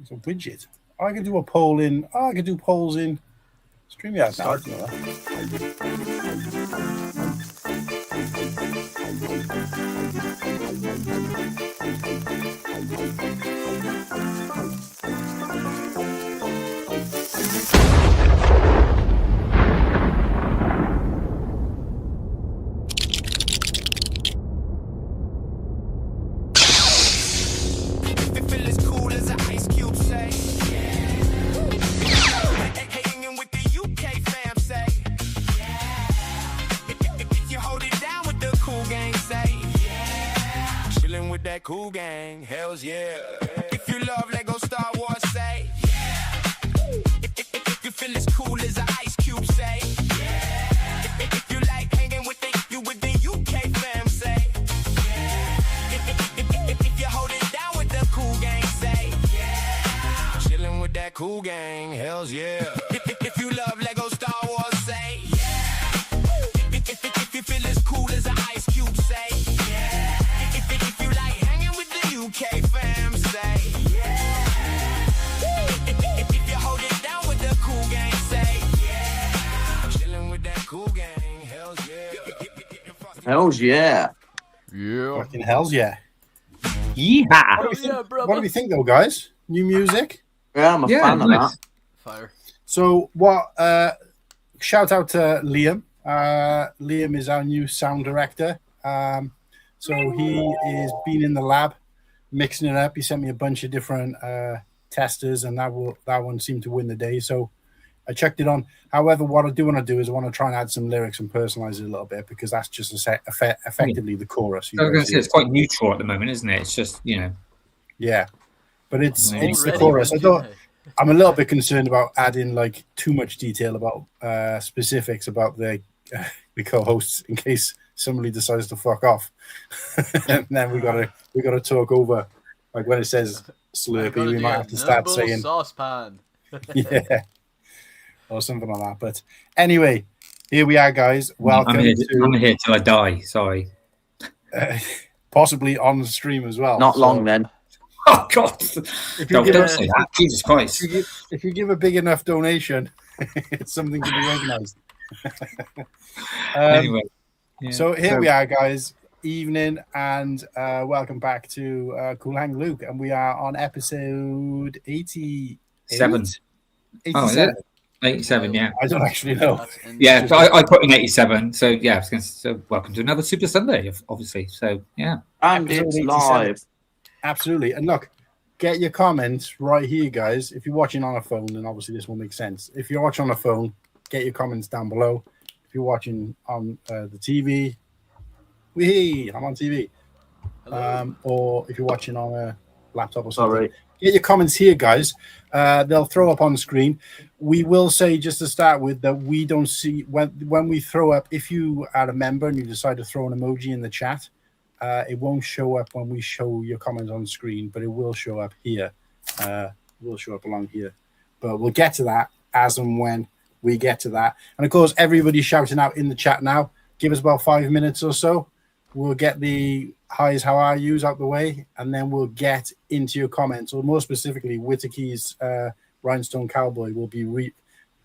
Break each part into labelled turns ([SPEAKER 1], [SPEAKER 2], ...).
[SPEAKER 1] It's a widget. I can do a poll in. I can do polls in StreamYard now. I didn't know
[SPEAKER 2] that cool gang, hells yeah. If you love Lego Star Wars, say yeah. If you feel as cool as an ice cube, say yeah. If you like hanging with the UK fam, say yeah. If you hold it down with the cool gang, say yeah. Chilling with that cool gang, hells yeah. If you love Lego Star Wars, say yeah. If you feel as cool as an ice cube, say yeah. If you like hanging with the UK fam, say yeah. If you hold it down with the cool gang, say yeah. Chilling with that cool gang, hells yeah.
[SPEAKER 3] Hells yeah.
[SPEAKER 4] Yeah.
[SPEAKER 1] Fucking hells yeah.
[SPEAKER 3] Yeah.
[SPEAKER 1] What do we think though, guys? New music?
[SPEAKER 3] Yeah, I'm a fan of that.
[SPEAKER 4] Fire.
[SPEAKER 1] So what? Shout out to Liam. Liam is our new sound director. So he is been in the lab mixing it up. He sent me a bunch of different testers, and that one seemed to win the day. So I checked it on. However, what I do want to do is I want to try and add some lyrics and personalize it a little bit, because that's just effectively the chorus.
[SPEAKER 5] I was going to say it's quite neutral at the moment, isn't it? It's just, you know.
[SPEAKER 1] Yeah, but it's the
[SPEAKER 4] Already
[SPEAKER 1] chorus.
[SPEAKER 4] winning,
[SPEAKER 1] I'm a little bit concerned about adding like too much detail about specifics about the co-hosts in case somebody decides to fuck off. And then we gotta talk over, like when it says Slurpy, we might have to start
[SPEAKER 4] Nimble
[SPEAKER 1] saying
[SPEAKER 4] Saucepan.
[SPEAKER 1] yeah, or something like that. But anyway, here we are, guys. Welcome.
[SPEAKER 5] I'm here till I die. Sorry.
[SPEAKER 1] Possibly on the stream as well.
[SPEAKER 3] Not long then.
[SPEAKER 5] Oh God!
[SPEAKER 1] If
[SPEAKER 5] Don't
[SPEAKER 1] give
[SPEAKER 5] say that. Jesus Christ!
[SPEAKER 1] if you give a big enough donation, it's something to be organised.
[SPEAKER 5] Anyway, yeah.
[SPEAKER 1] So here we are, guys. Evening, and welcome back to Cool Han Luke, and we are on episode 87.
[SPEAKER 5] 87. Oh, is it? 87, yeah.
[SPEAKER 1] I don't actually know.
[SPEAKER 5] Yeah, so I put in 87. So yeah, I was going to say, welcome to another Super Sunday, obviously. So yeah,
[SPEAKER 3] And
[SPEAKER 1] Episode
[SPEAKER 3] it's
[SPEAKER 1] 87.
[SPEAKER 3] live.
[SPEAKER 1] Absolutely. And look, get your comments right here, guys. If you're watching on a phone, then obviously this will make sense. If you're watching on a phone, get your comments down below. If you're watching on the TV, I'm on TV. Or if you're watching on a laptop or something, get your comments here, guys. They'll throw up on the screen. We will say, just to start with, that we don't see when we throw up. If you are a member and you decide to throw an emoji in the chat, it won't show up when we show your comments on the screen, but it will show up here. It will show up along here. But we'll get to that as and when we get to that. And of course, everybody's shouting out in the chat now. Give us about 5 minutes or so. We'll get the highs, how are yous out the way, and then we'll get into your comments, or more specifically, Whittakee's Rhinestone Cowboy will be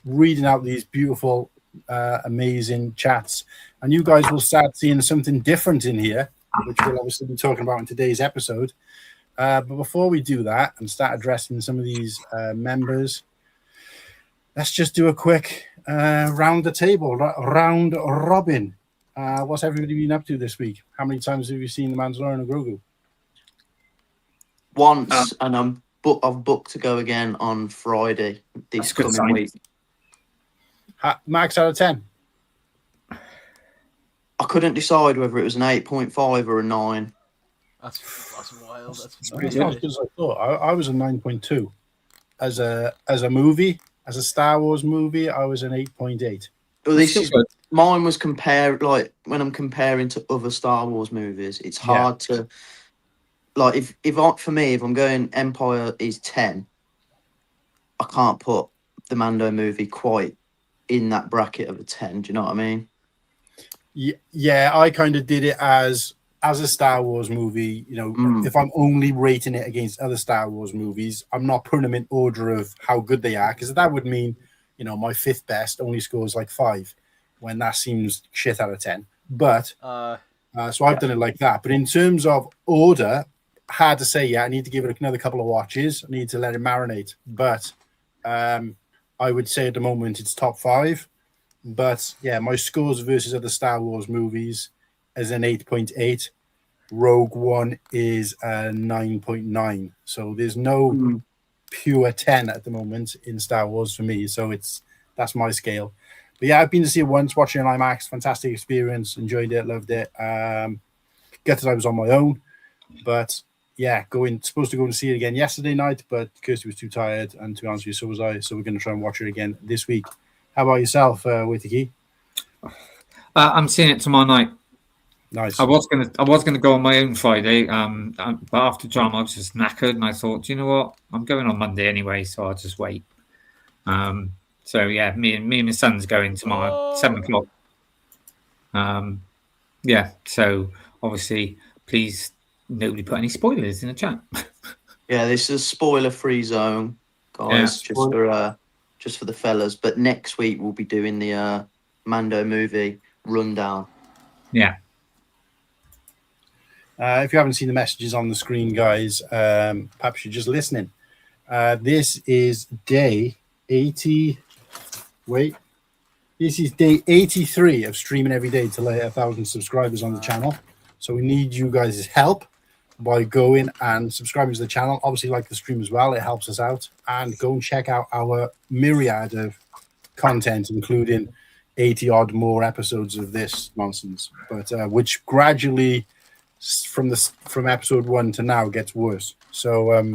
[SPEAKER 1] reading out these beautiful, amazing chats. And you guys will start seeing something different in here, which we'll obviously be talking about in today's episode. But before we do that and start addressing some of these members, let's just do a quick round the table, round robin. What's everybody been up to this week? How many times have you seen The Mandalorian and Grogu?
[SPEAKER 3] Once, and I've booked to go again on Friday this coming week.
[SPEAKER 1] Max out of 10?
[SPEAKER 3] I couldn't decide whether it was an 8.5 or a 9.
[SPEAKER 4] That's wild. That's
[SPEAKER 1] not as good as I thought. I was a 9.2. As a movie, as a Star Wars movie, I was an 8.8.
[SPEAKER 3] Well, mine was like when I'm comparing to other Star Wars movies, it's hard to like if I'm going Empire is 10, I can't put the Mando movie quite in that bracket of a 10. Do you know what I mean?
[SPEAKER 1] Yeah, I kind of did it as as a Star Wars movie, if I'm only rating it against other Star Wars movies, I'm not putting them in order of how good they are, because that would mean, my fifth best only scores like 5, when that seems shit out of 10. But so I've done it like that. But in terms of order, hard to say. I need to give it another couple of watches. I need to let it marinate. But I would say at the moment it's top 5. But yeah, my scores versus other Star Wars movies is an 8.8. Rogue One is a 9.9. So there's no pure 10 at the moment in Star Wars for me. So that's my scale. But yeah, I've been to see it once, watching an IMAX. Fantastic experience. Enjoyed it. Loved it. Gutted I was on my own. But yeah, supposed to go and see it again yesterday night, but Kirsty was too tired, and to be honest with you, so was I. So we're going to try and watch it again this week. How about yourself, Whittakee?
[SPEAKER 5] I'm seeing it tomorrow night.
[SPEAKER 1] Nice.
[SPEAKER 5] I was gonna go on my own Friday, but after John, I was just knackered, and I thought, you know what, I'm going on Monday anyway, so I'll just wait. So yeah, me and my son's going tomorrow, 7:00. Yeah. So obviously, please nobody put any spoilers in the chat.
[SPEAKER 3] Yeah, this is a spoiler-free zone, guys.
[SPEAKER 5] Yeah.
[SPEAKER 3] Just for the fellas. But next week we'll be doing the Mando movie rundown.
[SPEAKER 5] Yeah.
[SPEAKER 1] If you haven't seen the messages on the screen, guys, perhaps you're just listening. This is day 80. Wait. This is day 83 of streaming every day to hit 1,000 subscribers on the channel. So we need you guys' help by going and subscribing to the channel. Obviously, like the stream as well. It helps us out. And go and check out our myriad of content, including 80-odd more episodes of this nonsense. But which gradually, from episode 1 to now, gets worse. So,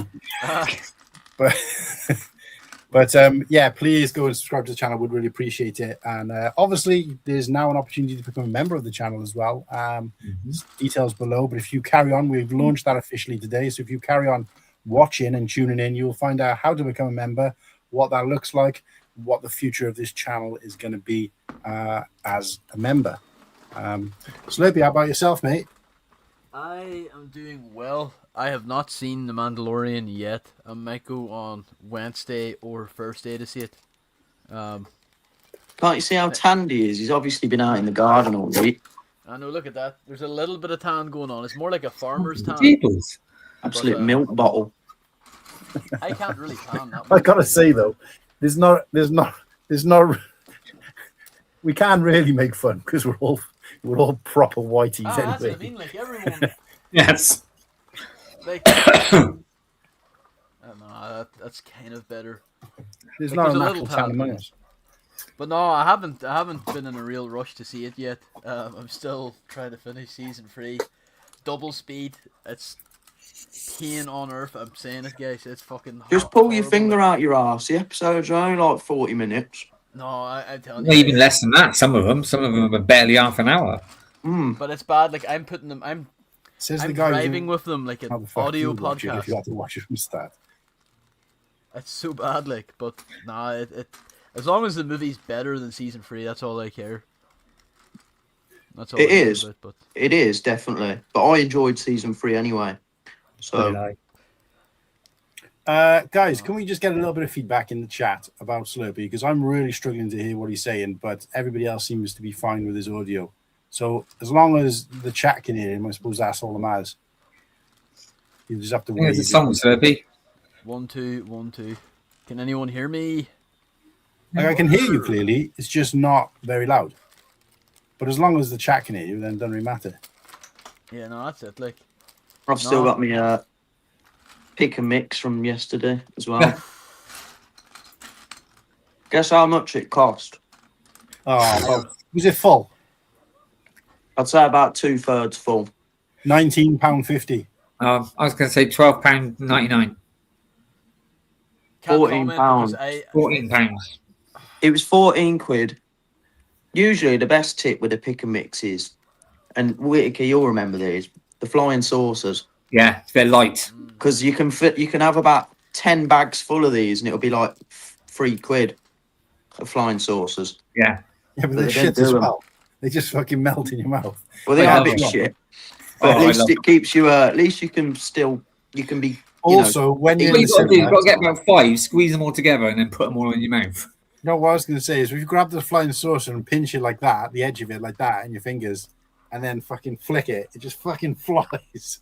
[SPEAKER 1] but yeah, please go and subscribe to the channel. We'd really appreciate it. And obviously, there's now an opportunity to become a member of the channel as well. There's details below. But if you carry on, we've launched that officially today. So if you carry on watching and tuning in, you'll find out how to become a member, what that looks like, what the future of this channel is going to be as a member. Slurpy, how about yourself, mate?
[SPEAKER 4] I am doing well. I have not seen The Mandalorian yet. I might go on Wednesday or Thursday to see it.
[SPEAKER 3] Can't you see how tanned he is? He's obviously been out in the garden all week.
[SPEAKER 4] I know, look at that. There's a little bit of tan going on. It's more like a farmer's tan.
[SPEAKER 3] Absolute milk bottle.
[SPEAKER 4] I can't really tan that
[SPEAKER 1] I
[SPEAKER 4] much.
[SPEAKER 1] gotta say though, there's not. We can't really make fun because we're all proper whiteys
[SPEAKER 4] That's
[SPEAKER 1] anyway.
[SPEAKER 4] what I mean. Like everyone.
[SPEAKER 5] Yes.
[SPEAKER 4] Like, I don't know, that's kind of better.
[SPEAKER 1] There's
[SPEAKER 4] Like,
[SPEAKER 1] not
[SPEAKER 4] there's
[SPEAKER 1] a
[SPEAKER 4] a
[SPEAKER 1] natural
[SPEAKER 4] little
[SPEAKER 1] tan among
[SPEAKER 4] tan.
[SPEAKER 1] us.
[SPEAKER 4] But no, I haven't been in a real rush to see it yet. I'm still trying to finish season 3. Double speed. It's pain on earth. I'm saying it, guys. It's fucking.
[SPEAKER 3] Just pull your
[SPEAKER 4] horrible.
[SPEAKER 3] finger out your arse. The episode's only like 40 minutes.
[SPEAKER 4] No, I'm telling
[SPEAKER 5] Well,
[SPEAKER 4] you.
[SPEAKER 5] even less than that. Some of them are barely half an hour.
[SPEAKER 4] But it's bad. Like I'm putting them. I'm
[SPEAKER 1] Says the
[SPEAKER 4] I'm
[SPEAKER 1] guy
[SPEAKER 4] driving with them like
[SPEAKER 1] how
[SPEAKER 4] an
[SPEAKER 1] the fuck do
[SPEAKER 4] audio
[SPEAKER 1] you watch it if you
[SPEAKER 4] podcast.
[SPEAKER 1] have to watch it from start.
[SPEAKER 4] It's so bad, like. But nah, it as long as the movie's better than season 3, that's all I care. That's all.
[SPEAKER 3] It
[SPEAKER 4] I care
[SPEAKER 3] is.
[SPEAKER 4] about, but
[SPEAKER 3] It is, definitely. But I enjoyed season 3 anyway. So,
[SPEAKER 1] Guys, can we just get a little bit of feedback in the chat about Slurpy? Because I'm really struggling to hear what he's saying, but everybody else seems to be fine with his audio. So as long as the chat can hear him, I suppose that's all that matters. You just have to
[SPEAKER 5] There's a
[SPEAKER 1] wait.
[SPEAKER 5] song, Slurpy.
[SPEAKER 4] 1 2 1 2. Can anyone hear me?
[SPEAKER 1] Like, I can hear you clearly. It's just not very loud. But as long as the chat can hear you, then it doesn't really matter.
[SPEAKER 4] Yeah, no, that's it. Like,
[SPEAKER 3] I've still
[SPEAKER 4] No.
[SPEAKER 3] got me pick and mix from yesterday as well. Guess how much it cost?
[SPEAKER 1] Oh, well, was it full?
[SPEAKER 3] I'd say about 2/3 full.
[SPEAKER 1] £19.50.
[SPEAKER 5] I was going to say £12.99.
[SPEAKER 4] can't
[SPEAKER 3] 14
[SPEAKER 4] comment
[SPEAKER 3] pounds.
[SPEAKER 4] because
[SPEAKER 5] £14.
[SPEAKER 3] It was 14 quid. Usually the best tip with a pick and mix is, and Whittakee, you'll remember these, the flying saucers.
[SPEAKER 5] Yeah, it's very light.
[SPEAKER 3] Because you can have about 10 bags full of these and it'll be like 3 quid of flying saucers.
[SPEAKER 5] Yeah.
[SPEAKER 1] Yeah, but
[SPEAKER 3] But
[SPEAKER 1] they're
[SPEAKER 3] they
[SPEAKER 1] shit
[SPEAKER 3] don't
[SPEAKER 1] as
[SPEAKER 3] do 'em.
[SPEAKER 1] well. They just fucking melt in your mouth.
[SPEAKER 3] Well, they
[SPEAKER 5] Yeah,
[SPEAKER 3] are a bit
[SPEAKER 1] yeah.
[SPEAKER 3] shit. But
[SPEAKER 5] Oh,
[SPEAKER 3] at
[SPEAKER 5] I
[SPEAKER 3] least
[SPEAKER 5] love
[SPEAKER 3] it keeps you. At least you can be.
[SPEAKER 1] Also, when you're
[SPEAKER 5] What
[SPEAKER 1] in
[SPEAKER 5] you
[SPEAKER 1] the
[SPEAKER 5] got to do,
[SPEAKER 1] cinema,
[SPEAKER 5] you've got to get about 5, squeeze them all together, and then put them all in your mouth.
[SPEAKER 1] you know what I was going to say is if you grab the flying saucer and pinch it like that, the edge of it like that in your fingers, and then fucking flick it, it just fucking flies.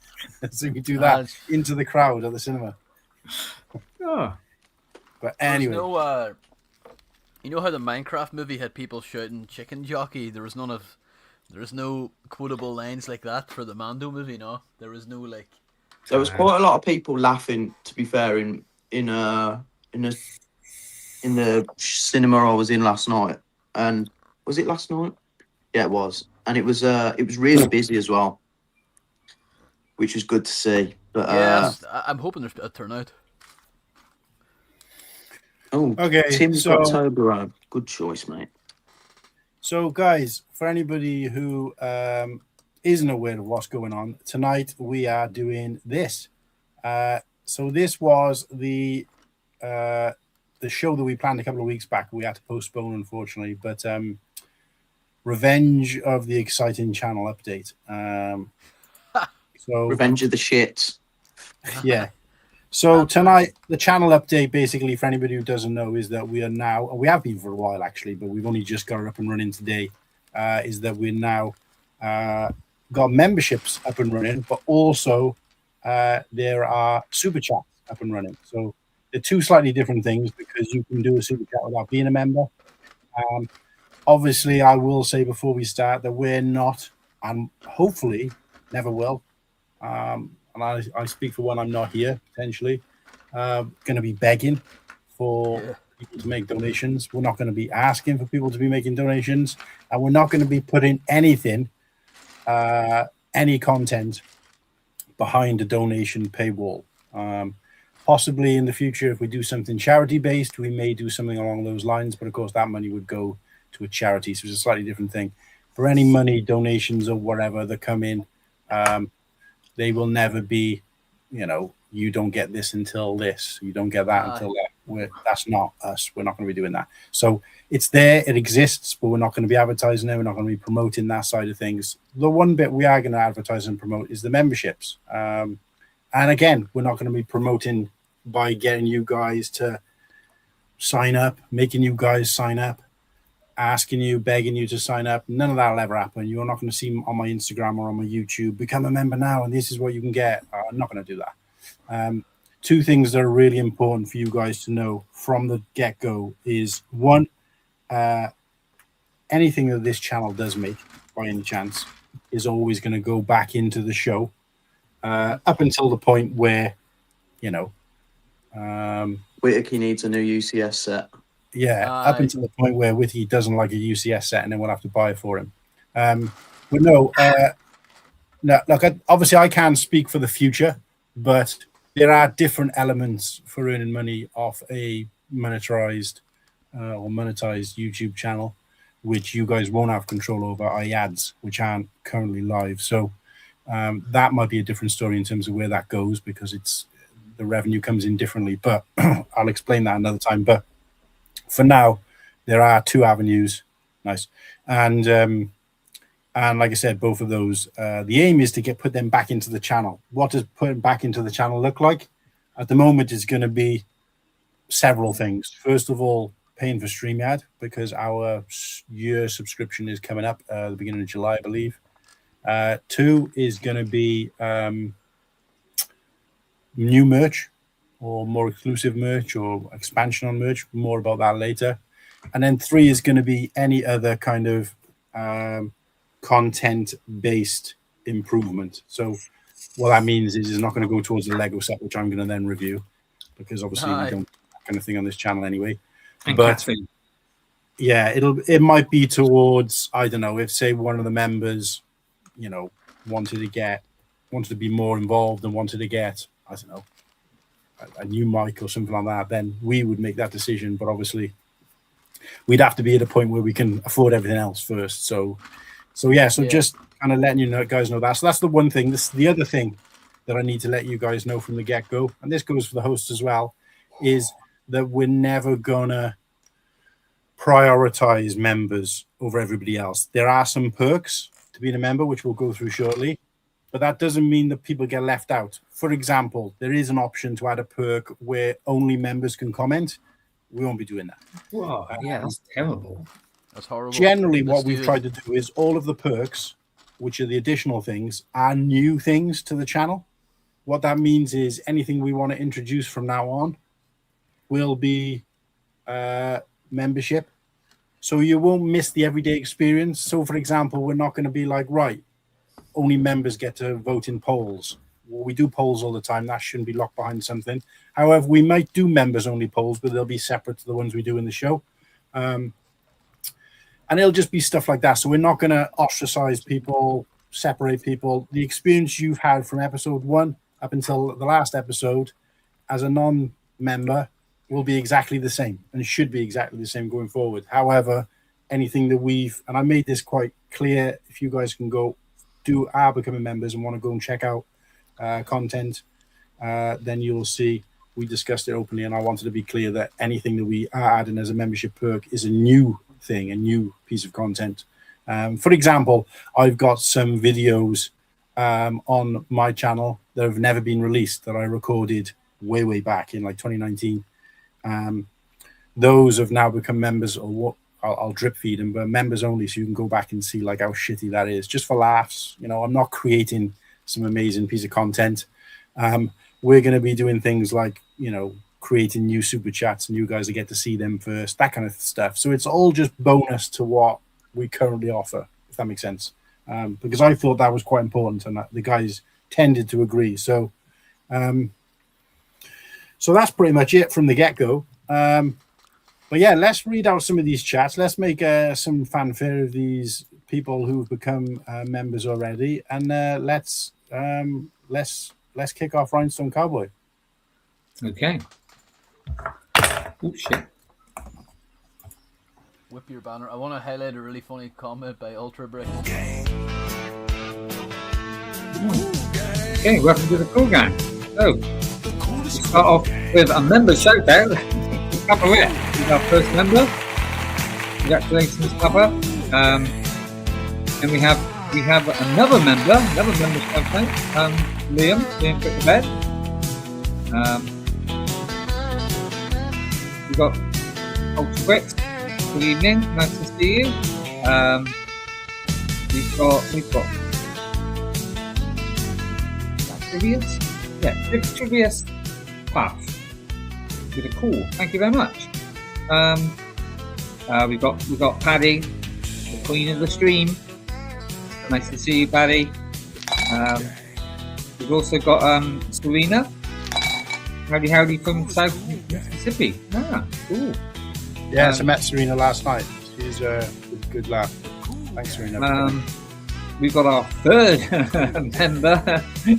[SPEAKER 1] So you do that into the crowd at the cinema.
[SPEAKER 5] Oh.
[SPEAKER 1] But anyway.
[SPEAKER 4] You know how the Minecraft movie had people shouting chicken jockey? There was no quotable lines like that for the Mando movie, no? There was no like.
[SPEAKER 3] There was quite a lot of people laughing, to be fair, in the cinema I was in last night. And was it last night? Yeah, it was. And it was really busy as well, which was good to see. But
[SPEAKER 4] I'm hoping there's a turnout.
[SPEAKER 3] Oh,
[SPEAKER 1] okay.
[SPEAKER 3] Tim's got Toblerone. Good choice, mate.
[SPEAKER 1] So, guys, for anybody who isn't aware of what's going on tonight, we are doing this. So this was the show that we planned a couple of weeks back. We had to postpone, unfortunately, but Revenge of the Exciting Channel update. So
[SPEAKER 3] Revenge of the Shits.
[SPEAKER 1] Yeah. So tonight, the channel update, basically, for anybody who doesn't know, is that we are now, and we have been for a while actually, but we've only just got it up and running today, is that we're now got memberships up and running, but also there are super chats up and running. So they're two slightly different things because you can do a super chat without being a member. Obviously, I will say before we start that we're not, and hopefully never will, and I speak for when I'm not here, potentially, going to be begging for people to make donations. We're not going to be asking for people to be making donations, and we're not going to be putting anything, any content behind a donation paywall. Possibly in the future, if we do something charity-based, we may do something along those lines, but of course that money would go to a charity, so it's a slightly different thing. For any money, donations or whatever that come in, they will never be, you don't get this until this, you don't get that until that. That's not us. We're not going to be doing that. So it's there, it exists, but we're not going to be advertising it. We're not going to be promoting that side of things. The one bit we are going to advertise and promote is the memberships. And again, we're not going to be promoting by getting you guys to sign up, making you guys sign up, asking you, begging you to sign up. None of that will ever happen. You're not going to see on my Instagram or on my YouTube, become a member now, and this is what you can get. I'm not going to do that. Two things that are really important for you guys to know from the get-go is, one, anything that this channel does make, by any chance, is always going to go back into the show up until the point where,
[SPEAKER 3] Whittakee needs a new UCS set.
[SPEAKER 1] Yeah, up until the point where Whittakee doesn't like a UCS set, and then we'll have to buy it for him. But no, look, obviously I can't speak for the future, but there are different elements for earning money off a monetized YouTube channel, which you guys won't have control over, i.e. ads, which aren't currently live. So that might be a different story in terms of where that goes, because the revenue comes in differently. But I'll explain that another time. But for now, there are two avenues. Nice. And like I said, both of those, the aim is to put them back into the channel. What does putting back into the channel look like? At the moment, it's going to be several things. First of all, paying for StreamYard, because our year subscription is coming up at the beginning of July, I believe. Two is going to be new merch, or more exclusive merch, or expansion on merch. More about that later. And then three is going to be any other kind of content-based improvement. So what that means is it's not going to go towards the Lego set, which I'm going to then review, because obviously we don't do that kind of thing on this channel anyway.
[SPEAKER 5] And
[SPEAKER 1] but yeah, it might be towards, I don't know, if say one of the members, wanted to be more involved and wanted to get, I don't know, a new mic or something like that, then we would make that decision. But obviously we'd have to be at a point where we can afford everything else first. So just kind of letting guys know that. So that's the one thing. The other thing that I need to let you guys know from the get-go, and this goes for the hosts as well, is that we're never gonna prioritize members over everybody else. There are some perks to being a member, which we'll go through shortly, but that doesn't mean that people get left out. For example, there is an option to add a perk where only members can comment. We won't be doing that.
[SPEAKER 5] Wow, yeah, that's terrible.
[SPEAKER 4] That's horrible.
[SPEAKER 1] Generally,
[SPEAKER 4] Let's
[SPEAKER 1] what we've
[SPEAKER 4] do
[SPEAKER 1] tried to do is all of the perks, which are the additional things, are new things to the channel. What that means is anything we want to introduce from now on will be membership. So you won't miss the everyday experience. So, for example, we're not going to be like, right, only members get to vote in polls. Well, we do polls all the time. That shouldn't be locked behind something. However, we might do members-only polls, but they'll be separate to the ones we do in the show. And it'll just be stuff like that. So we're not going to ostracize people, separate people. The experience you've had from episode 1 up until the last episode as a non-member will be exactly the same and should be exactly the same going forward. However, anything that and I made this quite clear, if you guys can go are becoming members and want to go and check out content, then you'll see we discussed it openly, and I wanted to be clear that anything that we are adding as a membership perk is a new thing, a new piece of content. For example, I've got some videos on my channel that have never been released that I recorded way back in like 2019. Those have now become members, or what I'll drip feed them, but members only, so you can go back and see like how shitty that is, just for laughs. You know, I'm not creating some amazing piece of content. We're going to be doing things like, you know, creating new super chats, and you guys will get to see them first, that kind of stuff. So it's all just bonus to what we currently offer, if that makes sense. Because I thought that was quite important, and the guys tended to agree. So, so that's pretty much it from the get-go. But yeah, let's read out some of these chats. Let's make some fanfare of these people who've become members already, and let's kick off Rhinestone Cowboy.
[SPEAKER 5] Okay. Oh shit!
[SPEAKER 4] Whip your banner. I want to highlight a really funny comment by MatteBlackBricks.
[SPEAKER 5] Okay, welcome to the Cool Gang. So, we start off with a member shout out. Papa Rick is our first member. Congratulations, Papa. And we have another member shout out. Liam put to bed. We've got MatteBlackBricks. Good evening, nice to see you. We've got Trivius? Yeah, Trivius Path. With a call. Thank you very much. We've got Paddy, the queen of the stream. Nice to see you, Paddy. We've also got Serena. Howdy from South Mississippi. Ah, cool.
[SPEAKER 1] Yeah, so I met Serena last night. She's a good laugh. Thanks, Serena.
[SPEAKER 5] We've got our third member,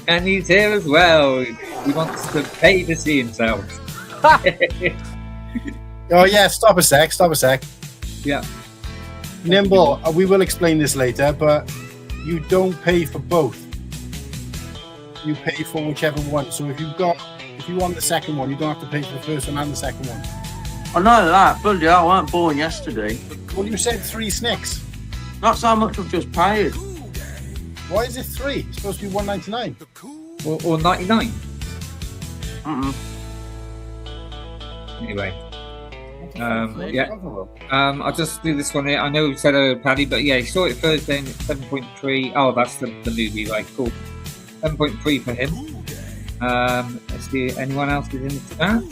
[SPEAKER 5] and he's here as well. He wants to pay to see himself.
[SPEAKER 1] Oh yeah, stop a sec.
[SPEAKER 5] Yeah.
[SPEAKER 1] Nimble, we will explain this later, but you don't pay for both. You pay for whichever one. So if you want the second one, you don't have to pay for the first one and the second one.
[SPEAKER 3] I know that, but yeah, I weren't born yesterday.
[SPEAKER 1] Well, you said 3 snicks.
[SPEAKER 3] That's how much I've just paid.
[SPEAKER 1] Why is it 3? It's supposed to be $1.99.
[SPEAKER 5] Or 99.
[SPEAKER 3] Mm-mm.
[SPEAKER 5] Anyway. Yeah. I'll just do this one here. I know we said Paddy, but yeah, he saw it Thursday and it's 7.3. Oh, that's the movie, right? Cool. 7.3 for him. Let's see, anyone else is in the chat?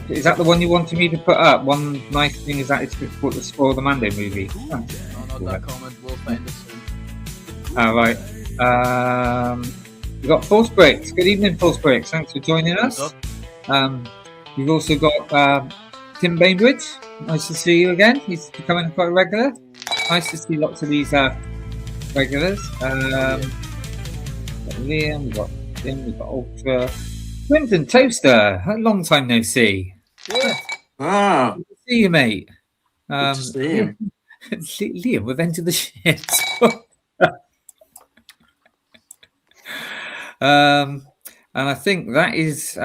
[SPEAKER 5] Is that the one you wanted me to put up? One nice thing is that it's difficult to spoil the Mando movie.
[SPEAKER 4] No, not that comment. We'll find it soon.
[SPEAKER 5] Alright. We've got MatteBlackBricks. Good evening, MatteBlackBricks. Thanks for joining us. We've also got Tim Bainbridge. Nice to see you again. He's becoming quite regular. Nice to see lots of these regulars. We've got Liam, we've got Tim, we've got Ultra. Quentin Toaster, a long time no see.
[SPEAKER 1] Yeah.
[SPEAKER 3] Ah.
[SPEAKER 5] Good to see you, mate.
[SPEAKER 3] Good to see him.
[SPEAKER 5] Liam, we've entered the shit. And I think that is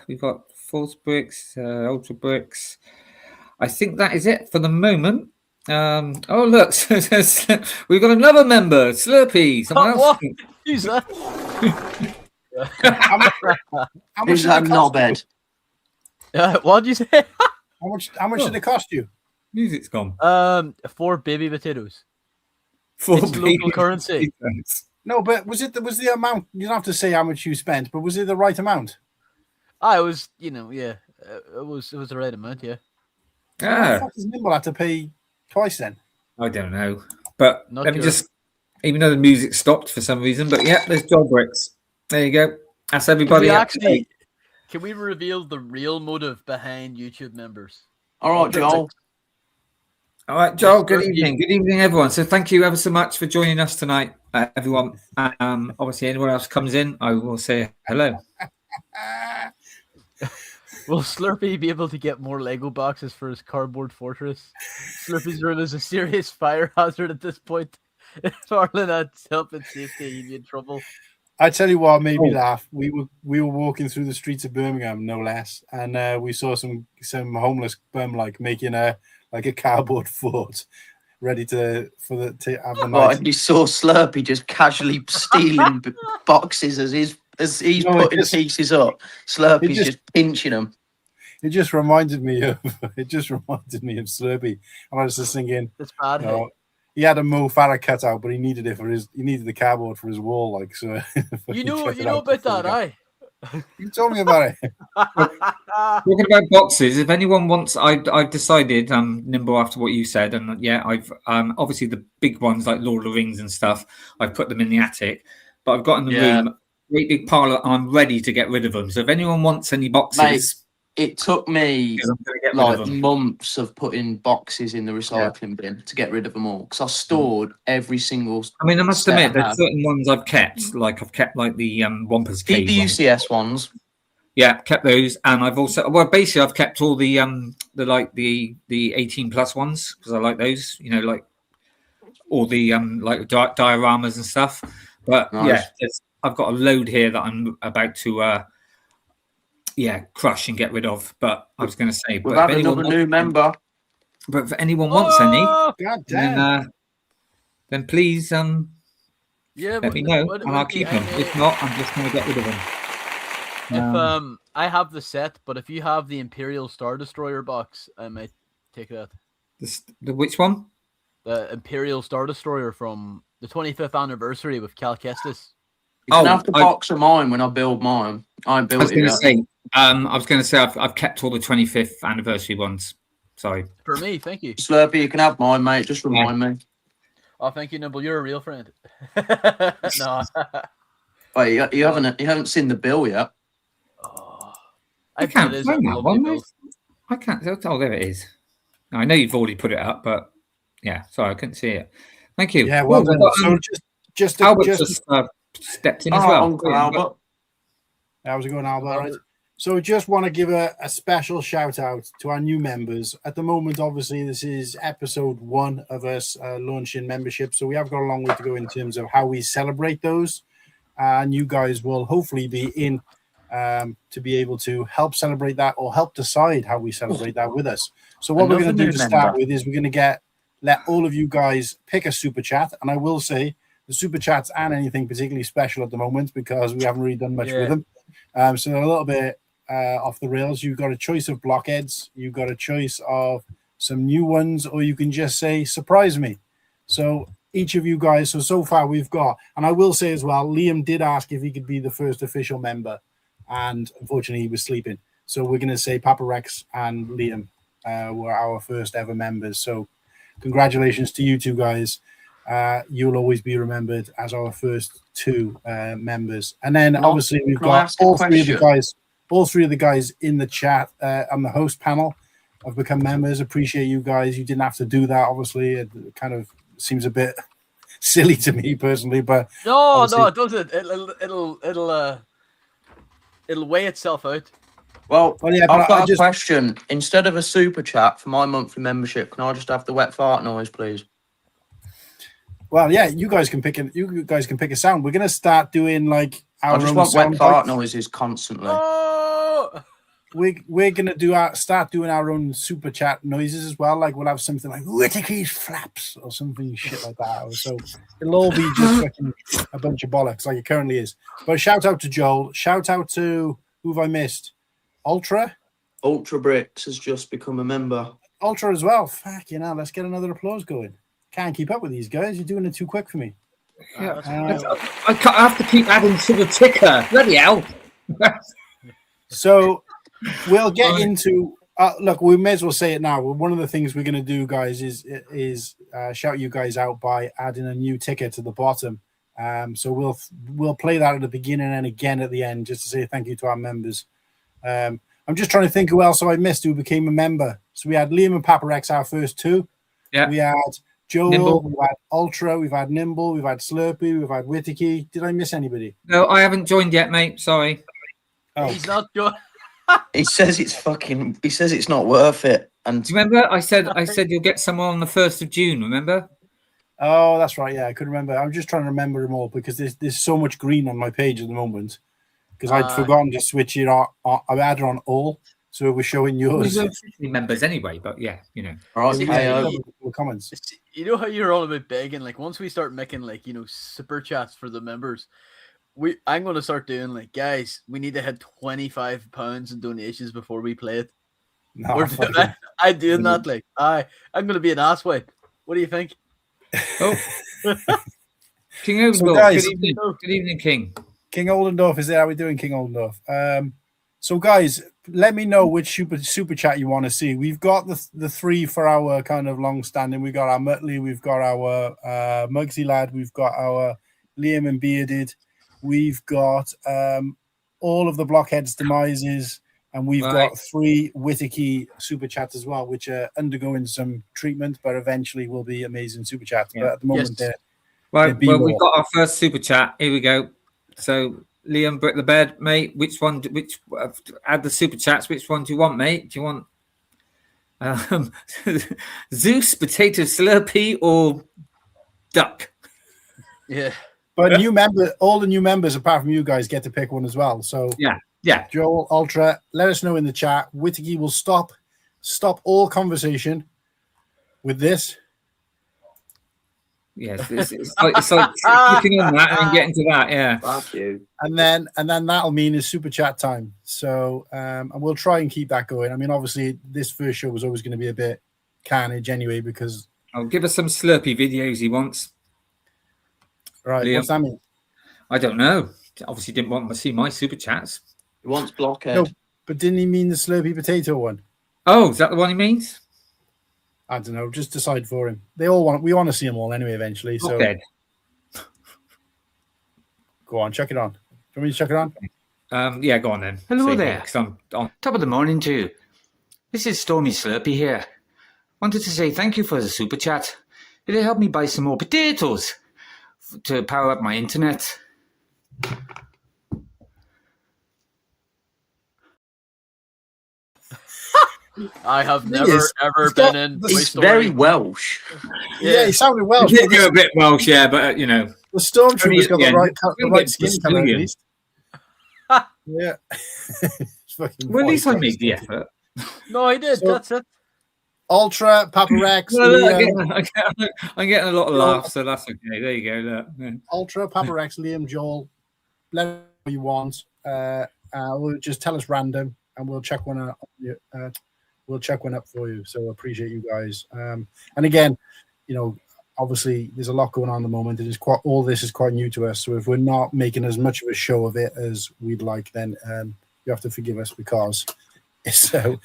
[SPEAKER 5] we've got MatteBlackBricks, MatteBlackBricks. I think that is it for the moment. Oh look, we've got another member, Slurpy. Someone else.
[SPEAKER 4] What? Who's that?
[SPEAKER 1] How much
[SPEAKER 3] Who's
[SPEAKER 1] did
[SPEAKER 3] that
[SPEAKER 1] it cost you?
[SPEAKER 3] knobhead?
[SPEAKER 4] What did you say?
[SPEAKER 1] How much did it cost you?
[SPEAKER 5] Music's gone.
[SPEAKER 4] 4 baby potatoes.
[SPEAKER 5] For
[SPEAKER 4] It's local currency.
[SPEAKER 1] No, but was the amount? You don't have to say how much you spent, but was it the right amount?
[SPEAKER 4] I was, yeah, it was the right amount, yeah.
[SPEAKER 1] What the
[SPEAKER 5] Ah,
[SPEAKER 1] fuck does Nimble have to pay twice then?
[SPEAKER 5] I don't know, but
[SPEAKER 4] Not
[SPEAKER 5] let me
[SPEAKER 4] sure.
[SPEAKER 5] just. Even though the music stopped for some reason, but yeah, there's MatteBlackBricks. There you go. That's everybody.
[SPEAKER 4] Can we reveal the real motive behind YouTube members?
[SPEAKER 3] All right, Joel.
[SPEAKER 5] All right, Joel. Good
[SPEAKER 4] Slurpy.
[SPEAKER 5] evening. Good evening, everyone. So thank you ever so much for joining us tonight, everyone. Obviously, anyone else comes in, I will say hello.
[SPEAKER 4] Will Slurpy be able to get more Lego boxes for his cardboard fortress? Slurpy's room is a serious fire hazard at this point. If Arlen had help and safety, he'd be in trouble.
[SPEAKER 1] I tell you what made me laugh. We were walking through the streets of Birmingham, no less, and we saw some homeless bum making a cardboard fort, ready to have the night.
[SPEAKER 3] And you saw Slurpy just casually stealing boxes as he's putting pieces up. Slurpy's just pinching them.
[SPEAKER 1] It just reminded me of Slurpy, and I was just thinking,
[SPEAKER 4] It's bad. Hey?
[SPEAKER 1] He had a Mo Farah cutout, but he needed the cardboard for his wall, so
[SPEAKER 4] You know about that, aye?
[SPEAKER 1] You told me about it.
[SPEAKER 5] Talking about boxes, if anyone wants, I've decided, Nimble, after what you said, and yeah, I've obviously the big ones like Lord of the Rings and stuff, I've put them in the attic, but I've got in the room a great big pile, and I'm ready to get rid of them. So if anyone wants any boxes,
[SPEAKER 3] Mate, it took me months of putting boxes in the recycling bin to get rid of them all because I stored every single.
[SPEAKER 5] I mean, I must admit, there's certain ones I've kept, like the Wampus Cave.
[SPEAKER 3] The UCS ones.
[SPEAKER 5] Yeah, kept those, and I've also basically I've kept all the 18+ ones because I like those, like all the like dioramas and stuff. But
[SPEAKER 3] nice.
[SPEAKER 5] Yeah, I've got a load here that I'm about to crush and get rid of. But I was going to say,
[SPEAKER 3] we've had another new member.
[SPEAKER 5] But if anyone wants any,
[SPEAKER 1] God damn.
[SPEAKER 5] then please let me know and I'll keep them. If not, I'm just going to get rid of them.
[SPEAKER 4] If I have the set, but if you have the Imperial Star Destroyer box, I might take that.
[SPEAKER 5] The which one?
[SPEAKER 4] The Imperial Star Destroyer from the 25th anniversary with Cal Kestis.
[SPEAKER 3] You can have the box of mine when I build mine. I was going
[SPEAKER 5] to say I've kept all the 25th anniversary ones. Sorry.
[SPEAKER 4] For me, thank you.
[SPEAKER 3] Slurpy, you can have mine, mate. Just remind me.
[SPEAKER 4] Oh, thank you, Nimble. You're a real friend. No.
[SPEAKER 3] Wait, you haven't seen the bill yet.
[SPEAKER 4] Oh,
[SPEAKER 5] I can't find that one. I can't. Oh, there it is. I know you've already put it up, but yeah, sorry, I couldn't see it. Thank you.
[SPEAKER 1] Yeah, well done. So
[SPEAKER 5] Albert just stepped in as well.
[SPEAKER 3] Uncle Albert.
[SPEAKER 1] How's it going, Albert? Right. So just want to give a special shout out to our new members. At the moment, obviously, this is episode 1 of us launching membership. So we have got a long way to go in terms of how we celebrate those. And you guys will hopefully be in to be able to help celebrate that or help decide how we celebrate that with us. So what we're going to do to start with is we're going to let all of you guys pick a super chat. And I will say the super chats aren't anything particularly special at the moment because we haven't really done much with them. So they're a little bit off the rails. You've got a choice of blockheads. You've got a choice of some new ones, or you can just say, surprise me. So each of you guys, so far we've got, and I will say as well, Liam did ask if he could be the first official member, and unfortunately he was sleeping. So we're going to say Papa Rex and Liam were our first ever members. So congratulations to you two guys. You'll always be remembered as our first 2 members. And then obviously we've got all 3 of the guys in the chat on the host panel have become members. Appreciate you guys. You didn't have to do that. Obviously, it kind of seems a bit silly to me personally, but
[SPEAKER 4] no, it doesn't. It'll weigh itself out.
[SPEAKER 3] Well, yeah, I've got a question. Instead of a super chat for my monthly membership, can I just have the wet fart noise, please?
[SPEAKER 1] Well, yeah, you guys can pick a sound. We're gonna start doing like our
[SPEAKER 3] I just
[SPEAKER 1] own
[SPEAKER 3] want
[SPEAKER 1] sound
[SPEAKER 3] wet fart noises constantly.
[SPEAKER 4] Oh!
[SPEAKER 1] we're gonna start doing our own super chat noises as well. Like we'll have something like Whittakee's flaps or something shit like that. So it'll all be just fucking a bunch of bollocks like it currently is. But shout out to Joel. Shout out to who've I missed? Ultra
[SPEAKER 3] MatteBlackBricks has just become a member.
[SPEAKER 1] Ultra as well. Fuck you know. Let's get another applause going. Can't keep up with these guys. You're doing it too quick for me.
[SPEAKER 5] Yeah. I have to keep adding to the ticker. Bloody hell.
[SPEAKER 1] So we'll get into look, we may as well say it now. One of the things we're going to do, guys, is shout you guys out by adding a new ticker to the bottom. So we'll play that at the beginning and again at the end just to say thank you to our members. I'm just trying to think who else I missed who became a member. So we had Liam and MatteBlackBricks, our first two.
[SPEAKER 5] Yeah.
[SPEAKER 1] We had Joel,
[SPEAKER 5] Nimble.
[SPEAKER 1] we've had Ultra, we've had Nimble, we've had Slurpy, we've had Whittakee. Did I miss anybody?
[SPEAKER 5] No, I haven't joined yet, mate. Sorry.
[SPEAKER 1] Oh.
[SPEAKER 4] He's not good.
[SPEAKER 3] He says it's not worth it. And
[SPEAKER 5] Do you remember? I said you'll get someone on the 1st of June. Remember?
[SPEAKER 1] Oh, that's right. Yeah, I couldn't remember. I'm just trying to remember them all because there's so much green on my page at the moment because I'd forgotten to switch it on. I had it on all, so it was showing yours.
[SPEAKER 5] We were officially members anyway, but yeah, you know.
[SPEAKER 3] all right,
[SPEAKER 1] Comments.
[SPEAKER 4] You know how you're all about begging? Like once we start making like super chats for the members, I'm going to start doing like, guys, we need to hit £25 in donations before we play it.
[SPEAKER 1] No,
[SPEAKER 4] I'm doing that. Like I'm going to be an asswipe. What do you think?
[SPEAKER 5] Oh, King Oldendorf.
[SPEAKER 1] So guys,
[SPEAKER 5] good evening, King.
[SPEAKER 1] King Oldendorf is there. How are we doing, King Oldendorf? So guys, let me know which super chat you want to see. We've got the three for our kind of long standing. We've got our Muttley, we've got our Mugsy Lad, we've got our Liam and Bearded, we've got all of the Blockheads demises, and we've got 3 Whittakee super chats as well, which are undergoing some treatment, but eventually will be amazing super chats. Yeah. But at the moment,
[SPEAKER 5] well, we've got our first super chat. Here we go. So, Liam, Brick the Bed, mate. Which add the super chats? Which one do you want, mate? Do you want Zeus, potato Slurpy, or duck?
[SPEAKER 4] Yeah.
[SPEAKER 1] But all the new members, apart from you guys, get to pick one as well. So
[SPEAKER 5] yeah.
[SPEAKER 1] Joel, Ultra, let us know in the chat. Whittakee will stop all conversation with this.
[SPEAKER 5] Yes, it's like clicking on that and then getting to that. Yeah.
[SPEAKER 3] Fuck you.
[SPEAKER 1] And then that'll mean it's super chat time. So and we'll try and keep that going. I mean, obviously, this first show was always going to be a bit carnage anyway because.
[SPEAKER 5] I'll give us some Slurpy videos he wants.
[SPEAKER 1] Right,
[SPEAKER 5] Liam.
[SPEAKER 1] what's that mean?
[SPEAKER 5] I don't know. Obviously, didn't want to see my super chats.
[SPEAKER 3] He wants Blockhead.
[SPEAKER 1] No, but didn't he mean the Slurpy potato one?
[SPEAKER 5] Oh, is that the one he means?
[SPEAKER 1] I don't know. Just decide for him. We want to see them all anyway. Eventually, so
[SPEAKER 5] Dead.
[SPEAKER 1] Go on, chuck it on. Do you want me to chuck it on?
[SPEAKER 5] Yeah, go on then.
[SPEAKER 6] Hello
[SPEAKER 5] See,
[SPEAKER 6] there.
[SPEAKER 5] 'cause I'm on.
[SPEAKER 6] Top of the morning to you. This is Stormy Slurpy here. Wanted to say thank you for the super chat. It'll help me buy some more potatoes to power up my internet.
[SPEAKER 4] I have never ever been in Toy
[SPEAKER 3] He's
[SPEAKER 4] Story.
[SPEAKER 3] very Welsh.
[SPEAKER 1] Yeah, he sounded Welsh.
[SPEAKER 5] You did go a bit Welsh, yeah, but you know.
[SPEAKER 1] The stormtrooper's got the right
[SPEAKER 5] It's
[SPEAKER 1] skin color at
[SPEAKER 5] Brazilian.
[SPEAKER 1] least. Yeah. It's fucking
[SPEAKER 5] Well, at least I
[SPEAKER 1] white.
[SPEAKER 5] made the effort.
[SPEAKER 4] No, I did.
[SPEAKER 1] So-
[SPEAKER 4] That's it.
[SPEAKER 1] Ultra, PapaRex,
[SPEAKER 5] No, look,
[SPEAKER 1] Liam,
[SPEAKER 5] I'm getting a lot of laughs, so that's okay. There you go. Look. Yeah.
[SPEAKER 1] Ultra, PapaRex, Liam, Joel. Let us know what you want. We'll just tell us random, and we'll check one up. We'll check one up for you. So appreciate you guys. And again, obviously there's a lot going on at the moment. It is all this is quite new to us. So if we're not making as much of a show of it as we'd like, then you have to forgive us because it's so.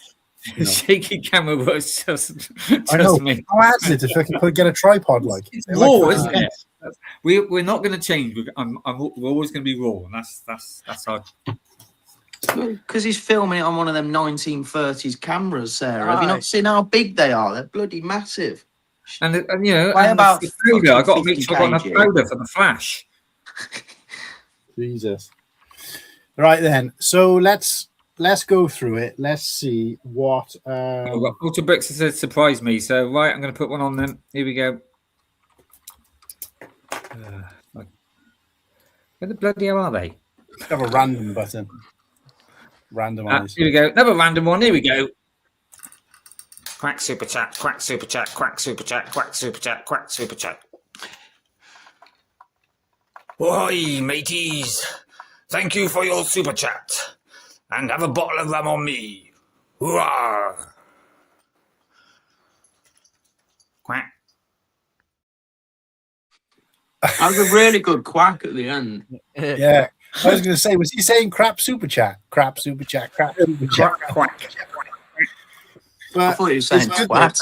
[SPEAKER 5] Shaky camera was just
[SPEAKER 1] I know.
[SPEAKER 5] me.
[SPEAKER 1] How hard is it to fucking get a tripod like?
[SPEAKER 5] It's
[SPEAKER 1] They're
[SPEAKER 5] raw,
[SPEAKER 1] like
[SPEAKER 5] isn't it? We're not going to change. We're always going to be raw, and that's our.
[SPEAKER 3] Because he's filming it on one of them 1930s cameras, Sarah. Have you not seen how big they are? They're bloody massive.
[SPEAKER 5] And you know,
[SPEAKER 3] Why
[SPEAKER 5] and
[SPEAKER 3] about
[SPEAKER 5] the powder, I got to
[SPEAKER 3] 50
[SPEAKER 5] make sure I got enough
[SPEAKER 3] kg?
[SPEAKER 5] powder for the flash.
[SPEAKER 1] Jesus. Right then. So let's go through it. Let's see what.
[SPEAKER 5] MatteBlackBricks has surprised me. So right, I'm going to put one on them. Here we go. Where the bloody hell are they?
[SPEAKER 1] Have a random button. Randomize.
[SPEAKER 5] Here we go. Another random one. Here we go. Quack super chat, quack super chat, quack super chat, quack super chat, quack super chat. Oi, mateys. Thank you for your super chat. And have a bottle of rum on me. Hurrah! Quack.
[SPEAKER 3] That was a really good quack at the end.
[SPEAKER 1] Yeah. I was going to say, was he saying crap super chat? Crap super chat, crap super chat.
[SPEAKER 5] Quack.
[SPEAKER 1] But
[SPEAKER 3] I thought he was saying twat.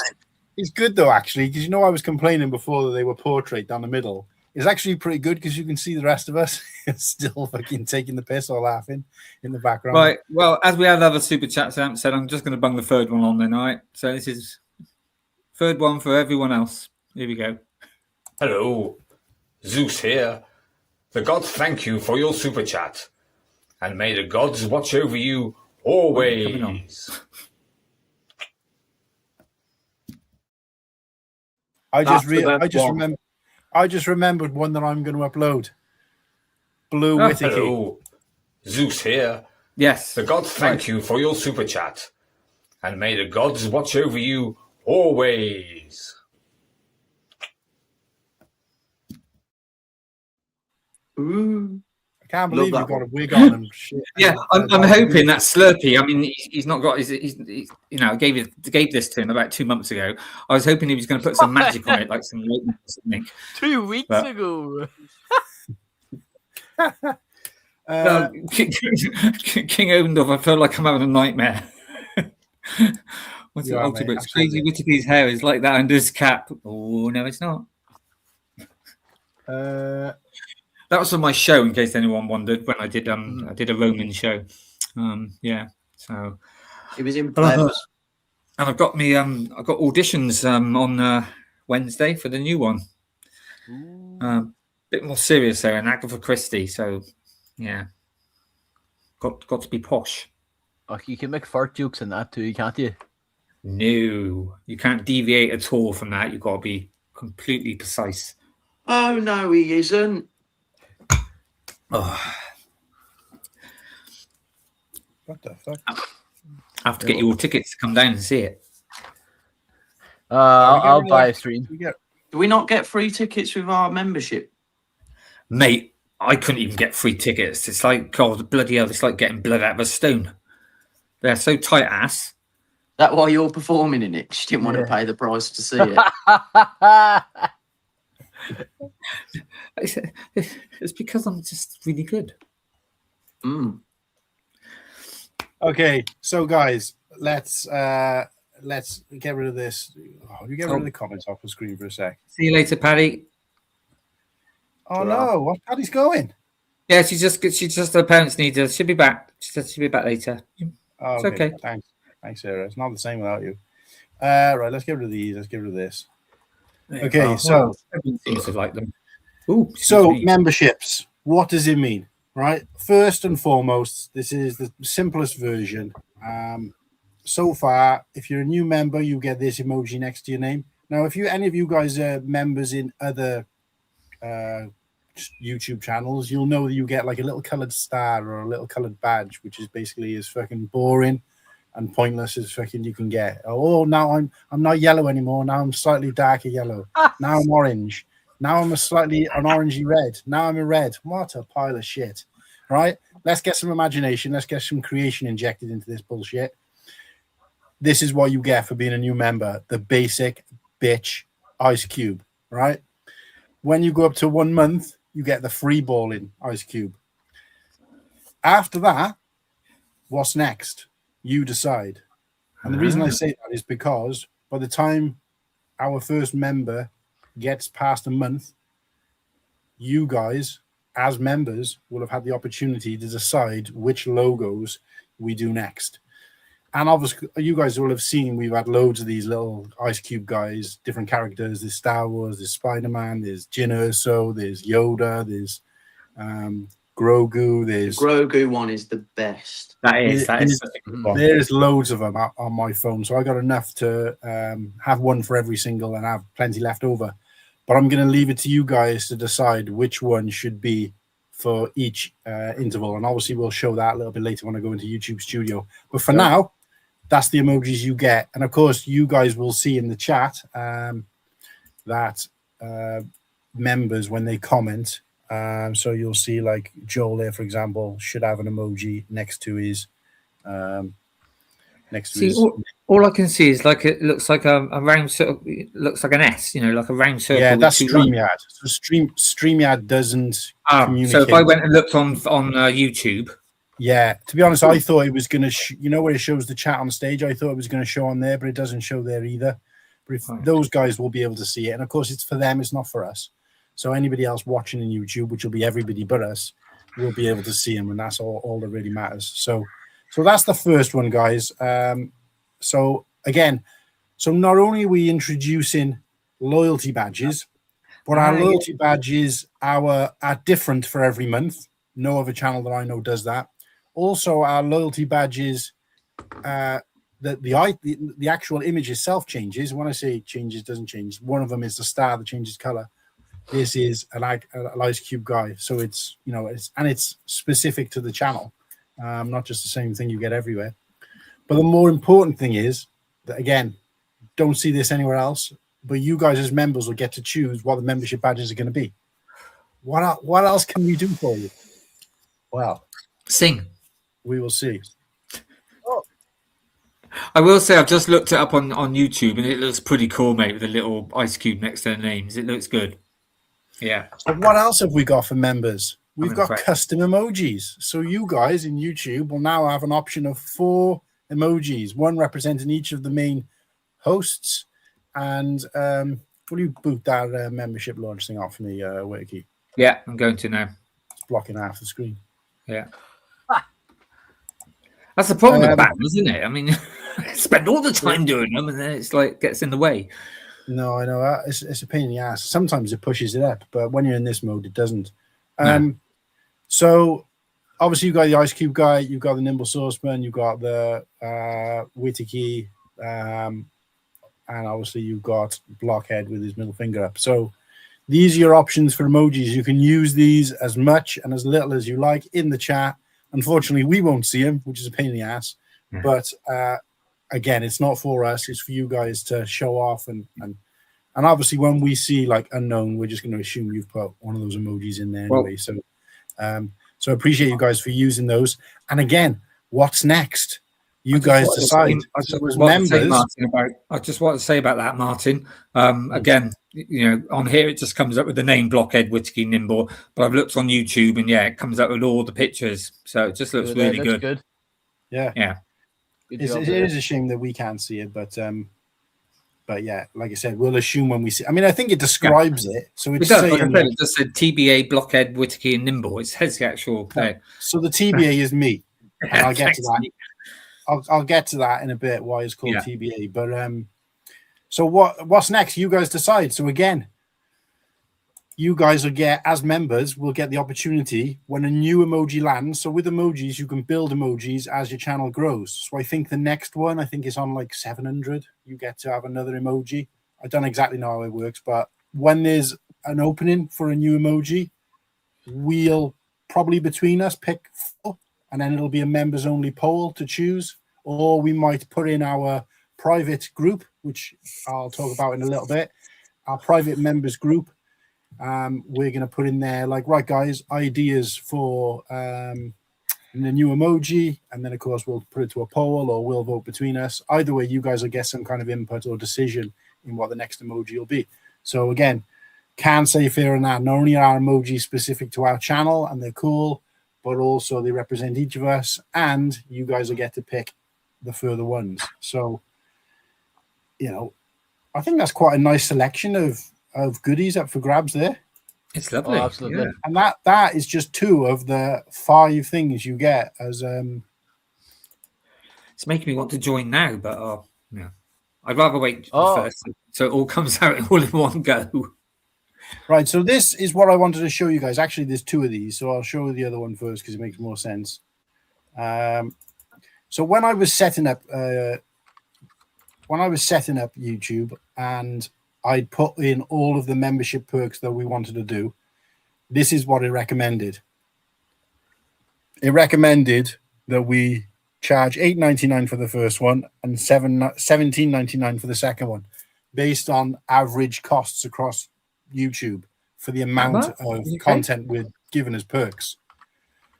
[SPEAKER 1] It's good though, actually, because I was complaining before that they were portrait down the middle. It's actually pretty good because you can see the rest of us still fucking taking the piss or laughing in the background.
[SPEAKER 5] Right. Well, as we have other super chats, I haven't said, I'm just going to bung the third one on then, all right? So this is third one for everyone else. Here we go.
[SPEAKER 7] Hello, Zeus here. The gods thank you for your super chat, and may the gods watch over you always.
[SPEAKER 1] I just remembered one that I'm going to upload. Blue Whittakee.
[SPEAKER 7] Hello, Zeus here.
[SPEAKER 5] Yes.
[SPEAKER 7] The gods thank you for your super chat, and may the gods watch over you always.
[SPEAKER 3] Ooh.
[SPEAKER 1] I can't believe
[SPEAKER 3] Love
[SPEAKER 1] you've
[SPEAKER 3] that
[SPEAKER 1] got a wig on and shit.
[SPEAKER 5] Yeah, I'm hoping that Slurpy. I mean, he's not got. He's I gave this to him about 2 months ago. I was hoping he was going to put some magic on it, like some lightning or something.
[SPEAKER 4] 2 weeks ago.
[SPEAKER 5] King Obendorf, I feel like I'm having a nightmare. What's it?
[SPEAKER 1] Yeah,
[SPEAKER 5] Ultimate?
[SPEAKER 1] mate,
[SPEAKER 5] It's crazy. Whittakee's hair is like that under his cap. Oh no, it's not. That was on my show, in case anyone wondered. When I did I did a Roman show. Yeah. So
[SPEAKER 3] It was in plebs.
[SPEAKER 5] and I've got I've got auditions on Wednesday for the new one. Bit more serious though, an Agatha Christie. So yeah, got to be posh.
[SPEAKER 4] Oh, you can make fart jokes in that too, can't you?
[SPEAKER 5] No, you can't deviate at all from that. You've got to be completely precise.
[SPEAKER 3] Oh no, he isn't.
[SPEAKER 5] Oh,
[SPEAKER 1] What the fuck?
[SPEAKER 5] I have to get you all tickets to come down and see it.
[SPEAKER 4] I'll buy a stream.
[SPEAKER 3] Do we not get free tickets with our membership?
[SPEAKER 5] Mate, I couldn't even get free tickets. It's like, God, bloody hell, it's like getting blood out of a stone. They're so tight ass.
[SPEAKER 3] That why you're performing in it? 'Cause you didn't want to pay the price to see it.
[SPEAKER 5] It's because I'm just really good.
[SPEAKER 1] Okay, so guys, let's get rid of this. Oh, you get rid of the comments off the screen for a sec.
[SPEAKER 5] See you later, Paddy.
[SPEAKER 1] Oh no, what Paddy's going?
[SPEAKER 5] Yeah, she just her parents need her. She'll be back. She said she'll be back later.
[SPEAKER 1] Oh,
[SPEAKER 5] it's okay.
[SPEAKER 1] Thanks, Sarah. It's not the same without you. Right, let's get rid of these. Let's get rid of this. Okay, so
[SPEAKER 5] everyone seems to like them. Ooh,
[SPEAKER 1] so memberships. What does it mean? Right. First and foremost, this is the simplest version. So far, if you're a new member, you get this emoji next to your name. Now, if any of you guys are members in other YouTube channels, you'll know that you get like a little colored star or a little colored badge, which is basically as fucking boring and pointless as fucking you can get. Oh, now I'm not yellow anymore. Now I'm slightly darker yellow. Now I'm orange. Now I'm an orangey red. Now I'm a red. What a pile of shit. Right? Let's get some imagination. Let's get some creation injected into this bullshit. This is what you get for being a new member. The basic bitch ice cube. Right? When you go up to 1 month, you get the free balling ice cube. After that, what's next? You decide. And the reason I say that is because by the time our first member gets past a month, you guys, as members, will have had the opportunity to decide which logos we do next. And obviously, you guys will have seen we've had loads of these little Ice Cube guys, different characters. There's Star Wars, there's Spider-Man, there's Jyn Erso, there's Yoda, there's Grogu.
[SPEAKER 3] The Grogu one is the best.
[SPEAKER 5] That is such a good one.
[SPEAKER 1] There's loads of them on my phone, so I got enough to have one for every single and have plenty left over. But I'm going to leave it to you guys to decide which one should be for each interval, and obviously we'll show that a little bit later when I go into YouTube Studio. But for now, that's the emojis you get, and of course you guys will see in the chat that members, when they comment, so you'll see like Joel there, for example, should have an emoji next to his
[SPEAKER 5] all I can see is like it looks like a round circle. It looks like an S, like a round circle.
[SPEAKER 1] Yeah, that's
[SPEAKER 5] with two
[SPEAKER 1] StreamYard.
[SPEAKER 5] lines.
[SPEAKER 1] So StreamYard doesn't communicate.
[SPEAKER 5] So if I went and looked on YouTube,
[SPEAKER 1] yeah, to be honest, I thought it was going to, where it shows the chat on stage, I thought it was going to show on there, but it doesn't show there either. But if those guys will be able to see it, and of course it's for them, it's not for us. So anybody else watching in YouTube, which will be everybody but us, will be able to see them, and that's all that really matters. So that's the first one, guys. So again, not only are we introducing loyalty badges, but our loyalty badges are different for every month. No other channel that I know does that. Also, our loyalty badges, the actual image itself changes. When I say changes, doesn't change. One of them is the star that changes color. This is an Ice Cube guy, so it's it's specific to the channel, not just the same thing you get everywhere. But the more important thing is that, again, don't see this anywhere else, but you guys as members will get to choose what the membership badges are going to be. What else can we do for you? Well,
[SPEAKER 5] sing.
[SPEAKER 1] We will see.
[SPEAKER 5] I will say I've just looked it up on YouTube, and it looks pretty cool, mate, with a little ice cube next to their names. It looks good. Yeah.
[SPEAKER 1] So what else have we got for members? We've got custom emojis. So you guys in YouTube will now have an option of 4 emojis, one representing each of the main hosts. And will you boot that membership launch thing off for me, Whittakee?
[SPEAKER 5] Yeah, I'm going to now.
[SPEAKER 1] It's blocking half the screen.
[SPEAKER 5] Yeah. That's the problem with banners, isn't it? I mean, spend all the time doing them, and then it's like gets in the way.
[SPEAKER 1] No, I know. It's a pain in the ass. Sometimes it pushes it up, but when you're in this mode, it doesn't. So, obviously, you've got the Ice Cube guy, you've got the Nimble Saucepan, you've got the Whittakee, and obviously, you've got Blockhead with his middle finger up. So, these are your options for emojis. You can use these as much and as little as you like in the chat. Unfortunately, we won't see them, which is a pain in the ass. Yeah. But again, it's not for us. It's for you guys to show off. And obviously, when we see like unknown, we're just going to assume you've put one of those emojis in there anyway. So I appreciate you guys for using those. And again, what's next? You guys decide.
[SPEAKER 5] I just want to say about that, Martin. Again, on here it just comes up with the name Blockhead, Whittakee, Nimble. But I've looked on YouTube, and it comes up with all the pictures. So it just looks really good.
[SPEAKER 1] Yeah. It is a shame that we can't see it, but yeah, like I said, we'll assume when we see. I mean, I think it describes it. So it does.
[SPEAKER 5] It just said TBA, Blockhead, Whittakee, and Nimble. It says the actual.
[SPEAKER 1] So the TBA is me, and I'll get to that. I'll get to that in a bit. Why it's called TBA, but so what's next? You guys decide. So again, you guys will get, as members, will get the opportunity when a new emoji lands. So with emojis, you can build emojis as your channel grows. So I think the next one, is on like 700. You get to have another emoji. I don't exactly know how it works, but when there's an opening for a new emoji, we'll probably between us pick 4. And then it'll be a members only poll to choose, or we might put in our private group, which I'll talk about in a little bit. Our private members group, we're going to put in there, like, right, guys, ideas for the new emoji. And then, of course, we'll put it to a poll, or we'll vote between us. Either way, you guys will get some kind of input or decision in what the next emoji will be. So, again, can say fair on that. Not only are emojis specific to our channel and they're cool, but also they represent each of us, and you guys will get to pick the further ones. So, I think that's quite a nice selection of goodies up for grabs there.
[SPEAKER 5] It's lovely.
[SPEAKER 4] Oh, absolutely.
[SPEAKER 5] Yeah.
[SPEAKER 1] And that is just 2 of the 5 things you get as
[SPEAKER 5] It's making me want to join now, but I'd rather wait first, so it all comes out all in one go.
[SPEAKER 1] Right, so this is what I wanted to show you guys. Actually, there's 2 of these, so I'll show you the other one first because it makes more sense. So when I was setting up YouTube, and I'd put in all of the membership perks that we wanted to do, this is what it recommended. it recommended that we charge $8.99 for the first one and $17.99 for the second one, based on average costs across YouTube for the amount of content we're given as perks.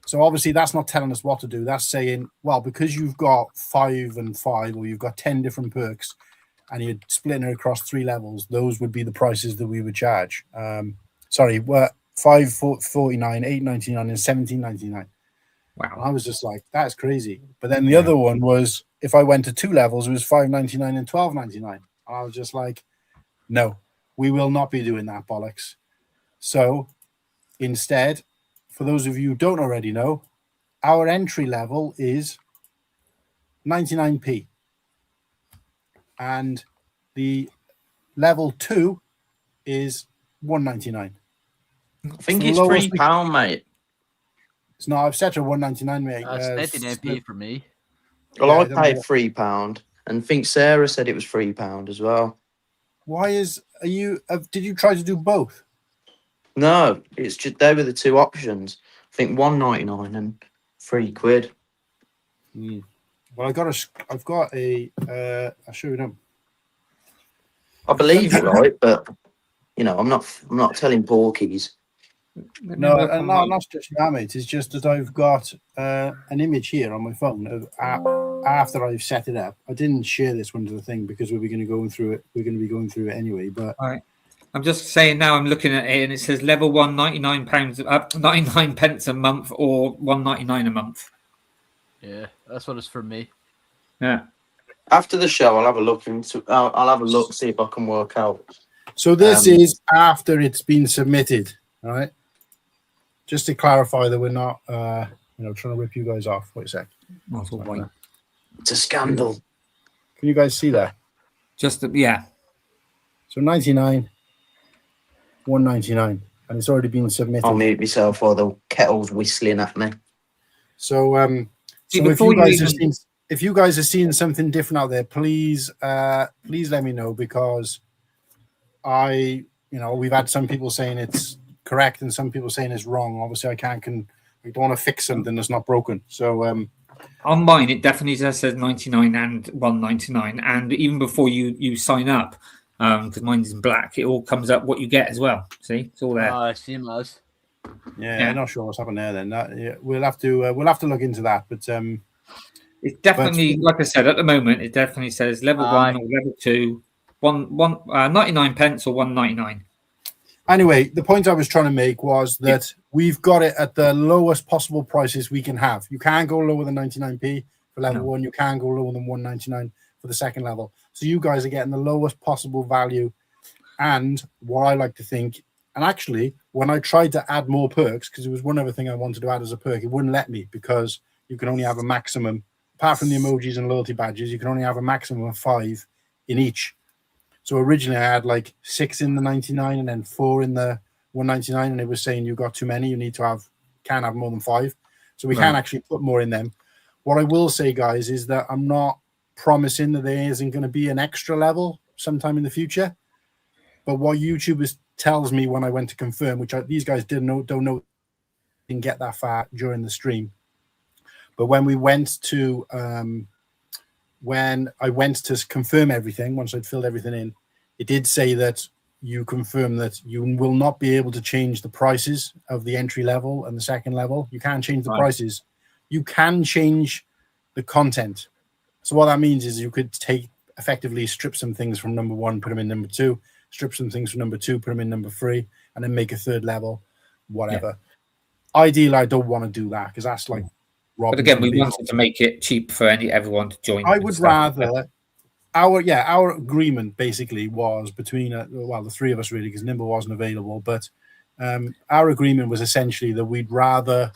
[SPEAKER 1] So obviously that's not telling us what to do. That's saying, well, because you've got 5 and 5, or you've got 10 different perks, and you're splitting it across 3 levels, those would be the prices that we would charge. Sorry, $5.49, $8.99, and $17.99.
[SPEAKER 5] Wow.
[SPEAKER 1] And I was just like, that's crazy. But then the other one was, if I went to 2 levels, it was $5.99 and $12.99. I was just like, no, we will not be doing that bollocks. So instead, for those of you who don't already know, our entry level is 99p. And the level 2 is $1.99.
[SPEAKER 3] I think it's £3, mate.
[SPEAKER 1] It's not. I've set her $1.99, mate.
[SPEAKER 4] That's 99p for me.
[SPEAKER 3] Well, I paid £3, and I think Sarah said it was £3 as well.
[SPEAKER 1] Why did you try to do both?
[SPEAKER 3] No, it's just they were the 2 options. I think $1.99 and £3.
[SPEAKER 1] Well, I've got a. I'll show you them.
[SPEAKER 3] I believe you're right, but I'm not telling porkies.
[SPEAKER 1] No, not just that, mate. It's just that I've got an image here on my phone of after I've set it up. I didn't share this one to the thing because we're going to go through it. We're going to be going through it anyway. But
[SPEAKER 5] all right. I'm just saying now. I'm looking at it, and it says level 1, £99, up 99 pence a month, or $1.99 a month.
[SPEAKER 4] Yeah, that's what it's for me.
[SPEAKER 5] Yeah.
[SPEAKER 3] After the show, I'll have a look into. I'll have a look, see if I can work out.
[SPEAKER 1] So this is after it's been submitted, all right? Just to clarify that we're not, trying to rip you guys off. Wait a sec.
[SPEAKER 3] It's a scandal.
[SPEAKER 1] Can you guys see that?
[SPEAKER 5] Yeah.
[SPEAKER 1] So 99, $1.99, and it's already been submitted.
[SPEAKER 3] I'll mute myself while the kettle's whistling at me.
[SPEAKER 1] So, if you guys are seeing something different out there, please let me know, because we've had some people saying it's correct and some people saying it's wrong. Obviously, I don't want to fix something that's not broken. So
[SPEAKER 5] on mine, it definitely just says 99 and $1.99, and even before you sign up, because mine's in black, it all comes up what you get as well. See, it's all there.
[SPEAKER 4] I see, Maz.
[SPEAKER 1] Yeah, I'm not sure what's happened there. Then we'll have to look into that. But
[SPEAKER 5] it's definitely, like I said, at the moment, it definitely says level 1 or level 2, 99 pence or $1.99.
[SPEAKER 1] Anyway, the point I was trying to make was that we've got it at the lowest possible prices we can have. You can't go lower than 99p for level 1. You can't go lower than $1.99 for the second level. So you guys are getting the lowest possible value. And what I like to think, and actually, when I tried to add more perks, because it was one other thing I wanted to add as a perk, it wouldn't let me, because you can only have a maximum, apart from the emojis and loyalty badges, you can only have a maximum of 5 in each. So originally I had like 6 in the 99 and then 4 in the 199, and it was saying you got too many. You can't have more than 5. So we can't actually put more in them. What I will say, guys, is that I'm not promising that there isn't going to be an extra level sometime in the future. But what YouTube tells me when I went to confirm, which these guys don't know, didn't get that far during the stream. But when we went to when I went to confirm everything, once I'd filled everything in, it did say that you confirm that you will not be able to change the prices of the entry level and the second level. You can't change the prices. You can change the content. So what that means is you could effectively strip some things from number 1, put them in number 2, strip some things from number 2, put them in number 3, and then make a third level, whatever. Yeah. Ideally, I don't want to do that, because that's like
[SPEAKER 5] But again, we wanted to make it cheap for everyone to join.
[SPEAKER 1] I would rather our agreement basically was between the 3 of us, really, because Nimble wasn't available. But our agreement was essentially that we'd rather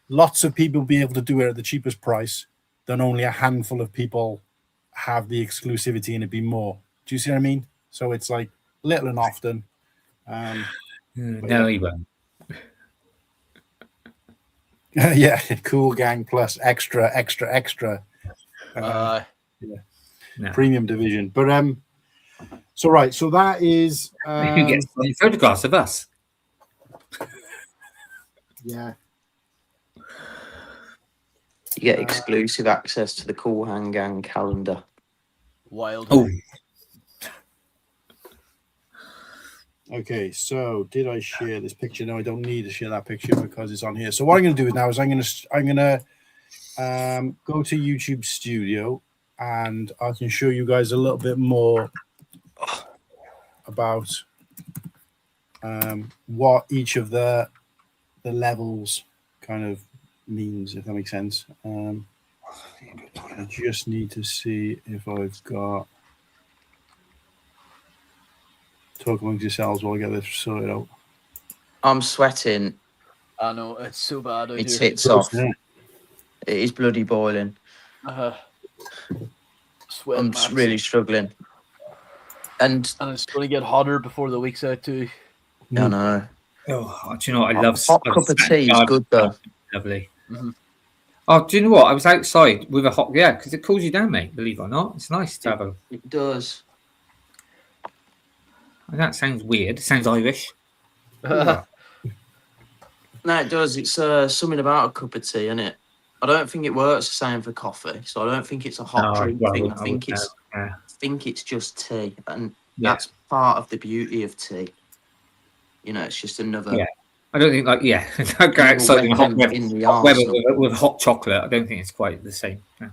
[SPEAKER 1] lots of people be able to do it at the cheapest price than only a handful of people have the exclusivity and it be more. Do you see what I mean? So it's like little and often.
[SPEAKER 5] No, he won't.
[SPEAKER 1] Yeah, cool gang plus extra.
[SPEAKER 5] No.
[SPEAKER 1] Premium division. But so that is
[SPEAKER 5] you can get some photographs of us.
[SPEAKER 1] Yeah.
[SPEAKER 3] You get exclusive access to the Cool Han Gang calendar.
[SPEAKER 4] Wild.
[SPEAKER 5] Oh,
[SPEAKER 1] Okay, so did I share this picture? No, I don't need to share that picture because it's on here. So what I'm going to do now is I'm going to go to YouTube Studio, and I can show you guys a little bit more about what each of the levels kind of means, if that makes sense. I just need to see if I've got. Talk amongst yourselves while I get this sorted out.
[SPEAKER 3] I'm sweating.
[SPEAKER 4] I know, it's so bad out
[SPEAKER 3] It's
[SPEAKER 4] here.
[SPEAKER 3] hits off.
[SPEAKER 1] Yeah.
[SPEAKER 3] It is bloody boiling.
[SPEAKER 4] Sweat
[SPEAKER 3] I'm
[SPEAKER 4] max.
[SPEAKER 3] really struggling. And
[SPEAKER 4] And it's going to get hotter before the week's out too.
[SPEAKER 3] I know.
[SPEAKER 5] oh, do you know what? I love
[SPEAKER 3] Hot cup of tea is good though.
[SPEAKER 5] Lovely.
[SPEAKER 4] Mhm.
[SPEAKER 5] Oh, do you know what? I was outside with a hot, because it cools you down, mate. Believe it or not, it's nice to have a.
[SPEAKER 3] It does.
[SPEAKER 5] That sounds weird. It sounds Irish.
[SPEAKER 3] No, it does. It's something about a cup of tea, isn't it? I don't think it works the same for coffee, so I don't think it's a hot drink thing. I think it's just tea, and that's part of the beauty of tea. You know, it's just another.
[SPEAKER 5] Yeah. I don't think don't go outside in hot weather,
[SPEAKER 3] in the
[SPEAKER 5] hot weather
[SPEAKER 3] arsenal.
[SPEAKER 5] with hot chocolate. I don't think it's quite the same. No.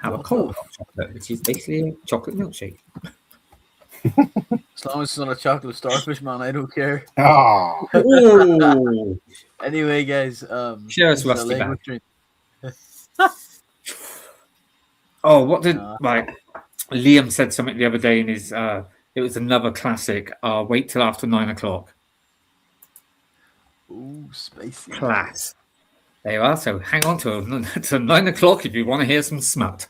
[SPEAKER 5] Have a cold hot chocolate, which is basically a chocolate milkshake.
[SPEAKER 4] As long as it's not a chocolate starfish, man, I don't care.
[SPEAKER 1] Ah,
[SPEAKER 5] Oh,
[SPEAKER 4] Anyway, guys,
[SPEAKER 5] Share us
[SPEAKER 4] this is a
[SPEAKER 5] rusty
[SPEAKER 4] language
[SPEAKER 5] bag.
[SPEAKER 4] stream.
[SPEAKER 5] oh, what did Liam said something the other day in his it was another classic. Wait till after 9 o'clock.
[SPEAKER 4] Ooh, spicy.
[SPEAKER 5] Class. There you are. So hang on to 9 o'clock if you want to hear some smut.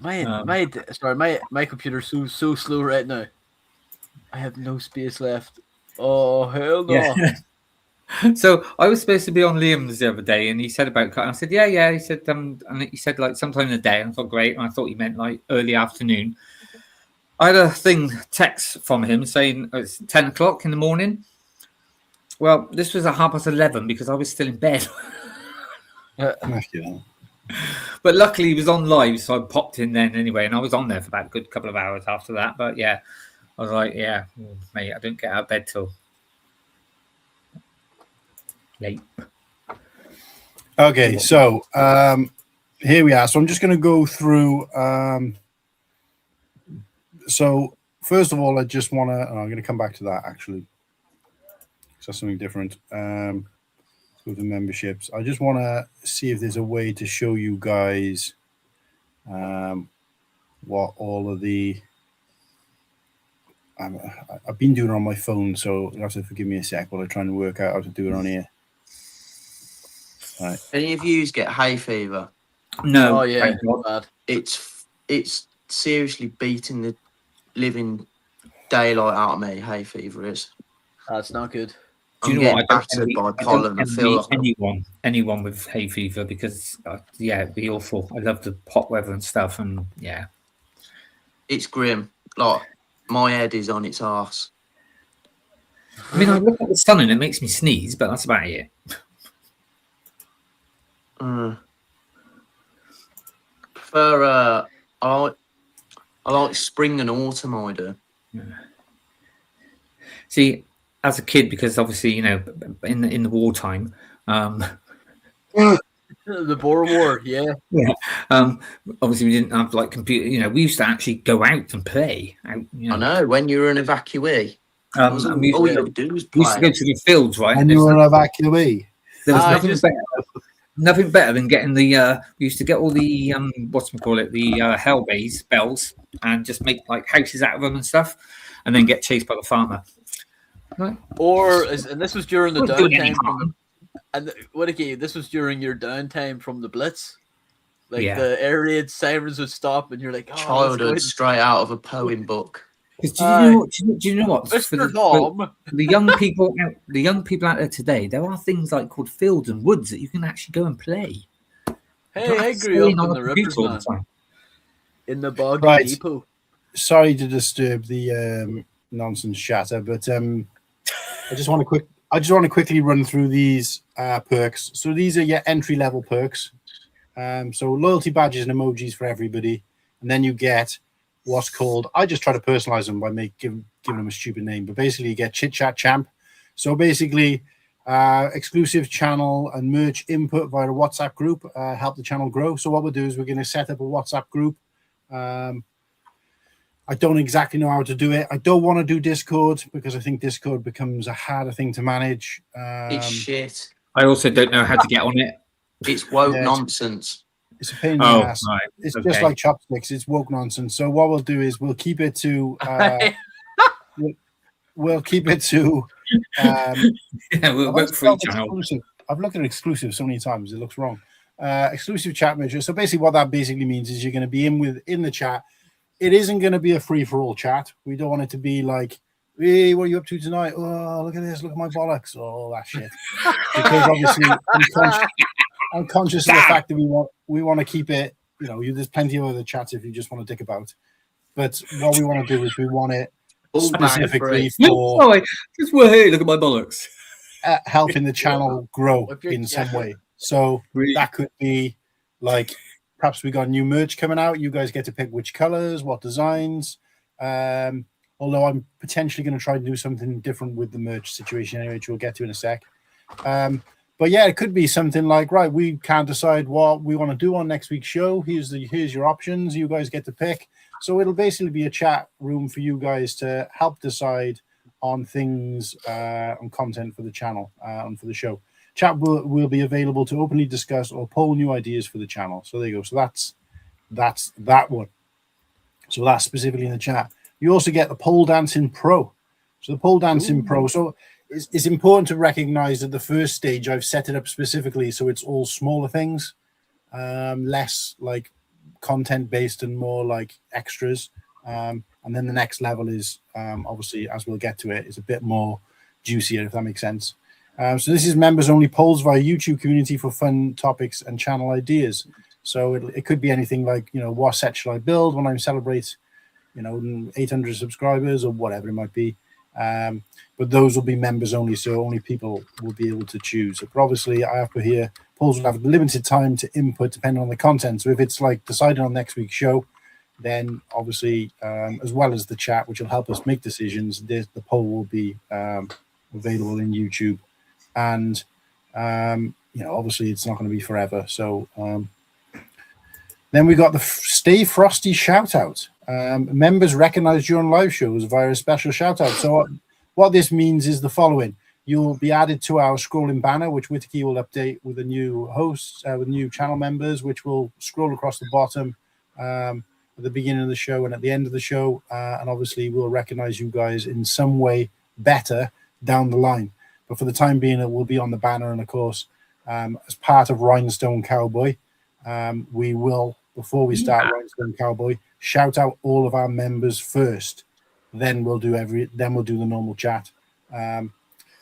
[SPEAKER 4] My computer's so slow right now. I have no space left. Oh hell no!
[SPEAKER 5] Yeah. So I was supposed to be on Liam's the other day, and he said about cutting. I said, yeah. He said, and he said like sometime in the day. And I thought great, and I thought he meant like early afternoon. I had a text from him saying it's 10 o'clock in the morning. Well, this was at 11:30 because I was still in bed. But luckily he was on live, so I popped in then anyway, and I was on there for about a good couple of hours after that. But yeah, I was like, mate, I don't get out of bed till late.
[SPEAKER 1] okay, so here we are. So I'm just going to go through. So first of all, I just want to. I'm going to come back to that actually. So that's something different. Let's go to memberships. I just want to see if there's a way to show you guys what all of the. I've been doing it on my phone, so you'll have to forgive me a sec while I'm trying to work out how to do it on here. Right.
[SPEAKER 3] Any of you get hay fever?
[SPEAKER 5] No,
[SPEAKER 4] Oh yeah,
[SPEAKER 5] thank God.
[SPEAKER 4] bad.
[SPEAKER 3] It's seriously beating the living daylight out of me. Hay fever is.
[SPEAKER 4] That's not good.
[SPEAKER 5] Do you
[SPEAKER 3] I'm
[SPEAKER 5] know what?
[SPEAKER 3] getting battered by pollen. I feel like
[SPEAKER 5] anyone with hay fever because it'd be awful. I love the hot weather and stuff, and yeah,
[SPEAKER 3] it's grim. Like my head is on its arse.
[SPEAKER 5] I mean, I look at the sun and it makes me sneeze, but that's about it.
[SPEAKER 3] Prefer I like spring and autumn. I do.
[SPEAKER 5] See, as a kid, because obviously in the wartime,
[SPEAKER 4] The Boer War, yeah.
[SPEAKER 5] obviously we didn't have like computer. We used to actually go out and play.
[SPEAKER 3] I know when you were an evacuee.
[SPEAKER 5] And we
[SPEAKER 3] all
[SPEAKER 5] used
[SPEAKER 3] you
[SPEAKER 5] to,
[SPEAKER 3] do was
[SPEAKER 5] we used to
[SPEAKER 3] play.
[SPEAKER 5] go to the fields, right?
[SPEAKER 1] And you were an evacuee.
[SPEAKER 5] There was nothing better than getting the. We used to get all the the hell bells, and just make like houses out of them and stuff, and then get chased by the farmer. Right.
[SPEAKER 4] And this was during the
[SPEAKER 5] Wouldn't do any
[SPEAKER 4] downtime.
[SPEAKER 5] harm.
[SPEAKER 4] And Whittakee, this was during your downtime from the Blitz. Like
[SPEAKER 5] Yeah.
[SPEAKER 4] the air raid sirens would stop, and you're like, "Oh,
[SPEAKER 3] Childhood straight out of a poem book.
[SPEAKER 5] Because do you know what? For
[SPEAKER 4] Mr. Tom."
[SPEAKER 5] the young people out there today, there are things like called fields and woods that you can actually go and play.
[SPEAKER 4] Hey, I grew up in the rivers, man. In the boggy
[SPEAKER 1] Right.
[SPEAKER 4] depot.
[SPEAKER 1] Sorry to disturb the nonsense chatter. But I just want to quickly run through these perks. So these are your entry level perks. So loyalty badges and emojis for everybody, and then you get what's called. I just try to personalize them by giving them a stupid name, but basically you get Chit Chat Champ. So basically, exclusive channel and merch input via a WhatsApp group help the channel grow. So what we'll do is we're going to set up a WhatsApp group. I don't exactly know how to do it. I don't want to do Discord because I think Discord becomes a harder thing to manage.
[SPEAKER 3] It's shit.
[SPEAKER 5] I also don't know how to get on it.
[SPEAKER 3] It's woke nonsense.
[SPEAKER 1] It's a pain in the ass.
[SPEAKER 5] Right.
[SPEAKER 1] It's just like chopsticks. It's woke nonsense. So what we'll do is we'll keep it to. We'll keep it to.
[SPEAKER 5] We'll work for each channel.
[SPEAKER 1] Exclusive. I've looked at exclusive so many times. It looks wrong. Exclusive chat measure. So basically, what that basically means is you're going to be in the chat. It isn't going to be a free for all chat. We don't want it to be like, hey, what are you up to tonight? Oh, look at this. Look at my bollocks. All that shit. Because obviously, I'm conscious of the fact that we want to keep it. You know, there's plenty of other chats if you just want to dick about. But what we want to do is we want it specifically for
[SPEAKER 8] just hey, look at my bollocks.
[SPEAKER 1] Helping the channel grow in some way. So that could be like perhaps we got new merch coming out. You guys get to pick which colors, what designs. Although I'm potentially going to try to do something different with the merch situation anyway, which we'll get to in a sec. But yeah, it could be something like, right, we can't decide what we want to do on next week's show. Here's your options. You guys get to pick. So it'll basically be a chat room for you guys to help decide on things, on content for the channel and for the show. Chat will be available to openly discuss or poll new ideas for the channel. So there you go. So that's that one. So that's specifically in the chat. You also get the Pole Dancing Pro. So the Pole Dancing Pro. So it's important to recognize that the first stage I've set it up specifically so it's all smaller things, less like content based and more like extras. And then the next level is obviously, as we'll get to it, is a bit more juicier, if that makes sense. So this is members only polls via YouTube community for fun topics and channel ideas. So it could be anything like, you know, what set shall I build when I celebrate, 800 subscribers or whatever it might be. But those will be members only, so only people will be able to choose. But obviously, I have put here, polls will have limited time to input depending on the content. So if it's like decided on next week's show, then obviously, as well as the chat, which will help us make decisions, the poll will be available in YouTube. And, obviously, it's not going to be forever. So then we got the Stay Frosty shout out. Members recognized during live shows via a special shout out. So what this means is the following. You'll be added to our scrolling banner, which Whittakee will update with a new host, with new channel members, which will scroll across the bottom at the beginning of the show and at the end of the show. And obviously we'll recognize you guys in some way better down the line. But for the time being, it will be on the banner. And of course, as part of Rhinestone Cowboy, we will, before we start Rhinestone Cowboy, shout out all of our members first. Then we'll do the normal chat.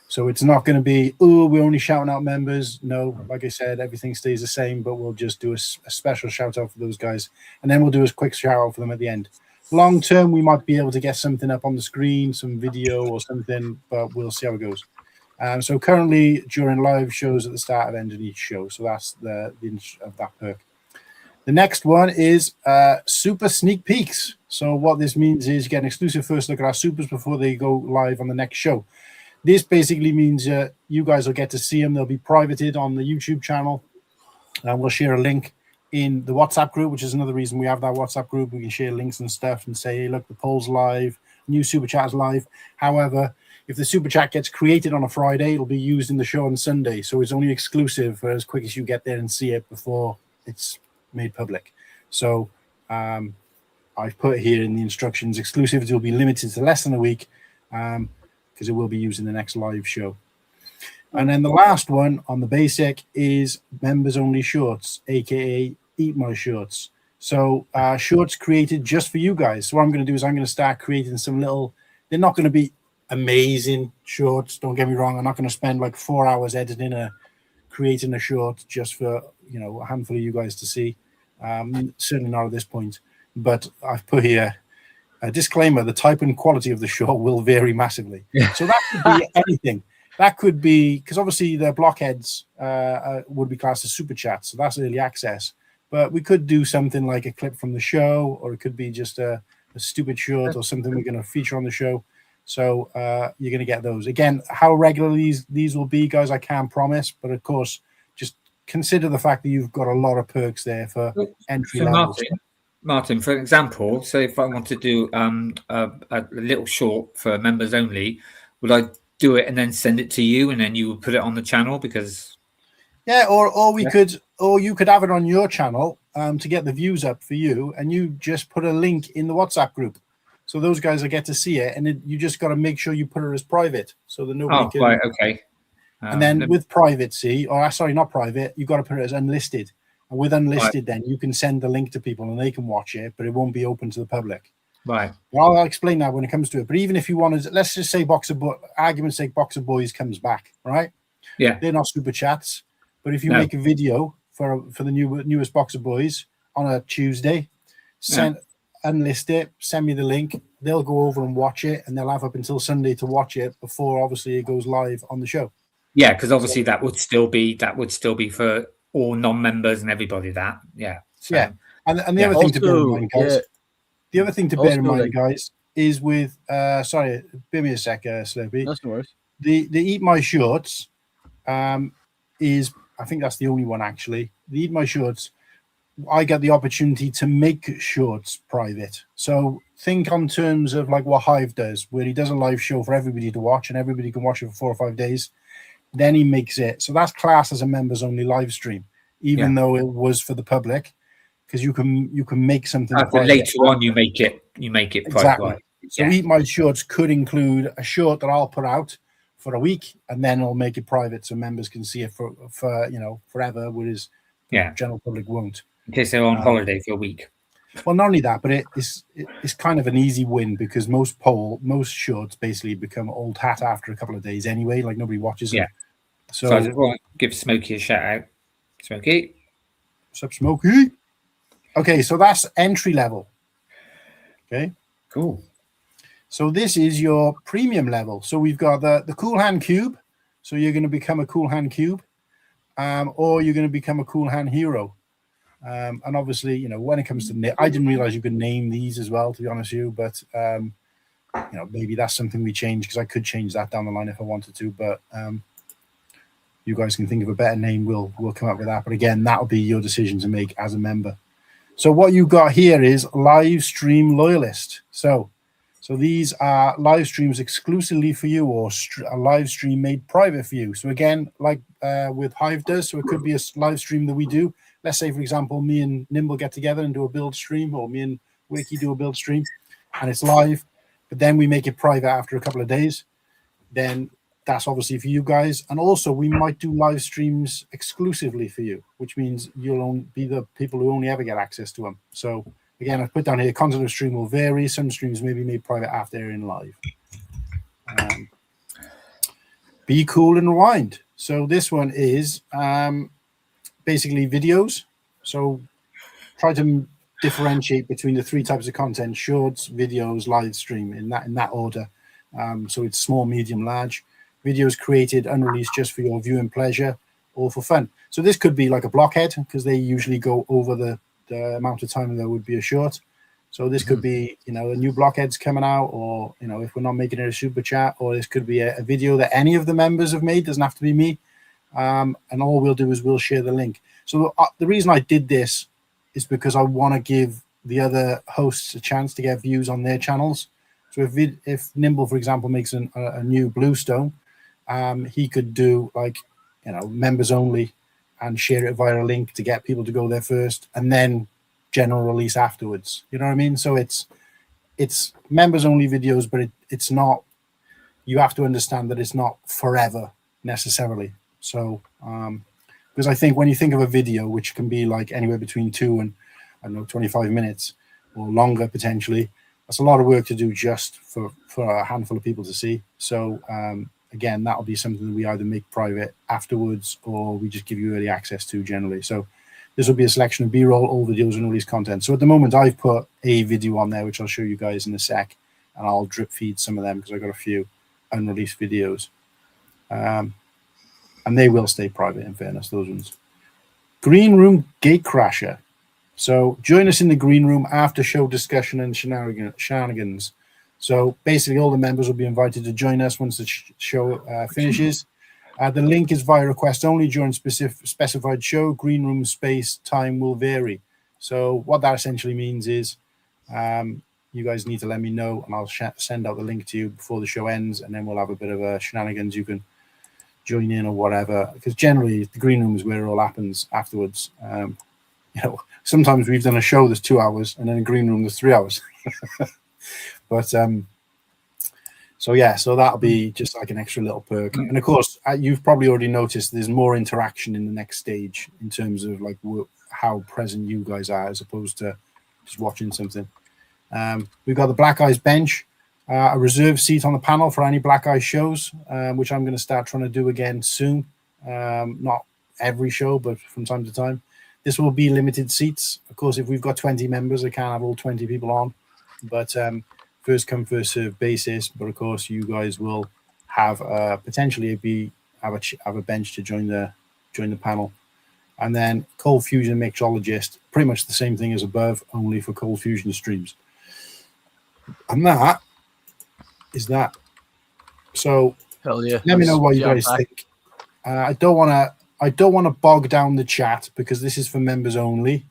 [SPEAKER 1] So it's not going to be, we're only shouting out members. No, like I said, everything stays the same, but we'll just do a special shout out for those guys. And then we'll do a quick shout out for them at the end. Long term, we might be able to get something up on the screen, some video or something, but we'll see how it goes. So currently during live shows at the start and end of each show. So that's the of that perk. The next one is super sneak peeks. So what this means is you get an exclusive first look at our supers before they go live on the next show. This basically means you guys will get to see them. They'll be privated on the YouTube channel. And we'll share a link in the WhatsApp group, which is another reason we have that WhatsApp group. We can share links and stuff and say, hey, look, the poll's live, new super chat is live. However, if the super chat gets created on a Friday, it'll be used in the show on Sunday. So it's only exclusive for as quick as you get there and see it before it's made public. So I've put here in the instructions, exclusivity will be limited to less than a week because it will be used in the next live show. And then the last one on the basic is members only shorts, aka Eat My Shorts. So shorts created just for you guys. So what I'm going to do is I'm going to start creating some little, they're not going to be amazing shorts, don't get me wrong. I'm not going to spend like 4 hours creating a short just for a handful of you guys to see. Certainly not at this point. But I've put here Disclaimer: the type and quality of the show will vary massively. So that could be anything. That could be, because obviously the blockheads would be classed as super chats, so that's early access. But we could do something like a clip from the show, or it could be just a stupid short or something we're going to feature on the show. So you're going to get those. Again, how regular these will be, guys, I can't promise. But of course, just consider the fact that you've got a lot of perks there for entry level.
[SPEAKER 5] Martin, for example, so if I want to do a little short for members only, would I do it and then send it to you, and then you would put it on the channel? Because
[SPEAKER 1] or you could have it on your channel to get the views up for you, and you just put a link in the WhatsApp group, so those guys will get to see it, and you just got to make sure you put it as private so that nobody can.
[SPEAKER 5] Right, okay.
[SPEAKER 1] And then with privacy, or sorry, not private, you got to put it as unlisted. And with unlisted, then you can send the link to people and they can watch it, but it won't be open to the public.
[SPEAKER 5] Right.
[SPEAKER 1] Well, I'll explain that when it comes to it. But even if you wanted, let's just say argument's sake, Boxer Boys comes back, right?
[SPEAKER 5] Yeah.
[SPEAKER 1] They're not super chats, but if you make a video for the newest Boxer Boys on a Tuesday, unlist it, send me the link. They'll go over and watch it, and they'll have up until Sunday to watch it before obviously it goes live on the show.
[SPEAKER 5] Yeah, because obviously that would still be for all non-members and everybody. And
[SPEAKER 1] the other thing to bear in mind, guys. The other thing to bear in mind, guys, is with sorry, give me a sec, Slurpy.
[SPEAKER 4] That's no worries.
[SPEAKER 1] The Eat My Shorts is, I think that's the only one actually. The Eat My Shorts, I get the opportunity to make shorts private. So think on terms of like what Hive does, where he does a live show for everybody to watch, and everybody can watch it for 4 or 5 days. Then he makes it. So that's classed as a members only live stream, even though it was for the public, because you can make something.
[SPEAKER 5] Later on, you make it private.
[SPEAKER 1] Exactly. So Eat My Shorts could include a short that I'll put out for a week, and then I'll make it private so members can see it for forever, whereas the general public won't.
[SPEAKER 5] In case they're on holiday for a week.
[SPEAKER 1] Well, not only that, but it's kind of an easy win, because most shorts basically become old hat after a couple of days anyway. Like nobody watches them. So
[SPEAKER 5] I just want to give Smokey a shout out. Smokey.
[SPEAKER 1] What's up, Smokey? Okay, so that's entry level. Okay.
[SPEAKER 5] Cool.
[SPEAKER 1] So this is your premium level. So we've got the Cool Han Cube. So you're going to become a Cool Han Cube, or you're going to become a Cool Han Hero. And obviously, when it comes to I didn't realize you could name these as well, to be honest with you. But maybe that's something we change, because I could change that down the line if I wanted to. But you guys can think of a better name. We'll come up with that. But again, that'll be your decision to make as a member. So what you've got here is live stream loyalist. So these are live streams exclusively for you, or a live stream made private for you. So again, like with Hive does, so it could be a live stream that we do. Let's say, for example, me and Nimble get together and do a build stream, or me and Whittakee do a build stream, and it's live, but then we make it private after a couple of days. Then that's obviously for you guys. And also we might do live streams exclusively for you, which means you'll be the people who only ever get access to them. So again, I put down here, content of stream will vary. Some streams may be made private after they're in live. Be cool and rewind. So this one is basically videos. So try to differentiate between the 3 types of content: shorts, videos, live stream, in that order. So it's small, medium, large. Videos created unreleased just for your viewing pleasure or for fun. So this could be like a blockhead, because they usually go over the amount of time there would be a short. So this could be, a new blockhead's coming out, or, if we're not making it a super chat, or this could be a video that any of the members have made. Doesn't have to be me. And all we'll do is we'll share the link. So the reason I did this is because I want to give the other hosts a chance to get views on their channels. So if Nimble, for example, makes a new Bluestone, he could do members only and share it via a link to get people to go there first, and then general release afterwards. You know what I mean? So it's members only videos, but it's not. You have to understand that it's not forever necessarily. So because I think when you think of a video, which can be like anywhere between 2 and 25 minutes or longer potentially, that's a lot of work to do just for a handful of people to see. So again, that'll be something that we either make private afterwards, or we just give you early access to generally. So this will be a selection of B-roll, all videos, and release content. So at the moment, I've put a video on there, which I'll show you guys in a sec, and I'll drip feed some of them because I've got a few unreleased videos. And they will stay private, in fairness, those ones. Green Room Gatecrasher. So join us in the green room after show discussion and shenanigans. So basically, all the members will be invited to join us once the show finishes. The link is via request only during specified show. Green room space time will vary. So what that essentially means is you guys need to let me know, and I'll send out the link to you before the show ends, and then we'll have a bit of a shenanigans. You can join in or whatever, because generally the green room is where it all happens afterwards. Sometimes we've done a show that's 2 hours, and then a green room that's 3 hours. But so that'll be just like an extra little perk. And of course, you've probably already noticed there's more interaction in the next stage in terms of like how present you guys are as opposed to just watching something. We've got the Black Eyes bench, a reserved seat on the panel for any Black Eyes shows, which I'm going to start trying to do again soon. Not every show, but from time to time. This will be limited seats. Of course, if we've got 20 members, I can't have all 20 people on. But first come, first serve basis. But of course, you guys will have potentially have a bench to join the panel. And then Cold Fusion Mixologist, pretty much the same thing as above, only for Cold Fusion streams. And that is that. So
[SPEAKER 4] Hell yeah.
[SPEAKER 1] let me know what you guys think. I don't want to bog down the chat because this is for members only.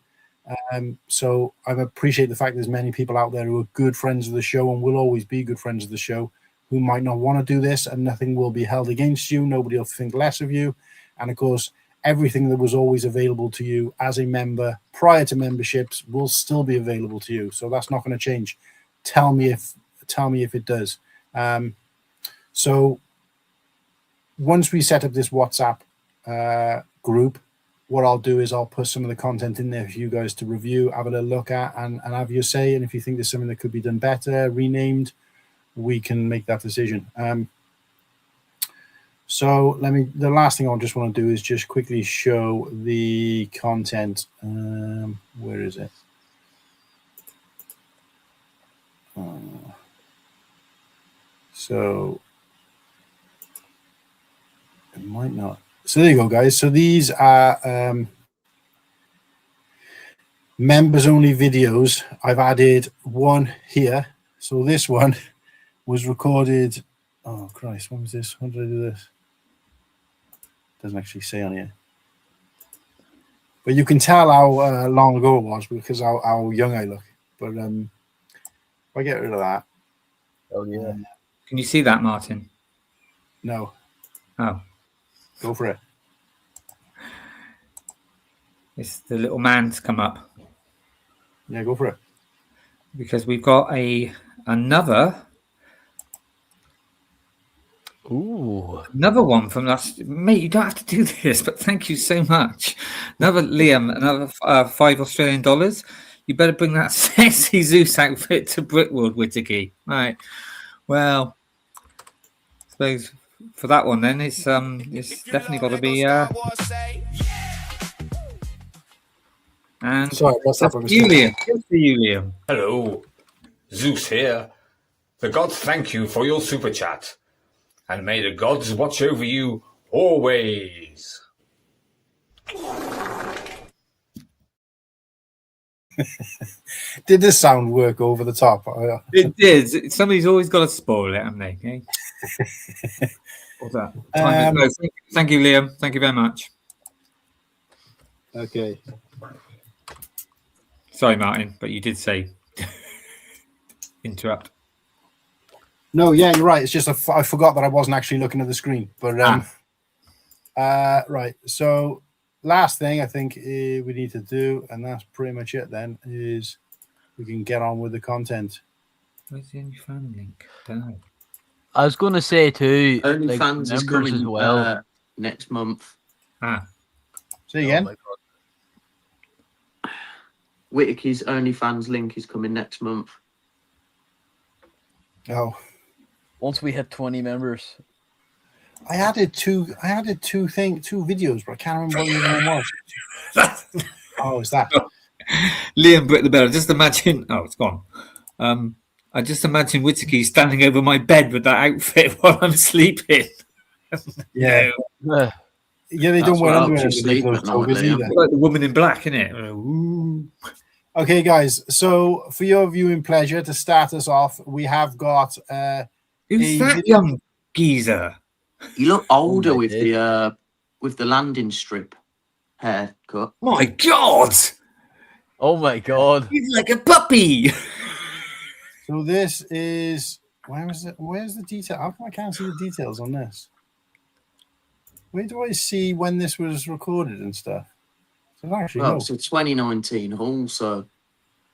[SPEAKER 1] So I appreciate the fact there's many people out there who are good friends of the show and will always be good friends of the show who might not want to do this, and nothing will be held against you. Nobody will think less of you. And of course, everything that was always available to you as a member prior to memberships will still be available to you. So that's not going to change. Tell me if it does. So once we set up this WhatsApp group, what I'll do is I'll put some of the content in there for you guys to review, have a little look at, and have your say. And if you think there's something that could be done better, renamed, we can make that decision. So the last thing I just want to do is just quickly show the content. Where is it? So it might not. So there you go, guys. So these are members only videos. I've added one here. So this one was recorded. Oh Christ, when was this? When did I do this? Doesn't actually say on here. But you can tell how long ago it was because how young I look. But if I get rid of that.
[SPEAKER 4] Oh yeah.
[SPEAKER 5] Can you see that, Martin?
[SPEAKER 1] No.
[SPEAKER 5] Oh.
[SPEAKER 1] Go for it.
[SPEAKER 5] It's the little man's come up.
[SPEAKER 1] Yeah, go for it.
[SPEAKER 5] Because we've got another one from last. Mate, you don't have to do this, but thank you so much. Another Liam, another $5 Australian. You better bring that sexy Zeus outfit to Brickworld, Whittakee. Right. Well, I suppose for that one then it's definitely got to be and
[SPEAKER 1] sorry, what's that?
[SPEAKER 5] Liam.
[SPEAKER 7] Hello, Zeus here. The gods thank you for your super chat, and may the gods watch over you always.
[SPEAKER 1] Did this sound work over the top?
[SPEAKER 5] It did. Somebody's always got to spoil it, haven't they? Okay? What's that? Thank you, Liam. Thank you very much.
[SPEAKER 1] Okay.
[SPEAKER 5] Sorry, Martin, but you did say interrupt.
[SPEAKER 1] No, yeah, you're right. It's just I forgot that I wasn't actually looking at the screen. But right. So last thing I think we need to do, and that's pretty much it then, is we can get on with the content.
[SPEAKER 5] Where's the OnlyFans link? Don't know.
[SPEAKER 4] I was going to say too,
[SPEAKER 3] OnlyFans is coming
[SPEAKER 4] as well
[SPEAKER 3] next month.
[SPEAKER 1] Say again.
[SPEAKER 3] Whittakee's OnlyFans link is coming next month.
[SPEAKER 1] Oh.
[SPEAKER 4] Once we hit 20 members.
[SPEAKER 1] I added two videos, but I can't remember what the other one was. Oh, is that?
[SPEAKER 5] Liam Britt the Bell. Just imagine. Oh, it's gone. I just imagine Whittakee standing over my bed with that outfit while I'm sleeping.
[SPEAKER 1] Yeah.
[SPEAKER 4] Yeah.
[SPEAKER 1] Yeah, they don't
[SPEAKER 3] That's
[SPEAKER 1] wear
[SPEAKER 3] what
[SPEAKER 1] underwear
[SPEAKER 3] helps you
[SPEAKER 1] underneath
[SPEAKER 3] sleep
[SPEAKER 1] those
[SPEAKER 3] at night,
[SPEAKER 1] togas
[SPEAKER 3] Liam.
[SPEAKER 1] either.
[SPEAKER 5] Like the woman in black, isn't it? Ooh.
[SPEAKER 1] Okay, guys. So for your viewing pleasure, to start us off, we have got
[SPEAKER 5] Who's that young geezer?
[SPEAKER 3] You look older
[SPEAKER 4] my
[SPEAKER 3] with
[SPEAKER 4] days.
[SPEAKER 3] the landing strip haircut.
[SPEAKER 5] My God!
[SPEAKER 4] Oh my god.
[SPEAKER 5] He's like a puppy.
[SPEAKER 1] So this is where's the detail? How come I can't see the details on this? Where do I see when this was recorded and stuff? So actually,
[SPEAKER 3] Well,
[SPEAKER 1] no.
[SPEAKER 3] so 2019 also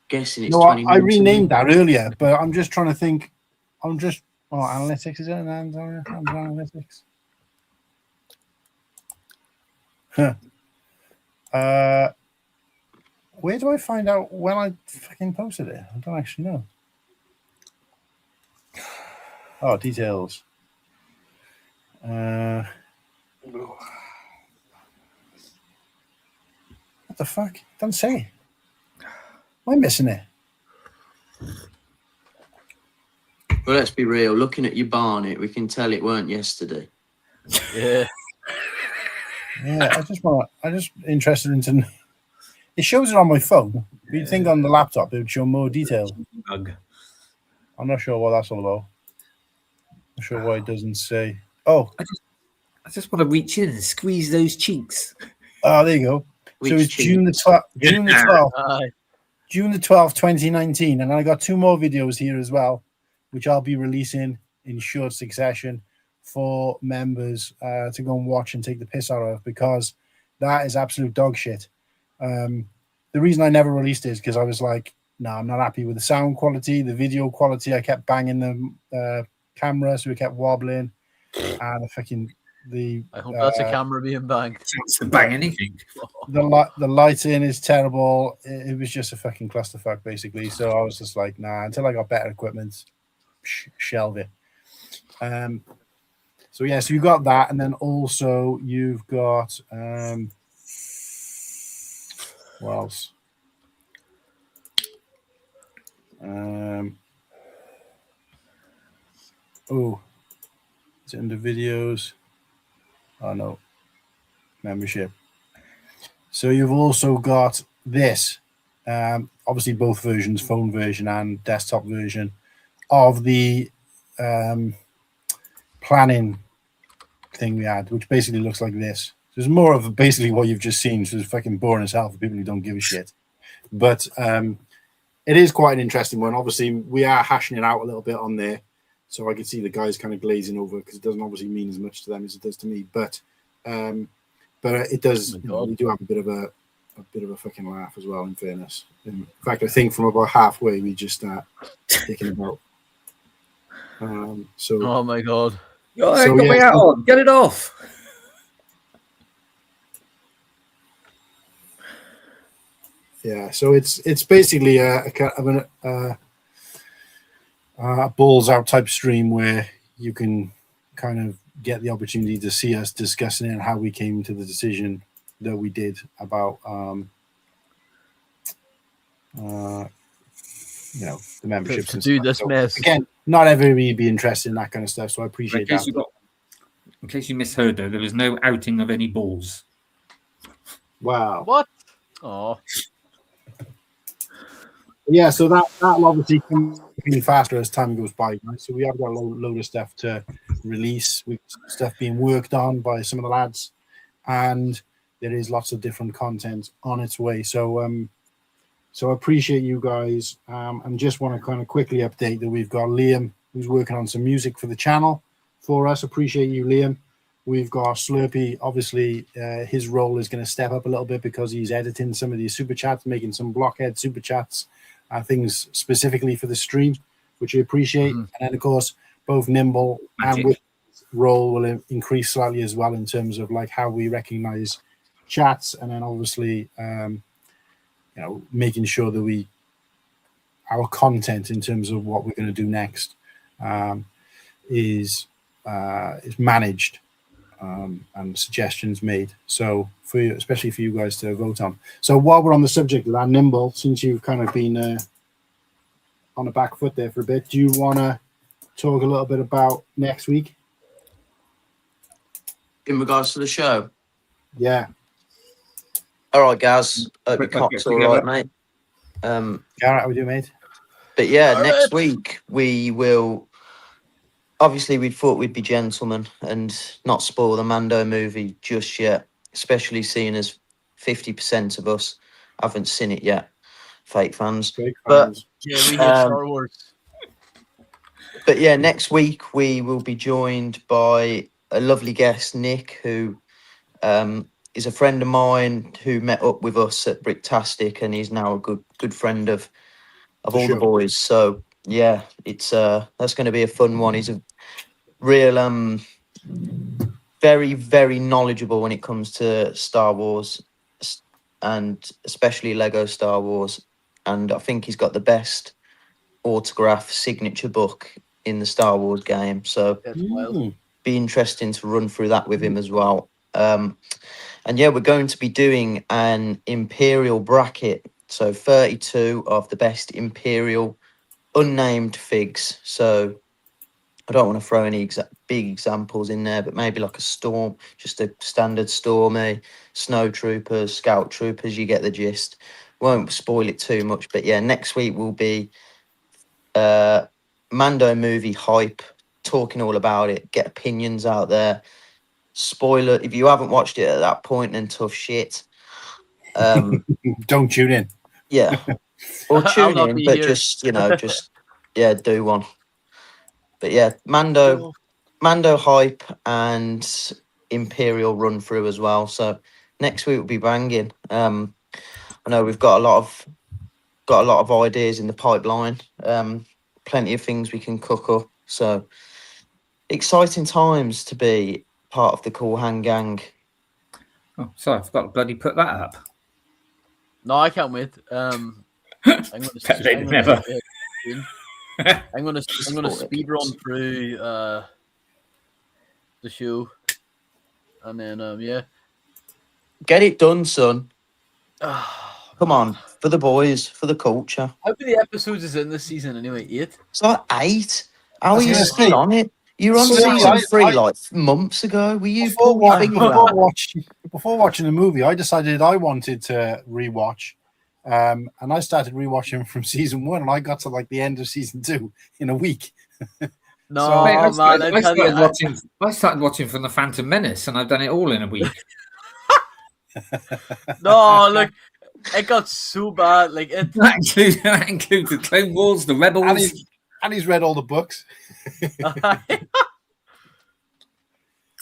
[SPEAKER 3] guessing it's
[SPEAKER 1] No, I
[SPEAKER 3] 2019.
[SPEAKER 1] renamed that earlier, but I'm just trying to think. Analytics, is it? Analytics. Huh. Where do I find out when I fucking posted it? I don't actually know. Oh, details. What the fuck? Don't say. Am I missing it?
[SPEAKER 3] Well, let's be real. Looking at your barnet, we can tell it weren't yesterday.
[SPEAKER 4] Yeah.
[SPEAKER 1] Yeah, I just interested in to know. It shows it on my phone. But you'd think on the laptop it would show more detail.
[SPEAKER 5] Ugh.
[SPEAKER 1] I'm not sure what that's all about. Not sure why it doesn't say. Oh,
[SPEAKER 5] I just want to reach in and squeeze those cheeks.
[SPEAKER 1] oh, there you go.
[SPEAKER 3] Which
[SPEAKER 1] So it's
[SPEAKER 3] cheeks?
[SPEAKER 1] June the 12th. June the 12th.
[SPEAKER 4] Aye.
[SPEAKER 1] June the 12th, 2019. And I got 2 more videos here as well, which I'll be releasing in short succession for members to go and watch and take the piss out of, because that is absolute dog shit. The reason I never released it is because I was like, no, I'm not happy with the sound quality, the video quality. I kept banging the camera, so it kept wobbling. And
[SPEAKER 4] I hope that's a camera being banged.
[SPEAKER 5] Chance to bang anything.
[SPEAKER 1] the lighting is terrible. It was just a fucking clusterfuck, basically. So I was just like, nah, until I got better equipment, shelve it. So yeah, so you got that, and then also you've got what else? Oh, is it under videos? Oh no, membership. So you've also got this, obviously both versions, phone version and desktop version of the planning thing we had, which basically looks like this. So it's more of basically what you've just seen. So it's fucking boring as hell for people who don't give a shit. But it is quite an interesting one. Obviously, we are hashing it out a little bit on there. So I can see the guys kind of glazing over because it doesn't obviously mean as much to them as it does to me. But it does. We do have a bit of a fucking laugh as well. In fairness, in fact, I think from about halfway we just start thinking about.
[SPEAKER 4] Oh my god!
[SPEAKER 5] Oh, I got my hat on. Get it off.
[SPEAKER 1] Yeah, so it's basically a kind of a balls out type stream where you can kind of get the opportunity to see us discussing it and how we came to the decision that we did about the memberships
[SPEAKER 4] to do this mess.
[SPEAKER 1] Again, not everybody be interested in that kind of stuff, so I appreciate that.
[SPEAKER 5] In case you misheard, though, there was no outing of any balls.
[SPEAKER 1] Wow.
[SPEAKER 4] What? Oh.
[SPEAKER 1] Yeah, so that'll obviously come faster as time goes by. Right? So we have got a load of stuff to release, with stuff being worked on by some of the lads, and there is lots of different content on its way. So so I appreciate you guys, and just want to kind of quickly update that we've got Liam, who's working on some music for the channel for us. Appreciate you, Liam. We've got Slurpy. Obviously, his role is going to step up a little bit because he's editing some of these super chats, making some blockhead super chats, things specifically for the stream, which we appreciate. And then, of course, both Nimble and Whittikee's role will increase slightly as well in terms of like how we recognize chats, and then obviously, making sure that our content in terms of what we're going to do next is managed and suggestions made. So for you, especially for you guys to vote on. So while we're on the subject of that, Nimble, since you've kind of been on the back foot there for a bit, do you want to talk a little bit about next week?
[SPEAKER 3] In regards to the show?
[SPEAKER 1] Yeah.
[SPEAKER 3] All right, Gaz. Hope your cock's all right, mate.
[SPEAKER 1] Garrett, how are you, mate?
[SPEAKER 3] But yeah, next week we will... Obviously, we thought we'd be gentlemen and not spoil the Mando movie just yet, especially seeing as 50% of us haven't seen it yet, fake fans. But
[SPEAKER 4] yeah, we hate Star Wars.
[SPEAKER 3] But yeah, next week we will be joined by a lovely guest, Nick, who is a friend of mine who met up with us at Bricktastic, and he's now a good friend of all the boys. So yeah, it's that's going to be a fun one. He's a real very, very knowledgeable when it comes to Star Wars, and especially Lego Star Wars. And I think he's got the best autograph signature book in the Star Wars game. So be interesting to run through that with him as well. And yeah, we're going to be doing an Imperial bracket. So 32 of the best Imperial unnamed figs. So I don't want to throw any big examples in there, but maybe like a Storm, just a standard Stormy, Snow Troopers, Scout Troopers, you get the gist. Won't spoil it too much, but yeah, next week will be Mando movie hype, talking all about it, get opinions out there. Spoiler, if you haven't watched it at that point, then tough shit.
[SPEAKER 1] Don't tune in.
[SPEAKER 3] Yeah. Or tune in, but just, do one. But yeah, Mando hype and Imperial run through as well. So next week will be banging. I know we've got a lot of ideas in the pipeline. Plenty of things we can cook up. So exciting times to be part of the Cool Han gang.
[SPEAKER 5] Oh, sorry, I forgot to bloody put that up.
[SPEAKER 4] No, I can't wait. I'm gonna speed run through the show, and then yeah,
[SPEAKER 3] get it done, son. Come on, for the boys, for the culture.
[SPEAKER 4] How many episodes is in this season anyway? 8.
[SPEAKER 3] It's like 8. How are you still on it? You were on season 3 like months ago. Were you
[SPEAKER 1] before watching the movie? I decided I wanted to rewatch, and I started rewatching from season 1, and I got to like the end of season 2 in a week.
[SPEAKER 4] No,
[SPEAKER 1] So,
[SPEAKER 5] I started watching from the Phantom Menace, and I've done it all in a week.
[SPEAKER 4] No, look, it got so bad. Like it.
[SPEAKER 5] That includes the Clone Wars, the Rebels,
[SPEAKER 1] and he's read all the books.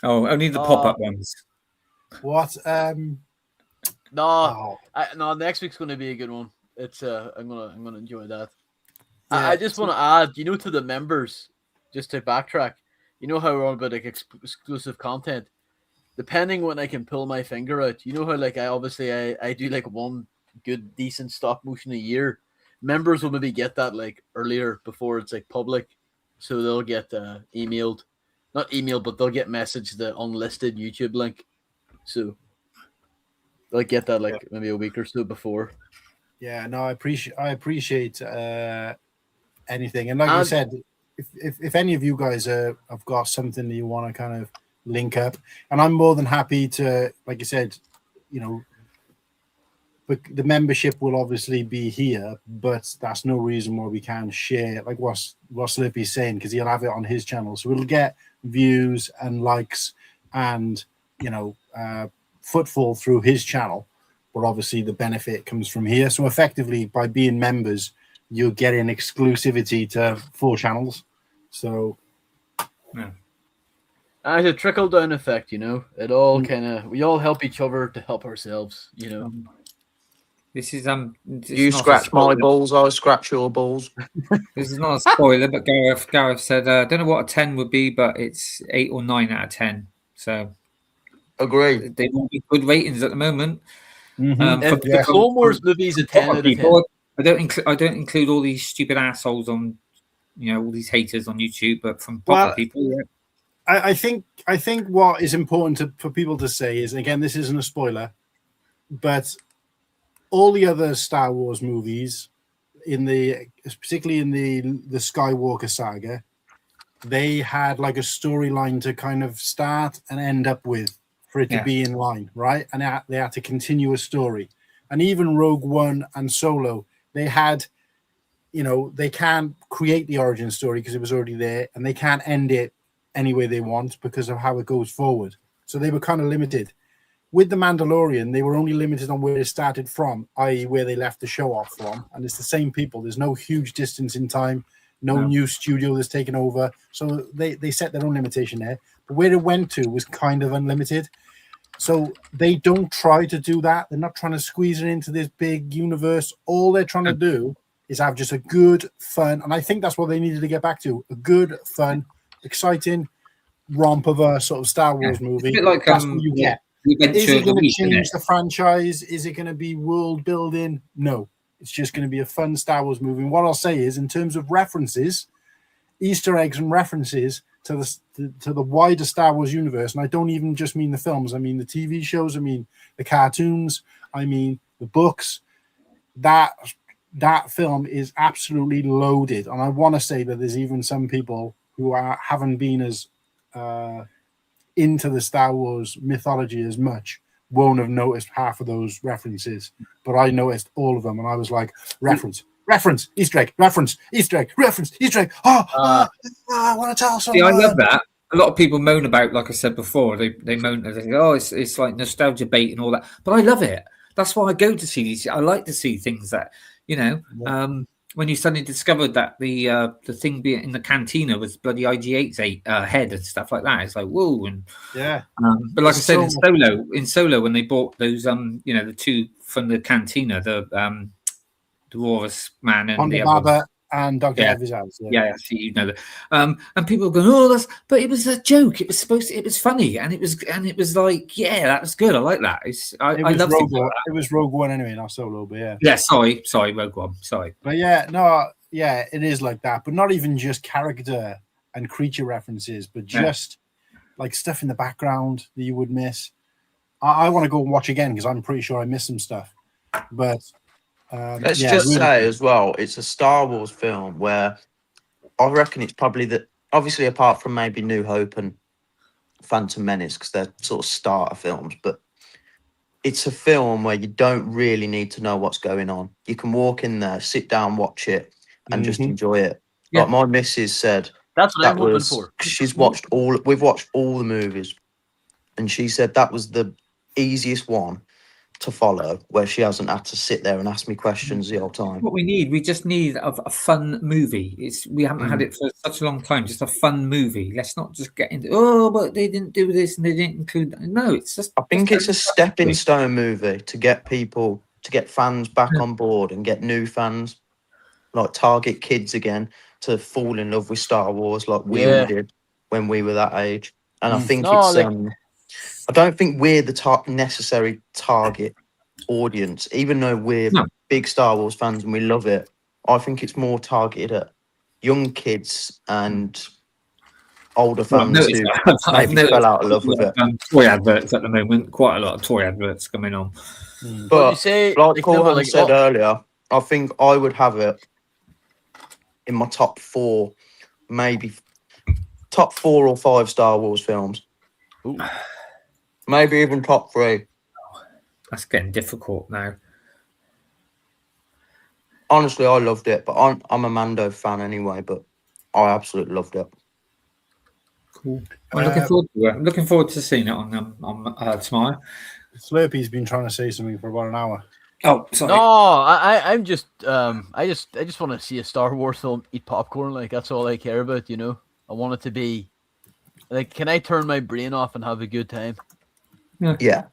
[SPEAKER 5] Oh, only the pop-up ones.
[SPEAKER 1] What?
[SPEAKER 4] No, next week's going to be a good one. It's I'm gonna enjoy that. Yeah, I just want to add, to the members, just to backtrack. You know how we're on about like exclusive content. Depending when I can pull my finger out, how like I do like one good decent stop motion a year. Members will maybe get that like earlier before it's like public, so they'll get not emailed, but they'll get messaged the unlisted YouTube link. So they'll get that like maybe a week or so before.
[SPEAKER 1] Yeah, no, I appreciate anything, and like you said, if any of you guys have got something that you want to kind of link up, and I'm more than happy to, like you said, but the membership will obviously be here, but that's no reason why we can't share like what Slurpy's saying, because he'll have it on his channel, so we'll get views and likes and footfall through his channel, but obviously the benefit comes from here. So effectively, by being members, you're getting exclusivity to 4 channels. So
[SPEAKER 5] yeah.
[SPEAKER 4] And it's a trickle down effect, It all we all help each other to help ourselves,
[SPEAKER 5] This is
[SPEAKER 3] you scratch my balls, I scratch your balls.
[SPEAKER 5] This is not a spoiler, but Gareth said, I don't know what a 10 would be, but it's 8 or 9 out of 10. So
[SPEAKER 3] agree.
[SPEAKER 5] They will be good ratings at the moment.
[SPEAKER 4] And the Clone Wars movies a 10 out of 10.
[SPEAKER 5] I don't include all these stupid assholes on, all these haters on YouTube, but from proper people, yeah.
[SPEAKER 1] I think what is important for people to say is, and again, this isn't a spoiler, but all the other Star Wars movies, particularly in the Skywalker saga, they had like a storyline to kind of start and end up with for it to be in line, right? And they had to continue a story. And even Rogue One and Solo, they had, they can't create the origin story because it was already there, and they can't end it any way they want because of how it goes forward. So they were kind of limited. With The Mandalorian, they were only limited on where it started from, i.e. where they left the show off from. And it's the same people. There's no huge distance in time, no new studio that's taken over. So they set their own limitation there. But where it went to was kind of unlimited. So they don't try to do that. They're not trying to squeeze it into this big universe. All they're trying to do is have just a good, fun, and I think that's what they needed to get back to, a good, fun, exciting romp of a sort of Star Wars movie.
[SPEAKER 5] It's a bit like,
[SPEAKER 1] that's what you get. Is it going to change the franchise? Is it going to be world building? No. It's just going to be a fun Star Wars movie. And what I'll say is, in terms of references, Easter eggs and references to the wider Star Wars universe, and I don't even just mean the films, I mean the TV shows, I mean the cartoons, I mean the books, that film is absolutely loaded. And I want to say that there's even some people who haven't been as into the Star Wars mythology as much won't have noticed half of those references, but I noticed all of them, and I was like, reference, Easter egg, reference, Easter egg, reference, Easter egg. I want to tell someone.
[SPEAKER 5] See, I love that. A lot of people moan about, like I said before, they moan, they think, oh, it's like nostalgia bait and all that, but I love it. That's why I go to see these. I like to see things that, when you suddenly discovered that the thing being in the cantina was bloody IG-8's head and stuff like that, it's like, whoa. And but like I said, in Solo, when they bought those the two from the cantina, the Walrus Man and the other one.
[SPEAKER 1] And Dr. Evans house.
[SPEAKER 5] See, that. And people go, oh, but it was a joke. It was funny, and it was like, that was good. I like that. I love it.
[SPEAKER 1] It was Rogue One anyway, not Solo, but yeah.
[SPEAKER 5] Yeah, sorry, Rogue One, sorry.
[SPEAKER 1] But it is like that. But not even just character and creature references, but just like stuff in the background that you would miss. I want to go and watch again because I'm pretty sure I missed some stuff. But
[SPEAKER 3] let's just say as well, it's a Star Wars film where I reckon it's probably obviously apart from maybe New Hope and Phantom Menace, because they're sort of starter films, but it's a film where you don't really need to know what's going on. You can walk in there, sit down, watch it, and just enjoy it. Yeah. Like my missus said,
[SPEAKER 4] that's what I'm hoping for.
[SPEAKER 3] We've watched all the movies, and she said that was the easiest one to follow, where she hasn't had to sit there and ask me questions the whole time.
[SPEAKER 5] What we just need a fun movie. We haven't had it for such a long time. Just a fun movie. Let's not just get into but they didn't do this and they didn't include that. No, it's just.
[SPEAKER 3] I think it's a stepping stone movie to get fans back on board and get new fans, like target kids again to fall in love with Star Wars like we did when we were that age. And I think I don't think we're the necessary target audience, even though we're big Star Wars fans and we love it. I think it's more targeted at young kids and older fans who maybe fell out of love with it.
[SPEAKER 5] Toy adverts at the moment, quite a lot of toy adverts coming on.
[SPEAKER 3] But like Cool Han said earlier, I think I would have it in my top 4, maybe top 4 or 5 Star Wars films.
[SPEAKER 4] Ooh.
[SPEAKER 3] Maybe even top 3.
[SPEAKER 5] That's getting difficult now.
[SPEAKER 3] Honestly, I loved it, but I'm a Mando fan anyway. But I absolutely loved it.
[SPEAKER 5] Cool. I'm looking forward to seeing it on tomorrow.
[SPEAKER 1] Slurpy's been trying to say something for about an hour.
[SPEAKER 5] Oh, sorry.
[SPEAKER 4] No, I just want to see a Star Wars film, eat popcorn. Like that's all I care about. I want it to be like, can I turn my brain off and have a good time?
[SPEAKER 3] Yeah.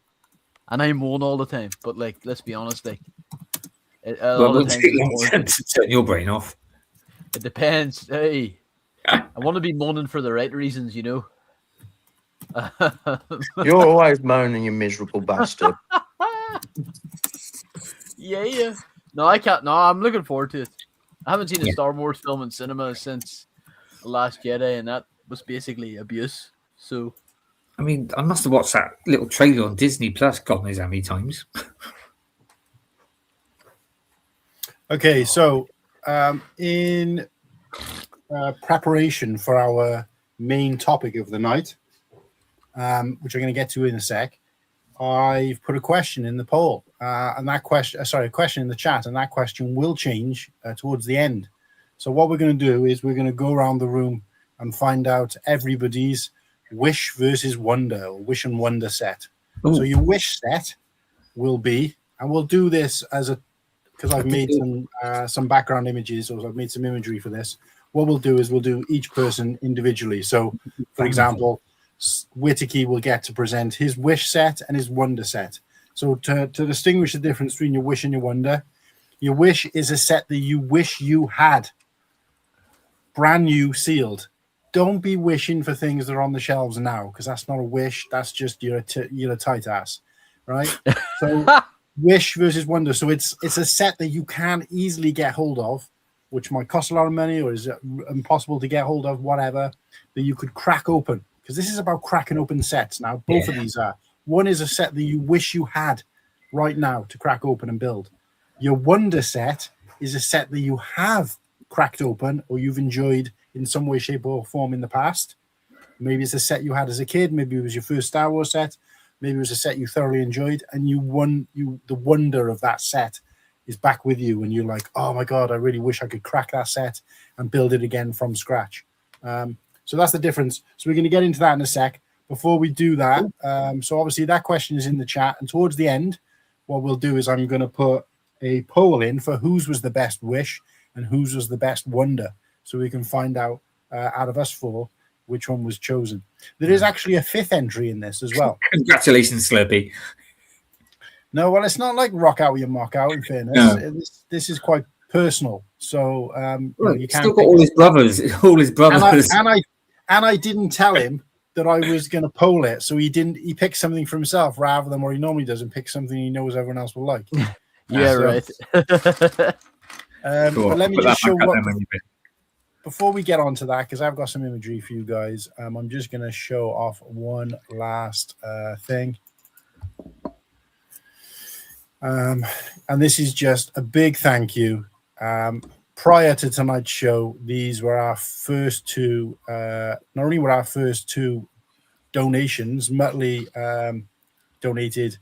[SPEAKER 4] And I moan all the time, but like, let's be honest, like,
[SPEAKER 5] it to turn your brain off.
[SPEAKER 4] It depends. Hey, I want to be moaning for the right reasons,
[SPEAKER 3] You're always moaning, you miserable bastard.
[SPEAKER 4] Yeah. No, I can't. No, I'm looking forward to it. I haven't seen a Star Wars film in cinema since The Last Jedi, and that was basically abuse. So,
[SPEAKER 5] I mean, I must have watched that little trailer on Disney Plus, God knows how many times.
[SPEAKER 1] Okay, so in preparation for our main topic of the night, which I'm going to get to in a sec, I've put a question in the poll, and that question, a question in the chat, and that question will change towards the end. So what we're going to do is we're going to go around the room and find out everybody's wish versus wonder, or wish and wonder set. Ooh. So your wish set will be, and we'll do this as a, because I've made some background images, or I've made some imagery for this. What we'll do is we'll do each person individually. So, for example, Whittakee will get to present his wish set and his wonder set. So to distinguish the difference between your wish and your wish is a set that you wish you had. Brand new, sealed. Don't be wishing for things that are on the shelves now, because that's not a wish. That's just you're a tight ass, right? So wish versus wonder. So it's a set that you can easily get hold of, which might cost a lot of money or is impossible to get hold of, whatever, that you could crack open. Because this is about cracking open sets now. Both of these are. One is a set that you wish you had right now to crack open and build. Your wonder set is a set that you have cracked open or you've enjoyed in some way, shape, or form in the past. Maybe it's a set you had as a kid. Maybe it was your first Star Wars set. Maybe it was a set you thoroughly enjoyed, and the wonder of that set is back with you, and you're like, oh my God, I really wish I could crack that set and build it again from scratch. So that's the difference. So we're going to get into that in a sec. Before we do that, so obviously that question is in the chat, and towards the end, what we'll do is I'm going to put a poll in for whose was the best wish and whose was the best wonder, so we can find out out of us four which one was chosen. There is actually a fifth entry in this as well.
[SPEAKER 5] Congratulations, Slurpy.
[SPEAKER 1] No, well, it's not like rock out with your mock out, in fairness. No. This is quite personal. So you can't
[SPEAKER 5] still got all his brothers. All his brothers.
[SPEAKER 1] And I didn't tell him that I was going to poll it, so he picked something for himself rather than what he normally does and pick something he knows everyone else will like.
[SPEAKER 4] Right.
[SPEAKER 1] Cool. But let me just show what. Before we get on to that, because I've got some imagery for you guys, I'm just going to show off one last thing. And this is just a big thank you. Prior to tonight's show, these were our first two, not only were our first two donations, Muttley donated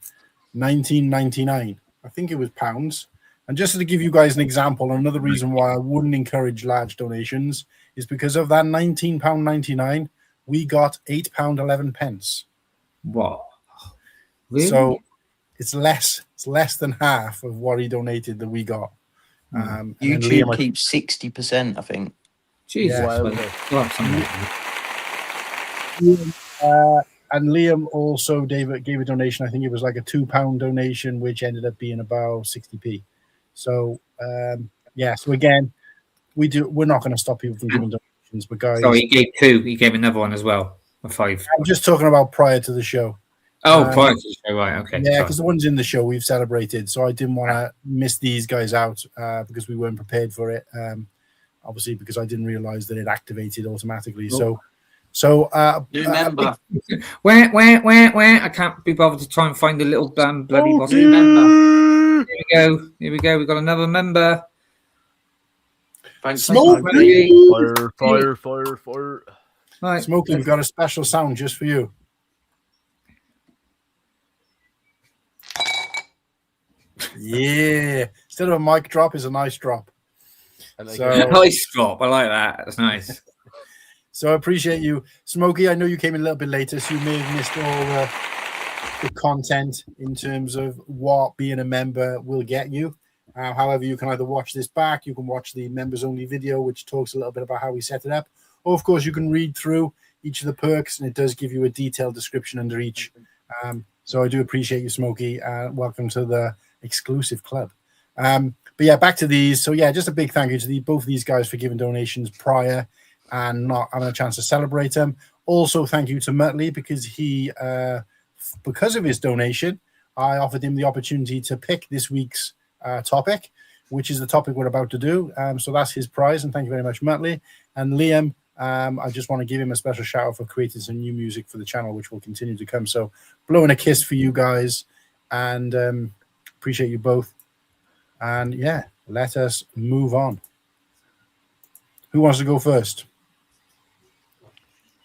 [SPEAKER 1] £19.99. I think it was pounds. And just to give you guys an example, another reason why I wouldn't encourage large donations is because of that £19.99, we got £8.11.
[SPEAKER 5] Wow. Really?
[SPEAKER 1] So it's less than half of what he donated that we got.
[SPEAKER 3] YouTube keeps 60%, I think.
[SPEAKER 5] Jesus.
[SPEAKER 1] And Liam also gave a donation. I think it was like a £2 donation, which ended up being about 60p. So so again, we're not going to stop people from giving donations, but guys.
[SPEAKER 5] So he gave two. He gave another one as well, a 5.
[SPEAKER 1] I'm just talking about prior to the show.
[SPEAKER 5] Oh, prior to the show, right? Okay.
[SPEAKER 1] Yeah, because the ones in the show we've celebrated, so I didn't want to miss these guys out because we weren't prepared for it. Obviously, because I didn't realize that it activated automatically.
[SPEAKER 3] Oh.
[SPEAKER 1] So
[SPEAKER 3] remember,
[SPEAKER 5] where? I can't be bothered to try and find the little bloody boss.
[SPEAKER 3] Remember.
[SPEAKER 5] Here we go. We've got another member.
[SPEAKER 3] Thanks,
[SPEAKER 1] Smokey.
[SPEAKER 4] Fire.
[SPEAKER 1] Right, Smokey, we've got a special sound just for you. Yeah, instead of a mic drop, is a nice drop.
[SPEAKER 5] Nice drop. I like that. That's nice.
[SPEAKER 1] So I appreciate you, Smokey. I know you came in a little bit later, so you may have missed all the content in terms of what being a member will get you. However, you can either watch this back, you can watch the members only video, which talks a little bit about how we set it up, or of course you can read through each of the perks, and it does give you a detailed description under each. So I do appreciate you, Smokey. Welcome to the exclusive club. But yeah, back to these. So yeah, just a big thank you to both of these guys for giving donations prior and not having a chance to celebrate them. Also, thank you to Muttley because because of his donation, I offered him the opportunity to pick this week's topic, which is the topic we're about to do. So that's his prize, and thank you very much, Muttley. And Liam, I just want to give him a special shout out for creating some new music for the channel, which will continue to come. So blowing a kiss for you guys, and appreciate you both. And yeah, let us move on. Who wants to go first?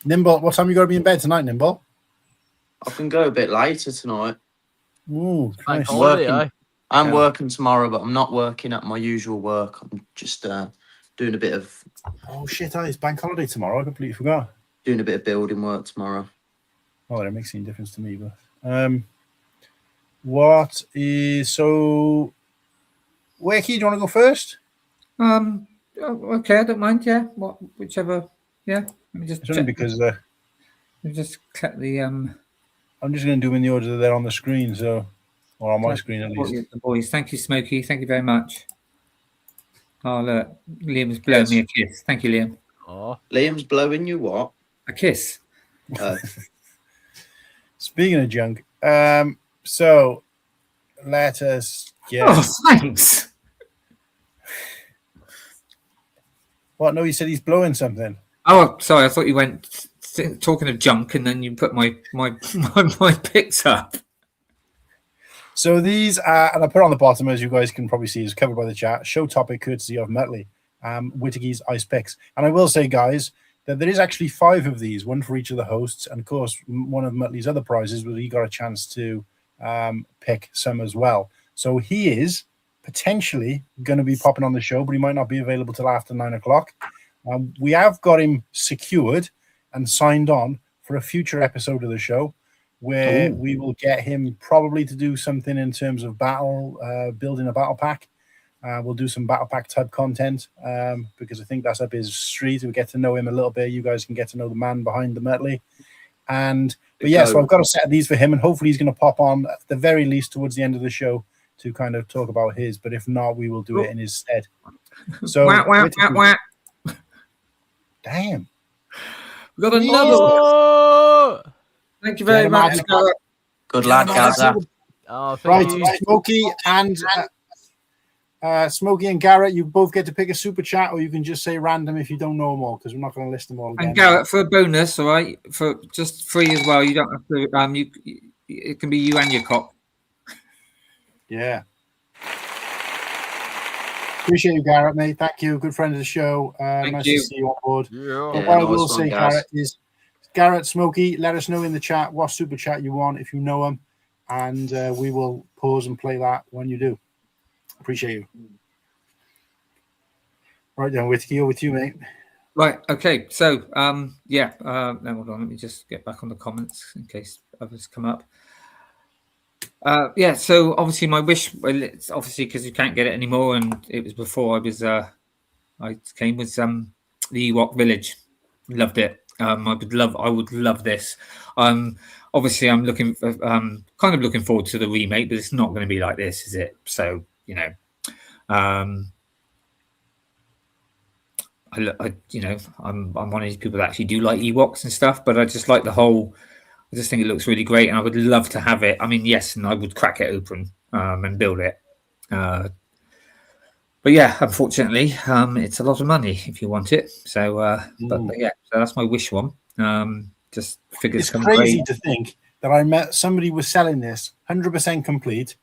[SPEAKER 1] Nimble, what time you got to be in bed tonight, Nimble?
[SPEAKER 3] I can go a bit later tonight.
[SPEAKER 1] Ooh, nice.
[SPEAKER 3] I'm working tomorrow, but I'm not working at my usual work. I'm just doing a bit of...
[SPEAKER 1] Oh, shit, it's bank holiday tomorrow. I completely forgot.
[SPEAKER 3] Doing a bit of building work tomorrow.
[SPEAKER 1] Oh, that makes any difference to me. But what is... So, Whittakee, do you want to go first?
[SPEAKER 5] Okay, I don't mind, yeah. Whichever, yeah. Let me just check.
[SPEAKER 1] Because...
[SPEAKER 5] Let me just click the...
[SPEAKER 1] I'm just going to do them in the order that they're on the screen, so... Or on my screen, at least.
[SPEAKER 5] The boys. Thank you, Smokey. Thank you very much. Oh, look. Liam's blowing me a kiss. Thank you, Liam.
[SPEAKER 3] Oh. Liam's blowing you what?
[SPEAKER 5] A kiss.
[SPEAKER 1] Speaking of junk, so let us get...
[SPEAKER 5] Oh, thanks.
[SPEAKER 1] What? No, you said he's blowing something.
[SPEAKER 5] Oh, sorry. I thought you went talking of junk and then you put my pics up.
[SPEAKER 1] So these are, and I put on the bottom, as you guys can probably see, is covered by the chat. Show topic courtesy of Muttley, Whittakee's Ice Picks. And I will say, guys, that there is actually 5 of these, one for each of the hosts. And of course, one of Muttley's other prizes was he got a chance to pick some as well. So he is potentially going to be popping on the show, but he might not be available till after 9 o'clock. We have got him secured and signed on for a future episode of the show, where we will get him probably to do something in terms of battle, building a battle pack. We'll do some battle pack type content because I think that's up his street. We get to know him a little bit. You guys can get to know the man behind the Muttley. But yeah, so I've got a set of these for him, and hopefully he's going to pop on at the very least towards the end of the show to kind of talk about his. But if not, we will do it in his stead. So, damn,
[SPEAKER 5] we got another. Thank you very much.
[SPEAKER 3] Good lad, Gaza.
[SPEAKER 1] Right, Smokey and Smokey and Garrett, you both get to pick a super chat, or you can just say random if you don't know them all, because we're not going to list them all again.
[SPEAKER 5] And Garrett, for a bonus, all right, for just free as well. You don't have to. It can be you and your cop.
[SPEAKER 1] Yeah. Appreciate you, Garrett, mate. Thank you. Good friend of the show. Nice to see you on board.
[SPEAKER 3] Yeah,
[SPEAKER 1] what I will say, Garrett, is Garrett, Smokey, let us know in the chat what super chat you want if you know them, and we will pause and play that when you do. Appreciate you. Right then, Whittakee, over to you, mate.
[SPEAKER 5] Right. Okay. So, no, hold on. Let me just get back on the comments in case others come up. So obviously my wish, well, it's obviously because you can't get it anymore, and it was before I came with the Ewok Village. Loved it. I would love this. Obviously I'm looking for, kind of looking forward to the remake, but it's not going to be like this, is it? So, you know, I'm one of these people that actually do like Ewoks and stuff, but I just like I just think it looks really great, and I would love to have it. I mean, yes, and I would crack it open and build it. But yeah, unfortunately, it's a lot of money if you want it. So, but yeah, so that's my wish one. Just figured
[SPEAKER 1] it's crazy to think that I met somebody was selling this 100% complete,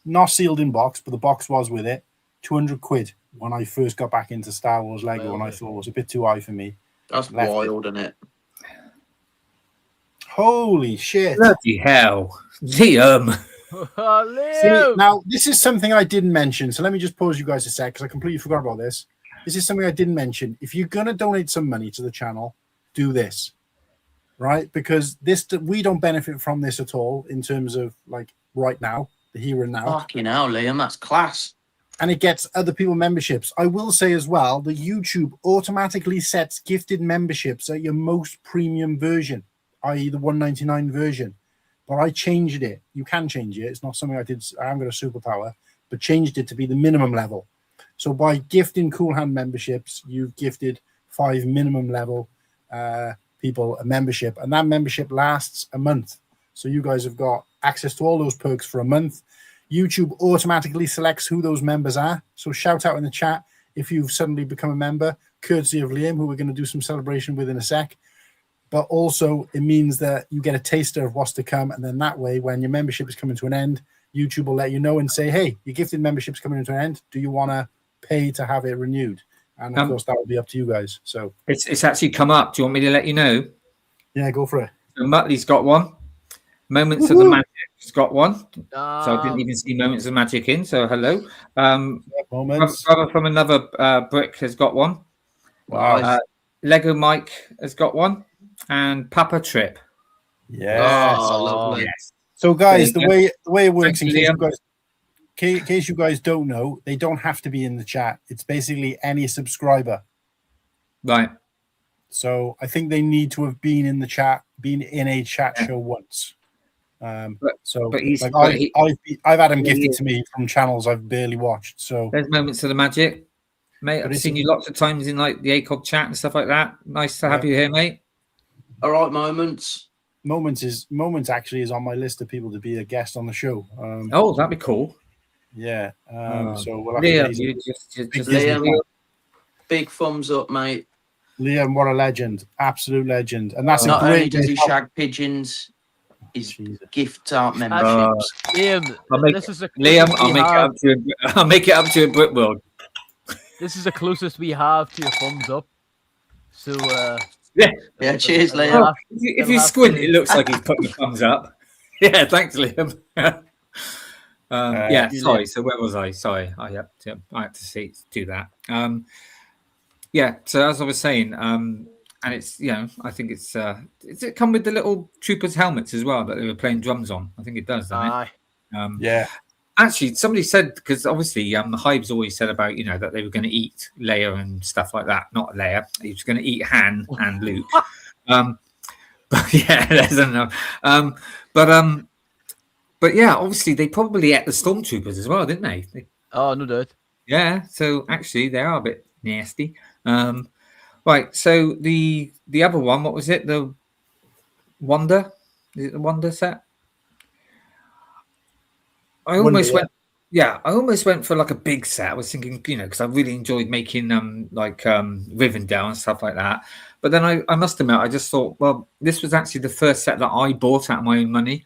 [SPEAKER 1] not sealed in box, but the box was with it. 200 quid when I first got back into Star Wars Lego, and I thought it was a bit too high for me.
[SPEAKER 3] That's wild, isn't it?
[SPEAKER 1] Holy shit!
[SPEAKER 5] Bloody hell, Liam.
[SPEAKER 1] See, now, this is something I didn't mention, so let me just pause you guys a sec, because I completely forgot about this. This is something I didn't mention. If you're going to donate some money to the channel, do this, right? Because we don't benefit from this at all in terms of, like, right now, the here and now.
[SPEAKER 3] Fucking hell, Liam, that's class.
[SPEAKER 1] And it gets other people memberships. I will say as well, that YouTube automatically sets gifted memberships at your most premium version, i.e. the $1.99 version. But I changed it. You can change it. It's not something I did. I haven't got a superpower, but changed it to be the minimum level. So by gifting Cool Han memberships, you've gifted 5 minimum level people a membership, and that membership lasts a month. So you guys have got access to all those perks for a month. YouTube automatically selects who those members are. So shout out in the chat if you've suddenly become a member. courtesy of Liam, who we're going to do some celebration with in a sec. But also, it means that you get a taster of what's to come. And then that way, when your membership is coming to an end, YouTube will let you know and say, hey, your gifted membership's coming to an end. Do you want to pay to have it renewed? And of course, that will be up to you guys. So
[SPEAKER 5] it's actually come up. Do you want me to let you know?
[SPEAKER 1] Yeah, go for it.
[SPEAKER 5] So Muttley's got one. Moments of the Magic's got one. So I didn't even see Moments of Magic in. So hello.
[SPEAKER 1] Moments.
[SPEAKER 5] Brother from another brick has got one.
[SPEAKER 3] Wow.
[SPEAKER 5] Lego Mike has got one. And Papa Trip.
[SPEAKER 1] Yes.
[SPEAKER 3] Oh, lovely.
[SPEAKER 5] Yes.
[SPEAKER 1] So guys, the way it works,
[SPEAKER 5] Thank
[SPEAKER 1] in
[SPEAKER 5] you,
[SPEAKER 1] case you guys don't know, they don't have to be in the chat. It's basically any subscriber.
[SPEAKER 5] Right.
[SPEAKER 1] So I think they need to have been in the chat, been in a chat show once. I've had him gifted to me from channels I've barely watched. So
[SPEAKER 5] there's Moments of the Magic, mate. I've seen you lots of times in like the ACOG chat and stuff like that. Nice to have you here, mate.
[SPEAKER 3] All right, Moments.
[SPEAKER 1] Moments actually is on my list of people to be a guest on the show.
[SPEAKER 5] That'd be cool.
[SPEAKER 1] Yeah. So we'll have
[SPEAKER 3] Liam, big thumbs up, mate.
[SPEAKER 1] Liam, what a legend, absolute legend, and that's
[SPEAKER 3] not
[SPEAKER 1] a great.
[SPEAKER 3] Only does he shag pigeons, his gifts out memberships.
[SPEAKER 4] Liam,
[SPEAKER 5] I'll make it up to a Brit World.
[SPEAKER 4] This is the closest we have to a thumbs up. So
[SPEAKER 3] yeah. Cheers, Liam.
[SPEAKER 5] If you squint, it looks like he's putting a thumbs up. Yeah, thanks, Liam. Sorry. So where was I? Sorry, I had to do that. Yeah. So as I was saying, and it's I think it's does it come with the little troopers' helmets as well that they were playing drums on? I think it does, doesn't it?
[SPEAKER 1] Yeah.
[SPEAKER 5] Actually, somebody said, because obviously the Hives always said about that they were going to eat Leia and stuff like that. Not Leia, he was going to eat Han and Luke. But yeah, there's enough. But yeah, obviously they probably ate the stormtroopers as well, didn't they?
[SPEAKER 4] Oh, no doubt.
[SPEAKER 5] Yeah, so actually they are a bit nasty. Right, so the other one, what was it? The Wonder? Is it the Wonder set? I almost went for like a big set. I was thinking, because I really enjoyed making Rivendell and stuff like that. But then I must admit, I just thought, well, this was actually the first set that I bought out of my own money.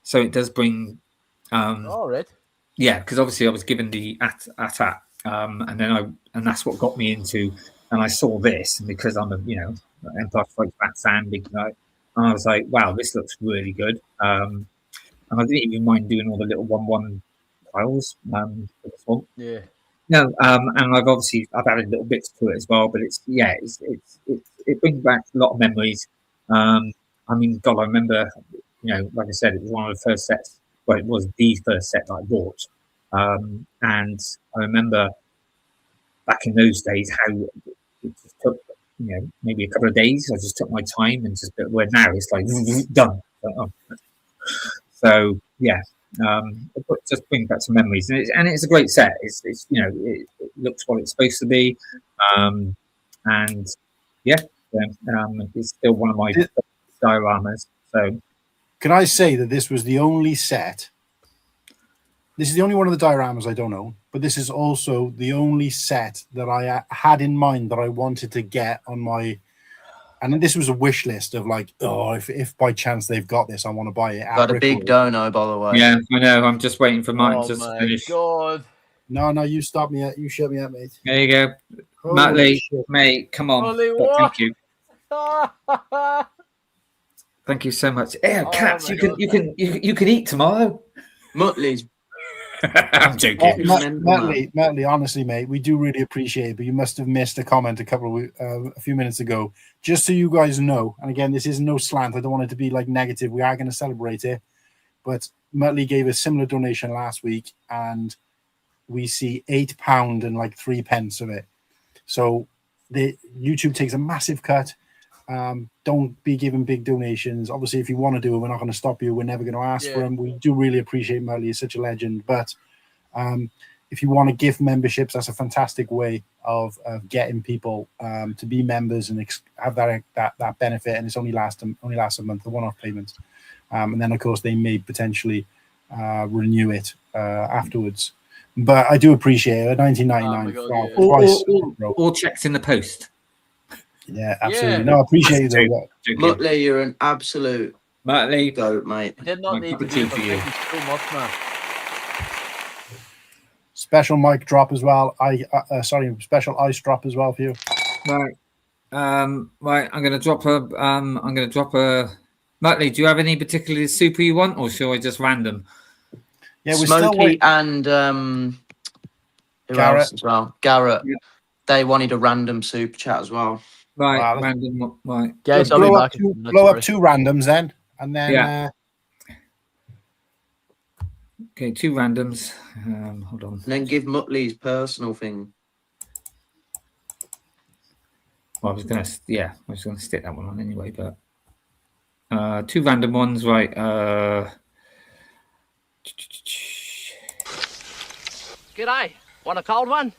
[SPEAKER 5] So it does bring
[SPEAKER 4] all right.
[SPEAKER 5] Yeah, because obviously I was given the AT-AT, and that's what got me into, and I saw this, and because I'm a Empire Strikes Back fan, and I was like, wow, this looks really good. And I didn't even mind doing all the little 1/1 tiles for this one.
[SPEAKER 4] Yeah.
[SPEAKER 5] No, and I've added little bits to it as well, but it brings back a lot of memories. I mean, God, I remember, like I said, it was one of the first sets. Well, it was the first set that I bought, and I remember back in those days how it just took, maybe a couple of days. I just took my time and just. Where now it's like done. So yeah, it just brings back some memories, and it's a great set. It's it looks what it's supposed to be, and yeah, it's still one of my dioramas. So,
[SPEAKER 1] can I say that this was the only set? This is the only one of the dioramas I don't own, but this is also the only set that I had in mind that I wanted to get on my. And this was a wish list of like, if by chance they've got this, I want to buy it.
[SPEAKER 3] Got a big dono, by the way.
[SPEAKER 5] Yeah, I know. I'm just waiting for Martin to finish.
[SPEAKER 4] God.
[SPEAKER 1] No, you stop me. You shut me up, mate.
[SPEAKER 5] There you go, Matt Lee, mate. Come on. Thank you. Thank you so much. Yeah, cats. You can eat tomorrow.
[SPEAKER 3] Muttley's.
[SPEAKER 5] I'm joking.
[SPEAKER 1] Matt Lee, honestly, mate, we do really appreciate it, but you must have missed a comment a few minutes ago. Just so you guys know, and again, this is no slant. I don't want it to be like negative. We are going to celebrate it, but Matt Lee gave a similar donation last week, and we see £8 and like 3 pence of it. So the YouTube takes a massive cut. Don't be giving big donations. Obviously, if you want to do it, we're not going to stop you. We're never going to ask for them. We do really appreciate Matt Lee. He's such a legend. But if you want to gift memberships, that's a fantastic way of getting people to be members and have that benefit. And it's only lasts a month, a one-off payment. And then, of course, they may potentially renew it afterwards. But I do appreciate it. $19.99.
[SPEAKER 5] All checks in the post.
[SPEAKER 1] Yeah, absolutely.
[SPEAKER 4] Yeah.
[SPEAKER 1] No, I appreciate it.
[SPEAKER 3] Muttley, you're an absolute
[SPEAKER 5] Muttley,
[SPEAKER 3] goat, mate.
[SPEAKER 4] I did not
[SPEAKER 5] My
[SPEAKER 4] need
[SPEAKER 5] cup
[SPEAKER 4] to
[SPEAKER 5] of
[SPEAKER 4] do
[SPEAKER 5] tea
[SPEAKER 4] it,
[SPEAKER 5] for
[SPEAKER 4] but
[SPEAKER 5] you.
[SPEAKER 4] thank you so much, man.
[SPEAKER 1] Special mic drop as well. Special ice drop as well for you.
[SPEAKER 5] right. Right, I'm gonna drop a Muttley, do you have any particular super you want, or shall I just random?
[SPEAKER 1] Yeah, we're still
[SPEAKER 3] Smokey
[SPEAKER 1] waiting.
[SPEAKER 3] and who
[SPEAKER 1] Garrett.
[SPEAKER 3] else as well? Garrett.
[SPEAKER 5] Yeah.
[SPEAKER 3] They wanted a random super chat as well.
[SPEAKER 5] Right,
[SPEAKER 1] Wow,
[SPEAKER 5] random. Right,
[SPEAKER 4] Guys, I'll be
[SPEAKER 1] blow
[SPEAKER 4] back.
[SPEAKER 1] blow up two randoms then, and then
[SPEAKER 5] Yeah. Okay, two randoms. Hold on.
[SPEAKER 3] And then give Muttley's personal thing.
[SPEAKER 5] Well, I was gonna stick that one on anyway, but two random ones, right?
[SPEAKER 9] G'day. Want a cold one?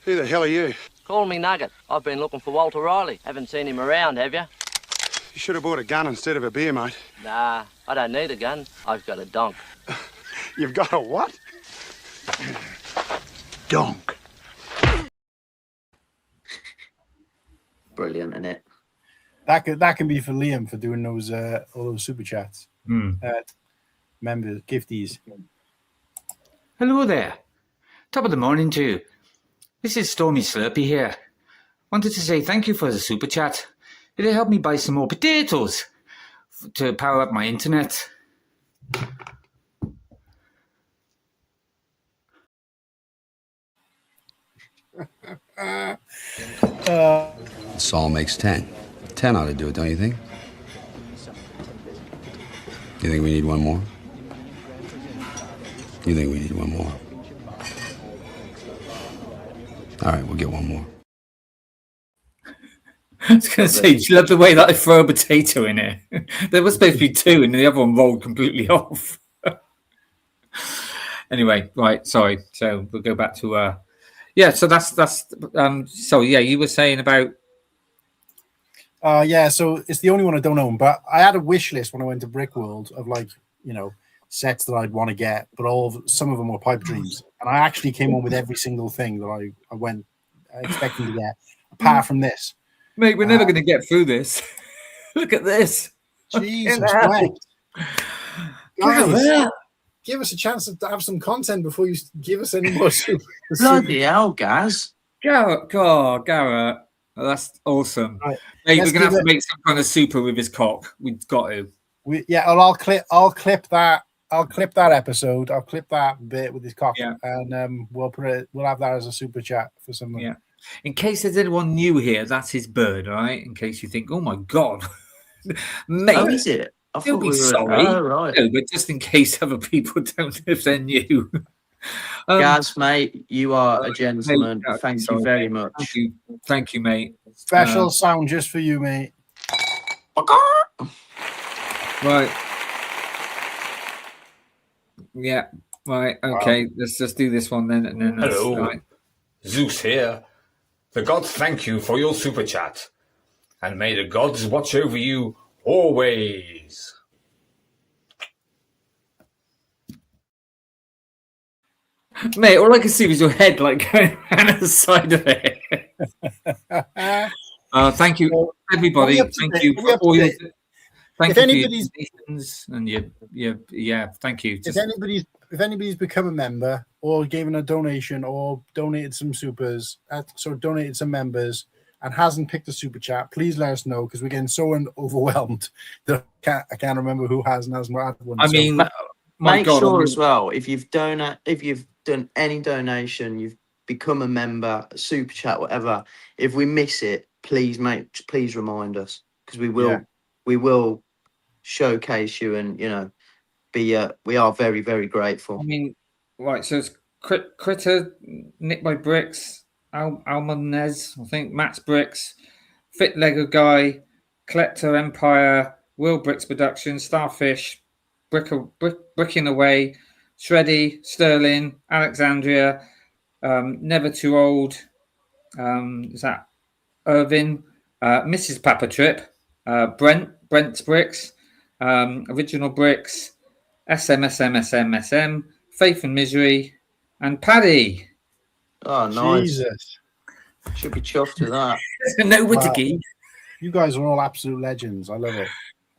[SPEAKER 10] Who the hell are you?
[SPEAKER 9] Call me Nugget. I've been looking for Walter Riley. Haven't seen him around, have you?
[SPEAKER 10] You should have bought a gun instead of a beer, mate.
[SPEAKER 9] Nah, I don't need a gun. I've got a donk.
[SPEAKER 10] You've got a what? Donk.
[SPEAKER 3] Brilliant, isn't it?
[SPEAKER 1] that can be for Liam for doing those all those super chats. Members, gifties.
[SPEAKER 6] Hello there. Top of the morning to you. This is Stormy Slurpy here. Wanted to say thank you for the super chat. It'll help me buy some more potatoes to power up my internet.
[SPEAKER 11] Saul makes 10. 10 ought to do it, don't you think? You think we need one more? You think we need one more? All right, we'll get one more.
[SPEAKER 5] I was going to say, do you love the way that I throw a potato in it? There was supposed to be two, and the other one rolled completely off. Anyway, right, sorry. So we'll go back to yeah. So that's so yeah. You were saying about
[SPEAKER 1] Yeah, so it's the only one I don't own, but I had a wish list when I went to Brick World of sets that I'd want to get, but some of them were pipe dreams, and I actually came on with every single thing that I went expecting to get, apart from this.
[SPEAKER 5] Mate, we're never going to get through this. Look at this.
[SPEAKER 1] Jesus Christ. Guys, give us a chance to have some content before you give us any more super.
[SPEAKER 3] Bloody hell, Gaz.
[SPEAKER 5] Garrett. Oh, that's awesome.
[SPEAKER 1] Right.
[SPEAKER 5] Mate,
[SPEAKER 1] Let's
[SPEAKER 5] we're going to have
[SPEAKER 1] give
[SPEAKER 5] to make some kind of super with his cock. We've got to.
[SPEAKER 1] I'll clip that. I'll clip that episode. I'll clip that bit with his cock, and we'll have that as a super chat for someone.
[SPEAKER 5] Yeah. In case there's anyone new here, that's his bird, all right? In case you think, oh my God. Mate,
[SPEAKER 3] Oh, is it? I
[SPEAKER 5] don't
[SPEAKER 3] thought
[SPEAKER 5] be
[SPEAKER 3] we were...
[SPEAKER 5] sorry.
[SPEAKER 3] Oh, right.
[SPEAKER 5] No, but just in case other people don't know if they're new.
[SPEAKER 3] Gaz, mate, you are a gentleman.
[SPEAKER 5] Mate,
[SPEAKER 3] Thank
[SPEAKER 5] sorry,
[SPEAKER 3] you very
[SPEAKER 5] mate.
[SPEAKER 3] much.
[SPEAKER 5] Thank you, mate.
[SPEAKER 1] Special sound just for you, mate.
[SPEAKER 5] Right. Yeah. Right. Okay. Wow. Let's just do this one then, and then.
[SPEAKER 7] Hello,
[SPEAKER 5] right.
[SPEAKER 7] Zeus here. The gods thank you for your super chat, and may the gods watch over you always.
[SPEAKER 5] Mate, all I can see was your head like going around the side of it. Thank you, everybody. Thank you for all your. Thank you for your donations and thank you.
[SPEAKER 1] If anybody's become a member or given a donation or donated some supers, donated some members and hasn't picked a super chat, please let us know, because we're getting so overwhelmed that I can't remember who has and hasn't had one.
[SPEAKER 5] I mean,
[SPEAKER 3] make sure as well, if you've done any donation, you've become a member, a super chat, whatever. If we miss it, please remind us, because we will showcase you, and we are very, very grateful.
[SPEAKER 5] I mean, right, so it's Critter, Nick by Bricks, Almanez, I think, MatteBlackBricks, Fit Lego Guy, Collector Empire, Will Bricks Productions, Starfish, Bricking Away, Shreddy, Sterling, Alexandria, Never Too Old, is that Irvin, Mrs. Papa Trip, Brent's Bricks, Original Bricks, SM, Faith and Misery, and Paddy.
[SPEAKER 3] Oh, nice.
[SPEAKER 1] Jesus.
[SPEAKER 3] Should be chuffed with that.
[SPEAKER 5] No Whittakee.
[SPEAKER 1] You guys are all absolute legends. I love it.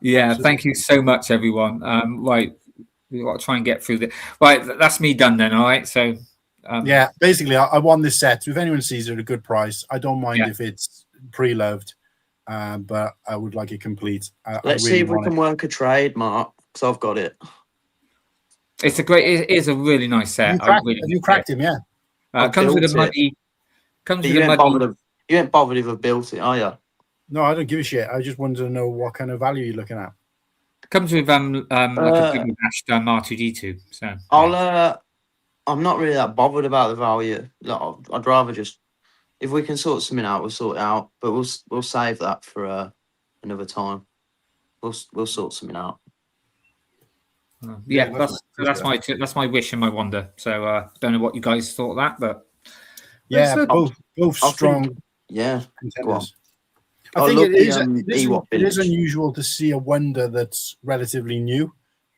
[SPEAKER 5] Yeah, thank you so much, everyone. Right, we've got to try and get through the. Right, that's me done then. All right, so.
[SPEAKER 1] Yeah, basically, I won this set. So if anyone sees it at a good price, I don't mind if it's pre-loved, but I would like it complete.
[SPEAKER 3] Let's see if we can work a trade, Mark, because I've got it.
[SPEAKER 5] It's a great. It is a really nice set.
[SPEAKER 1] Have you cracked him? Yeah.
[SPEAKER 5] Comes with a muddy. Comes with a muddy.
[SPEAKER 3] You ain't bothered if I've built it, are you?
[SPEAKER 1] No, I don't give a shit. I just wanted to know what kind of value you're looking at.
[SPEAKER 5] Comes with like a big dashed R2D2. So
[SPEAKER 3] I'm not really that bothered about the value. Like, I'd rather just, if we can sort something out, we'll sort it out. But we'll save that for another time. We'll sort something out.
[SPEAKER 5] Yeah, that's my wish and my wonder. So don't know what you guys thought of that, but
[SPEAKER 1] yeah, both strong.
[SPEAKER 3] Yeah,
[SPEAKER 1] contenders. I think it is unusual to see a wonder that's relatively new,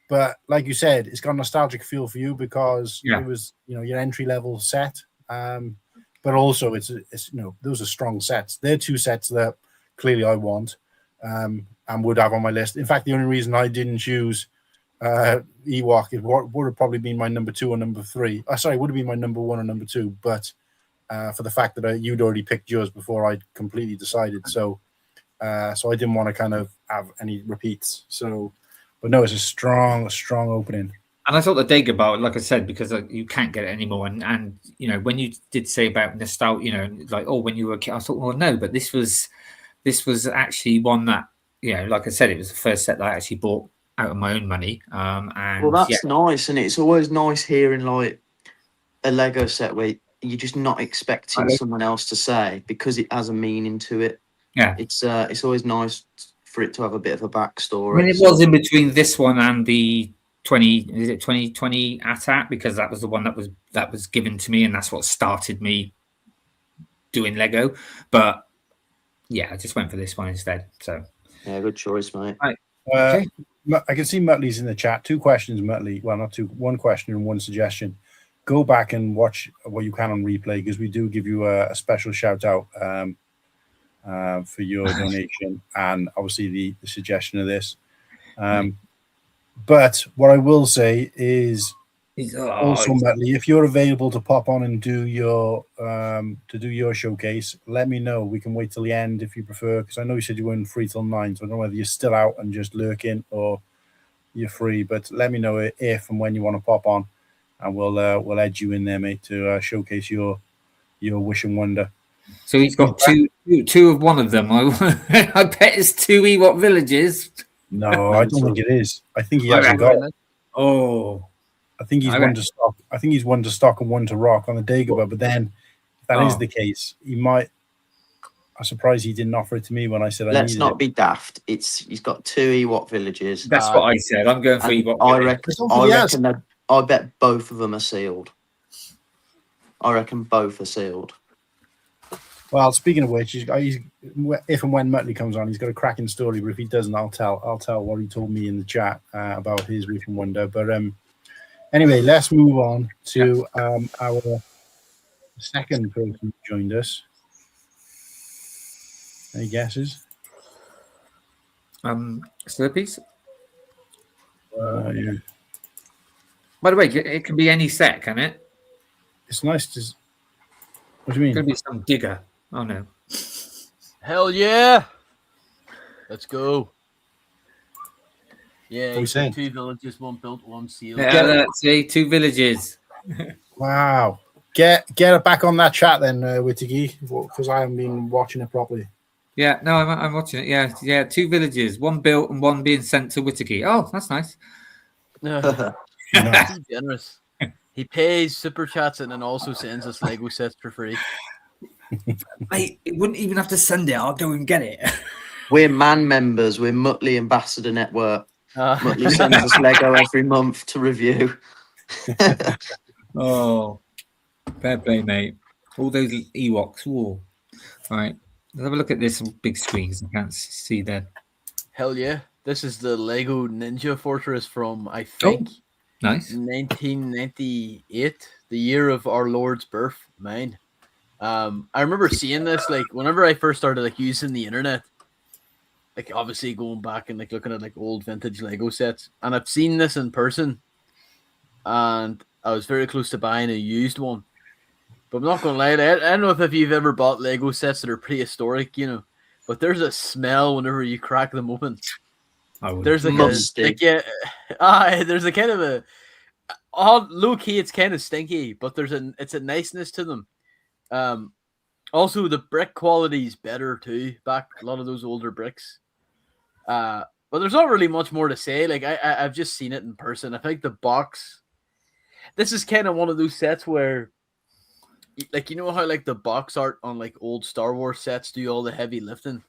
[SPEAKER 1] but like you said, it's got a nostalgic feel for you because it was your entry level set. But also it's those are strong sets. They're two sets that clearly I want and would have on my list. In fact, the only reason I didn't choose Ewok is what would have probably been my number 2 or number 3. Sorry, would have been my number 1 or number 2, but for the fact that you'd already picked yours before I'd completely decided. So I didn't want to kind of have any repeats. So, but no, it's a strong opening.
[SPEAKER 5] And I thought the dig about it, like I said, because you can't get it anymore. And when you did say about nostalgia, like, oh, when you were a kid, I thought, well, no, but this was actually one that, like I said, it was the first set that I actually bought out of my own money. And
[SPEAKER 3] well, that's nice, and it's always nice hearing like a Lego set where you're just not expecting someone else to say because it has a meaning to it.
[SPEAKER 5] Yeah,
[SPEAKER 3] it's always nice for it to have a bit of a backstory.
[SPEAKER 5] I mean, it was in between this one and the 2020 ATAT because that was the one that was given to me, and that's what started me doing Lego. But yeah, I just went for this one instead. So
[SPEAKER 3] yeah, good choice, mate.
[SPEAKER 5] Right.
[SPEAKER 1] Okay. I can see Muttley's in the chat. 2 questions, Muttley. Well, not 2. 1 question and 1 suggestion. Go back and watch what you can on replay because we do give you a special shout out for your donation and obviously the suggestion of this. But what I will say is also, Muttley, if you're available to pop on and do your showcase, let me know. We can wait till the end if you prefer, because I know you said you weren't free till 9, so I don't know whether you're still out and just lurking or you're free. But let me know if and when you want to pop on, and we'll edge you in there, mate, to showcase your wish and wonder.
[SPEAKER 5] So he's got two of one of them. I bet it's 2 Ewok villages.
[SPEAKER 1] No, I don't think it is. I think he hasn't got it.
[SPEAKER 5] Oh.
[SPEAKER 1] I think he's one to stock. I think he's 1 to stock and 1 to rock on the Dagobah. But then, if that is the case, he might. I'm surprised he didn't offer it to me when I said I needed it.
[SPEAKER 3] Let's not be daft. He's got 2 Ewok villages.
[SPEAKER 5] That's what I said. I'm going for Ewok.
[SPEAKER 3] I bet both of them are sealed. I reckon both are sealed.
[SPEAKER 1] Well, speaking of which, he's if and when Muttley comes on, he's got a cracking story. But if he doesn't, I'll tell what he told me in the chat about his wish and wonder. But anyway, let's move on to our second person who joined us. Any guesses?
[SPEAKER 5] Slurpees?
[SPEAKER 1] Yeah.
[SPEAKER 5] By the way, it can be any set, can it?
[SPEAKER 1] It's nice to. What do you mean?
[SPEAKER 5] It's going to be some digger. Oh, no.
[SPEAKER 4] Hell yeah! Let's go. Yeah,
[SPEAKER 1] we saying?
[SPEAKER 4] 2 villages, 1 built, 1 sealed.
[SPEAKER 5] Yeah, see, 2 villages.
[SPEAKER 1] Wow. Get it back on that chat then, Whittakee, because I haven't been watching it properly.
[SPEAKER 5] Yeah, no, I'm watching it. Yeah, 2 villages, 1 built and 1 being sent to Whittakee. Oh, that's nice.
[SPEAKER 4] He's generous. He pays super chats and then also sends us Lego sets for free.
[SPEAKER 8] Mate, it wouldn't even have to send it. I'll go and get it.
[SPEAKER 3] We're man members. We're Muttley Ambassador Network. Muttley sends us Lego every month to review.
[SPEAKER 5] Oh, fair play, mate. All those Ewoks. Whoa. All right, let's have a look at this big screen because I can't see that.
[SPEAKER 4] Hell yeah. This is the Lego Ninja Fortress from, I think,
[SPEAKER 5] nice
[SPEAKER 4] 1998, the year of our Lord's birth. Mine. I remember seeing this like whenever I first started like using the internet. like obviously going back and like looking at like old vintage Lego sets, and I've seen this in person, and I was very close to buying a used one. But I'm not gonna lie, I don't know if you've ever bought Lego sets that are prehistoric, you know, but there's a smell whenever you crack them open. There's like there's a kind of a low key. It's kind of stinky, but it's a niceness to them. Also, the brick quality is better too. Back a lot of those older bricks. But there's not really much more to say. Like I've just seen it in person. I think the box. This is kind of one of those sets where, like, you know how like the box art on like old Star Wars sets do all the heavy lifting.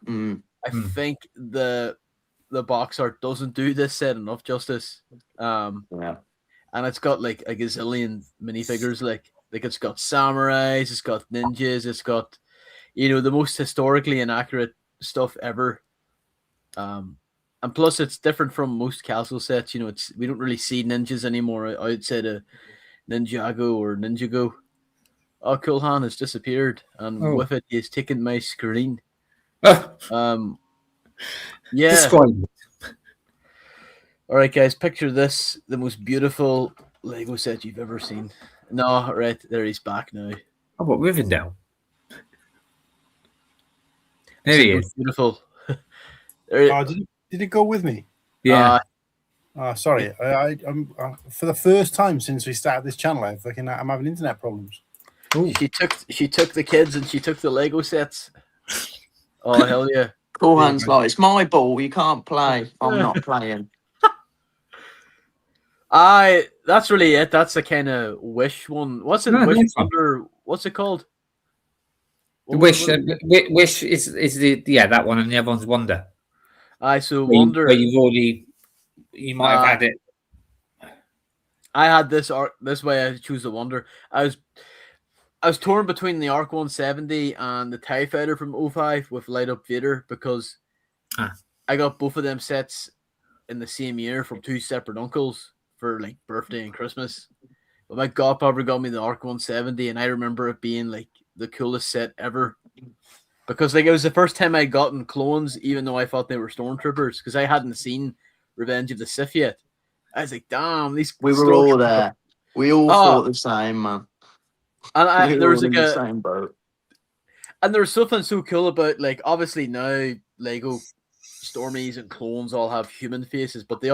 [SPEAKER 4] I think the box art doesn't do this set enough justice. And it's got like a gazillion minifigures. Like it's got samurais, it's got ninjas, it's got, you know, the most historically inaccurate stuff ever. And plus it's different from most castle sets. You know, we don't really see ninjas anymore outside of Ninjago or Ninjago. Oh, Cool Han has disappeared, and with it he's taken my screen. Yeah. All right, guys, picture this: the most beautiful Lego set you've ever seen. No, right there, he's back now.
[SPEAKER 5] Oh, what, Rivendell? There he is.
[SPEAKER 4] Beautiful.
[SPEAKER 1] Did it go with me?
[SPEAKER 5] Yeah.
[SPEAKER 1] Sorry. I'm for the first time since we started this channel, I'm having internet problems.
[SPEAKER 4] Ooh. She took the kids and she took the Lego sets. Oh hell yeah!
[SPEAKER 3] Cool Han's like, it's my ball. You can't play. I'm not playing.
[SPEAKER 4] That's really it. That's the kind of wish one. What's it? Wish Wonder. What's it called?
[SPEAKER 5] Wish is the that one, and the other one's Wonder.
[SPEAKER 4] So Wonder.
[SPEAKER 5] Where you might have had it.
[SPEAKER 4] I had this way. I choose the Wonder. I was torn between the Arc 170 and the TIE Fighter from 05 with Light Up Vader, because I got both of them sets in the same year from two separate uncles for like birthday and Christmas. But my godfather got me the Arc 170, and I remember it being like the coolest set ever, because like it was the first time I'd gotten clones, even though I thought they were stormtroopers, because I hadn't seen Revenge of the Sith yet. I was like, damn, these.
[SPEAKER 3] We were all there. We all thought the same, man.
[SPEAKER 4] And there was like
[SPEAKER 3] the same boat.
[SPEAKER 4] And there's something so cool about, like, obviously now Lego Stormies and clones all have human faces, but they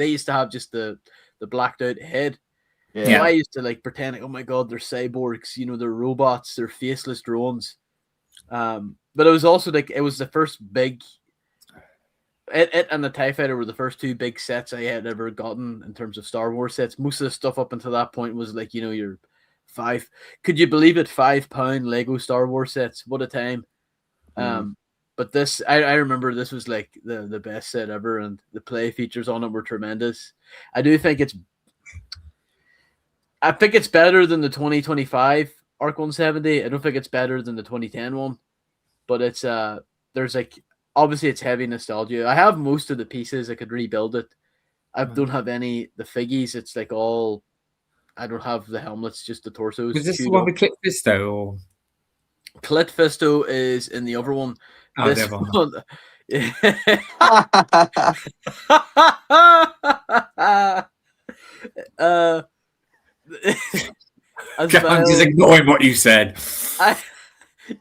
[SPEAKER 4] used to have just the blacked out head. Yeah. So I used to like pretend like, oh my god, they're cyborgs, you know, they're robots, they're faceless drones. But it was also like, it was the first big it and the TIE Fighter were the first two big sets I had ever gotten in terms of Star Wars sets. Most of the stuff up until that point was like, you know, your could you believe it, £5 Lego Star Wars sets? What a time. But this, I remember this was like the best set ever, and the play features on it were tremendous. I think it's better than the 2025 Arc 170. I don't think it's better than the 2010 one, but it's there's like, obviously it's heavy nostalgia. I have most of the pieces. I could rebuild it. I don't have the figgies. It's like all, I don't have the helmets, just the torsos.
[SPEAKER 5] Was this the one with Clit Fisto? Or?
[SPEAKER 4] Clit Fisto is in the other one.
[SPEAKER 5] Oh,
[SPEAKER 4] this
[SPEAKER 5] one. I'm just ignoring what you said.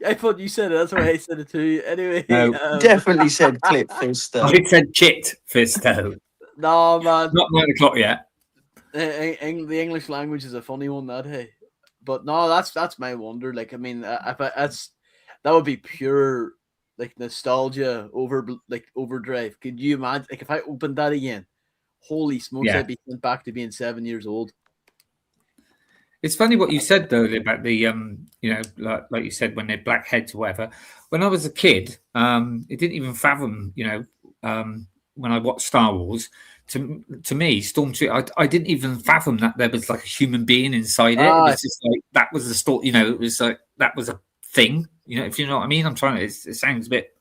[SPEAKER 4] I thought you said it. That's why I said it too. Anyway,
[SPEAKER 3] no, definitely said Clit Fisto.
[SPEAKER 5] I said Kit Fisto.
[SPEAKER 4] No, man,
[SPEAKER 5] not 9 o'clock yet.
[SPEAKER 4] The English language is a funny one, that hey. But no, that's my wonder. Like, I mean, that would be pure like nostalgia overdrive. Could you imagine? Like, if I opened that again, holy smokes, I'd be sent back to being 7 years old.
[SPEAKER 5] It's funny what you said though about the you know, like you said, when they're black heads or whatever. When I was a kid, it didn't even fathom, you know, when I watched Star Wars. To me, Stormtrooper, I didn't even fathom that there was like a human being inside it. It was just like, that was the story, you know, it was like, that was a thing, you know, if you know what I mean. I'm trying to, it sounds a bit.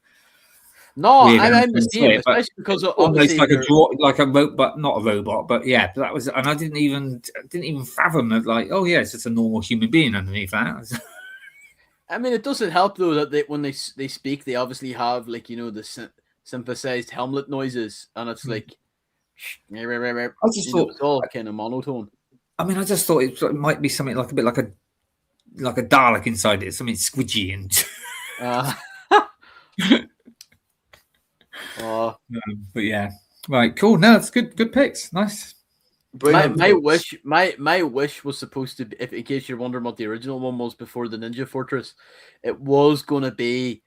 [SPEAKER 4] No, I understand, especially because
[SPEAKER 5] almost like a robot, not a robot, but yeah, that was, and I didn't even fathom that, like, oh yeah, it's just a normal human being underneath that.
[SPEAKER 4] I mean, it doesn't help though that when they speak, they obviously have, like, you know, the synthesized helmet noises, and it's like
[SPEAKER 5] I just thought
[SPEAKER 4] it's all kind of monotone.
[SPEAKER 5] I mean, I just thought it might be something like a bit like a Dalek inside it, something squidgy and. But yeah, right, cool. No, it's good picks. Nice.
[SPEAKER 4] My wish was supposed to be, if in case you're wondering what the original one was before the Ninja Fortress, it was going to be,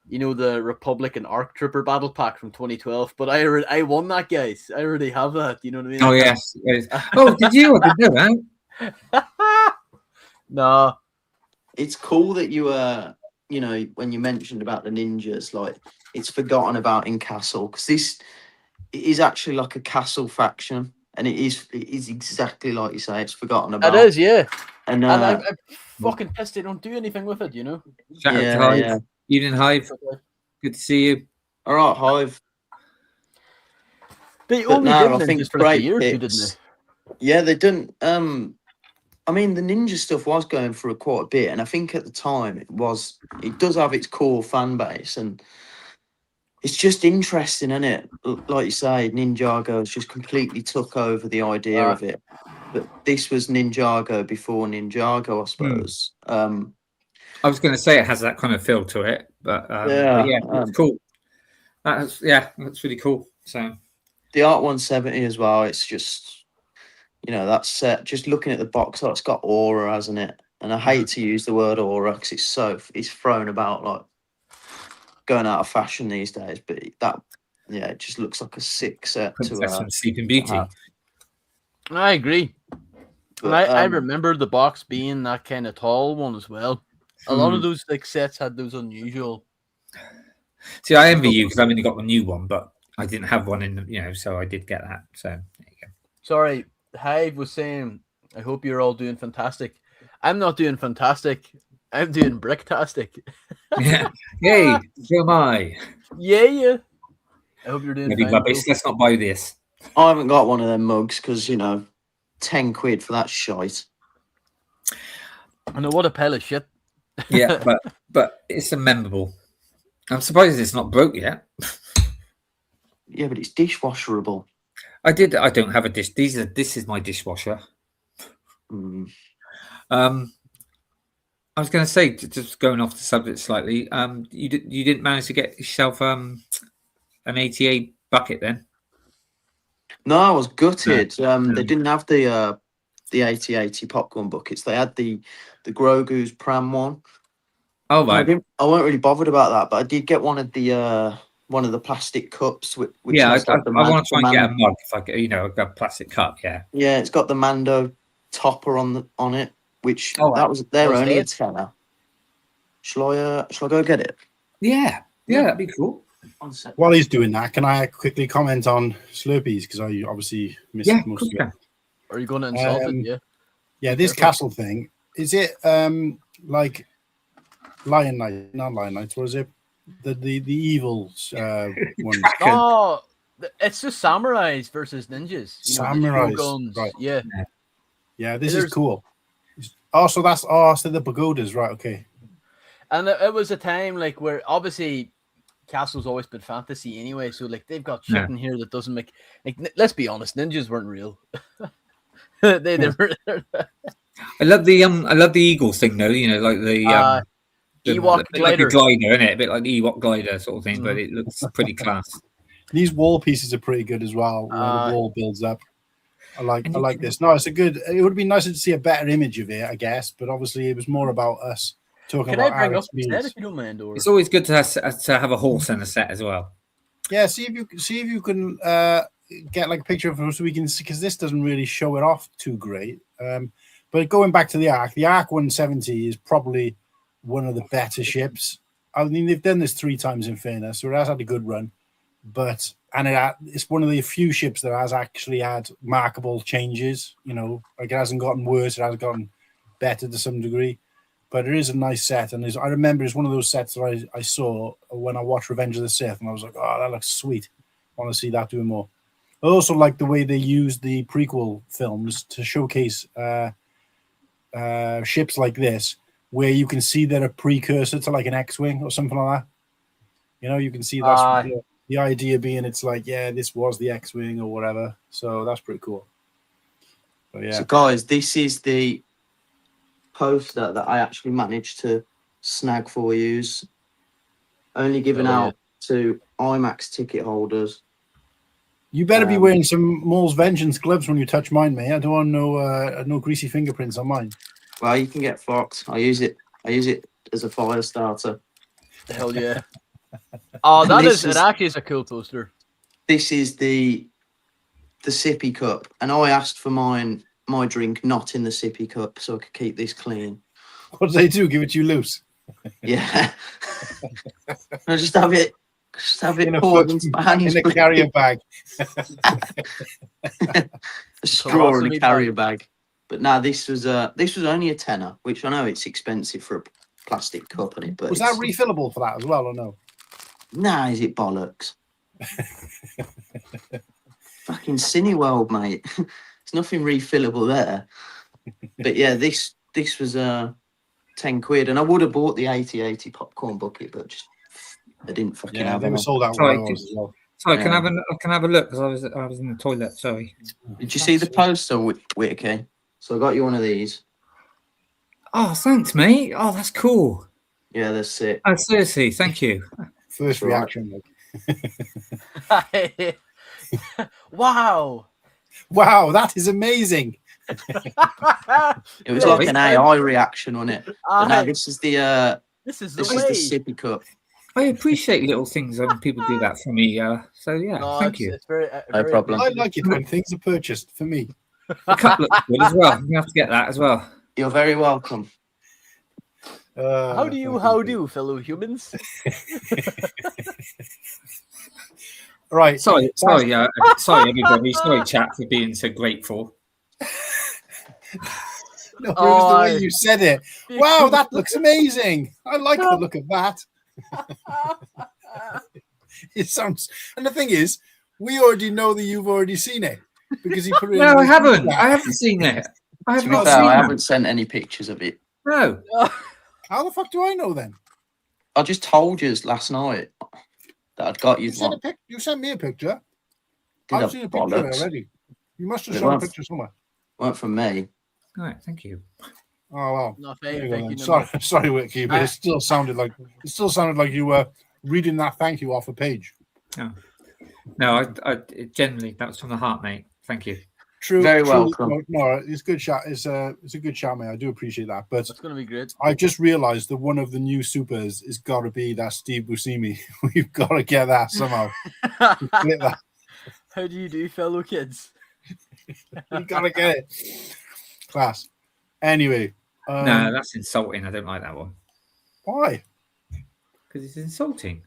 [SPEAKER 4] the Republic and Arc Trooper battle pack from 2012. But I won that, guys. I already have that. You know what I mean?
[SPEAKER 5] Oh yes. Oh, did you? I didn't know that.
[SPEAKER 4] No,
[SPEAKER 3] it's cool that you when you mentioned about the ninjas, like it's forgotten about in Castle, because this is actually like a Castle faction, and it is exactly like you say. It's forgotten about.
[SPEAKER 4] It is, yeah.
[SPEAKER 3] And
[SPEAKER 4] I'm fucking pissed they don't do anything with it.
[SPEAKER 5] Shout out to Hive. Evening, Hive. Good to see you.
[SPEAKER 3] All right, Hive.
[SPEAKER 4] They only did ninjas for like a year or two, didn't they?
[SPEAKER 3] Yeah, they didn't. I mean, the ninja stuff was going for quite a bit, and I think at the time it does have its core fan base, and it's just interesting, isn't it? Like you say, Ninjago has just completely took over the idea of it. But this was Ninjago before Ninjago, I suppose.
[SPEAKER 5] I was going to say it has that kind of feel to it, but it's cool. That's really cool. So
[SPEAKER 3] the Art 170 as well. It's just. That set, just looking at the box art, it's got aura, hasn't it? And I hate to use the word aura because it's thrown about like going out of fashion these days. But it just looks like a sick set.
[SPEAKER 5] Princess and Sleeping Beauty.
[SPEAKER 4] I agree. But, I remember the box being that kind of tall one as well. A lot of those like sets had those unusual.
[SPEAKER 5] See, I envy you because I've only got the new one, but I didn't have one in so I did get that. So there you go.
[SPEAKER 4] Sorry. Hive was saying, I hope you're all doing fantastic. I'm not doing fantastic. I'm doing bricktastic.
[SPEAKER 5] Yeah. Yay. So am I.
[SPEAKER 4] Yeah. I hope you're doing
[SPEAKER 5] Maybe
[SPEAKER 4] fine.
[SPEAKER 5] Let's not buy this.
[SPEAKER 3] I haven't got one of them mugs because, 10 quid for that shite.
[SPEAKER 4] I know, what a pile of shit.
[SPEAKER 5] Yeah, but it's a memorable. I'm surprised it's not broke yet.
[SPEAKER 3] Yeah, but it's dishwasherable.
[SPEAKER 5] I don't have a dish. This is my dishwasher. I was going to say, just going off the subject slightly. You didn't manage to get yourself an ATA bucket then?
[SPEAKER 3] No, I was gutted. They didn't have the AT-80 popcorn buckets. They had the Grogu's Pram one.
[SPEAKER 5] Oh right.
[SPEAKER 3] I weren't really bothered about that, but I did get one of the plastic cups. Which
[SPEAKER 5] I want to try and get a mug if I get, a plastic cup. Yeah.
[SPEAKER 3] Yeah, it's got the Mando topper on it, which they're only a tenner. Shall I go get it?
[SPEAKER 5] Yeah, that'd be cool.
[SPEAKER 1] While he's doing that, can I quickly comment on Slurpees, because I obviously missed most of it.
[SPEAKER 4] Are you going to insult it?
[SPEAKER 1] Yeah, this castle thing, is it like Lion Knight? Not Lion Knights, what is it? The evil ones.
[SPEAKER 4] Oh, it's just samurais versus ninjas.
[SPEAKER 1] Samurais, right? Yeah. This is cool. So that's the pagodas, right? Okay.
[SPEAKER 4] And it was a time like where obviously Castle's always been fantasy anyway, so like they've got shit in here that doesn't make. Like, let's be honest, ninjas weren't real. they were.
[SPEAKER 5] I love the Eagles thing though. Like the
[SPEAKER 4] Ewok glider,
[SPEAKER 5] like a glider, isn't it? A bit like the Ewok glider sort of thing, but it looks pretty class.
[SPEAKER 1] These wall pieces are pretty good as well. Where the wall builds up. I like this. No, it's a good. It would be nicer to see a better image of it, I guess. But obviously, it was more about us talking about.
[SPEAKER 4] Can I bring up the set if you don't mind? Or...
[SPEAKER 5] It's always good to have a horse in the set as well.
[SPEAKER 1] Yeah, see if you can get like a picture of it so we can see, because this doesn't really show it off too great. But going back to the Ark 170 is probably one of the better ships. I mean, they've done this 3 times in fairness, so it has had a good run. But it's one of the few ships that has actually had markable changes. Like it hasn't gotten worse; it has gotten better to some degree. But it is a nice set, and I remember it's one of those sets that I saw when I watched Revenge of the Sith, and I was like, "Oh, that looks sweet. I want to see that doing more." I also like the way they used the prequel films to showcase ships like this, where you can see they're a precursor to like an X-wing or something like that. You can see that. The idea being it's like, yeah, this was the X-Wing or whatever. So that's pretty cool. But yeah.
[SPEAKER 3] So guys, this is the poster that I actually managed to snag for yous. Only given out to IMAX ticket holders.
[SPEAKER 1] You better be wearing some Maul's Vengeance gloves when you touch mine, mate. I don't want no greasy fingerprints on mine.
[SPEAKER 3] Well, you can get Fox. I use it as a fire starter.
[SPEAKER 4] Hell yeah. Oh, it actually is a cool poster.
[SPEAKER 3] This is the sippy cup, and I asked for my drink not in the sippy cup so I could keep this clean.
[SPEAKER 1] What do they do? Give it to you loose?
[SPEAKER 3] Yeah. I just have it poured into my hands.
[SPEAKER 1] In a carrier bag.
[SPEAKER 3] A straw in a carrier bag. But now this was only a tenner, which I know it's expensive for a plastic cup on it. But
[SPEAKER 1] was that refillable for that as well, or no?
[SPEAKER 3] Nah, is it bollocks? Fucking Cineworld, mate. There's nothing refillable there. But yeah, this was 10 quid, and I would have bought the 80 popcorn bucket, but just I didn't fucking have
[SPEAKER 1] they
[SPEAKER 3] it.
[SPEAKER 1] were sold out.
[SPEAKER 5] Sorry,
[SPEAKER 1] as well.
[SPEAKER 5] Sorry, can I have a look? Because I was in the toilet. Sorry.
[SPEAKER 3] Did you see the poster, Whittakee? So I got you one of these.
[SPEAKER 5] Oh, thanks, mate. Oh, that's cool.
[SPEAKER 3] Yeah, that's it.
[SPEAKER 5] Oh, seriously, thank you.
[SPEAKER 1] First reaction.
[SPEAKER 4] Like. Wow.
[SPEAKER 1] Wow, that is amazing.
[SPEAKER 3] It was like an AI reaction on it. But now this is the sippy cup.
[SPEAKER 5] I appreciate little things when people do that for me. So yeah, thank you.
[SPEAKER 4] It's very,
[SPEAKER 3] No problem.
[SPEAKER 1] I like it when things are purchased for me.
[SPEAKER 5] The cup looks good as well. You have to get that as well.
[SPEAKER 3] You're very welcome.
[SPEAKER 4] How do, fellow humans?
[SPEAKER 1] Right.
[SPEAKER 5] Sorry, everybody. Sorry, chat, for being so grateful.
[SPEAKER 1] No, it was the way you said it. Wow, that looks amazing. I like the look of that. It sounds, and the thing is, we already know that you've already seen it because he put it.
[SPEAKER 5] No, I haven't. I haven't seen it. I
[SPEAKER 3] haven't sent any pictures of it.
[SPEAKER 5] No.
[SPEAKER 1] How the fuck do I know then?
[SPEAKER 3] I just told you last night that I'd got you.
[SPEAKER 1] You sent me a picture.
[SPEAKER 3] Did
[SPEAKER 1] I've seen a picture of it already. You must have shown a picture somewhere.
[SPEAKER 3] Weren't from me.
[SPEAKER 5] All right, thank you.
[SPEAKER 1] Oh well.
[SPEAKER 4] No,
[SPEAKER 1] sorry, Whittakee, but it still sounded like you were reading that thank you off a page.
[SPEAKER 5] Oh. No, I generally that was from the heart, mate. Thank you.
[SPEAKER 1] True.
[SPEAKER 3] Very welcome.
[SPEAKER 1] No, it's good chat. It's a good chat, mate. I do appreciate that. But
[SPEAKER 4] it's gonna be great.
[SPEAKER 1] I just realised that one of the new supers is got to be that Steve Buscemi. We've got to get that somehow. That.
[SPEAKER 4] How do you do, fellow kids?
[SPEAKER 1] You gotta get it. Class. Anyway.
[SPEAKER 5] No, that's insulting. I don't like that one.
[SPEAKER 1] Why?
[SPEAKER 5] Because it's insulting.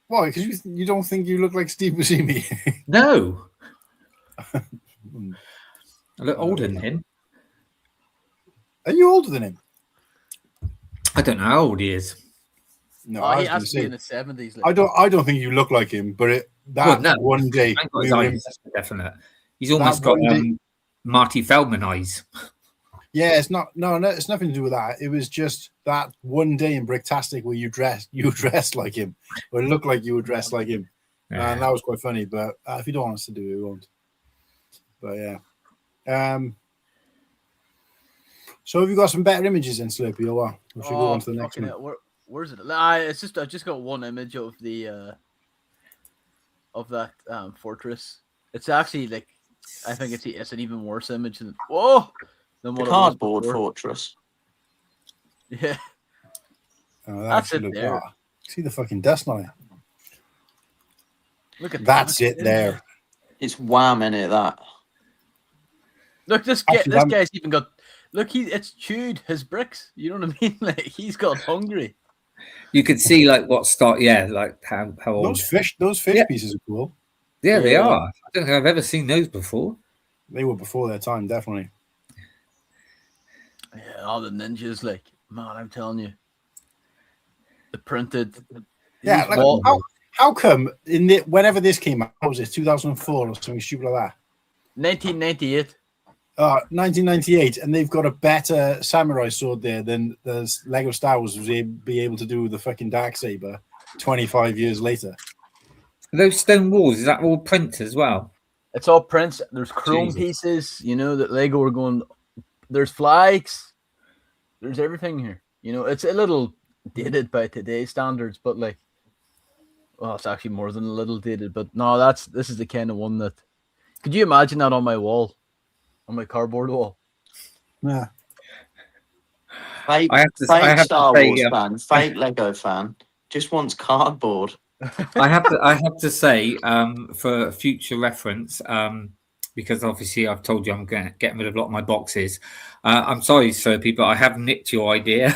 [SPEAKER 1] Why? Because you don't think you look like Steve Buscemi?
[SPEAKER 5] No. I look older than him.
[SPEAKER 1] Are you older than him?
[SPEAKER 5] I don't know how old he is.
[SPEAKER 1] No,
[SPEAKER 4] he has to be in the 70s.
[SPEAKER 1] Like. I don't think you look like him, but one day
[SPEAKER 5] definite. He's almost got Marty Feldman eyes.
[SPEAKER 1] Yeah, it's not. No, it's nothing to do with that. It was just that one day in Bricktastic where you dressed like him, or it looked like you were dressed like him, and that was quite funny. But if you don't want us to do it, we won't. But yeah. So have you got some better images in Slurpy, or what? We should go on to the next one.
[SPEAKER 4] Where's it? I've just got one image of the of that fortress. It's actually like I think it's an even worse image than the
[SPEAKER 3] cardboard fortress.
[SPEAKER 4] Yeah.
[SPEAKER 1] Oh, that's it there. See the fucking dust on it.
[SPEAKER 4] Look at
[SPEAKER 1] that's it there.
[SPEAKER 3] It's wham in it that.
[SPEAKER 4] Look, this guy's even got. Look, it's chewed his bricks. You know what I mean? Like he's got hungry.
[SPEAKER 5] You could see like what start. Yeah, like how old
[SPEAKER 1] those fish pieces are cool.
[SPEAKER 5] Yeah, they are. I don't think I've ever seen those before.
[SPEAKER 1] They were before their time, definitely.
[SPEAKER 4] Yeah, all the ninjas, like man, I'm telling you, the printed.
[SPEAKER 1] Yeah, like how come whenever this came out, what was it 2004 or something stupid like that?
[SPEAKER 4] 1998.
[SPEAKER 1] 1998, and they've got a better samurai sword there than the Lego Star Wars was be able to do with the fucking Darksaber 25 years later.
[SPEAKER 5] Those stone walls, is that all print as well?
[SPEAKER 4] It's all prints. There's chrome
[SPEAKER 5] Jesus.
[SPEAKER 4] pieces. You know that Lego are going. There's flags. There's everything here. You know, it's a little dated by today's standards, but like, well, it's actually more than a little dated. But no, this is the kind of one that. Could you imagine that on my wall, on my cardboard wall?
[SPEAKER 1] Yeah.
[SPEAKER 3] Fake,
[SPEAKER 5] I have to
[SPEAKER 3] Star
[SPEAKER 5] say,
[SPEAKER 3] Wars fan, fake Lego fan, just wants cardboard.
[SPEAKER 5] I have to say, for future reference, because obviously I've told you I'm getting rid of a lot of my boxes. I'm sorry, Slurpy, but I have nicked your idea.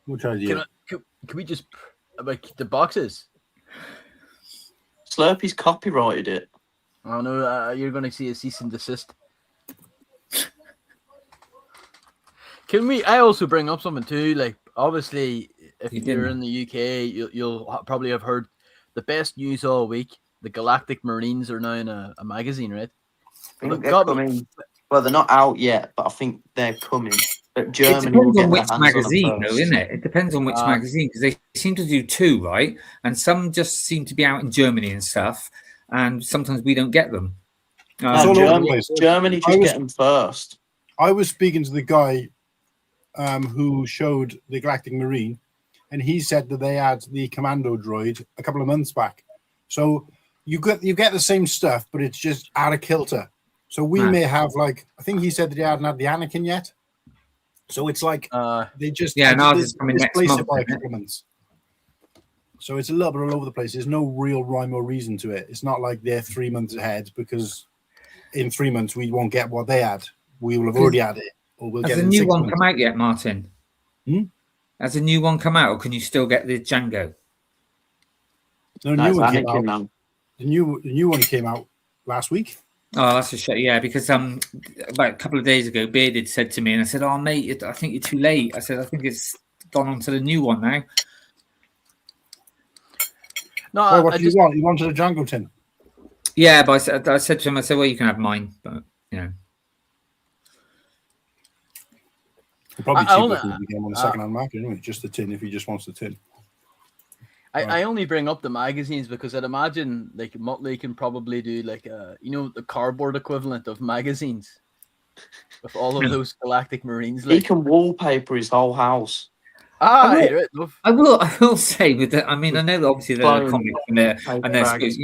[SPEAKER 1] Which idea?
[SPEAKER 4] Can we just like the boxes?
[SPEAKER 3] Slurpy's copyrighted it.
[SPEAKER 4] Oh no, you're going to see a cease and desist. Can we? I also bring up something too. Like, obviously, if you're in the UK, you'll probably have heard the best news all week. The Galactic Marines are now in a magazine, right?
[SPEAKER 3] I think they're coming. Well, they're not out yet, but I think they're coming. But Germany
[SPEAKER 5] it depends on
[SPEAKER 3] will
[SPEAKER 5] which
[SPEAKER 3] get their hands
[SPEAKER 5] magazine,
[SPEAKER 3] on them
[SPEAKER 5] though,
[SPEAKER 3] first.
[SPEAKER 5] isn't it? It depends on which magazine, because they seem to do two, right? And some just seem to be out in Germany and stuff, and sometimes we don't get them.
[SPEAKER 3] No, Germany just get them first.
[SPEAKER 1] I was speaking to the guy who showed the Galactic Marine, and he said that they had the commando droid a couple of months back. So you get the same stuff, but it's just out of kilter. So we may have, like, I think he said that he hadn't had the Anakin yet. So it's like they just displace it by a couple of months. So it's a little bit all over the place. There's no real rhyme or reason to it. It's not like they're 3 months ahead, because in 3 months we won't get what they had. We will have already had it. Or we'll
[SPEAKER 5] Has
[SPEAKER 1] get
[SPEAKER 5] a
[SPEAKER 1] it in
[SPEAKER 5] new
[SPEAKER 1] 6
[SPEAKER 5] one
[SPEAKER 1] months.
[SPEAKER 5] come out yet, Martin? Has a new one come out, or can you still get the Django?
[SPEAKER 1] The new one came out. The new one came out last week.
[SPEAKER 5] Oh, that's a shame. Yeah, because about a couple of days ago, Bearded said to me, and I said, "Oh, mate, I think you're too late." I said, "I think it's gone on to the new one now."
[SPEAKER 4] No,
[SPEAKER 1] well, what do you want? You wanted a Django tin?
[SPEAKER 5] Yeah, but I said to him, I said, "Well, you can have mine, but you know."
[SPEAKER 1] It'll probably cheaper if you get them on the second-hand market, anyway. Just the tin if he just wants the tin.
[SPEAKER 4] I only bring up the magazines because I'd imagine like Muttley can probably do like the cardboard equivalent of magazines with all of those Galactic Marines.
[SPEAKER 3] He can wallpaper his whole house.
[SPEAKER 5] I will say with that. I mean, I know that obviously they're a comic and they're supposed,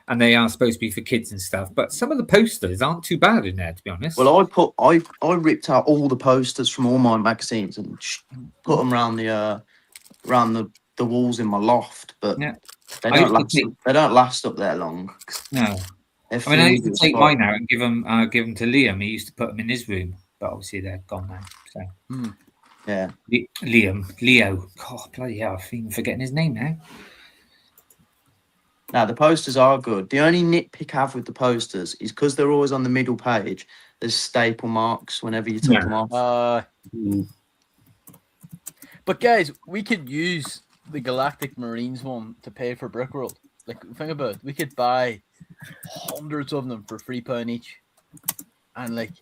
[SPEAKER 5] and they are supposed to be for kids and stuff. But some of the posters aren't too bad in there, to be honest.
[SPEAKER 3] Well, I ripped out all the posters from all my magazines and put them around the walls in my loft, but they don't last up there long.
[SPEAKER 5] No, I mean, I used to take mine out and give them to Liam. He used to put them in his room, but obviously they're gone now. So
[SPEAKER 3] yeah,
[SPEAKER 5] Leo. God, bloody hell! I'm forgetting his name now.
[SPEAKER 3] Now the posters are good. The only nitpick I have with the posters is because they're always on the middle page. There's staple marks whenever you take them off.
[SPEAKER 4] But guys, we could use the Galactic Marines one to pay for Brickworld. Like, think about it. We could buy hundreds of them for £3 each, and like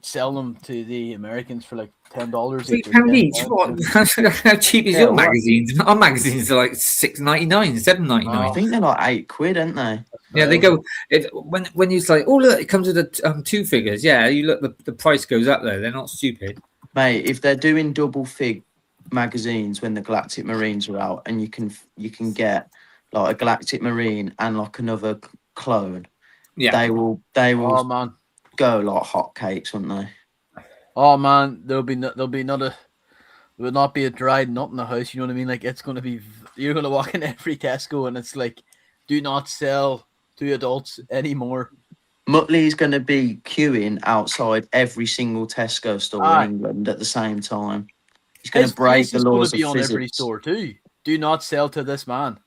[SPEAKER 4] sell them to the Americans for like $10 each.
[SPEAKER 5] £3 each? What? How cheap is your magazines? Our magazines are like $6.99, $7.99.
[SPEAKER 3] I think they're like £8, aren't they?
[SPEAKER 5] Yeah, they go. When you say, "Oh look, it comes with the two figures." Yeah, you look. The price goes up there. They're not stupid,
[SPEAKER 3] mate. If they're doing double fig magazines when the Galactic Marines are out, and you can get like a Galactic Marine and like another clone. Yeah, they will.
[SPEAKER 4] Oh man,
[SPEAKER 3] go like hotcakes, won't they?
[SPEAKER 4] Oh man, there will not be a dried nut in the house. You know what I mean? Like, it's gonna be. You're gonna walk in every Tesco and it's like, do not sell to adults anymore.
[SPEAKER 3] Muttley's going to be queuing outside every single Tesco store in England at the same time. He's going to break the laws of physics. It's going to be on every store too. Do not sell to this man.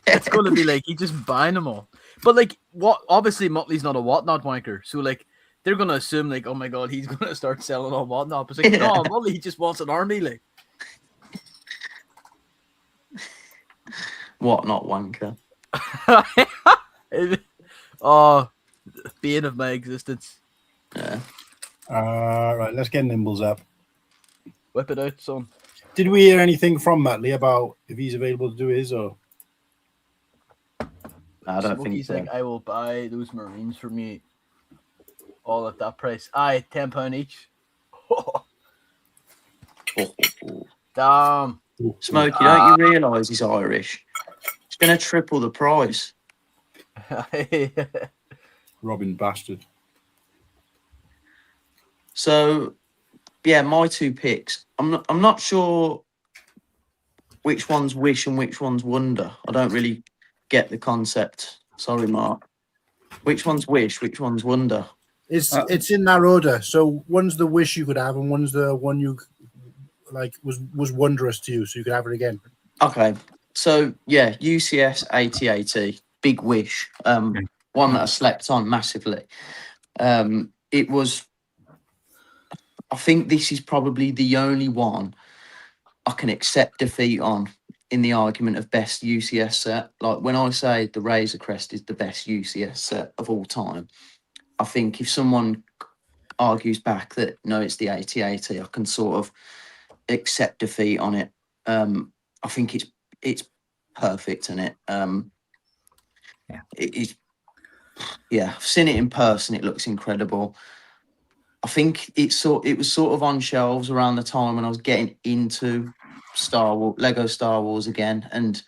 [SPEAKER 3] It's going to be like he's just buying them all. But like, what? Obviously, Muttley's not a whatnot wanker, so like they're going to assume like, oh my god, he's going to start selling on whatnot. But it's like, no, Muttley just wants an army, like. Whatnot wanker.
[SPEAKER 4] Oh, bane of my existence.
[SPEAKER 3] Yeah.
[SPEAKER 1] Right, let's get Nimbles up.
[SPEAKER 4] Whip it out, son.
[SPEAKER 1] Did we hear anything from Muttley about if he's available to do his or?
[SPEAKER 3] I don't think
[SPEAKER 4] Smokey's
[SPEAKER 3] so.
[SPEAKER 4] like, I will buy those Marines from you, all at that price. Aye, £10 each. Damn.
[SPEAKER 3] Smokey, don't you realise he's Irish? He's going to triple the price.
[SPEAKER 1] Robin bastard.
[SPEAKER 3] So, yeah, my two picks. I'm not sure which one's Wish and which one's Wonder. I don't really get the concept. Sorry, Mark. Which one's Wish? Which one's Wonder?
[SPEAKER 1] It's in that order. So one's the wish you could have, and one's the one you like was wondrous to you, so you could have it again.
[SPEAKER 3] Okay, so yeah, UCS 8080, big wish. One that I slept on massively. It was. I think this is probably the only one I can accept defeat on in the argument of best UCS set. Like when I say the Razor Crest is the best UCS set of all time, I think if someone argues back that no, it's the 8080, I can sort of accept defeat on it. I think it's perfect in it. It is. Yeah, I've seen it in person. It looks incredible. I think it was sort of on shelves around the time when I was getting into Lego Star Wars again, and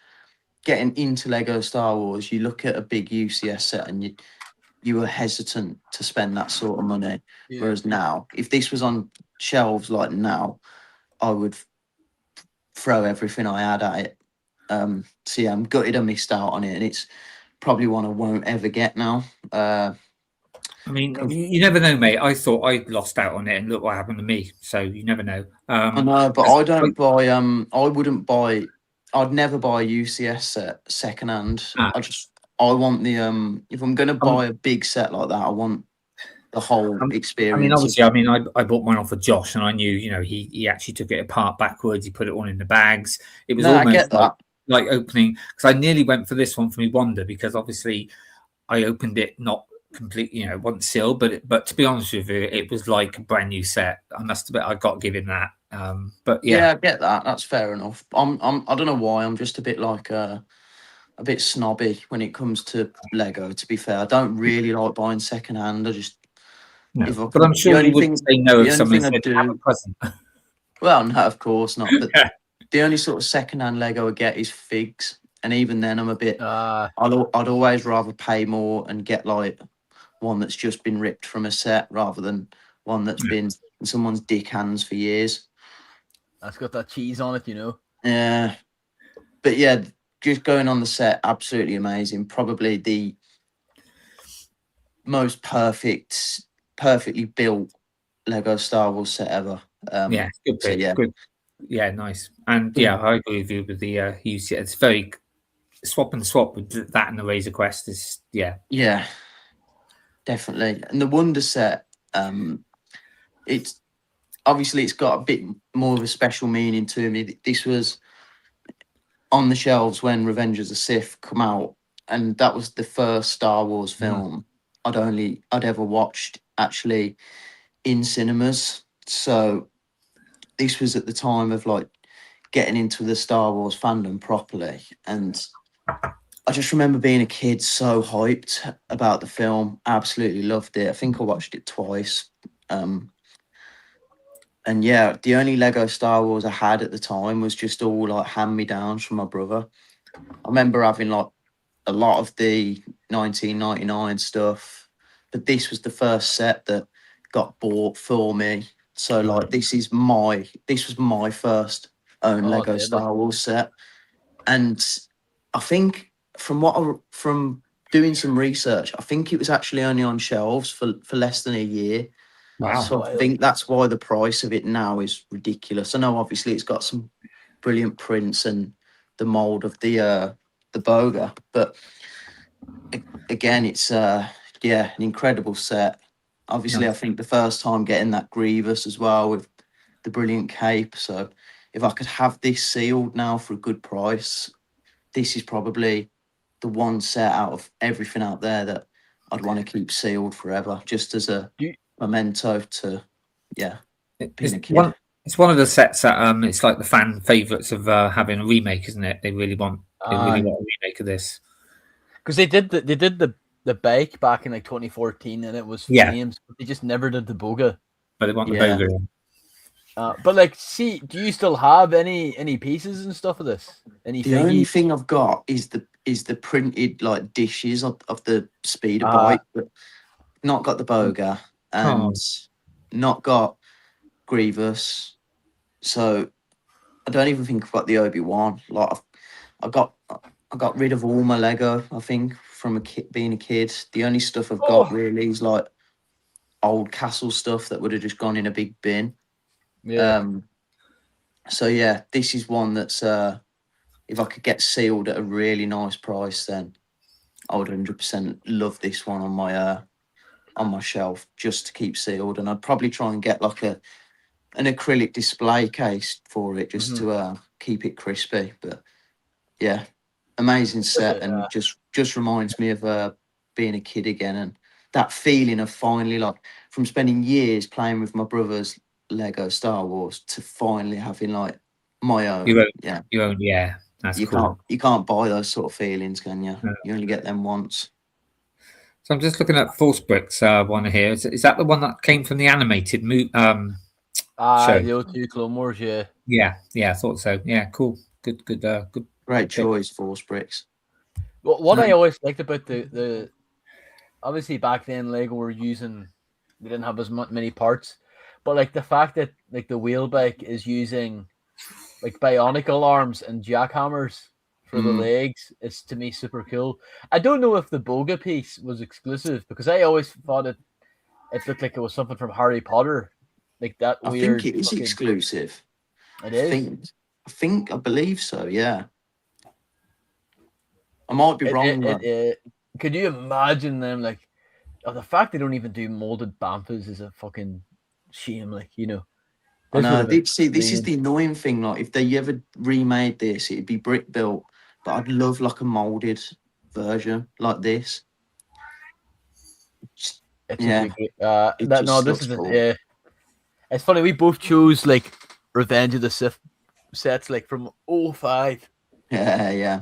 [SPEAKER 3] getting into Lego Star Wars. You look at a big UCS set and you were hesitant to spend that sort of money. Yeah. Whereas now, if this was on shelves like now, I would throw everything I had at it. So yeah, I'm gutted I missed out on it, and it's probably one I won't ever get now.
[SPEAKER 5] I mean, you never know, mate. I thought I lost out on it, and look what happened to me. So you never know.
[SPEAKER 3] I know, but I don't buy. I wouldn't buy. I'd never buy a UCS set secondhand. I want the. If I'm going to buy a big set like that, I want the whole experience.
[SPEAKER 5] I mean, obviously, I bought mine off of Josh, and I knew, he actually took it apart backwards. He put it all in the bags. It was almost
[SPEAKER 3] I get that.
[SPEAKER 5] like opening, because I nearly went for this one for me Wonder, because obviously I opened it not completely, it wasn't sealed, but to be honest with you, it was like a brand new set. I must admit, I got to give him that. But yeah,
[SPEAKER 3] I get that. That's fair enough. I don't know why. I'm just a bit like a bit snobby when it comes to Lego. To be fair, I don't really like buying second hand. I just.
[SPEAKER 5] No. But I'm sure you wouldn't say no if someone said have a present.
[SPEAKER 3] Well, no, of course not. But the only sort of second hand Lego I get is figs, and even then, I'm a bit. I'd always rather pay more and get like one that's just been ripped from a set rather than one that's been in someone's dick hands for years.
[SPEAKER 4] That's got that cheese on it,
[SPEAKER 3] Yeah, but yeah, just going on the set, absolutely amazing. Probably the most perfectly built Lego Star Wars set ever.
[SPEAKER 5] Yeah, good pick.
[SPEAKER 3] So,
[SPEAKER 5] Good. Yeah, nice. And yeah, I agree with you with the UC. It's very swap with that and the Razor Crest is
[SPEAKER 3] yeah, definitely. And the Wonder set, it's obviously it's got a bit more of a special meaning to me. This was on the shelves when Revenge of the Sith come out, and that was the first Star Wars film I'd ever watched actually in cinemas. So this was at the time of like getting into the Star Wars fandom properly, and I just remember being a kid so hyped about the film. Absolutely loved it. I think I watched it twice. And yeah, the only Lego Star Wars I had at the time was just all like hand-me-downs from my brother. I remember having like a lot of the 1999 stuff, but this was the first set that got bought for me. So like this was my first own Lego Star Wars set. And I think from doing some research, I think it was actually only on shelves for less than a year.
[SPEAKER 5] Wow.
[SPEAKER 3] So I think that's why the price of it now is ridiculous. I know obviously it's got some brilliant prints and the mold of the Boga, but again, it's an incredible set. Obviously, I think the first time getting that Grievous as well with the brilliant cape. So if I could have this sealed now for a good price, this is probably the one set out of everything out there that I'd want to keep sealed forever, just as a memento to being a kid.
[SPEAKER 5] It's one of the sets that it's like the fan favourites of having a remake, isn't it? They really want a remake of this.
[SPEAKER 4] Because they did the bike back in like 2014, and it was flames, but they just never did the boga.
[SPEAKER 5] But they want the boga.
[SPEAKER 4] But like, see, do you still have any pieces and stuff of this?
[SPEAKER 3] The only thing I've got is the printed like dishes of the speeder bike, but not got the boga and not got Grievous. So I don't even think I've got the Obi-Wan. Like I got rid of all my Lego, I think, from being a kid. The only stuff I've got really is like old castle stuff that would have just gone in a big bin.
[SPEAKER 4] Yeah.
[SPEAKER 3] So yeah, this is one that's if I could get sealed at a really nice price, then I would 100% love this one on my shelf just to keep sealed. And I'd probably try and get like an acrylic display case for it just to keep it crispy. But yeah, amazing set, and just reminds me of being a kid again, and that feeling of finally, like, from spending years playing with my brother's Lego Star Wars to finally having like my own.
[SPEAKER 5] Your own, yeah. That's cool.
[SPEAKER 3] You can't buy those sort of feelings, can you? No. You only get them once.
[SPEAKER 5] So I'm just looking at MatteBlackBricks one here. Is that the one that came from the animated show?
[SPEAKER 4] The O2 Clone Wars, yeah.
[SPEAKER 5] Yeah, I thought so. Yeah, cool. Good.
[SPEAKER 3] Great choice, MatteBlackBricks.
[SPEAKER 4] Well, what I always liked about the obviously back then Lego were using, they didn't have as many parts, but like the fact that like the wheel bike is using like bionicle arms and jackhammers for the legs is, to me, super cool. I don't know if the boga piece was exclusive, because I always thought it looked like it was something from Harry Potter, like that weird.
[SPEAKER 3] I think it is exclusive.
[SPEAKER 4] It is.
[SPEAKER 3] I believe so. Yeah. I might be wrong.
[SPEAKER 4] Could you imagine them, like, the fact they don't even do molded Bamfas is a fucking shame, like, you know.
[SPEAKER 3] I know. This is the annoying thing. Like, if they ever remade this, it'd be brick built, but I'd love like a molded version like this.
[SPEAKER 4] This isn't. Yeah, it's funny. We both chose like Revenge of the Sith sets, like from 2005.
[SPEAKER 3] Yeah.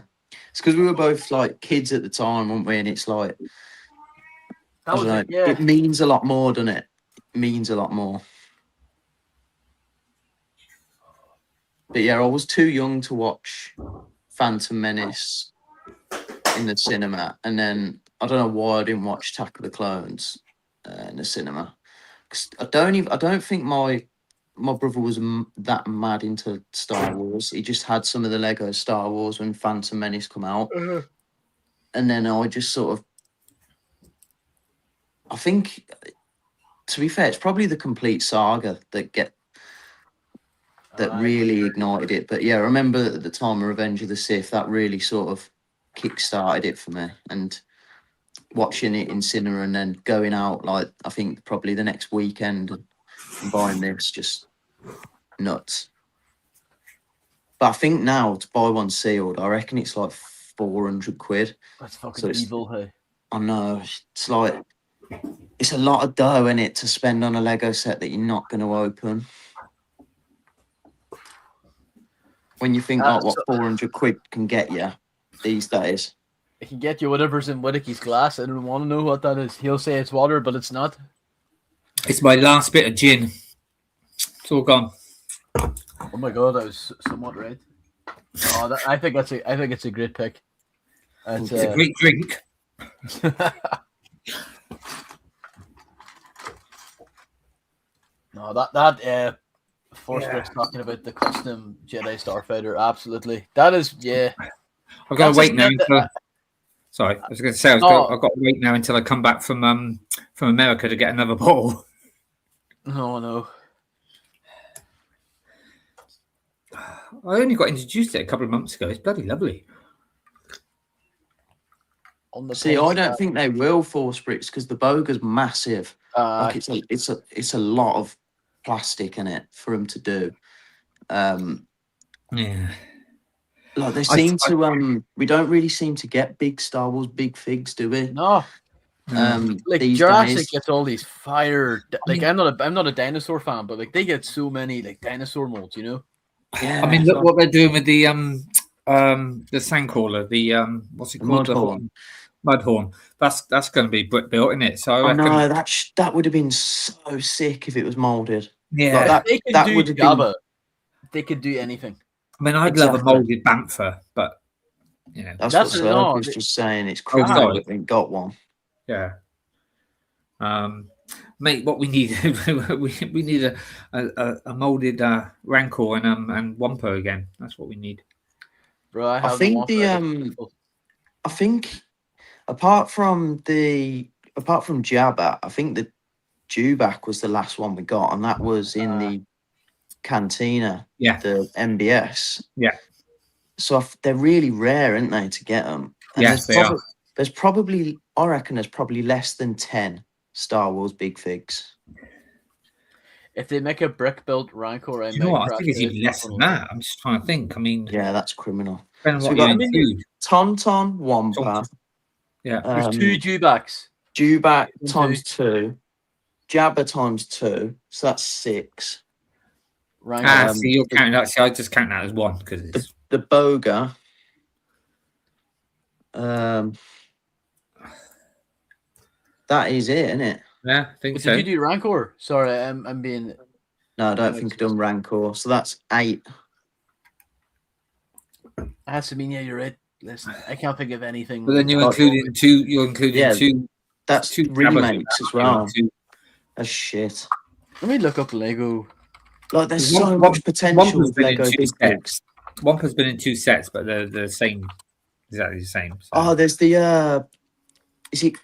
[SPEAKER 3] It's because we were both like kids at the time, weren't we? And it's like, it means a lot more, doesn't it? It means a lot more. But yeah, I was too young to watch Phantom Menace in the cinema, and then I don't know why I didn't watch Attack of the Clones in the cinema. 'Cause I don't think my brother was that mad into Star Wars. He just had some of the Lego Star Wars when Phantom Menace come out, and then I just sort of, I think, to be fair, it's probably the complete saga that really ignited it. But yeah, I remember at the time of Revenge of the Sith, that really sort of kick-started it for me. And watching it in cinema and then going out, like, I think probably the next weekend and buying this, just nuts. But I think now to buy one sealed, I reckon it's like 400 quid.
[SPEAKER 4] That's fucking evil, hey?
[SPEAKER 3] I know. It's like, it's a lot of dough, in it, to spend on a Lego set that you're not going to open. When you think what 400 quid can get you these days.
[SPEAKER 4] It can get you whatever's in Whittakee's glass. I don't want to know what that is. He'll say it's water, but it's not.
[SPEAKER 5] It's my last bit of gin. It's all gone.
[SPEAKER 4] Oh my god, I was somewhat right. Oh, I think it's a great pick.
[SPEAKER 5] It's a great drink.
[SPEAKER 4] No, that MatteBlackBricks talking about the custom Jedi Starfighter, absolutely. That is,
[SPEAKER 5] I've got to wait now. Sorry, I was going to say I've got to wait now until I come back from America to get another bottle.
[SPEAKER 4] Oh no.
[SPEAKER 5] I only got introduced to it a couple of months ago. It's bloody lovely.
[SPEAKER 3] See, I don't think they will MatteBlackBricks because the boga's massive. Like it's a lot of plastic in it for them to do.
[SPEAKER 5] Yeah.
[SPEAKER 3] Like they seem to we don't really seem to get big Star Wars big figs, do we?
[SPEAKER 4] No. Like
[SPEAKER 3] these
[SPEAKER 4] Jurassic
[SPEAKER 3] days.
[SPEAKER 4] gets all these fire. Like I'm not a dinosaur fan, but like they get so many like dinosaur molds, you know.
[SPEAKER 3] Yeah,
[SPEAKER 5] I mean, look what they're doing with the sandcrawler, the what's it
[SPEAKER 3] the
[SPEAKER 5] called,
[SPEAKER 3] Mudhorn.
[SPEAKER 5] Mudhorn. That's going to be brick built, isn't it? So I
[SPEAKER 3] I
[SPEAKER 5] reckon.
[SPEAKER 3] know that would have been so sick if it was molded.
[SPEAKER 5] Yeah,
[SPEAKER 3] Like
[SPEAKER 4] They could
[SPEAKER 3] that
[SPEAKER 4] do
[SPEAKER 3] would have
[SPEAKER 4] Java.
[SPEAKER 3] been.
[SPEAKER 4] They could do anything.
[SPEAKER 5] I mean, I'd love a
[SPEAKER 3] Exactly.
[SPEAKER 5] molded banther, but you know,
[SPEAKER 3] That's
[SPEAKER 4] That's
[SPEAKER 3] what
[SPEAKER 4] no,
[SPEAKER 3] Slurpy was just saying. It's
[SPEAKER 5] Oh,
[SPEAKER 3] criminal
[SPEAKER 5] sorry.
[SPEAKER 3] that we got one.
[SPEAKER 5] yeah. Mate, what we need, we need a molded Rancor and Wumper again. That's what we need.
[SPEAKER 4] Bro, I
[SPEAKER 3] I
[SPEAKER 4] have
[SPEAKER 3] think I think apart from Jabba, I think the Dewback was the last one we got, and that was in the Cantina,
[SPEAKER 5] Yeah.
[SPEAKER 3] the MBS.
[SPEAKER 5] Yeah.
[SPEAKER 3] So they're really rare, aren't they, to get them? And
[SPEAKER 5] Yes, they are.
[SPEAKER 3] There's probably, I reckon, there's probably less than 10 Star Wars big figs.
[SPEAKER 4] If they make a brick built Rancor,
[SPEAKER 5] You know what? I think it's even less than that. I'm just trying to think. I mean,
[SPEAKER 3] Yeah, that's criminal.
[SPEAKER 5] depending
[SPEAKER 3] So
[SPEAKER 5] on
[SPEAKER 3] we
[SPEAKER 5] what
[SPEAKER 3] got
[SPEAKER 5] you include.
[SPEAKER 3] Tauntaun, Wampa,
[SPEAKER 5] Yeah.
[SPEAKER 4] There's two Dewbacks.
[SPEAKER 3] Dewback
[SPEAKER 4] Two.
[SPEAKER 3] times 2, Jabba times 2, so that's 6.
[SPEAKER 4] Rancor.
[SPEAKER 5] See, you're counting that. See, I just count that as one because it's
[SPEAKER 3] The Boga. That is it, isn't it?
[SPEAKER 5] yeah, I think
[SPEAKER 4] But
[SPEAKER 5] so.
[SPEAKER 4] did you do Rancor? Sorry, I'm being.
[SPEAKER 3] No, I don't think I've done Rancor. So that's 8.
[SPEAKER 4] It has to mean, yeah, you're right. Listen, I can't think of anything.
[SPEAKER 5] But then you're
[SPEAKER 3] Oh,
[SPEAKER 5] including two. You're including
[SPEAKER 3] yeah,
[SPEAKER 5] two.
[SPEAKER 3] That's
[SPEAKER 5] two
[SPEAKER 3] remakes as well.
[SPEAKER 5] Two.
[SPEAKER 3] That's shit.
[SPEAKER 4] Let me look up Lego.
[SPEAKER 3] Like, there's
[SPEAKER 5] One-
[SPEAKER 3] so
[SPEAKER 5] one-
[SPEAKER 3] much potential
[SPEAKER 5] Wampa's
[SPEAKER 3] with
[SPEAKER 5] been in
[SPEAKER 3] Lego
[SPEAKER 5] two
[SPEAKER 3] big figs.
[SPEAKER 5] sets. Wampa's been in 2 sets, but they're the same, exactly the same. So.
[SPEAKER 3] Oh, there's the is it?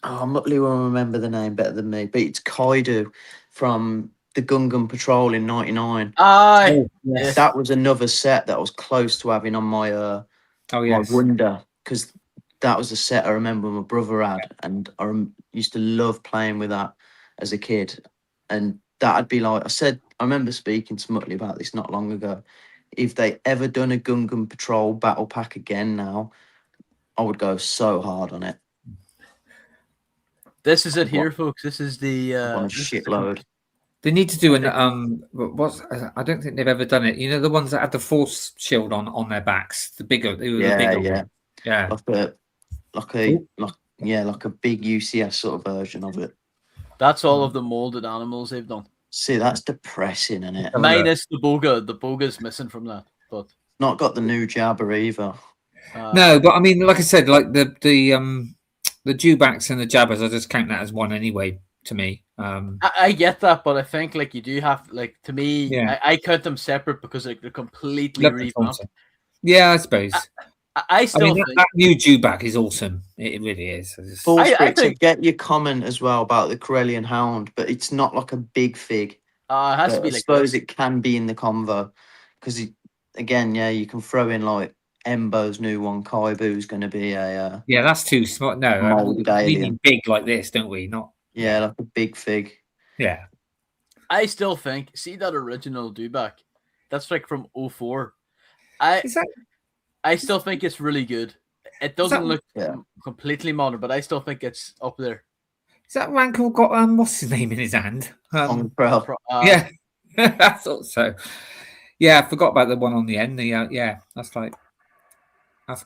[SPEAKER 3] Oh, Muttley will remember the name better than me, but it's Kaido from the Gungan Patrol in '99.
[SPEAKER 4] Aye.
[SPEAKER 5] yes.
[SPEAKER 3] That was another set that I was close to having on my
[SPEAKER 5] Oh
[SPEAKER 3] my
[SPEAKER 5] yes.
[SPEAKER 3] Wonder, because that was a set I remember my brother had, and I used to love playing with that as a kid. And that'd be like I remember speaking to Muttley about this not long ago. If they ever done a Gungan Patrol battle pack again now, I would go so hard on it.
[SPEAKER 4] This is it here, folks. This is the
[SPEAKER 3] On a
[SPEAKER 4] this is the-
[SPEAKER 3] shitload.
[SPEAKER 5] They need to do an I don't think they've ever done it. You know the ones that had the force shield on their backs, the bigger, they were the bigger ones. Yeah.
[SPEAKER 3] Like a big UCS sort of version of it.
[SPEAKER 4] That's all of the molded animals they've done.
[SPEAKER 3] See, that's depressing, isn't it?
[SPEAKER 4] Minus the Boga. The Boga's missing from that. But
[SPEAKER 3] Not got the new Jabba either.
[SPEAKER 5] No, but I mean, like I said, like the Dewbacks and the Jabbas, I just count that as one anyway. To me,
[SPEAKER 4] I get that, but I think like you do have like to me,
[SPEAKER 5] Yeah.
[SPEAKER 4] I count them separate because like they're completely
[SPEAKER 5] Love the
[SPEAKER 4] revamped.
[SPEAKER 5] concept. Yeah, I suppose.
[SPEAKER 4] I still
[SPEAKER 5] mean,
[SPEAKER 4] think
[SPEAKER 5] that new Dewback is awesome. It really is.
[SPEAKER 3] Force
[SPEAKER 4] I
[SPEAKER 3] Bricks, I
[SPEAKER 4] think-
[SPEAKER 3] get your comment as well about the Corellian Hound, but it's not like a big fig.
[SPEAKER 4] it has to
[SPEAKER 3] But
[SPEAKER 4] be
[SPEAKER 3] I
[SPEAKER 4] like
[SPEAKER 3] suppose it can be in the convo because again, yeah, you can throw in like Embo's new one. Kaibu's going to be a
[SPEAKER 5] Yeah, that's too small. No,
[SPEAKER 3] molded
[SPEAKER 5] we
[SPEAKER 3] alien.
[SPEAKER 5] need big like this, don't we? Not
[SPEAKER 3] like a big fig.
[SPEAKER 5] yeah.
[SPEAKER 4] I still think see that original Dewback, that's like from 04.
[SPEAKER 5] Is that
[SPEAKER 4] I still think it's really good. It doesn't look
[SPEAKER 3] Yeah.
[SPEAKER 4] completely modern, but I still think it's up there.
[SPEAKER 5] is that Rancor got what's his name in his hand?
[SPEAKER 3] Umbrella.
[SPEAKER 5] Yeah, I thought so. Yeah, I forgot about the one on the end. Yeah, that's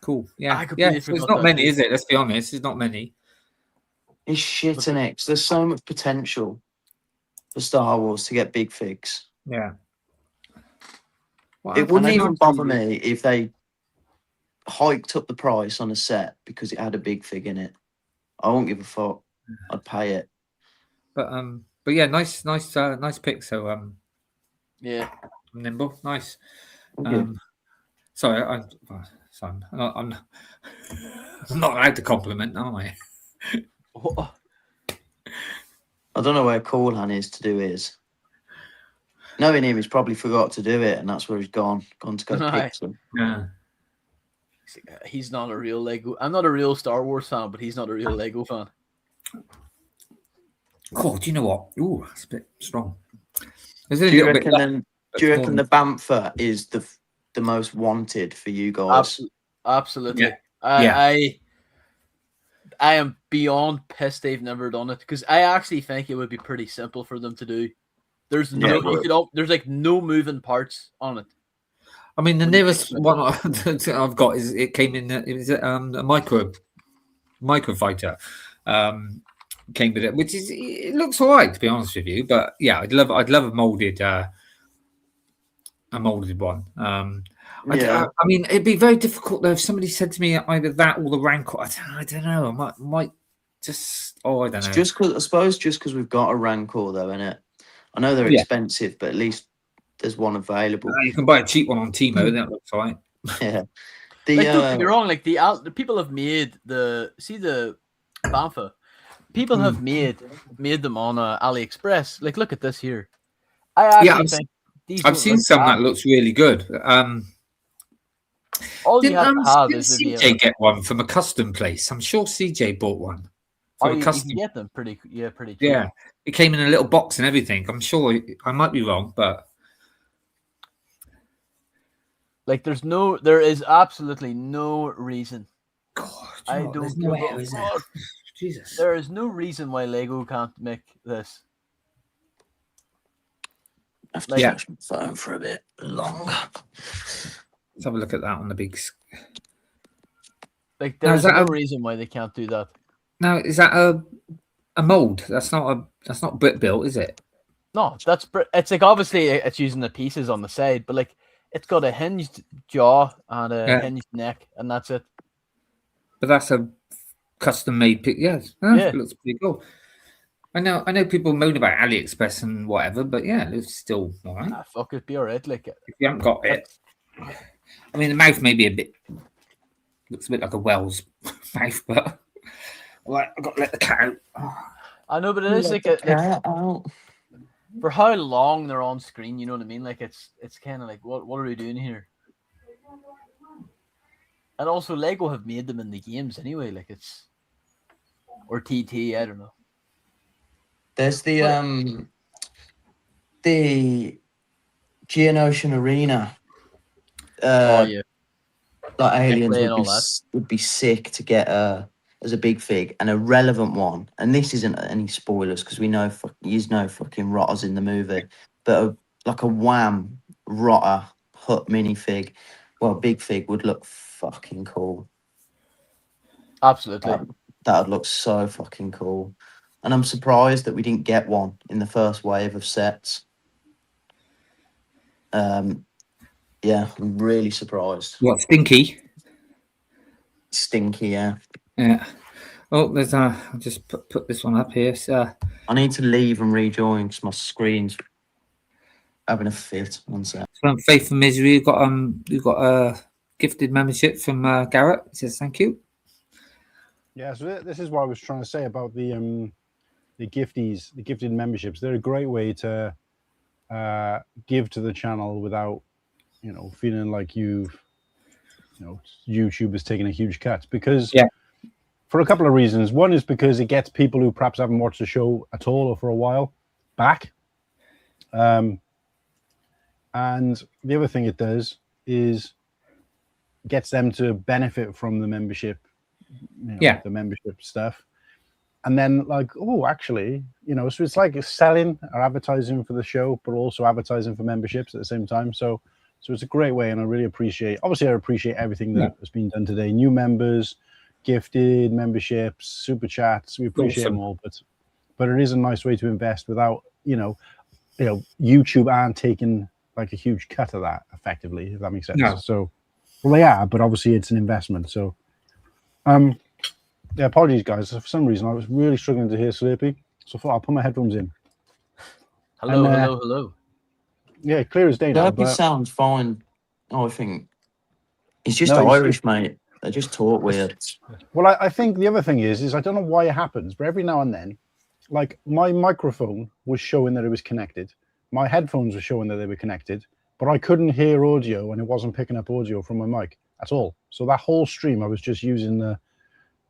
[SPEAKER 5] cool. Yeah,
[SPEAKER 4] I completely
[SPEAKER 5] yeah. So it's
[SPEAKER 4] forgot
[SPEAKER 5] not
[SPEAKER 4] that
[SPEAKER 5] many,
[SPEAKER 4] too.
[SPEAKER 5] is it? Let's be honest. It's not many.
[SPEAKER 3] It's shit, isn't it? 'Cause there's so much potential for Star Wars to get big figs.
[SPEAKER 5] Yeah.
[SPEAKER 3] It wouldn't even bother me if they hiked up the price on a set because it had a big fig in it. I won't give a fuck. I'd pay it.
[SPEAKER 5] But yeah, nice pick. So
[SPEAKER 4] Yeah.
[SPEAKER 5] Nimble, nice.
[SPEAKER 3] Thank you.
[SPEAKER 5] Sorry, I'm I'm not allowed to compliment, am I?
[SPEAKER 3] I don't know where Cool Han is to do his. Knowing him, he's probably forgot to do it, and that's where he's gone to go
[SPEAKER 4] Right.
[SPEAKER 3] pick some.
[SPEAKER 5] Yeah.
[SPEAKER 4] He's not a real Lego. I'm not a real Star Wars fan, but he's not a real Lego fan.
[SPEAKER 5] Oh, do you know what? Ooh, that's a bit strong. There's a
[SPEAKER 3] Do you
[SPEAKER 5] little bit
[SPEAKER 3] reckon
[SPEAKER 5] left,
[SPEAKER 3] then?
[SPEAKER 5] but
[SPEAKER 3] Do you reckon
[SPEAKER 5] more-
[SPEAKER 3] the Bamfer is the most wanted for you guys?
[SPEAKER 4] Absolutely.
[SPEAKER 5] Yeah.
[SPEAKER 4] I am beyond pissed they've never done it because I actually think it would be pretty simple for them to do. There's there's like no moving parts on it.
[SPEAKER 5] I mean, the nearest one I've got is it came in. It was a microfighter. Came with it, which is it looks all right to be honest with you. But yeah, I'd love a molded one. I mean, it'd be very difficult though if somebody said to me either that or the Rancor. I don't know. I might just. I don't know.
[SPEAKER 3] Just because I suppose because we've got a Rancor though, innit? I know they're expensive, but at least there's one available.
[SPEAKER 5] You can buy a cheap one on Timo. That looks all right.
[SPEAKER 3] Yeah.
[SPEAKER 4] Don't get me wrong. Like the people have made the Banfa. People have made them on AliExpress. Like, look at this here.
[SPEAKER 5] I've seen some that looks really good.
[SPEAKER 4] All you have to have
[SPEAKER 5] did
[SPEAKER 4] is
[SPEAKER 5] CJ get one from a custom place? I'm sure CJ bought one.
[SPEAKER 4] You can get them pretty cheap.
[SPEAKER 5] Yeah, it came in a little box and everything. I'm sure I might be wrong, but
[SPEAKER 4] like, there is absolutely no reason.
[SPEAKER 5] God, there's no way, is there? Jesus,
[SPEAKER 4] there is no reason why Lego can't make this.
[SPEAKER 3] I have to touch my phone for a bit longer.
[SPEAKER 5] Let's have a look at that on the big.
[SPEAKER 4] Like, there's no reason why they can't do that.
[SPEAKER 5] Now, is that a mold? That's not brick built, is it?
[SPEAKER 4] No, it's like obviously it's using the pieces on the side, but like it's got a hinged jaw and a hinged neck, and that's it.
[SPEAKER 5] But that's a custom made pick. Yes, it looks pretty cool. I know people moan about AliExpress and whatever, but yeah, it's still all right.
[SPEAKER 4] Fuck, it'd be all right. Like,
[SPEAKER 5] if you haven't got it, I mean, the mouth may be looks a bit like a whale's mouth, but like I've got to let the cat out.
[SPEAKER 4] I know, but it is like for how long they're on screen, you know what I mean? Like it's kind of like what are we doing here? And also, Lego have made them in the games anyway. Like or TT, I don't know.
[SPEAKER 3] There's the Geonosian Arena. Like Aliens would be sick to get as a big fig, and a relevant one. And this isn't any spoilers because we know there's no fucking rotters in the movie, but like a Wham rotter hut minifig, well, big fig would look fucking cool.
[SPEAKER 4] Absolutely,
[SPEAKER 3] that would look so fucking cool. And I'm surprised that we didn't get one in the first wave of sets. Yeah, I'm really surprised.
[SPEAKER 5] What, Stinky?
[SPEAKER 3] Stinky, yeah.
[SPEAKER 5] Yeah. Oh, there's I'll just put this one up here. So
[SPEAKER 3] I need to leave and rejoin because my screen's having a fit. One sec.
[SPEAKER 5] From Faith and Misery, you've got a gifted membership from Garrett. He says thank you.
[SPEAKER 1] Yeah, so this is what I was trying to say about the gifted memberships. They're a great way to give to the channel without, feeling like YouTube is taking a huge cut, because for a couple of reasons. One is because it gets people who perhaps haven't watched the show at all or for a while back. And the other thing it does is gets them to benefit from the membership, the membership stuff. And then actually, so it's like selling or advertising for the show, but also advertising for memberships at the same time. So it's a great way, and I really appreciate everything that has been done today. New members, gifted memberships, super chats. We appreciate them all, but it is a nice way to invest without, YouTube aren't taking like a huge cut of that effectively, if that makes sense.
[SPEAKER 5] No.
[SPEAKER 1] So, well, they are, but obviously it's an investment. So, apologies, guys. For some reason, I was really struggling to hear Slurpy, so I thought I'll put my headphones in.
[SPEAKER 4] Hello.
[SPEAKER 1] Yeah, clear as day now.
[SPEAKER 3] Slurpy sounds fine. I think he's just Irish, mate. They just talk weird.
[SPEAKER 1] Well, I think the other thing is I don't know why it happens, but every now and then, like my microphone was showing that it was connected. My headphones were showing that they were connected, but I couldn't hear audio, and it wasn't picking up audio from my mic at all. So that whole stream, I was just using the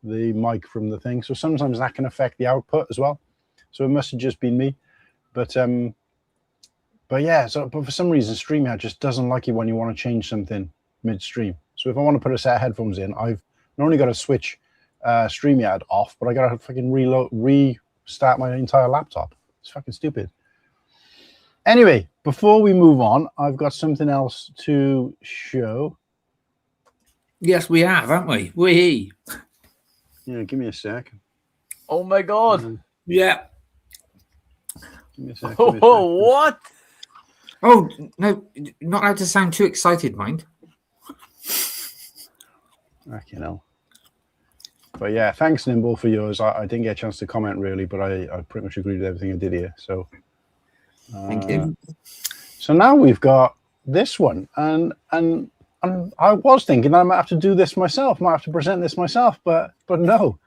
[SPEAKER 1] mic from the thing. So sometimes that can affect the output as well. So it must have just been me. But for some reason, StreamYard just doesn't like it when you want to change something midstream. So if I want to put a set of headphones in, I've not only got to switch StreamYard off, but I gotta fucking restart my entire laptop. It's fucking stupid. Anyway, before we move on, I've got something else to show.
[SPEAKER 8] Yes, we have, haven't we? We.
[SPEAKER 1] Yeah, give me a sec.
[SPEAKER 4] Oh my god.
[SPEAKER 8] Yeah.
[SPEAKER 1] Give me a sec.
[SPEAKER 4] Oh, what?
[SPEAKER 5] Oh, no, not allowed to sound too excited, mind.
[SPEAKER 1] You know. But yeah, thanks, Nimble, for yours. I didn't get a chance to comment really, but I pretty much agreed with everything I did here. So
[SPEAKER 3] Thank you.
[SPEAKER 1] So now we've got this one, and I was thinking I might have to do this myself, might have to present this myself, but no,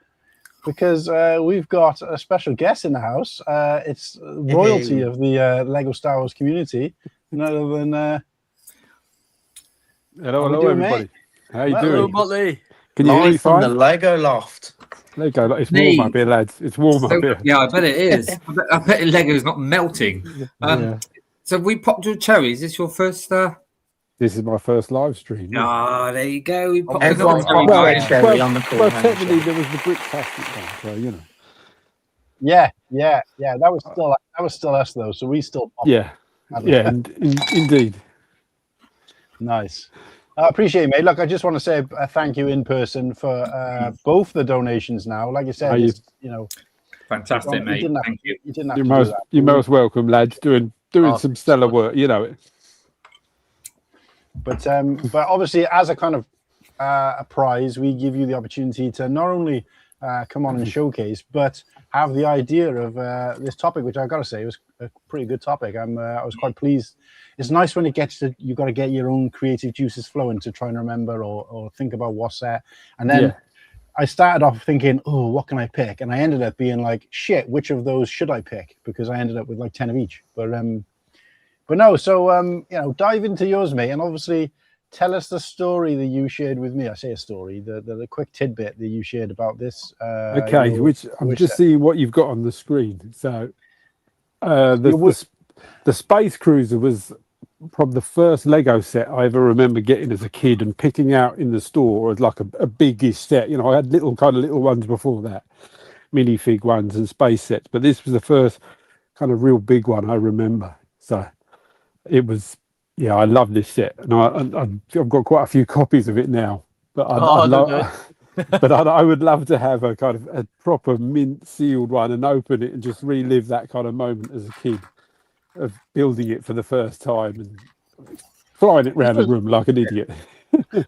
[SPEAKER 1] because we've got a special guest in the house. It's royalty of the Lego Star Wars community, none other than
[SPEAKER 12] hello, everybody.
[SPEAKER 1] mate?
[SPEAKER 12] How you
[SPEAKER 4] Hello,
[SPEAKER 12] doing?
[SPEAKER 4] Motley.
[SPEAKER 12] Can you hear me
[SPEAKER 3] Live from the
[SPEAKER 12] fine?
[SPEAKER 3] Lego loft.
[SPEAKER 12] Lego, it's warm up here, lads. It's warm up here.
[SPEAKER 5] Yeah, I bet it is. I bet Lego's not melting.
[SPEAKER 12] Yeah.
[SPEAKER 5] So we popped your cherry. Is this your first?
[SPEAKER 12] This is my first live stream.
[SPEAKER 5] Ah, there you go. We popped
[SPEAKER 3] Everyone
[SPEAKER 5] another
[SPEAKER 3] popped
[SPEAKER 5] cherry.
[SPEAKER 3] their cherry on the Cool
[SPEAKER 12] Well,
[SPEAKER 3] Han
[SPEAKER 12] technically
[SPEAKER 3] show.
[SPEAKER 12] there was the brick-tastic one, so you know.
[SPEAKER 1] Yeah. That was still us though, so we still popped
[SPEAKER 12] Yeah, yeah, indeed.
[SPEAKER 1] Nice. I appreciate it, mate. Look, I just want to say a thank you in person for both the donations now. Like you said, it's, you know,
[SPEAKER 5] Fantastic, mate. Thank you.
[SPEAKER 1] You didn't have
[SPEAKER 12] You're
[SPEAKER 1] to do that.
[SPEAKER 12] you're most welcome, lads. Doing some stellar work, you know it.
[SPEAKER 1] But obviously, as a kind of a prize, we give you the opportunity to not only come on and showcase, but have the idea of this topic, which I got to say was a pretty good topic. I was quite pleased. It's nice when it gets to you got to get your own creative juices flowing to try and remember or think about what's there. And then I started off thinking, oh, what can I pick? And I ended up being like, shit, which of those should I pick? Because I ended up with like 10 of each. But no, so you know, dive into yours, mate, and obviously tell us the story that you shared with me. I say a story, the quick tidbit that you shared about this.
[SPEAKER 12] Okay, which I'm just seeing what you've got on the screen. So the Space Cruiser was probably the first Lego set I ever remember getting as a kid and picking out in the store as like a biggish set. You know, I had little ones before that, minifig ones and space sets, but this was the first kind of real big one I remember. So it was, yeah, I love this set, and I've got quite a few copies of it now. But I would love to have a kind of a proper mint sealed one and open it and just relive that kind of moment as a kid of building it for the first time and flying it around the room like an idiot.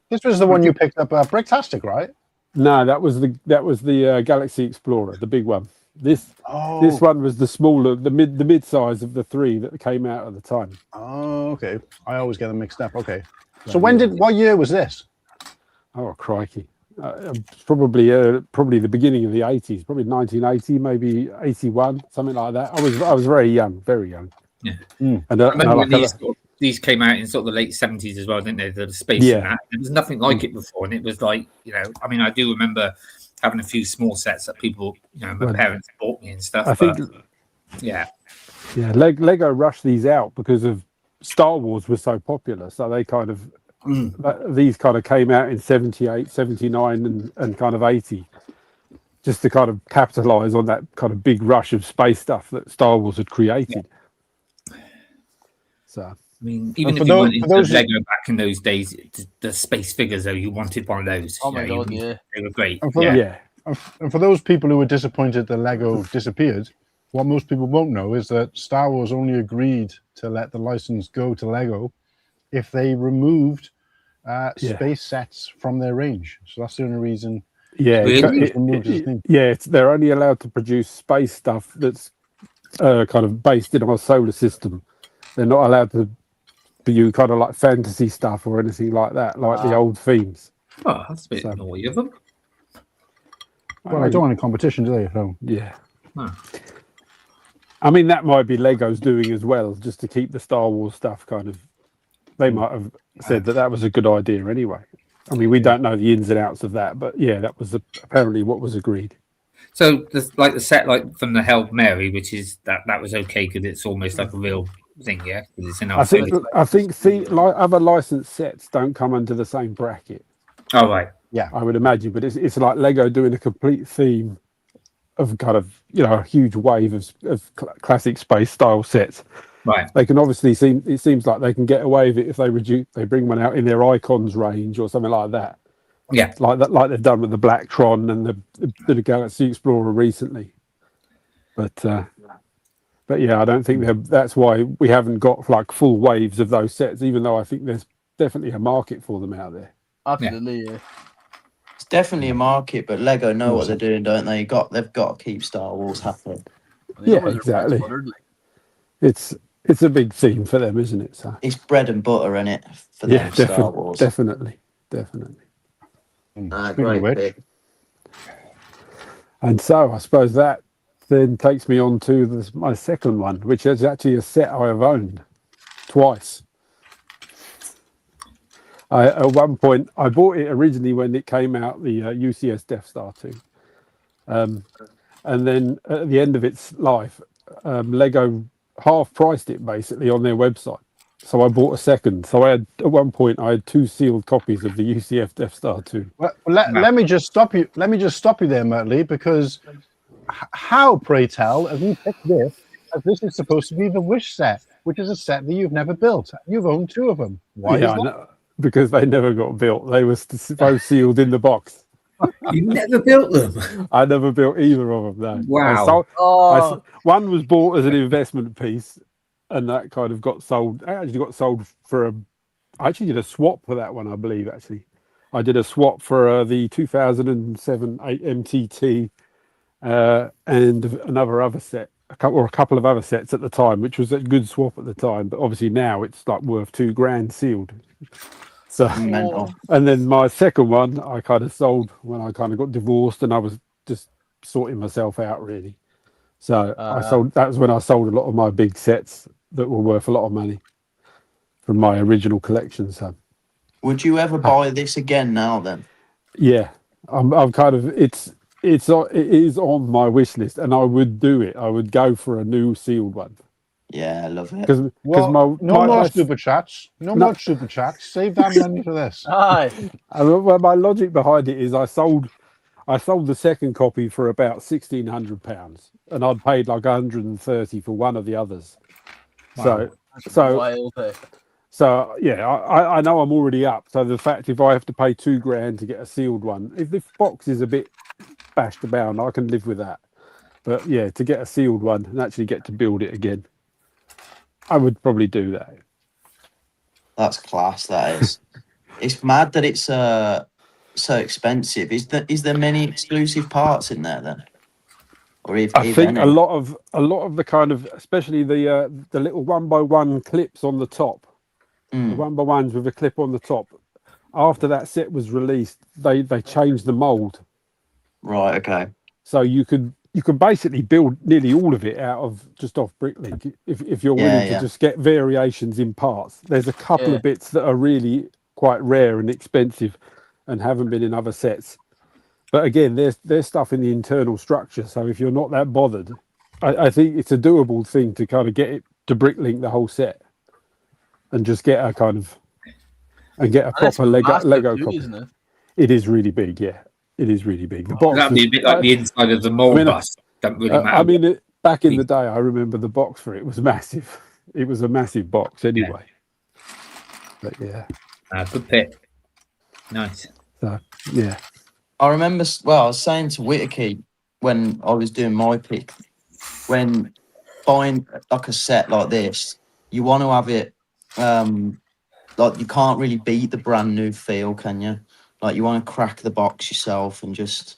[SPEAKER 1] This was the one you picked up, Bricktastic, right?
[SPEAKER 12] No, that was the Galaxy Explorer, the big one. This one was the smaller, the mid size of the three that came out at the time.
[SPEAKER 1] Oh, okay. I always get them mixed up. Okay. So what year was this?
[SPEAKER 12] Oh, crikey. Probably the beginning of the 80s, probably 1980, maybe 81, something like that. I was very young.
[SPEAKER 5] Yeah.
[SPEAKER 12] And
[SPEAKER 5] I remember when these came out in sort of the late 70s as well, didn't they? The space and that. There was nothing like it before, and it was like, you know, I mean, I do remember having a few small sets that people, you know, my parents bought me and stuff.
[SPEAKER 12] I think, Lego rushed these out because of Star Wars was so popular, so they kind of these kind of came out in 78, 79 and kind of 80 just to kind of capitalize on that kind of big rush of space stuff that Star Wars had created. So
[SPEAKER 5] I mean, even if you weren't into Lego back in those days, the space figures, though, you wanted one of those.
[SPEAKER 4] Oh my god,
[SPEAKER 5] they were great.
[SPEAKER 1] And for those people who were disappointed that Lego disappeared, what most people won't know is that Star Wars only agreed to let the license go to Lego if they removed space sets from their range. So that's the only reason.
[SPEAKER 12] Yeah, they're only allowed to produce space stuff that's kind of based in our solar system. They're not allowed to do kind of like fantasy stuff or anything like that, like the old themes.
[SPEAKER 5] Oh, that's a bit naughty of them.
[SPEAKER 1] Well, I don't want any competition, do they? No.
[SPEAKER 12] Yeah. I mean, that might be Lego's doing as well, just to keep the Star Wars stuff kind of. They might have said that was a good idea anyway. I mean, we don't know the ins and outs of that, but yeah, that was apparently what was agreed.
[SPEAKER 5] So, like the set, like from the Hail Mary, which is that was okay because it's almost like a real thing, yeah. It's in our
[SPEAKER 12] I think other licensed sets don't come under the same bracket.
[SPEAKER 5] Oh right,
[SPEAKER 1] Yeah,
[SPEAKER 12] I would imagine. But it's like Lego doing a complete theme of kind of a huge wave of classic space style sets.
[SPEAKER 5] Right.
[SPEAKER 12] They can obviously it seems like they can get away with it if they bring one out in their icons range or something like that.
[SPEAKER 5] Yeah.
[SPEAKER 12] Like that, like they've done with the Blacktron and the Galaxy Explorer recently. But yeah, I don't think that's why we haven't got like full waves of those sets, even though I think there's definitely a market for them out there.
[SPEAKER 4] Absolutely, yeah.
[SPEAKER 3] It's definitely a market, but Lego know what they're doing, don't they? They've got to keep Star Wars happy.
[SPEAKER 12] Yeah, exactly. It's a big theme for them, isn't it? So
[SPEAKER 3] it's bread and butter, isn't it, for them? Star Wars.
[SPEAKER 12] Definitely.
[SPEAKER 3] Great pick.
[SPEAKER 12] And so I suppose that then takes me on to my second one, which is actually a set I have owned twice. At one point, I bought it originally when it came out, the UCS Death Star 2. And then at the end of its life, Lego half-priced it basically on their website. So I bought a second. So at one point, I had 2 sealed copies of the UCF Death Star 2.
[SPEAKER 1] Well, let me just stop you. Let me just stop you there, Murtley, because how, pray tell, have you picked this? As this is supposed to be the Wish set, which is a set that you've never built. You've owned 2 of them. Why?
[SPEAKER 12] Yeah, I know, because they never got built. They were both sealed in the box.
[SPEAKER 8] You never built them?
[SPEAKER 12] I never built either of them. No.
[SPEAKER 5] Wow.
[SPEAKER 12] One was bought as an investment piece, and that kind of got sold. I actually got sold for I actually did a swap for that one, I believe. Actually, I did a swap for the 2007 MTT and another other set, a couple of other sets at the time, which was a good swap at the time. But obviously now it's like worth $2,000 sealed. So, and then my second one, I kind of sold when I kind of got divorced, and I was just sorting myself out really. So I sold. That was when I sold a lot of my big sets that were worth a lot of money from my original collection. So,
[SPEAKER 3] would you ever buy this again now? Then,
[SPEAKER 12] yeah, I'm kind of it is on my wish list, and I would do it. I would go for a new sealed one.
[SPEAKER 3] Yeah, I love it.
[SPEAKER 12] Because
[SPEAKER 1] no more super chats. No more super chats. Save that money for this.
[SPEAKER 12] Well, my logic behind it is I sold the second copy for about £1,600, and I'd paid like 130 for one of the others.
[SPEAKER 1] Wow.
[SPEAKER 12] So yeah, I know I'm already up. So the fact if I have to pay $2,000 to get a sealed one, if the box is a bit bashed about, I can live with that. But yeah, to get a sealed one and actually get to build it again, I would probably do that.
[SPEAKER 3] That's class. That is. It's mad that it's so expensive. Is there many exclusive parts in there then? Or I think any? a
[SPEAKER 12] lot of the kind of, especially the little 1x1 clips on the top, the 1x1s with a clip on the top. After that set was released, they changed the mold.
[SPEAKER 3] Right. Okay.
[SPEAKER 12] So you could basically build nearly all of it off Bricklink if you're willing to just get variations in parts. There's a couple of bits that are really quite rare and expensive and haven't been in other sets. But again, there's stuff in the internal structure. So if you're not that bothered, I think it's a doable thing to kind of get it to Bricklink the whole set and just get a kind of get a proper Lego copy.
[SPEAKER 4] Isn't it?
[SPEAKER 12] It is really big, yeah. It is really big. The box
[SPEAKER 5] that'd be a bit like the inside of the mold bus. Don't really matter.
[SPEAKER 12] I mean, back in the day, I remember the box for it was massive. It was a massive box anyway. Yeah. But yeah.
[SPEAKER 5] Good pick. Nice.
[SPEAKER 12] So, yeah.
[SPEAKER 3] I remember, I was saying to Whittakee when I was doing my pick, when buying like a set like this, you want to have it, like you can't really beat the brand new feel, can you? Like you want to crack the box yourself and just,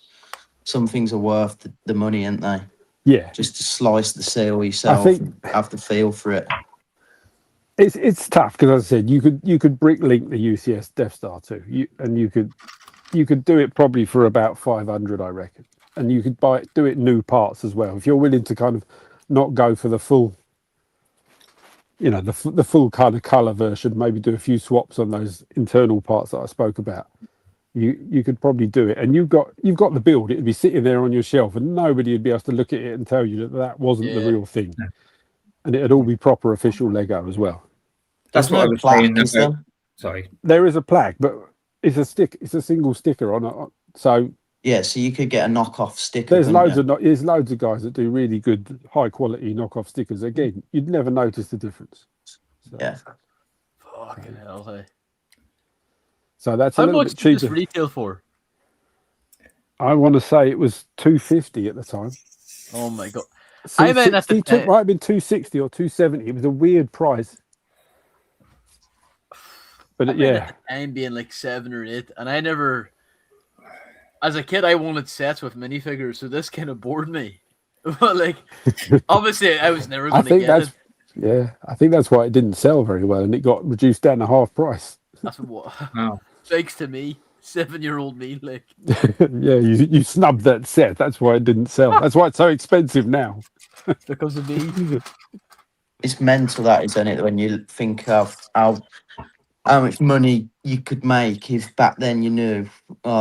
[SPEAKER 3] some things are worth the money, aren't they?
[SPEAKER 12] Yeah.
[SPEAKER 3] Just to slice the seal yourself and have the feel for it.
[SPEAKER 12] It's tough because, as I said, you could Bricklink the UCS Death Star 2, you could do it probably for about 500, I reckon, and you could do it new parts as well if you're willing to kind of not go for the full, the full kind of color version. Maybe do a few swaps on those internal parts that I spoke about. You could probably do it, and you've got the build. It'd be sitting there on your shelf, and nobody would be able to look at it and tell you that wasn't the real thing, and it'd all be proper official Lego as well.
[SPEAKER 5] That's what I was saying. Sorry,
[SPEAKER 12] there is a plaque, but It's a stick. It's a single sticker on it. So
[SPEAKER 3] Yeah, so you could get a knockoff sticker.
[SPEAKER 12] there's
[SPEAKER 3] couldn't you?
[SPEAKER 12] there's loads of guys that do really good, high quality knockoff stickers. Again, you'd never notice the difference. So,
[SPEAKER 3] Yeah.
[SPEAKER 4] Fucking hell, hey.
[SPEAKER 12] So that's a
[SPEAKER 4] How
[SPEAKER 12] little
[SPEAKER 4] much
[SPEAKER 12] bit
[SPEAKER 4] did this
[SPEAKER 12] cheaper.
[SPEAKER 4] retail for?
[SPEAKER 12] I want to say it was $250 at the time.
[SPEAKER 4] Oh my god.
[SPEAKER 12] So
[SPEAKER 4] I meant at the
[SPEAKER 12] it might have been $260 or $270. It was a weird price. But
[SPEAKER 4] at the time being like 7 or 8, and I never, as a kid, I wanted sets with minifigures, so this kind of bored me. But like, obviously, I was never going to get it.
[SPEAKER 12] Yeah, I think that's why it didn't sell very well, and it got reduced down to half price.
[SPEAKER 4] That's what.
[SPEAKER 5] Wow.
[SPEAKER 4] Thanks to me, 7-year-old me, like.
[SPEAKER 12] Yeah, you snubbed that set. That's why it didn't sell. That's why it's so expensive now.
[SPEAKER 4] Because of me.
[SPEAKER 3] It's mental, that isn't it? When you think of how much money you could make if back then you knew,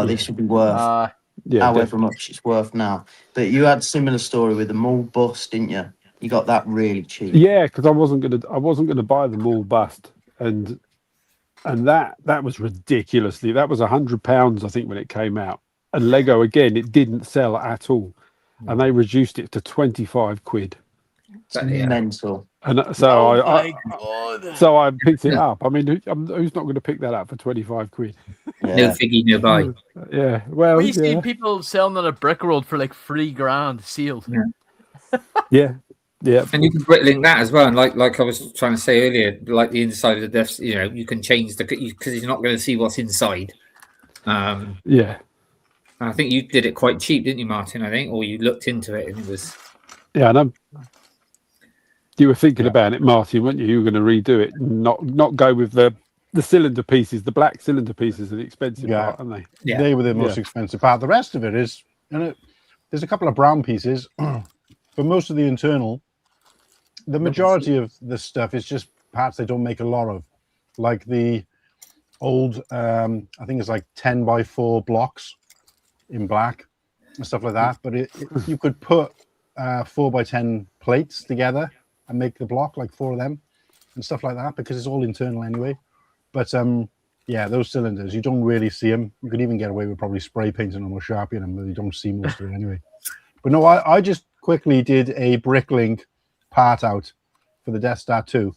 [SPEAKER 3] this would be worth however much it's worth now. But you had a similar story with the mall bus, didn't you? You got that really cheap.
[SPEAKER 12] Yeah, because I wasn't gonna buy the mall bust, and that was ridiculously. That was £100, I think, when it came out. And Lego again, it didn't sell at all, and they reduced it to £25.
[SPEAKER 3] It's mental.
[SPEAKER 12] And so I picked it up. I mean, who's not going to pick that up for £25?
[SPEAKER 5] Yeah. No figgy, no buy.
[SPEAKER 12] Yeah, well,
[SPEAKER 4] we see people selling on a brick road for like $3,000 sealed.
[SPEAKER 12] Yeah. Yeah,
[SPEAKER 5] and you can bricklink that as well. And like I was trying to say earlier, like the inside of the desk, you can change because you're not going to see what's inside.
[SPEAKER 12] Yeah,
[SPEAKER 5] I think you did it quite cheap, didn't you, Martin? I think, or you looked into it and it was.
[SPEAKER 12] Yeah, I know. You were thinking about it, Martin, weren't you? You were going to redo it, and not go with the cylinder pieces. The black cylinder pieces are the expensive part, aren't they?
[SPEAKER 1] Yeah, they were the most expensive part. The rest of it is, there's a couple of brown pieces, but most of the internal. The majority of the stuff is just parts they don't make a lot of, like the old, I think it's like 10x4 blocks in black and stuff like that. But you could put 4x10 plates together and make the block, like 4 of them and stuff like that, because it's all internal anyway. But yeah, those cylinders, you don't really see them. You could even get away with probably spray painting them or sharpening them, but you don't see most of it anyway. But no, I just quickly did a bricklink part out for the Death Star 2.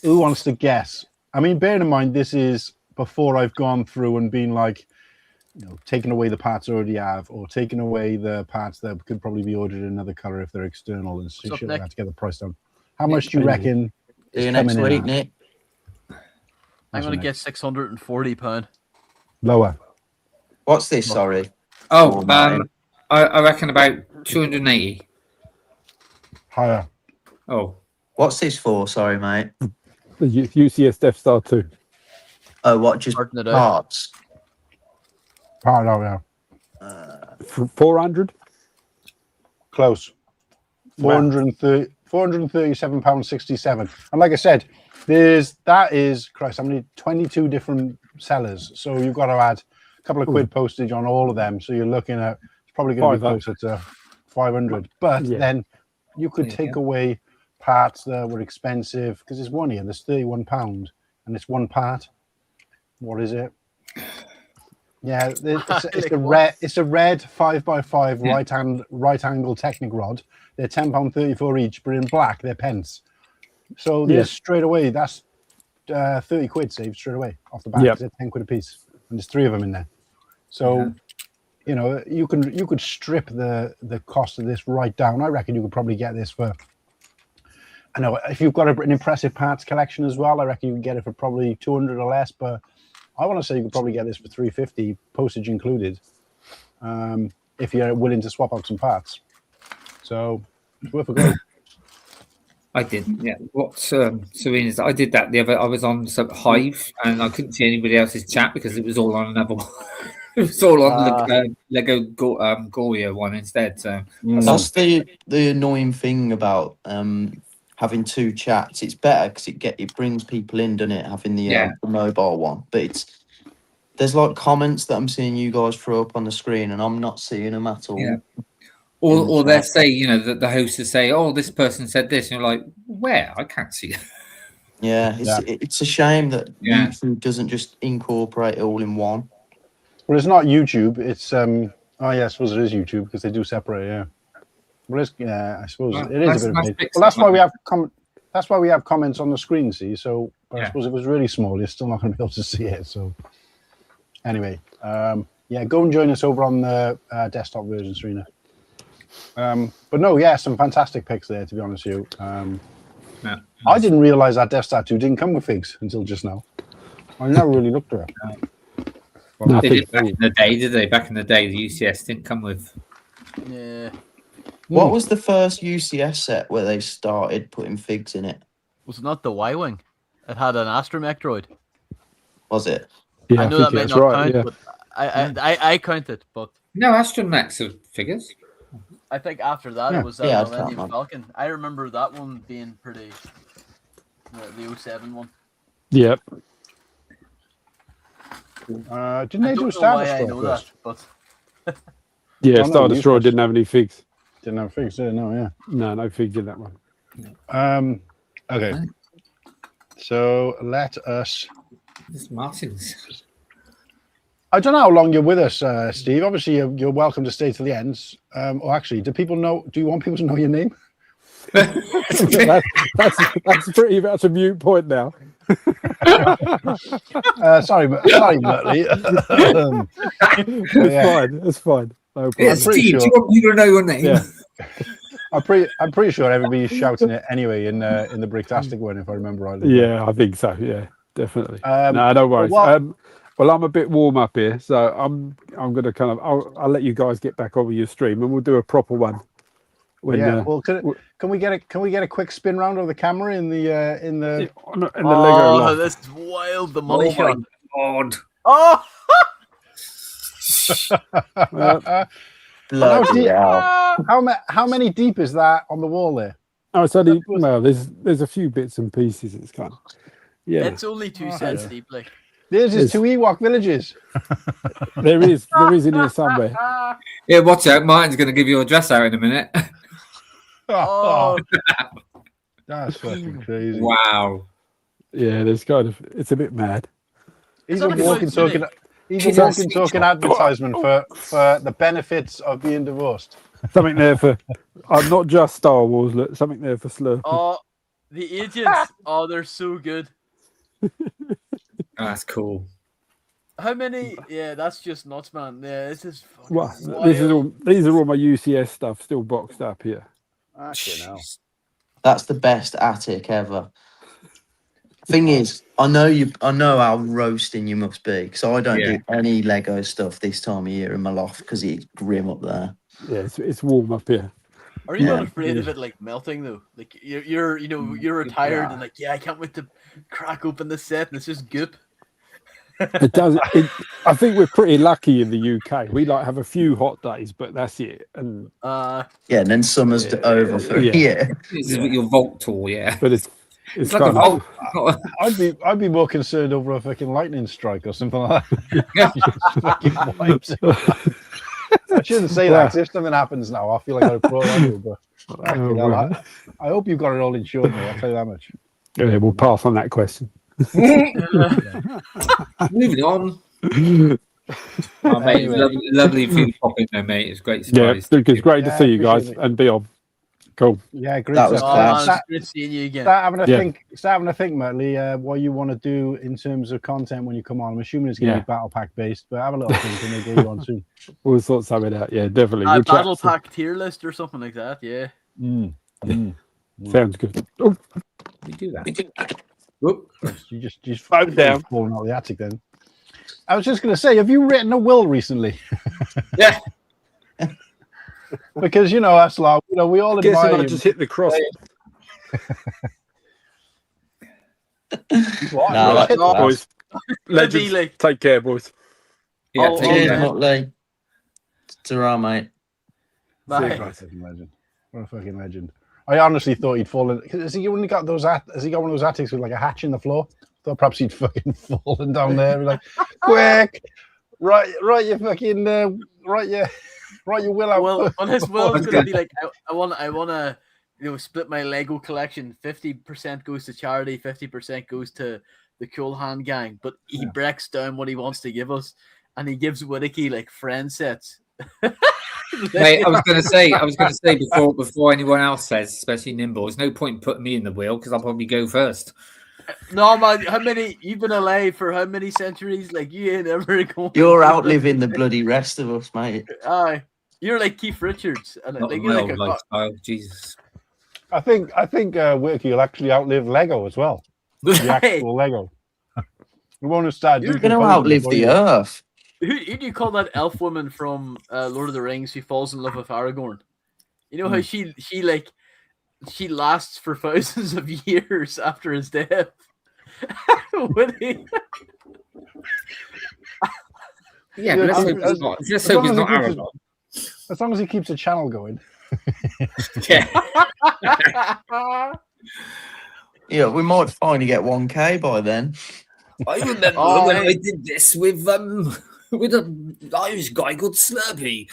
[SPEAKER 1] Who wants to guess? I mean, bearing in mind this is before I've gone through and been like, taking away the parts I already have, or taking away the parts that could probably be ordered in another color if they're external and shit like that to get the price down. How much do you reckon?
[SPEAKER 3] See you next week, Nick.
[SPEAKER 4] I'm going to get £640.
[SPEAKER 1] Lower.
[SPEAKER 3] What's this? Sorry.
[SPEAKER 5] Oh, I reckon about 280.
[SPEAKER 1] Higher.
[SPEAKER 5] Oh.
[SPEAKER 3] What's this for? Sorry, mate.
[SPEAKER 12] The UCS Death Star 2.
[SPEAKER 3] Oh, what? Just parts?
[SPEAKER 1] Part out, yeah.
[SPEAKER 12] 400?
[SPEAKER 1] Close. £437.67. And like I said, Christ, how many? 22 different sellers. So you've got to add a couple of quid postage on all of them. So you're looking at, it's probably going to be closer to 500. But then you could take away parts that were expensive, because there's one here, there's £31, and it's one part. What is it? Yeah, it's a red 5x5 right angle Technic rod. They're £10.34 each, but in black they're pence. So there's straight away, that's 30 quid saved straight away off the bat. They're 10 quid a piece, and there's 3 of them in there. So you could strip the cost of this right down. I reckon you could probably get this for, I know if you've got an impressive parts collection as well, I reckon you can get it for probably 200 or less, but I want to say you could probably get this for 350, postage included, if you're willing to swap out some parts. So it's worth a go.
[SPEAKER 5] I did, yeah. What Serena's, I did that the other. I was on Hive and I couldn't see anybody else's chat because it was all on another one. It was all on the Lego Goria one instead. So
[SPEAKER 3] that's the annoying thing about having 2 chats. It's better because it brings people in, doesn't it? Having the mobile one, but there's like comments that I'm seeing you guys throw up on the screen, and I'm not seeing them at all.
[SPEAKER 5] Yeah. Or they'll say, that the host will say, "Oh, this person said this," and you're like, "Where? I can't see it."
[SPEAKER 3] Yeah, it's a shame that YouTube doesn't just incorporate it all in one.
[SPEAKER 1] Well, it's not YouTube. It's oh yeah, I suppose it is YouTube because they do separate. Yeah. Well, I suppose it is a bit of a pain. Well, that's why we have that's why we have comments on the screen. See, so I suppose if it was really small, you're still not going to be able to see it. So anyway, yeah, go and join us over on the desktop version, Serena. But no, yeah, some fantastic picks there. To be honest with you, I didn't realise that Death Star 2 didn't come with figs until just now. I never really looked at it.
[SPEAKER 5] Well, they did back in the day, did they? Back in the day, the UCS didn't come with.
[SPEAKER 4] Yeah.
[SPEAKER 3] What was the first UCS set where they started putting figs in it?
[SPEAKER 4] Was it not the Y-Wing? It had an astromech droid.
[SPEAKER 3] Was it?
[SPEAKER 4] Yeah, I know that might not count, but I counted. But
[SPEAKER 5] no, astromechs are figures.
[SPEAKER 4] I think after that it was Millennium Falcon. I remember that one being pretty. The 07 one.
[SPEAKER 12] Yep.
[SPEAKER 1] Didn't they do Star Destroyer first?
[SPEAKER 12] Yeah, Star Destroyer didn't have any figs.
[SPEAKER 1] Didn't have figs, did it? No, yeah.
[SPEAKER 12] No figs in that one.
[SPEAKER 1] Okay. So let us.
[SPEAKER 5] This Martin's.
[SPEAKER 1] I don't know how long you're with us, Steve. Obviously, you're welcome to stay to the end. Or actually, do people know? Do you want people to know your name?
[SPEAKER 12] that's pretty much a mute point now.
[SPEAKER 1] Sorry, Murtley.
[SPEAKER 12] It's fine. No
[SPEAKER 8] yeah, Steve, do you want people to know your name?
[SPEAKER 12] Yeah.
[SPEAKER 1] I'm pretty sure everybody's shouting it anyway in the Bricktastic one, if I remember rightly.
[SPEAKER 12] Yeah, I think so. Yeah, definitely. No, don't worry. Well, I'm a bit warm up here, so I'm going to kind of I'll let you guys get back over your stream, and we'll do a proper one.
[SPEAKER 1] Well, can we get a quick spin round of the camera in the
[SPEAKER 12] Lego? Oh,
[SPEAKER 4] this is wild! The money shot.
[SPEAKER 5] God.
[SPEAKER 4] Oh.
[SPEAKER 1] How many deep is that on the wall there?
[SPEAKER 12] Oh, it's only there's a few bits and pieces. It's kind of
[SPEAKER 4] It's only 2 cents deep, like.
[SPEAKER 1] There's 2 Ewok villages.
[SPEAKER 12] there is in here somewhere.
[SPEAKER 5] Yeah, watch out! Martin's going to give you a dress out in a minute.
[SPEAKER 1] Oh, that's fucking crazy!
[SPEAKER 5] Wow.
[SPEAKER 12] Yeah, it's a bit mad.
[SPEAKER 1] He's a walking talking advertisement for the benefits of being divorced.
[SPEAKER 12] Something there for not just Star Wars. Look, something there for Slurpy.
[SPEAKER 4] Oh, the agents! Oh, they're so good.
[SPEAKER 5] That's cool.
[SPEAKER 4] How many? Yeah, that's just nuts, man. Yeah, this is.
[SPEAKER 12] These are all my UCS stuff still boxed up here.
[SPEAKER 3] That's the best attic ever. Thing is, I know how roasting you must be, because I don't do any Lego stuff this time of year in my loft because it's grim up there.
[SPEAKER 12] Yeah, it's warm up here.
[SPEAKER 4] Are you not afraid of it like melting though? Like you're retired and like I can't wait to crack open the set and it's just goop.
[SPEAKER 12] It does. I think we're pretty lucky in the UK. We have a few hot days, but that's it. And
[SPEAKER 3] and then summer's over for
[SPEAKER 5] This is your Vault tour,
[SPEAKER 12] But it's
[SPEAKER 5] like a Vault.
[SPEAKER 1] I'd be more concerned over a fucking lightning strike or something like that. I shouldn't say that. If something happens now, I feel like I'd crawl on you. But I hope you've got it all insured, mate. I'll tell you that much.
[SPEAKER 12] Yeah, we'll pass on that question.
[SPEAKER 5] Moving on. Oh, mate,
[SPEAKER 1] Anyway.
[SPEAKER 5] lovely for you to pop in there, mate. It's great surprise.
[SPEAKER 12] Yeah, it's great to see you guys and be on. Cool.
[SPEAKER 1] Yeah, great.
[SPEAKER 3] That was class.
[SPEAKER 4] Good seeing you again.
[SPEAKER 1] Start having a think, Murtley, what you want to do in terms of content when you come on. I'm assuming it's going to be battle pack based, but have a little think and we'll get you on soon.
[SPEAKER 12] We'll sort something out. Yeah, definitely. We'll
[SPEAKER 4] battle pack tier list or something like that. Yeah.
[SPEAKER 12] Sounds good. Oh,
[SPEAKER 5] We do that.
[SPEAKER 1] Whoop. You just falling out of the attic then. I was just going to say, have you written a will recently?
[SPEAKER 5] Yeah.
[SPEAKER 1] Because us lot, we all admire
[SPEAKER 12] I just hit the cross. Boys, legends. Take care, boys.
[SPEAKER 5] Yeah,
[SPEAKER 3] cheers, Motley. Ta-ra, mate.
[SPEAKER 4] Bye.
[SPEAKER 1] What a fucking legend. I honestly thought he'd fallen. Has he only got those? Has he got one of those attics with like a hatch in the floor? Thought perhaps he'd fucking fallen down there. Be like, quick, right, you fucking, right, your will out.
[SPEAKER 4] Well, on his will, it's gonna be like, I want to split my Lego collection. 50% goes to charity, 50% goes to the Cool Han gang. But he breaks down what he wants to give us, and he gives Whittakee like friend sets.
[SPEAKER 5] Mate, I was going to say before anyone else says, especially Nimble, there's no point in putting me in the wheel because I'll probably go first.
[SPEAKER 4] No, man, you've been alive for how many centuries? Like, you ain't ever going.
[SPEAKER 3] You're outliving the bloody rest of us, mate.
[SPEAKER 4] Aye, you're like Keith Richards, and
[SPEAKER 5] Not
[SPEAKER 4] like,
[SPEAKER 5] my
[SPEAKER 4] you're
[SPEAKER 5] old
[SPEAKER 4] like
[SPEAKER 5] lifestyle, Jesus.
[SPEAKER 13] I think Whittakee will actually outlive Lego as well. The actual Lego. We won't have started.
[SPEAKER 3] You're going to outlive the Earth.
[SPEAKER 4] Who do you call that elf woman from Lord of the Rings who falls in love with Aragorn? You know how she lasts for thousands of years after his death.
[SPEAKER 5] Yeah, but let's hope it's not. Just hope it's not Aragorn.
[SPEAKER 13] As long as he keeps the channel going.
[SPEAKER 3] Yeah, we might finally get 1K by then.
[SPEAKER 8] I remember when I did this with an Irish guy called Slurpy.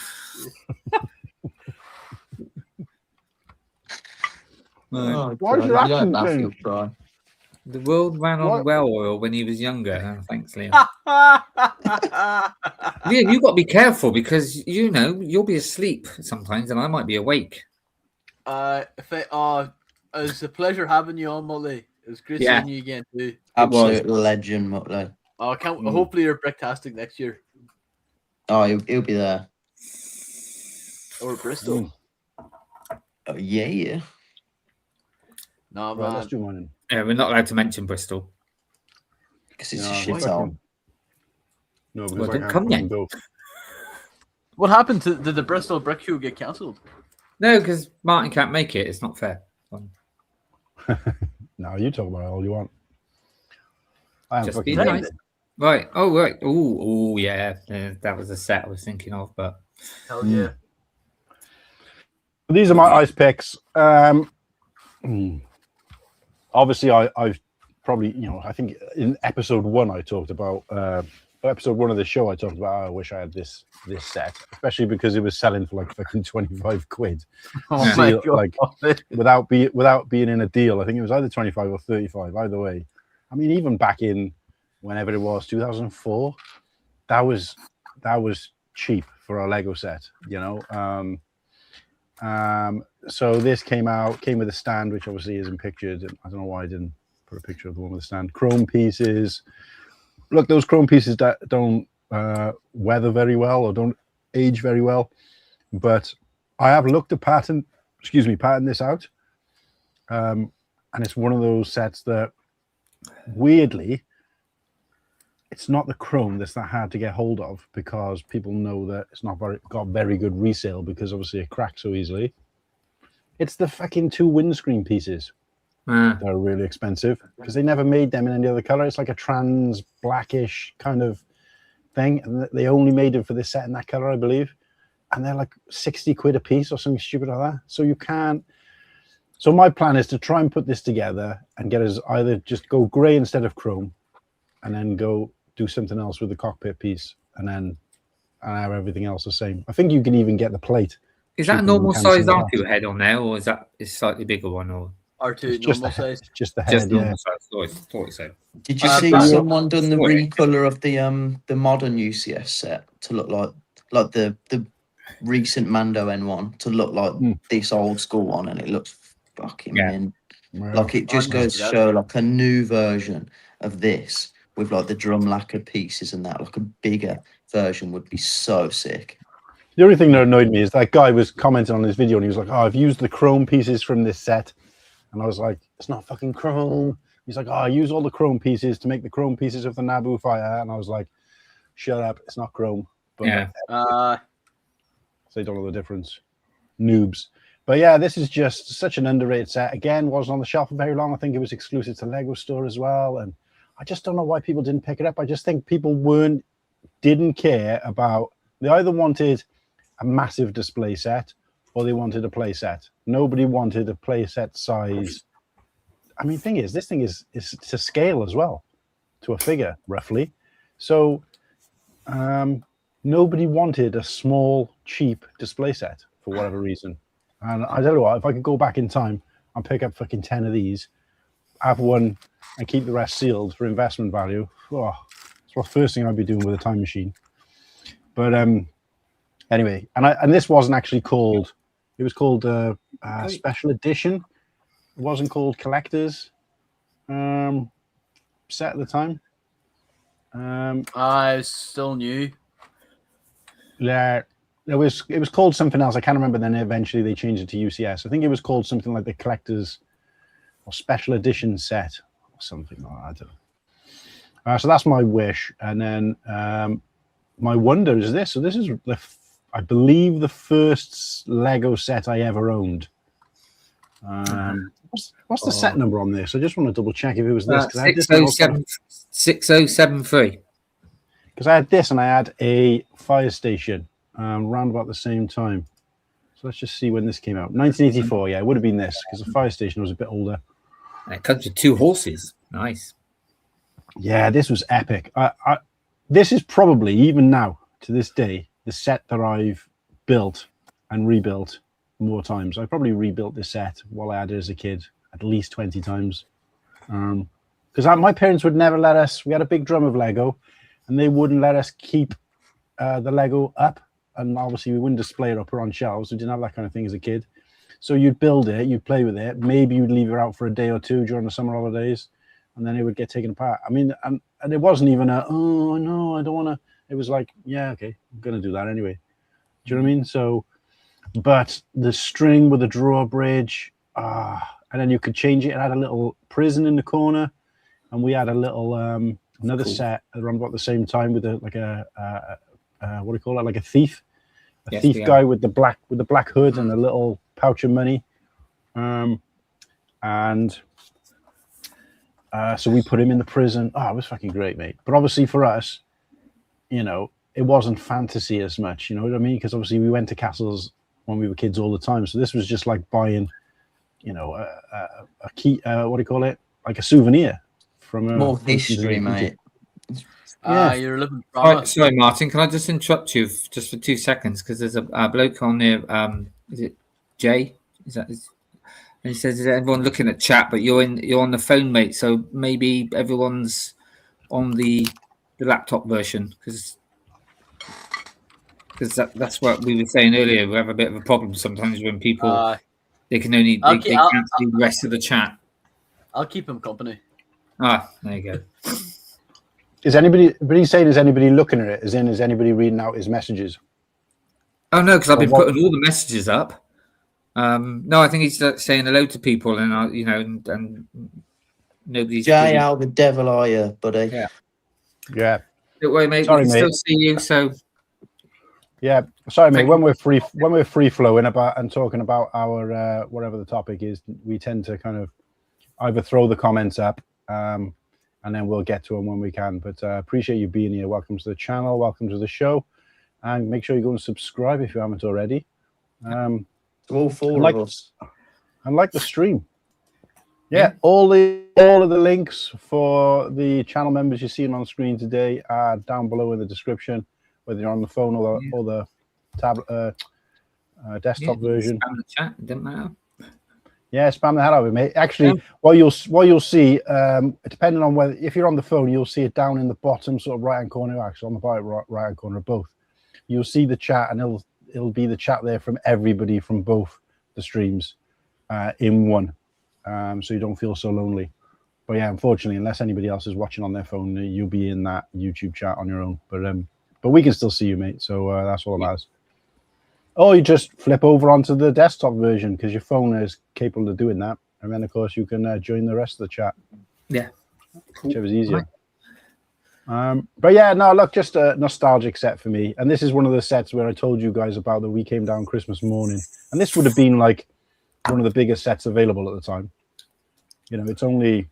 [SPEAKER 13] Why is your accent change?
[SPEAKER 5] The world ran on well oil when he was younger. Thanks, Liam. Liam, you've got to be careful because you'll be asleep sometimes, and I might be awake.
[SPEAKER 4] It was a pleasure having you on, Motley. It was great seeing you again too.
[SPEAKER 3] Absolute legend, Motley.
[SPEAKER 4] Hopefully you're bricktastic next year.
[SPEAKER 3] Oh, he'll be there.
[SPEAKER 4] Or Bristol.
[SPEAKER 3] Oh, yeah.
[SPEAKER 4] No,
[SPEAKER 13] Right,
[SPEAKER 4] man.
[SPEAKER 13] let's do mine then.
[SPEAKER 5] Yeah, we're not allowed to mention Bristol.
[SPEAKER 3] Because it's a shithole.
[SPEAKER 13] No, because
[SPEAKER 5] Well,
[SPEAKER 13] I
[SPEAKER 5] don't
[SPEAKER 13] can't
[SPEAKER 5] come
[SPEAKER 13] fucking
[SPEAKER 5] then.
[SPEAKER 13] go.
[SPEAKER 4] What happened to did the Bristol Brick Show get cancelled?
[SPEAKER 5] No, because Martin can't make it. It's not fair.
[SPEAKER 13] No, you talk about it all you want. I am
[SPEAKER 5] Just
[SPEAKER 13] fucking
[SPEAKER 5] be
[SPEAKER 13] dead.
[SPEAKER 5] nice. Right. Oh, right. Oh, yeah. That was a set I was thinking of, but
[SPEAKER 4] Hell yeah.
[SPEAKER 13] These are my ice picks. Obviously, I've probably, I think in episode 1 I talked about, episode 1 of the show I talked about, I wish I had this set, especially because it was selling for like fucking 25 quid.
[SPEAKER 4] Oh my God.
[SPEAKER 13] Like without being in a deal, I think it was either 25 or 35. Either way, I mean, even back in whenever it was 2004, that was cheap for a Lego set, So this came with a stand, which obviously isn't pictured. I don't know why I didn't put a picture of the one with the stand. Chrome pieces. Look, those chrome pieces that don't weather very well or don't age very well. But I have looked at pattern this out. And it's one of those sets that, weirdly, it's not the chrome that's that hard to get hold of because people know that it's not got very good resale because obviously it cracks so easily. It's the fucking 2 windscreen pieces. They're really expensive because they never made them in any other color. It's like a trans blackish kind of thing, and they only made it for this set in that color, I believe. And they're like 60 quid a piece or something stupid like that. So you can't. So my plan is to try and put this together and get us either just go grey instead of chrome, and then go do something else with the cockpit piece, and then have everything else the same. I think you can even get the plate.
[SPEAKER 5] Is that a normal size R2 head on there, or is that a slightly bigger one? Or
[SPEAKER 4] R2 normal size?
[SPEAKER 13] Just the head,
[SPEAKER 5] just normal size. Thought so.
[SPEAKER 3] Did you see someone done the recolor of the modern UCS set to look like the recent Mando N1 to look like this old school one, and it looks fucking mint. Like it just goes to show like a new version of this with like the drum lacquered pieces and that, like a bigger version would be so sick.
[SPEAKER 13] The only thing that annoyed me is that guy was commenting on this video and he was like, "Oh, I've used the chrome pieces from this set," and I was like, "It's not fucking chrome." He's like, "Oh, I use all the chrome pieces to make the chrome pieces of the Naboo fighter," and I was like, "Shut up, it's not chrome." But
[SPEAKER 5] yeah.
[SPEAKER 13] So they don't know the difference. Noobs. But yeah, this is just such an underrated set. Again, wasn't on the shelf for very long. I think it was exclusive to Lego Store as well. And I just don't know why people didn't pick it up. I just think people didn't care about, they either wanted a massive display set or they wanted a play set. Nobody wanted a play set size. I mean, thing is, this thing is to scale as well, to a figure, roughly. So nobody wanted a small, cheap display set for whatever reason. And I don't know what, if I could go back in time and pick up fucking 10 of these, have one and keep the rest sealed for investment value, it's the first thing I'd be doing with a time machine. But anyway, and this wasn't actually called, it was called Special Edition. It wasn't called Collector's set at the time.
[SPEAKER 4] I was still new.
[SPEAKER 13] Yeah, it was called something else. I can't remember. Then eventually they changed it to UCS. I think it was called something like the Collector's or Special Edition set or something like that. I don't know. So that's my wish, and then my wonder is this. So this is I believe the first Lego set I ever owned. What's the set number on this? I just want to double check if it was this.
[SPEAKER 5] 6073.
[SPEAKER 13] Because I had this and I had a fire station around about the same time. So let's just see when this came out. 1984, yeah, it would have been this because the fire station was a bit older.
[SPEAKER 5] It comes with 2 horses. Nice.
[SPEAKER 13] Yeah, this was epic. This is probably, even now, to this day, the set that I've built and rebuilt more times. I probably rebuilt this set while I had it as a kid at least 20 times. Because my parents would never let us, we had a big drum of Lego, and they wouldn't let us keep the Lego up. And obviously we wouldn't display it up or on shelves. We didn't have that kind of thing as a kid. So you'd build it, you'd play with it. Maybe you'd leave it out for a day or two during the summer holidays, and then it would get taken apart. I mean, and it wasn't even oh, no, I don't want to. It was like, yeah, okay, I'm going to do that anyway. Do you know what I mean? So, but the string with the drawbridge, and then you could change it. It had a little prison in the corner, and we had a little another set around about the same time with what do you call it? Like a thief, guy with the black hood and a little pouch of money, so we put him in the prison. Oh, it was fucking great, mate. But obviously for us, you know, it wasn't fantasy as much. You know what I mean? Because obviously we went to castles when we were kids all the time. So this was just like buying, you know, a key. What do you call it? Like a souvenir from
[SPEAKER 3] more history, mate.
[SPEAKER 4] You're living.
[SPEAKER 5] Sorry, Martin. Can I just interrupt you just for 2 seconds? Because there's a bloke on there. Is it Jay? And he says, "Is everyone looking at chat? But you're on the phone, mate. So maybe everyone's on the laptop version because that's what we were saying earlier. We have a bit of a problem sometimes when people they can only they can't see the rest of the chat.
[SPEAKER 4] I'll keep him company.
[SPEAKER 5] There you go."
[SPEAKER 13] Is anybody looking at it? Is anybody reading out his messages?
[SPEAKER 5] Oh no, because I've been putting all the messages up. No, I think he's saying hello to people, and and nobody's.
[SPEAKER 3] Jay, how the devil are you, buddy?
[SPEAKER 13] Yeah.
[SPEAKER 5] Don't worry, mate.
[SPEAKER 13] Sorry,
[SPEAKER 5] we can
[SPEAKER 13] mate.
[SPEAKER 5] still see you. So.
[SPEAKER 13] Yeah, sorry, mate. When we're free flowing about and talking about our whatever the topic is, we tend to kind of either throw the comments up, and then we'll get to them when we can. But appreciate you being here. Welcome to the channel. Welcome to the show, and make sure you go and subscribe if you haven't already.
[SPEAKER 3] All four of us.
[SPEAKER 13] And like the stream. Yeah, all of the links for the channel members you're seeing on the screen today are down below in the description, whether you're on the phone or the tablet, desktop version.
[SPEAKER 5] Spam the chat, it doesn't matter.
[SPEAKER 13] Yeah, spam the hell out of it, mate. Actually, what you'll see, depending on whether if you're on the phone, you'll see it down in the bottom sort of right hand corner, actually on the bottom right hand corner of both. You'll see the chat, and it'll be the chat there from everybody from both the streams in one. So you don't feel so lonely. But yeah, unfortunately, unless anybody else is watching on their phone, you'll be in that YouTube chat on your own. But we can still see you, mate. So that's all that matters. Or you just flip over onto the desktop version because your phone is capable of doing that. And then, of course, you can join the rest of the chat.
[SPEAKER 5] Yeah.
[SPEAKER 13] Whichever's easier. But yeah, no, look, just a nostalgic set for me. And this is one of the sets where I told you guys about that we came down Christmas morning. And this would have been like one of the biggest sets available at the time. You know, it's only,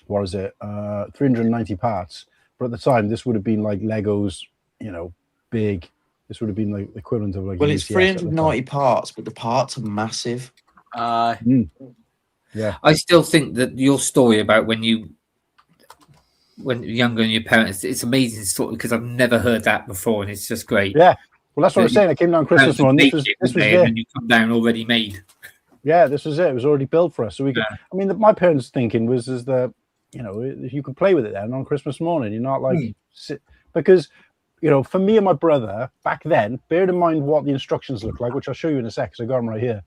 [SPEAKER 13] 390 parts. But at the time, this would have been like Lego's, you know, big. This would have been like the equivalent of like.
[SPEAKER 3] Well, it's 390 parts, but the parts are massive.
[SPEAKER 13] Yeah.
[SPEAKER 5] I still think that your story about when you're younger and your parents, it's amazing story because I've never heard that before, and it's just great.
[SPEAKER 13] Yeah. Well, that's what I was saying. I came down Christmas morning. This was there.
[SPEAKER 5] And you come down already made.
[SPEAKER 13] Yeah, this was it. It was already built for us. So we could. I mean, my parents' thinking was that you could play with it then on Christmas morning. You're not like because for me and my brother back then. Bear in mind what the instructions look like, which I'll show you in a sec. So I got them right here.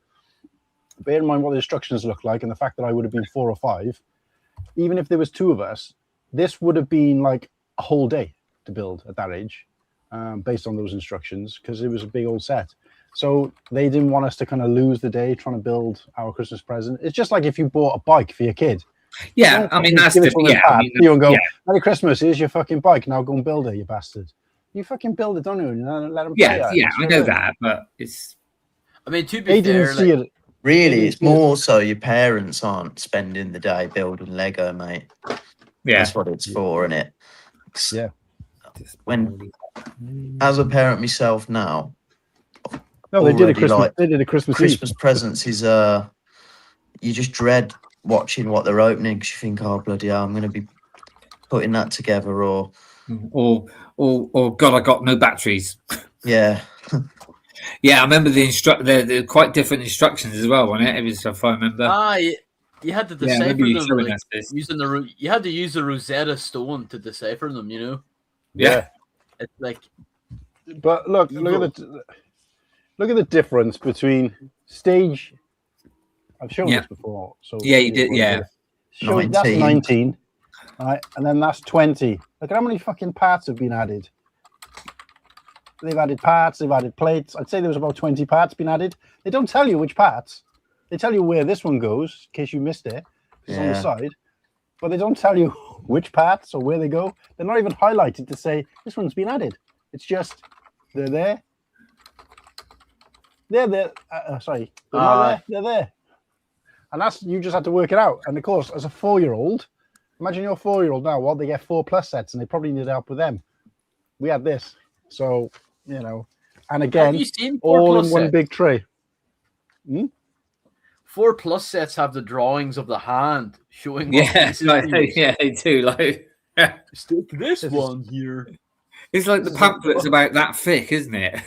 [SPEAKER 13] Bear in mind what the instructions look like, and the fact that I would have been 4 or 5. Even if there was 2 of us, this would have been like a whole day to build at that age, based on those instructions, because it was a big old set. So they didn't want us to kind of lose the day trying to build our Christmas present. It's just like if you bought a bike for your kid.
[SPEAKER 5] Yeah, I mean, that's
[SPEAKER 13] you and go, Merry Christmas, here's your fucking bike. Now go and build it, you bastard. You fucking build it, don't you? Let them play it.
[SPEAKER 5] Yeah, I know that, but it's.
[SPEAKER 4] I mean, to be fair,
[SPEAKER 13] it.
[SPEAKER 3] Really, it's more so your parents aren't spending the day building Lego, mate.
[SPEAKER 5] Yeah,
[SPEAKER 3] that's what it's for, isn't it?
[SPEAKER 13] Yeah.
[SPEAKER 3] When, as a parent myself now,
[SPEAKER 13] no, they did a Christmas. They did a Christmas
[SPEAKER 3] presents is you just dread watching what they're opening because you think, oh bloody hell, I'm going to be putting that together, or
[SPEAKER 5] God, I got no batteries.
[SPEAKER 3] Yeah.
[SPEAKER 5] Yeah, I remember the quite different instructions as well, wasn't it? It was, if I remember.
[SPEAKER 4] You had to decipher them. Like, you had to use the Rosetta Stone to decipher them.
[SPEAKER 5] Yeah.
[SPEAKER 4] It's like.
[SPEAKER 13] But look at the difference between stage. I've shown this before. So
[SPEAKER 5] yeah, you did. Yeah.
[SPEAKER 13] That's 19. All right, and then that's 20. Look at how many fucking parts have been added. They've added parts, they've added plates. I'd say there was about 20 parts been added. They don't tell you which parts. They tell you where this one goes, in case you missed it. It's on the side. But they don't tell you which parts or where they go. They're not even highlighted to say, this one's been added. It's just, they're there. They're there. Sorry. They're not there. They're there. And you just have to work it out. And of course, as a 4-year-old, imagine your 4-year-old now, they get 4+ sets and they probably need help with them. We had this. So, and again, all in one big tray.
[SPEAKER 4] 4+ sets have the drawings of the hand showing.
[SPEAKER 5] Yeah, they do. Like,
[SPEAKER 4] stick this one here.
[SPEAKER 5] It's like the pamphlet's about that thick, isn't it?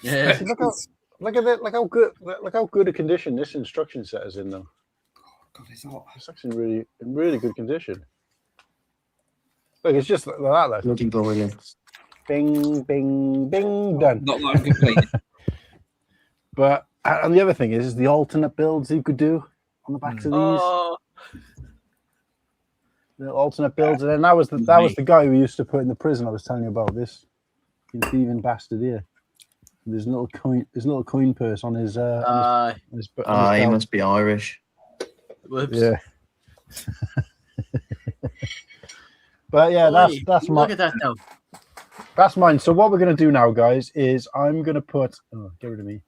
[SPEAKER 4] Yeah.
[SPEAKER 13] Look how good a condition this instruction set is in, though.
[SPEAKER 5] Oh, God, it's hot.
[SPEAKER 13] It's actually in really good condition. Look, it's just like that. Like.
[SPEAKER 3] Looking brilliant.
[SPEAKER 13] Bing, bing, bing, done.
[SPEAKER 5] Not like I'm complaining.
[SPEAKER 13] But and the other thing is the alternate builds you could do on the backs of these. The alternate builds, and then that was the guy we used to put in the prison. I was telling you about this thieving bastard here. There's a little coin purse on his.
[SPEAKER 3] He must be Irish.
[SPEAKER 4] Whoops.
[SPEAKER 13] Yeah. But yeah, that's my.
[SPEAKER 4] Look at that now.
[SPEAKER 13] That's mine. So what we're going to do now, guys, is I'm going to put... Oh, get rid of me.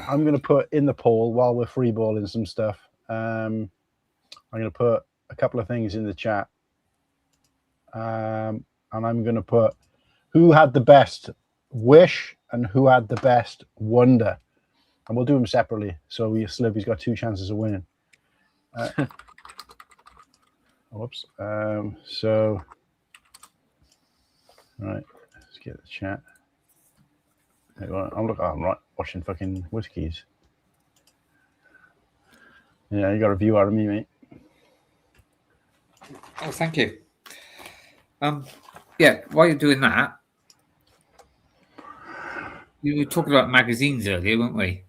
[SPEAKER 13] I'm going to put in the poll while we're freeballing some stuff. I'm going to put a couple of things in the chat. And I'm going to put who had the best wish and who had the best wonder. And we'll do them separately. So Slurpy's got 2 chances of winning. Whoops. So... All right. Get the chat. I'm right watching fucking Whittakees. Yeah, you got a view out of me, mate.
[SPEAKER 5] Oh, thank you. Yeah, while you're doing that, you were talking about magazines earlier, weren't we?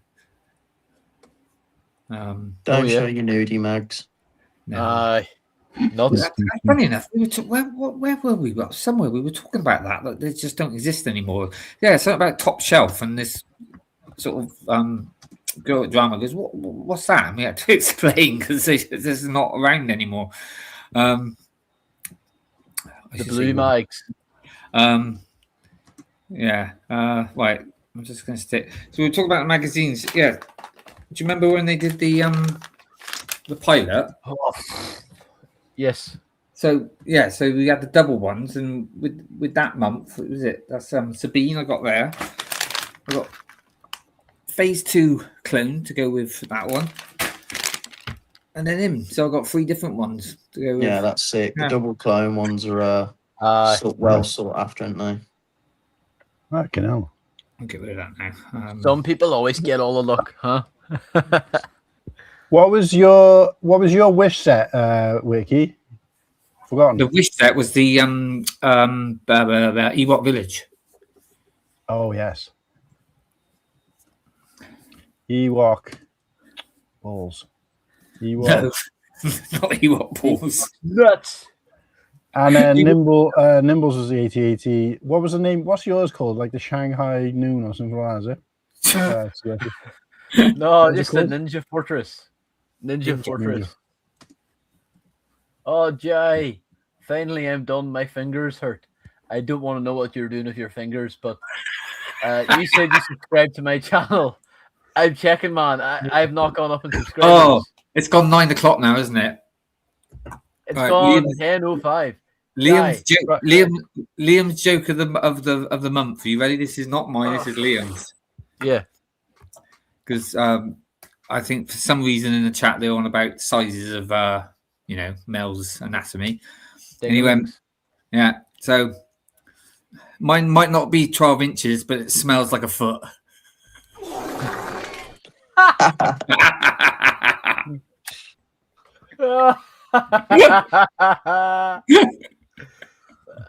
[SPEAKER 3] Don't show your nudie mags.
[SPEAKER 5] No. That's funny enough. Where were we? Well, somewhere we were talking about that they just don't exist anymore. Yeah, something about Top Shelf and this sort of girl at drama goes, what's that? And we had to explain because this is not around anymore.
[SPEAKER 4] The blue mics.
[SPEAKER 5] Yeah. Right. I'm just going to stick. So we were talking about the magazines. Yeah. Do you remember when they did the pilot?
[SPEAKER 4] Oh. Yes.
[SPEAKER 5] So we had the double ones, and with that month, what was it? That's Sabine I got there. I got phase 2 clone to go with that one, and then him. So I got 3 different ones to go with.
[SPEAKER 3] Yeah, that's sick. The double clone ones are well sought after, aren't they?
[SPEAKER 13] Fucking hell.
[SPEAKER 5] I'll get rid of that now.
[SPEAKER 4] Some people always get all the luck, huh?
[SPEAKER 13] What was your wish set, Whittakee? Forgotten.
[SPEAKER 5] The wish set was the Ewok Village.
[SPEAKER 13] Oh yes. Ewok balls. Ewok.
[SPEAKER 5] No, not Ewok balls.
[SPEAKER 4] Nuts.
[SPEAKER 13] And then Nimbles was the 8080. What was the name? What's yours called? Like the Shanghai Noon or something like that, is it?
[SPEAKER 4] No, just the Ninja Fortress. Ninja Fortress. Oh, Jay. Finally, I'm done. My fingers hurt. I don't want to know what you're doing with your fingers, but you said you subscribed to my channel. I'm checking, man. I've not gone up and subscribed.
[SPEAKER 5] Oh, it's gone 9 o'clock now, isn't it?
[SPEAKER 4] It's gone 10:05.
[SPEAKER 5] Liam's joke of the month. Are you ready? This is not mine. This is Liam's.
[SPEAKER 4] Yeah.
[SPEAKER 5] Because I think for some reason in the chat they're on about sizes of male's anatomy. Anyway, yeah. So mine might not be 12 inches, but it smells like a foot.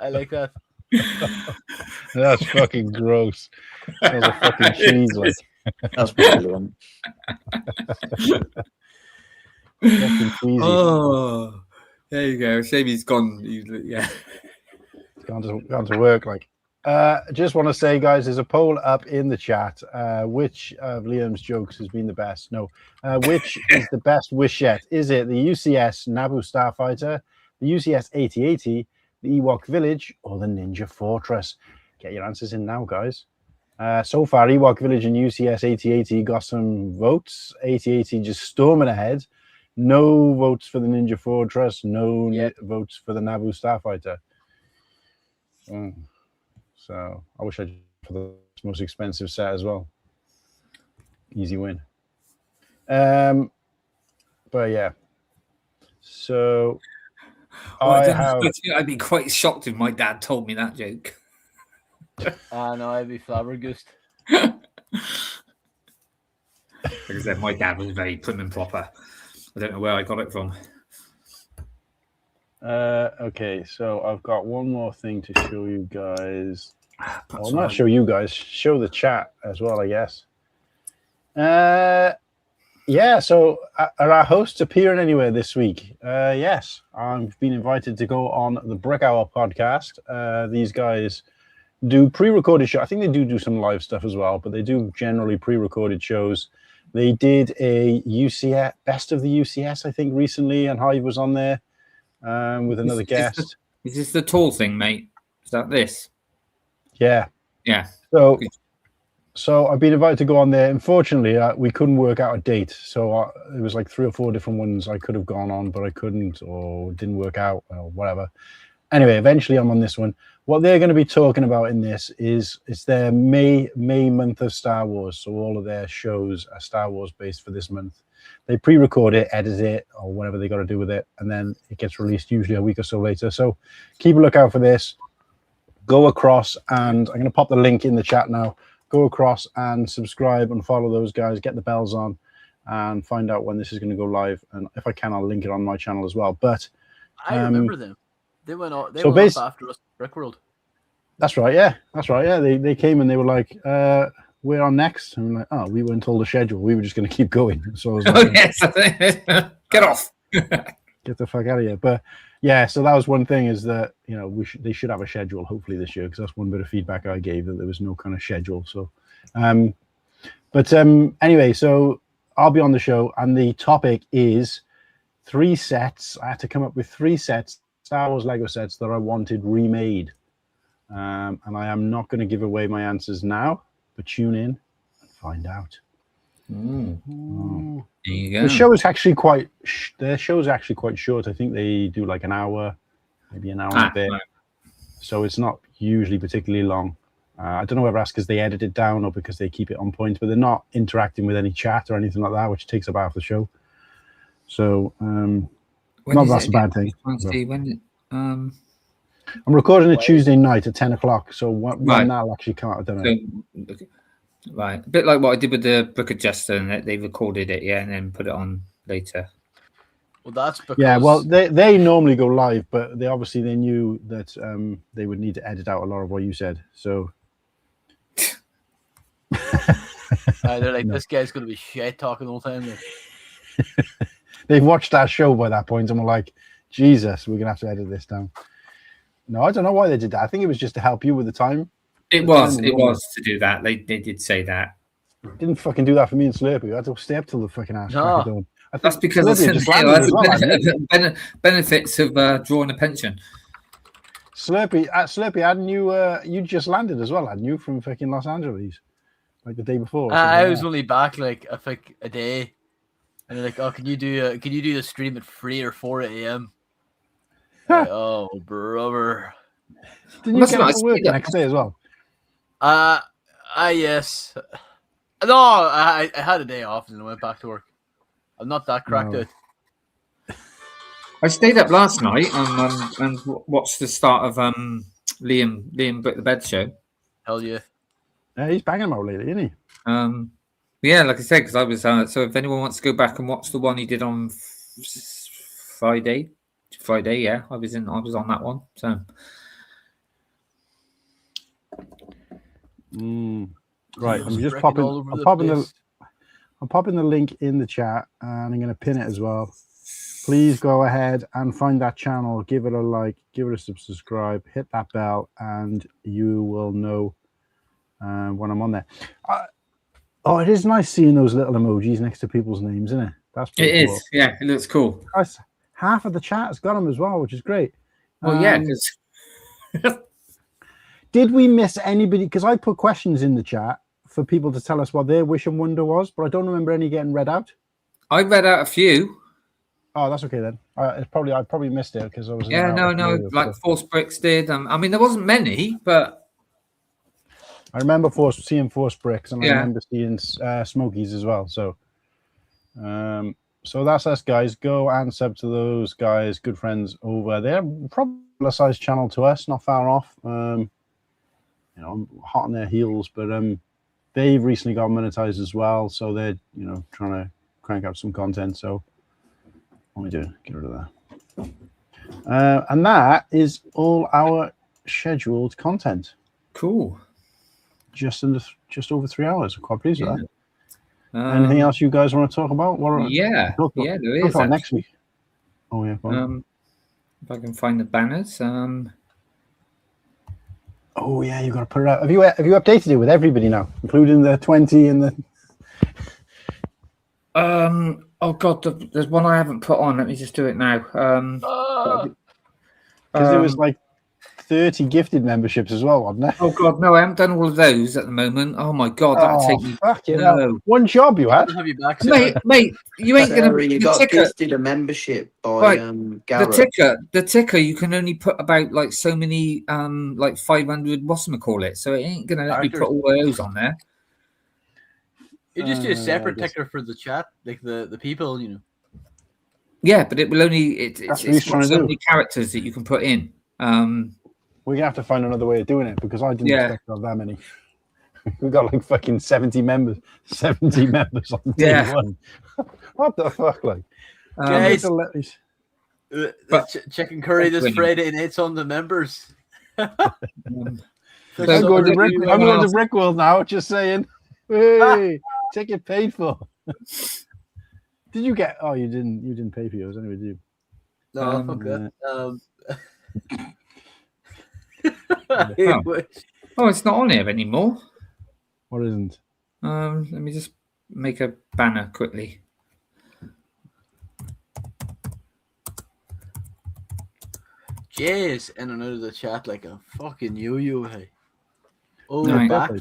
[SPEAKER 4] I like that.
[SPEAKER 13] That's fucking gross. That's a fucking cheese. Like.
[SPEAKER 3] That's brilliant.
[SPEAKER 5] Oh, there you go. Shame he's gone. Yeah,
[SPEAKER 13] he's gone to work. Like, just want to say, guys, there's a poll up in the chat. Which of Liam's jokes has been the best? No, which is the best wish yet? Is it the UCS Naboo Starfighter, the UCS 8080, the Ewok Village, or the Ninja Fortress? Get your answers in now, guys. So far, Ewok Village and UCS 8080 got some votes. 8080 just storming ahead. No votes for the Ninja Fortress. No votes for the Naboo Starfighter. So I wish I'd for the most expensive set as well. Easy win. But yeah. So
[SPEAKER 5] I'd be quite shocked if my dad told me that joke.
[SPEAKER 4] No, I'd be flabbergasted.
[SPEAKER 5] Like I said, my dad was very prim and proper. I don't know where I got it from.
[SPEAKER 13] Okay, so I've got one more thing to show you guys. Well, not show you guys, show the chat as well, I guess. Yeah, so are our hosts appearing anywhere this week? Yes, I've been invited to go on the Brick Hour podcast. These guys do pre-recorded show. I think they do some live stuff as well, but they do generally pre-recorded shows. They did a UCS Best of the UCS, I think, recently, and Hive was on there with another guest.
[SPEAKER 5] Is this the tall thing, mate? Is that this?
[SPEAKER 13] Yeah.
[SPEAKER 5] Yeah.
[SPEAKER 13] So I've been invited to go on there. Unfortunately, we couldn't work out a date. So it was like 3 or 4 different ones I could have gone on, but I couldn't, or didn't work out, or whatever. Anyway, eventually I'm on this one. What they're going to be talking about in this is their May month of Star Wars. So all of their shows are Star Wars based for this month. They pre-record it, edit it, or whatever they got to do with it, and then it gets released usually a week or so later. So keep a lookout for this. Go across, and I'm going to pop the link in the chat now. Go across and subscribe and follow those guys. Get the bells on, and find out when this is going to go live. And if I can, I'll link it on my channel as well. But
[SPEAKER 4] I remember them. They went up after us, Brickworld.
[SPEAKER 13] That's right, yeah. They came and they were like, we're on next. And we're like, oh, we weren't told the schedule. We were just going to keep going. So I was like,
[SPEAKER 5] get off.
[SPEAKER 13] Get the fuck out of here. But yeah, so that was one thing, is that, you know, they should have a schedule hopefully this year, because that's one bit of feedback I gave, that there was no kind of schedule. So anyway, so I'll be on the show, and the topic is 3 sets. I had to come up with 3 sets, Star Wars Lego sets, that I wanted remade. And I am not going to give away my answers now, but tune in and find out.
[SPEAKER 5] There you go.
[SPEAKER 13] The show is actually quite short. I think they do like an hour, maybe an hour and a bit. Right. So it's not usually particularly long. I don't know whether that's because they edit it down or because they keep it on point, but they're not interacting with any chat or anything like that, which takes up half the show. So not that's a bad thing.
[SPEAKER 5] I'm
[SPEAKER 13] recording it Tuesday night at 10 o'clock. So when that'll actually come out, I don't know.
[SPEAKER 5] Right, a bit like what I did with the Book Adjuster, and they recorded it, and then put it on later.
[SPEAKER 4] Well, that's because
[SPEAKER 13] Yeah, well, they normally go live, but they knew that they would need to edit out a lot of what you said. So
[SPEAKER 4] they're like, this guy's going to be shit talking all the time. Then.
[SPEAKER 13] They've watched that show by that point and were like, Jesus, we're gonna have to edit this down. No, I don't know why they did that. I think it was just to help you with the time.
[SPEAKER 5] It was to do that. They did say that.
[SPEAKER 13] Didn't fucking do that for me and Slurpy. I had to stay up till the fucking ass.
[SPEAKER 5] No. That's because benefits of drawing a pension.
[SPEAKER 13] Slurpy, hadn't you just landed as well, hadn't you, from fucking Los Angeles, like the day before?
[SPEAKER 4] I was only back like I think a day, and they're like, "Oh, can you do the stream at 3 or 4 a.m.?" Like, oh, brother.
[SPEAKER 13] Didn't you get to work the next day as well?
[SPEAKER 4] Yes. No, I had a day off and I went back to work. I'm not that cracked out.
[SPEAKER 5] I stayed up last night and watched the start of Liam Book the Bed show.
[SPEAKER 4] Hell yeah.
[SPEAKER 13] Yeah, he's banging them out lately, isn't he?
[SPEAKER 5] Yeah, like I said, because I was so if anyone wants to go back and watch the one he did on Friday, yeah, I was on that one. So
[SPEAKER 13] right, I'm just popping. I'm popping the link in the chat, and I'm going to pin it as well. Please go ahead and find that channel, give it a like, give it a subscribe, hit that bell, and you will know when I'm on there. It is nice seeing those little emojis next to people's names, isn't it? That's pretty cool.
[SPEAKER 5] Yeah, it looks cool.
[SPEAKER 13] Half of the chat has got them as well, which is great.
[SPEAKER 5] Well, yeah, because
[SPEAKER 13] did we miss anybody? Because I put questions in the chat for people to tell us what their wish and wonder was, but I don't remember any getting read out.
[SPEAKER 5] I read out a few.
[SPEAKER 13] Oh, that's okay then. I probably missed it because I was.
[SPEAKER 5] Yeah, no, like MatteBlackBricks did. I mean, there wasn't many, but
[SPEAKER 13] I remember seeing MatteBlackBricks, and I remember seeing Smokies as well. So, so that's us, guys. Go and sub to those guys, good friends over there. Probably a size channel to us, not far off. I'm hot on their heels, but they've recently got monetized as well, so they're trying to crank out some content. So what we do, get rid of that. And that is all our scheduled content.
[SPEAKER 5] Cool.
[SPEAKER 13] Just over 3 hours. I'm quite pleased with that. Anything else you guys want to talk about?
[SPEAKER 5] There is
[SPEAKER 13] next week. Oh yeah.
[SPEAKER 5] If I can find the banners.
[SPEAKER 13] Oh yeah, you got to put it out. Have you updated it with everybody now, including the 20 and the?
[SPEAKER 5] Oh god, there's one I haven't put on. Let me just do it now.
[SPEAKER 13] Because there was like 30 gifted memberships as well, wasn't there?
[SPEAKER 5] Oh god, no, I haven't done all of those at the moment. Oh my god, that'll take me.
[SPEAKER 13] No. One job you had.
[SPEAKER 4] Have you back,
[SPEAKER 5] mate, you ain't gonna.
[SPEAKER 3] You got gifted a membership by Garrett.
[SPEAKER 5] The ticker, you can only put about like so many like 500 whatchamacallit, so it ain't gonna let me put all those on there.
[SPEAKER 4] You just do a separate ticker for the chat, like the people,
[SPEAKER 5] Yeah, but it will only it's got so many characters that you can put in.
[SPEAKER 13] We're gonna have to find another way of doing it because I didn't expect to have that many. We've got like fucking 70 members. 70 members on day one. What the fuck, like?
[SPEAKER 4] Guys, chicken curry this Friday nights on the members.
[SPEAKER 13] I'm going to Brickworld now. Just saying. Hey, ticket paid for. Did you get? Oh, you didn't pay for yours anyway, did you?
[SPEAKER 4] No, fuck that.
[SPEAKER 5] Oh, it's not on here anymore.
[SPEAKER 13] What isn't?
[SPEAKER 5] Let me just make a banner quickly.
[SPEAKER 4] Jeez, in and out of the chat like a fucking yo-yo, hey. Oh,
[SPEAKER 5] No,
[SPEAKER 4] back.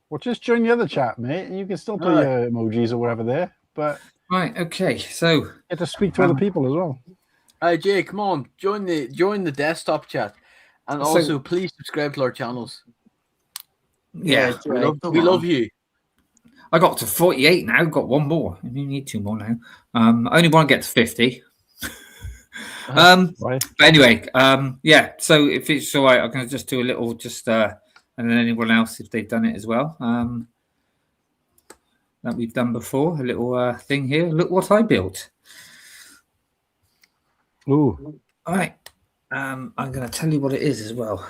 [SPEAKER 13] Well, just join the other chat, mate, and you can still put your emojis or whatever there. But
[SPEAKER 5] right, okay, so
[SPEAKER 13] you have to speak to other people as well.
[SPEAKER 4] Hey, Jay, come on, join the desktop chat, and also please subscribe to our channels.
[SPEAKER 5] Yeah,
[SPEAKER 4] we love you.
[SPEAKER 5] I got to 48 now. Got one more. I need 2 more now. I only want to get to 50. But anyway, yeah. So if it's all right, I'm going to just do a little, and then anyone else if they've done it as well. that we've done before. A little thing here. Look what I built.
[SPEAKER 13] Ooh.
[SPEAKER 5] All right. I'm going to tell you what it is as well.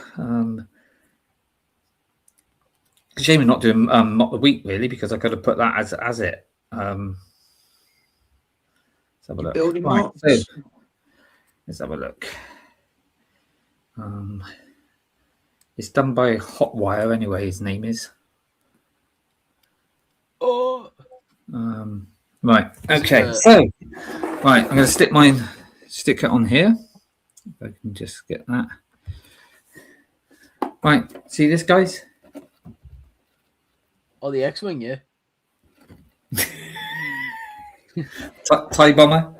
[SPEAKER 5] Shame we're not doing Mock the Week, really, because I could have put that as it. Let's have a look.
[SPEAKER 3] Building
[SPEAKER 5] Right,
[SPEAKER 3] mocks.
[SPEAKER 5] so, let's have a look. It's done by Hotwire anyway, his name is.
[SPEAKER 4] Oh.
[SPEAKER 5] Right, okay. So, right, I'm going to stick it on here. If I can just get that. Right, see this, guys?
[SPEAKER 4] Oh, the X-Wing, yeah.
[SPEAKER 5] TIE bomber.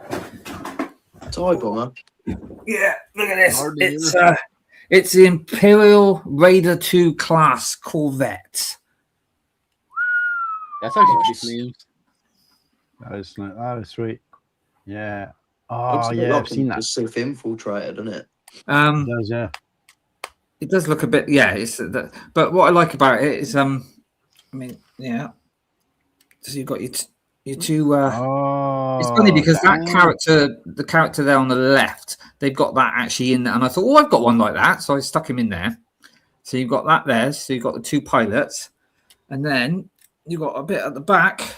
[SPEAKER 3] TIE bomber.
[SPEAKER 5] Yeah, look at this. It's the Imperial Raider 2 class Corvette.
[SPEAKER 4] That's actually pretty clean.
[SPEAKER 13] That is sweet. Yeah.
[SPEAKER 3] Looks
[SPEAKER 13] Oh
[SPEAKER 3] like
[SPEAKER 13] yeah, I've seen that.
[SPEAKER 3] Just self-infiltrated, doesn't it?
[SPEAKER 13] It does, yeah.
[SPEAKER 5] It does look a bit, yeah. But what I like about it is, I mean, yeah. So you've got your two. It's funny because the character there on the left, they've got that actually in there, and I thought, oh, I've got one like that, so I stuck him in there. So you've got that there. So you've got the two pilots, and then you've got a bit at the back,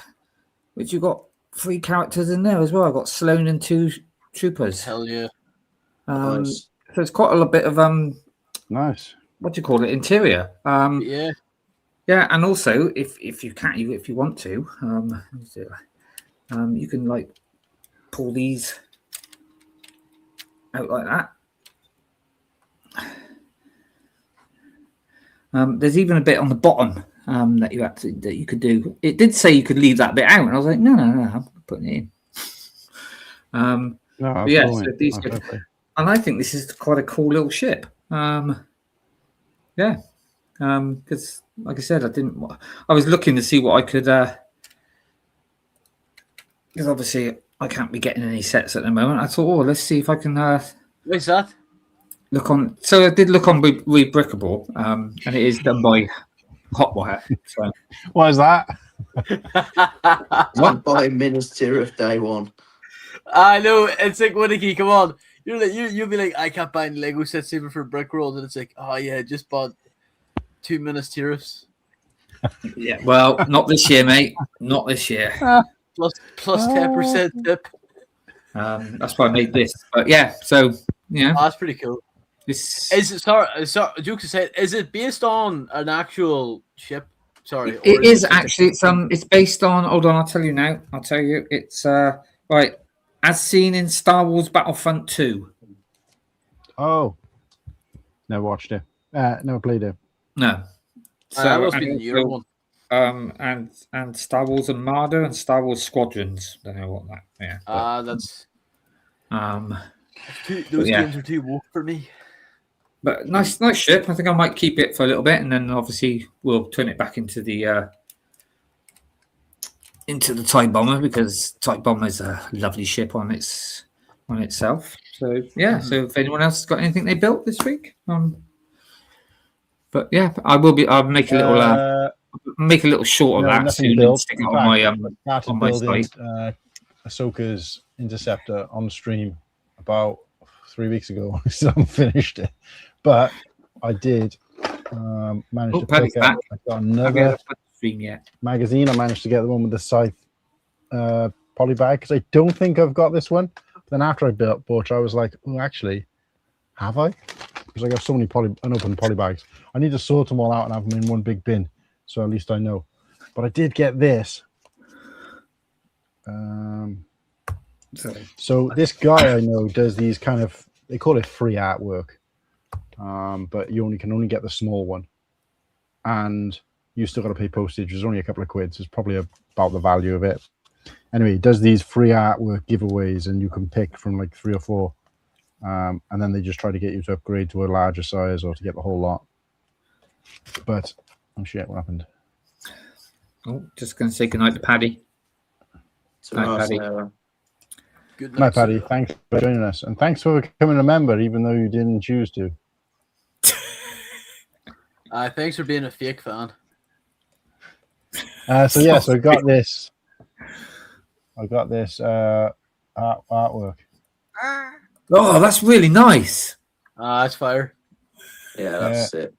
[SPEAKER 5] which you've got 3 characters in there as well. I've got Sloane and 2 troopers.
[SPEAKER 4] Hell yeah.
[SPEAKER 3] Nice.
[SPEAKER 5] So it's quite a bit of
[SPEAKER 13] nice.
[SPEAKER 5] What do you call it? Interior.
[SPEAKER 4] Yeah.
[SPEAKER 5] Yeah, and also if you want to, you can like pull these out like that. There's even a bit on the bottom that you could do. It did say you could leave that bit out, and I was like, no, I'm putting it in. Yeah, so these and I think this is quite a cool little ship. Yeah, because like I said, I was looking to see what I could, because obviously I can't be getting any sets at the moment. I thought, let's see if I can.
[SPEAKER 4] What's that?
[SPEAKER 5] Look on. So I did look on Rebrickable, and it is done by Hotwire. So
[SPEAKER 13] what is that?
[SPEAKER 3] What by Minister of Day One?
[SPEAKER 4] I know, it's like Whittakee, come on. You'll be like, I can't buy any Lego sets even for brick rolls, and it's like, oh yeah, just bought 2 Ministerials.
[SPEAKER 5] Yeah, well, not this year, mate. Not this year.
[SPEAKER 4] Plus 10% tip.
[SPEAKER 5] That's why I made this. But yeah, so yeah,
[SPEAKER 4] that's pretty cool.
[SPEAKER 5] This
[SPEAKER 4] is it. Sorry, jokes aside, is it based on an actual ship? Sorry,
[SPEAKER 5] it is actually. It's based on. Hold on, I'll tell you now. I'll tell you. It's right. As seen in Star Wars Battlefront 2.
[SPEAKER 13] Oh. Never watched it. Never played it.
[SPEAKER 5] No. So
[SPEAKER 4] that must be the newer one.
[SPEAKER 5] And Star Wars Armada and Star Wars Squadrons. Don't know what that. Yeah.
[SPEAKER 4] That's.
[SPEAKER 5] Those
[SPEAKER 4] games are too woke for me.
[SPEAKER 5] But nice ship. I think I might keep it for a little bit, and then obviously we'll turn it back into the TIE Bomber, because TIE Bomber is a lovely ship on itself. So yeah. So if anyone else has got anything they built this week, but yeah, I'll make a little short of that soon and stick it on my site.
[SPEAKER 13] Ahsoka's Interceptor on stream about 3 weeks ago. I still haven't finished it, but I did manage to pick up. I got another magazine. I managed to get the one with the scythe polybag, because I don't think I've got this one. But then after I bought, I was like, oh, actually, have I? Because I got so many unopened polybags. I need to sort them all out and have them in one big bin, so at least I know. But I did get this. So this guy I know does these kind of, they call it free artwork, but you can only get the small one, and you still got to pay postage. There's only a couple of quid, so it's probably about the value of it. Anyway, he does these free artwork giveaways, and you can pick from like 3 or 4, and then they just try to get you to upgrade to a larger size or to get the whole lot. But oh shit, what happened?
[SPEAKER 5] Oh, just going to say goodnight to Paddy.
[SPEAKER 3] Night, Paddy.
[SPEAKER 4] Good
[SPEAKER 13] night, Paddy. Thanks for joining us, and thanks for becoming a member, even though you didn't choose to.
[SPEAKER 4] Thanks for being a fake fan.
[SPEAKER 13] So I got this. I got this artwork.
[SPEAKER 5] Oh, that's really nice.
[SPEAKER 4] That's fire.
[SPEAKER 3] Yeah, that's it.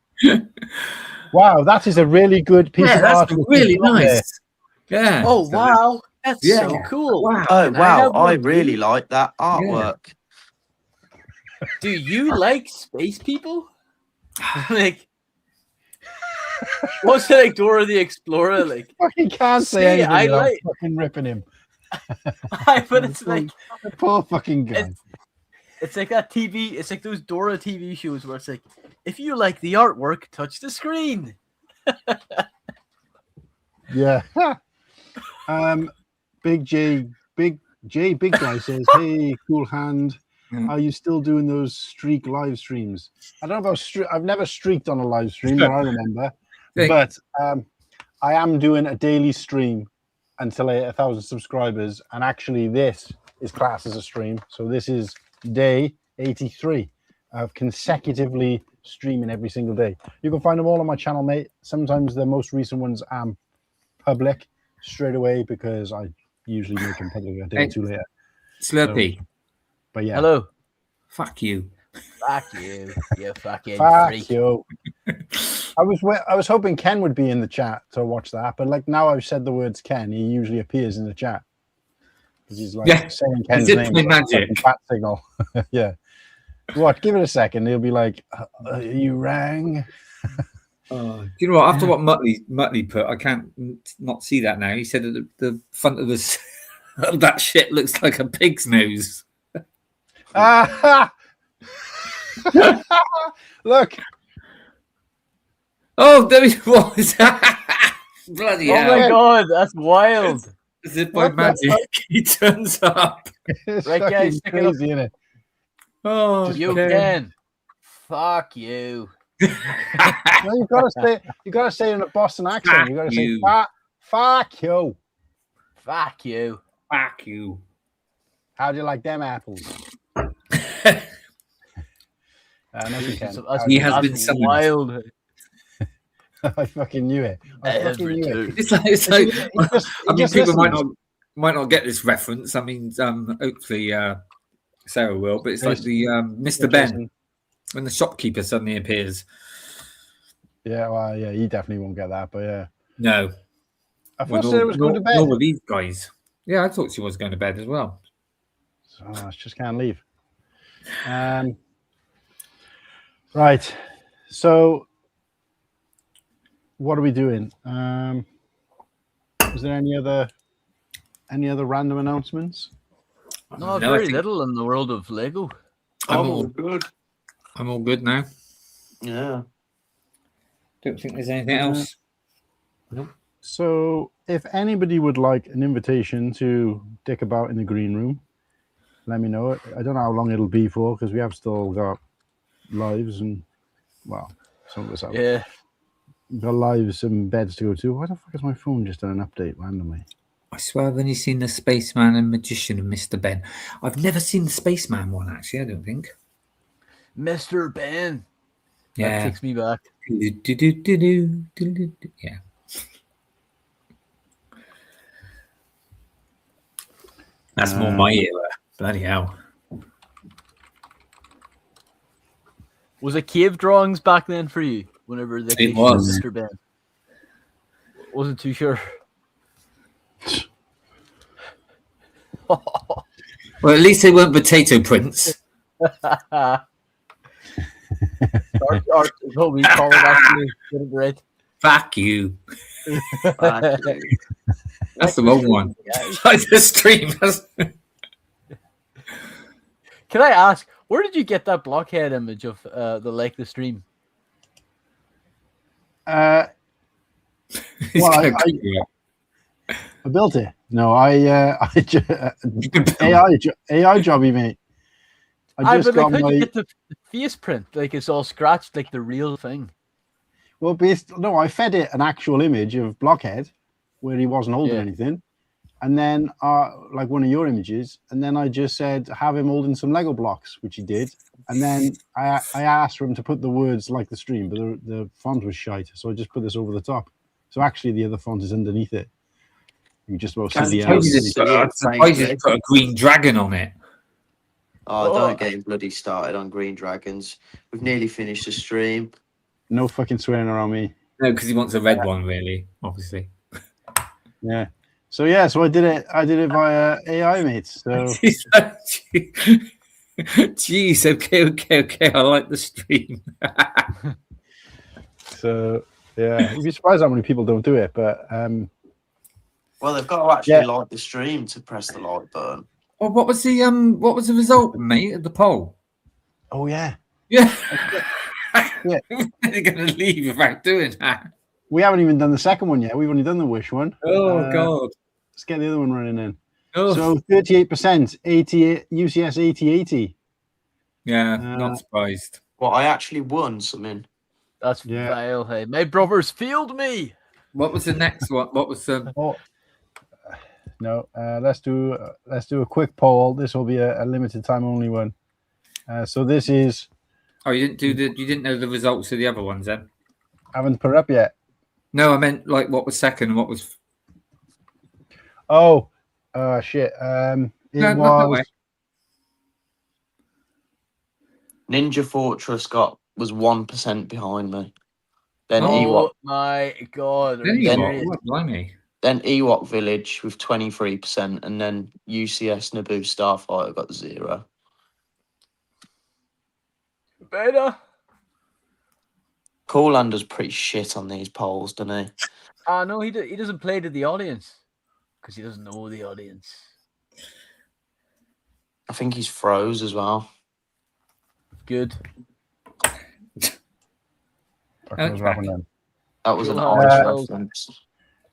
[SPEAKER 13] Wow, that is a really good piece of art.
[SPEAKER 5] That's really nice. Yeah.
[SPEAKER 4] Oh wow, that's so cool.
[SPEAKER 5] Wow.
[SPEAKER 3] Oh wow, I
[SPEAKER 4] one,
[SPEAKER 3] really
[SPEAKER 4] dude?
[SPEAKER 3] like that artwork.
[SPEAKER 4] Do you like space people? Like, what's it like Dora the Explorer? Like,
[SPEAKER 13] Fucking can't say
[SPEAKER 4] See,
[SPEAKER 13] anything
[SPEAKER 4] I
[SPEAKER 13] without
[SPEAKER 4] like-
[SPEAKER 13] fucking ripping him.
[SPEAKER 4] but it's like
[SPEAKER 13] The poor fucking guy.
[SPEAKER 4] it's like that TV. It's like those Dora TV shows where it's like, if you like the artwork, touch the screen.
[SPEAKER 13] Yeah. Big guy says, "Hey, Cool Hand, are you still doing those streak live streams?" I don't know about I've never streaked on a live stream that I remember, but I am doing a daily stream until I hit 1,000 subscribers, and actually this is classed as a stream. So this is day 83 of consecutively streaming every single day. You can find them all on my channel, mate. Sometimes the most recent ones public straight away because I usually make them public a day or two later.
[SPEAKER 5] Slurpy.
[SPEAKER 13] But yeah.
[SPEAKER 4] Hello.
[SPEAKER 5] Fuck you.
[SPEAKER 4] Fuck you. You fucking
[SPEAKER 13] Fuck
[SPEAKER 4] freak.
[SPEAKER 13] you. I was hoping Ken would be in the chat to watch that, but like now I've said the words Ken, he usually appears in the chat because he's like saying Ken's name.
[SPEAKER 5] It's magic.
[SPEAKER 13] Bat signal. Yeah. What? Give it a second. He'll be like, "You rang."
[SPEAKER 5] Do you know what? After what Muttley put, I can't not see that now. He said that the front of this of that shit looks like a pig's nose.
[SPEAKER 13] Look.
[SPEAKER 5] Oh, there he was. Bloody hell.
[SPEAKER 4] Oh my god, that's wild.
[SPEAKER 5] As if by magic, he turns up.
[SPEAKER 13] It's
[SPEAKER 4] Right, guys,
[SPEAKER 13] fucking
[SPEAKER 4] check it out.
[SPEAKER 13] crazy, innit?
[SPEAKER 5] Oh,
[SPEAKER 4] You
[SPEAKER 5] okay.
[SPEAKER 4] can. Fuck you.
[SPEAKER 13] No, you gotta say in a Boston accent.
[SPEAKER 5] Fuck
[SPEAKER 13] You gotta
[SPEAKER 5] you.
[SPEAKER 13] say fuck you.
[SPEAKER 4] Fuck you.
[SPEAKER 5] Fuck you.
[SPEAKER 13] How do you like them apples? Nothing, Ken.
[SPEAKER 5] He has been summoned.
[SPEAKER 4] Wild.
[SPEAKER 13] I fucking knew it. I fucking knew it.
[SPEAKER 5] It's like I mean,
[SPEAKER 13] just
[SPEAKER 5] people
[SPEAKER 13] listens.
[SPEAKER 5] might not get this reference. I mean, hopefully Sarah will, but it's like the Mr. Ben when the shopkeeper suddenly appears.
[SPEAKER 13] Yeah, well, yeah, he definitely won't get that, but yeah.
[SPEAKER 5] No,
[SPEAKER 13] I thought Sarah was going to bed.
[SPEAKER 5] Nor were these guys. Yeah, I thought she was going to bed as well.
[SPEAKER 13] So I just can't leave. Right. So what are we doing? Is there any other random announcements?
[SPEAKER 4] No,
[SPEAKER 5] I
[SPEAKER 4] very
[SPEAKER 5] think
[SPEAKER 4] little in the world of Lego.
[SPEAKER 5] I'm all good. I'm all good now.
[SPEAKER 3] Yeah.
[SPEAKER 5] Don't think there's anything else. Nope.
[SPEAKER 13] So if anybody would like an invitation to dick about in the green room, let me know. I don't know how long it'll be for because we have still got lives and, well, some of us have.
[SPEAKER 4] Yeah.
[SPEAKER 13] We've got lives and beds to go to. Why the fuck has my phone just done an update randomly?
[SPEAKER 5] I swear I've only seen the Spaceman and Magician of Mr. Ben. I've never seen the Spaceman one, actually, I don't think.
[SPEAKER 4] Mr. Ben.
[SPEAKER 5] Yeah.
[SPEAKER 4] That takes me back.
[SPEAKER 5] Yeah. That's more my era. Bloody hell.
[SPEAKER 4] Was it cave drawings back then for you? Whenever they
[SPEAKER 5] It was.
[SPEAKER 4] Mr. Ben. Wasn't too sure.
[SPEAKER 5] Well, at least they weren't potato prints.
[SPEAKER 4] Art is what we call it actually. Get it right.
[SPEAKER 5] Fuck you.
[SPEAKER 3] Fuck you.
[SPEAKER 5] That's the wrong one. Like the stream.
[SPEAKER 4] Can I ask, where did you get that blockhead image of the stream?
[SPEAKER 13] Well, I built it. No, AI jobby, mate. I just got
[SPEAKER 4] couldn't
[SPEAKER 13] my.
[SPEAKER 4] you get the face print? Like it's all scratched, like the real thing.
[SPEAKER 13] Well, no, I fed it an actual image of Blockhead where he wasn't holding anything, and then like one of your images, and then I just said have him holding some Lego blocks, which he did, and then I asked for him to put the words like the stream, but the font was shite, so I just put this over the top. So actually, the other font is underneath it. You just about
[SPEAKER 3] Can
[SPEAKER 13] see
[SPEAKER 3] you
[SPEAKER 13] the
[SPEAKER 3] just
[SPEAKER 13] L.
[SPEAKER 3] see it?
[SPEAKER 5] I'm surprised you put a green dragon on it.
[SPEAKER 3] Oh, don't get him bloody started on Green Dragons. We've nearly finished the stream.
[SPEAKER 13] No fucking swearing around me.
[SPEAKER 5] No, because he wants a red one, really, obviously.
[SPEAKER 13] Yeah. So I did it. I did it via AI, mates. So
[SPEAKER 5] Jeez, okay. I like the stream.
[SPEAKER 13] so yeah, you'd be surprised how many people don't do it. But
[SPEAKER 3] Well, they've got to actually like the stream to press the like button.
[SPEAKER 5] Well, what was the result, mate, of the poll?
[SPEAKER 13] Oh yeah.
[SPEAKER 5] Yeah.
[SPEAKER 13] Yeah.
[SPEAKER 5] They're gonna leave without doing that.
[SPEAKER 13] We haven't even done the second one yet. We've only done the wish one.
[SPEAKER 5] Oh God.
[SPEAKER 13] Let's get the other one running in.
[SPEAKER 5] Oh.
[SPEAKER 13] So 38%, 80 UCS 8080.
[SPEAKER 5] Yeah, not surprised.
[SPEAKER 3] Well, I actually won something.
[SPEAKER 4] That's fail. Hey, my brothers failed me.
[SPEAKER 5] What was the next one? What was the?
[SPEAKER 13] No, let's do a quick poll. This will be a limited time only one. So this is.
[SPEAKER 5] Oh, you didn't know the results of the other ones then?
[SPEAKER 13] I haven't put it up yet.
[SPEAKER 5] No, I meant like what was second and what was.
[SPEAKER 13] Oh, shit. It was.
[SPEAKER 3] Ninja Fortress was 1% behind me. Then
[SPEAKER 4] Oh
[SPEAKER 3] Ewok.
[SPEAKER 4] my God.
[SPEAKER 3] Then Ewok Village with 23%, and then UCS Naboo Starfighter got 0.
[SPEAKER 4] Beta.
[SPEAKER 3] Cool Han does pretty shit on these polls, doesn't he?
[SPEAKER 4] No, he doesn't play to the audience because he doesn't know the audience.
[SPEAKER 3] I think he's froze as well.
[SPEAKER 4] Good.
[SPEAKER 3] That was an
[SPEAKER 13] Cool.
[SPEAKER 3] odd reference.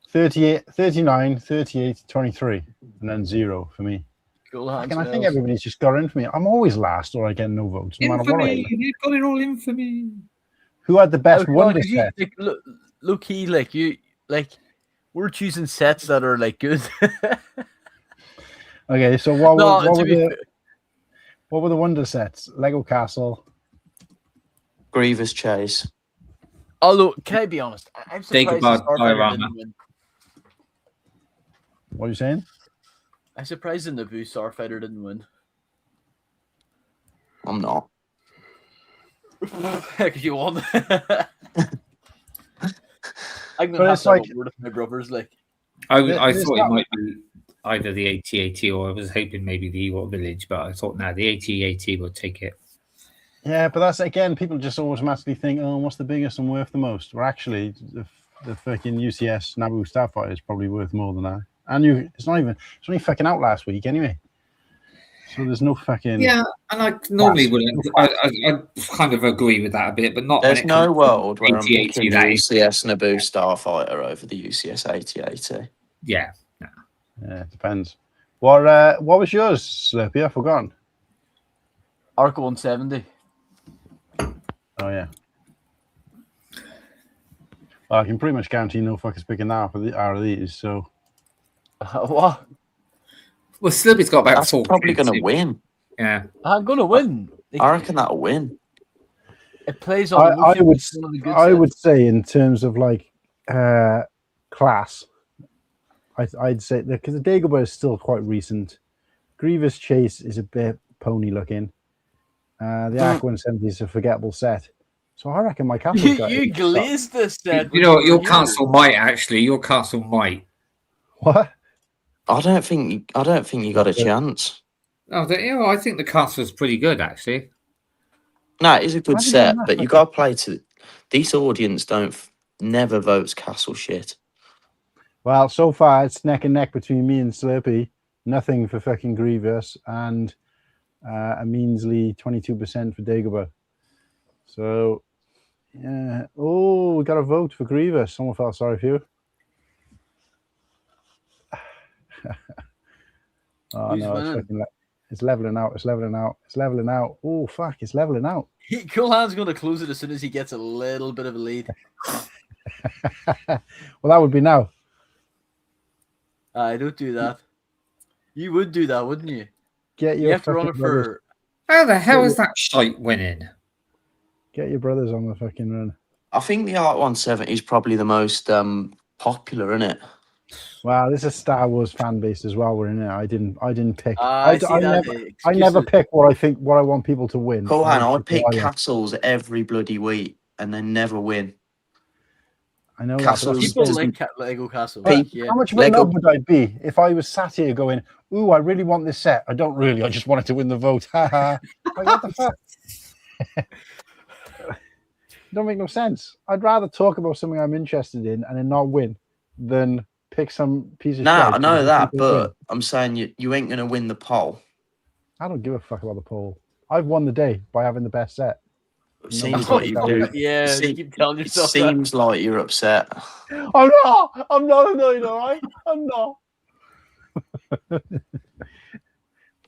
[SPEAKER 13] 38, 39, 38, 23, and then 0 for me.
[SPEAKER 4] Cool.
[SPEAKER 13] I think everybody's just got in for me. I'm always last, or I get no votes. No matter what I do.
[SPEAKER 5] You've got it all in for me.
[SPEAKER 13] Who had the best wonder set?
[SPEAKER 4] Look, we're choosing sets that are like good.
[SPEAKER 13] Okay, so what were the wonder sets? Lego Castle,
[SPEAKER 3] Grievous Chase.
[SPEAKER 4] Although, can I be honest? I'm surprised the Starfighter didn't win.
[SPEAKER 13] What are you saying?
[SPEAKER 4] I'm surprised the Naboo Starfighter didn't win.
[SPEAKER 3] I'm not.
[SPEAKER 4] Because you won. I'm
[SPEAKER 13] But
[SPEAKER 4] gonna
[SPEAKER 13] it's
[SPEAKER 4] have
[SPEAKER 13] like-
[SPEAKER 4] to word with my brothers. Like,
[SPEAKER 5] I
[SPEAKER 13] There's
[SPEAKER 5] thought
[SPEAKER 13] not-
[SPEAKER 5] it might be either the 8080 or I was hoping maybe the Ewok Village, but I thought the 8080 would take it.
[SPEAKER 13] Yeah, but that's again, people just automatically think, oh, what's the biggest and worth the most? Well, actually, the fucking UCS Naboo Starfighter is probably worth more than that. And it's only fucking out last week anyway. So there's no fucking.
[SPEAKER 5] Yeah, and I normally wouldn't. I kind of agree with that a bit, but not.
[SPEAKER 3] There's no world where I'm
[SPEAKER 5] 8080
[SPEAKER 3] picking the
[SPEAKER 5] that is.
[SPEAKER 3] UCS Naboo Starfighter over the UCS 8080.
[SPEAKER 5] Yeah.
[SPEAKER 13] Yeah, it depends. What was yours, Slurpy? I've forgotten.
[SPEAKER 4] Arc 170.
[SPEAKER 13] Oh yeah. Well, I can pretty much guarantee no fuckers picking that out of these. So.
[SPEAKER 4] What?
[SPEAKER 5] Well, Slurpy's got about
[SPEAKER 3] That's
[SPEAKER 5] 4.
[SPEAKER 3] probably going to win.
[SPEAKER 5] Yeah.
[SPEAKER 4] I'm gonna win.
[SPEAKER 3] I reckon that'll win.
[SPEAKER 4] It plays on.
[SPEAKER 13] I would say in terms of like class, I'd say that because the Dagobah is still quite recent. Grievous Chase is a bit pony looking. The Arc 170 is a forgettable set. So I reckon my castle.
[SPEAKER 4] You glazed this set.
[SPEAKER 5] You know what? Your castle might actually. Your castle might.
[SPEAKER 13] What?
[SPEAKER 3] I don't think you got a chance.
[SPEAKER 5] Oh, I think the castle's pretty good actually.
[SPEAKER 3] No, it is a good
[SPEAKER 13] Why did you
[SPEAKER 3] set,
[SPEAKER 13] not
[SPEAKER 3] but you
[SPEAKER 13] pick
[SPEAKER 3] got to play to. These audience never votes castle shit.
[SPEAKER 13] Well, so far it's neck and neck between me and Slurpy. Nothing for fucking Grievous and a measly 22% for Dagobah. So, yeah. Oh, we got a vote for Grievous. Someone felt sorry for you. Oh
[SPEAKER 4] Who's
[SPEAKER 13] no,
[SPEAKER 4] winning?
[SPEAKER 13] it's leveling out. It's leveling out. It's leveling out. Oh fuck, it's leveling out.
[SPEAKER 4] Cool Han's gonna close it as soon as he gets a little bit of a lead.
[SPEAKER 13] Well, that would be now.
[SPEAKER 4] I don't do that. You would do that, wouldn't you?
[SPEAKER 13] Get
[SPEAKER 4] You
[SPEAKER 13] your
[SPEAKER 4] have to run it
[SPEAKER 13] fucking brothers.
[SPEAKER 4] for.
[SPEAKER 5] How the hell is that shite winning?
[SPEAKER 13] Get your brothers on the fucking run.
[SPEAKER 3] I think the Art 170 is probably the most popular, isn't it?
[SPEAKER 13] Wow, this is a Star Wars fan base as well. We're in it. I didn't pick.
[SPEAKER 4] I
[SPEAKER 13] never pick what I want people to win.
[SPEAKER 3] Cool Han, I pick castles every bloody week and they never win.
[SPEAKER 13] I know
[SPEAKER 3] Castles.
[SPEAKER 4] People like Lego Castles. Yeah.
[SPEAKER 13] How much of a knob would I be if I was sat here going, "Ooh, I really want this set. I don't really. I just wanted to win the vote." Haha. Like, what the fuck? Don't make no sense. I'd rather talk about something I'm interested in and then not win than pick some piece of shit.
[SPEAKER 3] I know that, but I'm saying you ain't gonna win the poll.
[SPEAKER 13] I don't give a fuck about the poll. I've won the day by having the best set.
[SPEAKER 3] Seems like you do.
[SPEAKER 4] Yeah, you keep telling yourself
[SPEAKER 3] it seems like you're upset.
[SPEAKER 13] I'm not annoyed, all right? I'm not.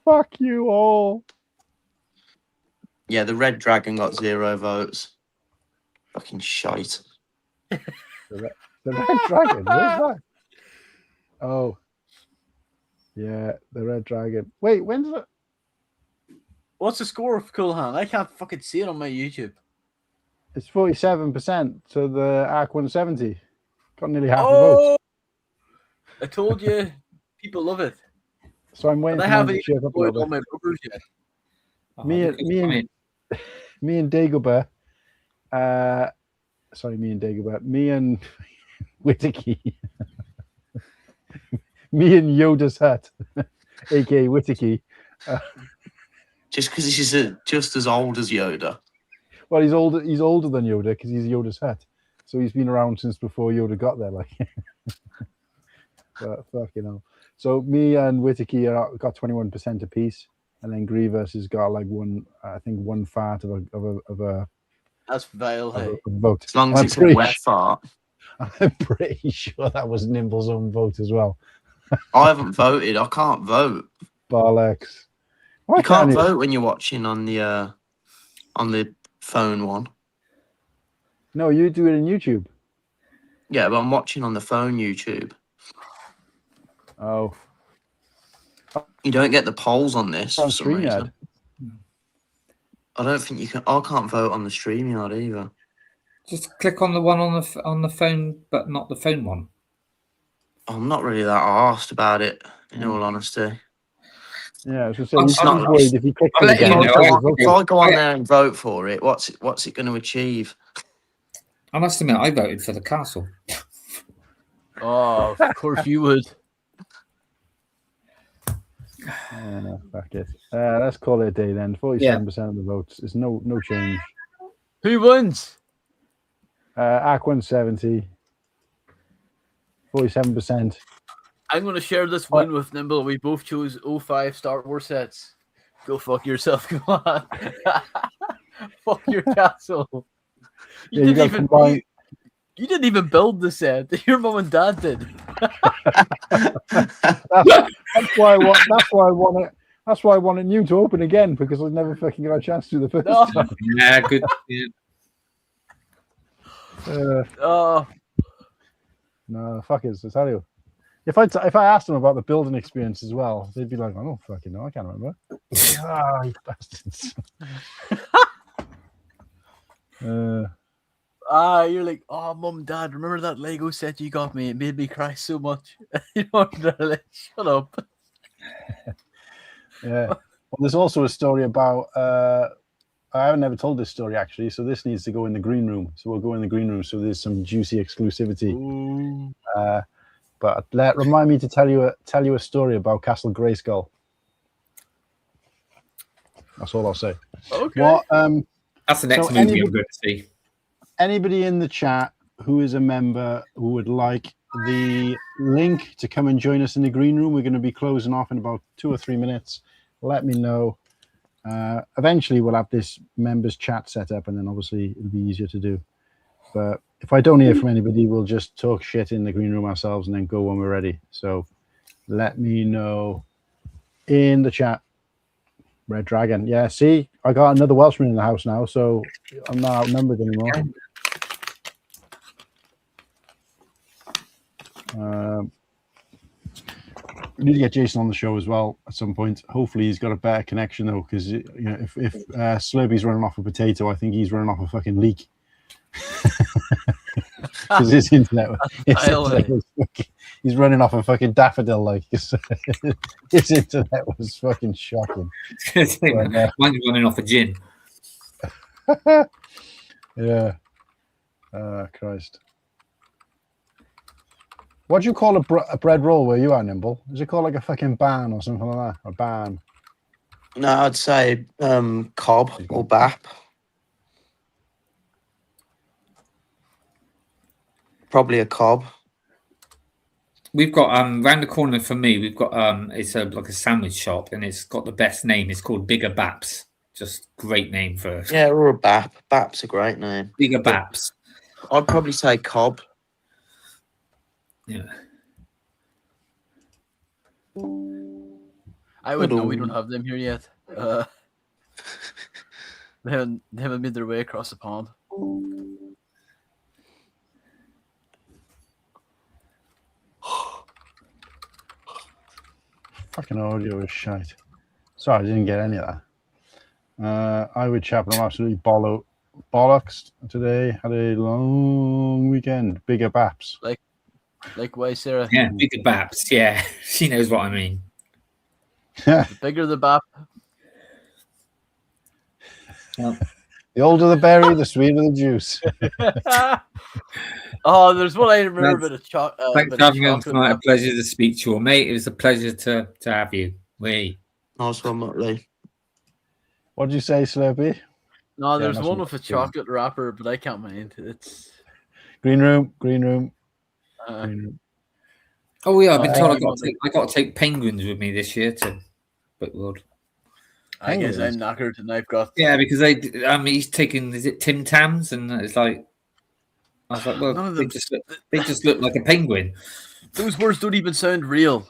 [SPEAKER 13] Fuck you all.
[SPEAKER 3] Yeah, the Red Dragon got 0 votes. Fucking shite.
[SPEAKER 13] The Red Dragon? Where's that? Oh. Yeah, the Red Dragon. Wait, when's it?
[SPEAKER 4] What's the score of Cool Han? I can't fucking see it on my YouTube.
[SPEAKER 13] It's 47% to the Arc 170. Got nearly half the vote.
[SPEAKER 4] I told you, people love it.
[SPEAKER 13] So I'm waiting
[SPEAKER 4] I
[SPEAKER 13] for
[SPEAKER 4] haven't
[SPEAKER 13] to shape up a
[SPEAKER 4] even
[SPEAKER 13] little
[SPEAKER 4] on my brothers yet.
[SPEAKER 13] Me and Dagobah. Me and Whittakee. Me and Yoda's Hut, aka Whittakee.
[SPEAKER 3] Just because he's just as old as Yoda.
[SPEAKER 13] Well, he's older. He's older than Yoda because he's Yoda's Hut. So he's been around since before Yoda got there. Like, but fucking hell. So me and Whittakee got 21% apiece, and then Grievous has got like one fart of a.
[SPEAKER 4] That's vile, hey.
[SPEAKER 3] Vote. As long as it's a wet fart.
[SPEAKER 13] I'm pretty sure that was Nimble's own vote as well.
[SPEAKER 3] I haven't voted. I can't vote.
[SPEAKER 13] Bollocks.
[SPEAKER 3] You can't vote when you're watching on the phone one.
[SPEAKER 13] No, you do it in YouTube.
[SPEAKER 3] Yeah, but I'm watching on the phone YouTube.
[SPEAKER 13] Oh.
[SPEAKER 3] You don't get the polls on this
[SPEAKER 13] On
[SPEAKER 3] for some reason.
[SPEAKER 13] StreamYard.
[SPEAKER 3] I don't think you can. I can't vote on the StreamYard either.
[SPEAKER 5] Just click on the one on the phone, but not the phone one.
[SPEAKER 3] I'm not really that arsed about it, in all honesty.
[SPEAKER 13] Yeah, I was going to say, I'm worried if you click
[SPEAKER 3] I'll
[SPEAKER 13] it
[SPEAKER 3] let you
[SPEAKER 13] again.
[SPEAKER 3] know. If I go on there and vote for it, what's it going to achieve?
[SPEAKER 5] I must admit, I voted for the castle.
[SPEAKER 4] Oh, of course you would.
[SPEAKER 13] Fuck it. Let's call it a day then. 47% of the votes. There's no change.
[SPEAKER 4] Who wins?
[SPEAKER 13] Arc 170. 47%.
[SPEAKER 4] I'm going to share this win with Nimble. We both chose 05 Star Wars sets. Go fuck yourself. Come on. Fuck your castle. You didn't even build the set. Your mom and dad did.
[SPEAKER 13] That's why I want it. That's why I wanted you to open again, because I never fucking got a chance to do the first time.
[SPEAKER 5] Yeah, good.
[SPEAKER 13] No, fuck it. I tell you. If I asked them about the building experience as well, they'd be like, I don't fucking know. I can't remember. You bastards.
[SPEAKER 4] You're like, oh, mum, dad, remember that Lego set you got me? It made me cry so much. You know, like, shut up.
[SPEAKER 13] Yeah. Well, there's also a story about. I haven't never told this story actually, so this needs to go in the green room. So we'll go in the green room. So there's some juicy exclusivity. But remind me to tell you a story about Castle Grayskull. That's all I'll say.
[SPEAKER 4] Okay.
[SPEAKER 13] What?
[SPEAKER 5] That's the next movie I'm going to see.
[SPEAKER 13] Anybody in the chat who is a member who would like the link to come and join us in the green room, we're going to be closing off in about 2 or 3 minutes. Let me know. Eventually, we'll have this members chat set up, and then obviously it'll be easier to do. But if I don't hear from anybody, we'll just talk shit in the green room ourselves and then go when we're ready. So let me know in the chat. Red Dragon. Yeah, see, I got another Welshman in the house now, so I'm not outnumbered anymore. We need to get Jason on the show as well at some point. Hopefully he's got a better connection though, because if Slurpy's running off a potato, I think he's running off a fucking leak. Because his internet was he's running off a fucking daffodil like his internet was fucking shocking.
[SPEAKER 5] Mine's running off a gin.
[SPEAKER 13] Yeah. Christ. What do you call a bread roll where you are, Nimble? Is it called like a fucking ban or something like that? A ban?
[SPEAKER 3] No, I'd say cob or bap. Probably a cob.
[SPEAKER 5] We've got round the corner from me. We've got it's like a sandwich shop, and it's got the best name. It's called Bigger Baps. Just great name for
[SPEAKER 3] Yeah, or a bap. Bap's a great name.
[SPEAKER 5] Bigger Baps.
[SPEAKER 3] I'd probably say cob.
[SPEAKER 5] Yeah.
[SPEAKER 4] I wouldn't know. We don't have them here yet. They haven't made their way across the pond.
[SPEAKER 13] Fucking audio is shite. Sorry, I didn't get any of that. I would Chapman, I'm absolutely bollocks today. Had a long weekend. Bigger baps.
[SPEAKER 4] Like why, Sarah?
[SPEAKER 5] Yeah, Bigger Baps. Yeah, she knows what I mean.
[SPEAKER 4] The bigger the bap.
[SPEAKER 5] Well,
[SPEAKER 13] the older the berry, the sweeter the juice.
[SPEAKER 4] Oh, there's one I remember. Thanks
[SPEAKER 5] for having me on tonight. A pleasure to speak to you, mate. It was a pleasure to have you.
[SPEAKER 3] Nice one, Motley.
[SPEAKER 13] What did you say, Slurpy?
[SPEAKER 4] No, there's one with a chocolate wrapper, but I can't mind. It's
[SPEAKER 13] Green room.
[SPEAKER 5] Oh yeah, I've been told I got to take penguins with me this year to Brickworld.
[SPEAKER 4] I guess I'm knackered, and I've got
[SPEAKER 5] because he's taking Tim Tams, and it's like I was like, well, they just look like a penguin.
[SPEAKER 4] Those words don't even sound real.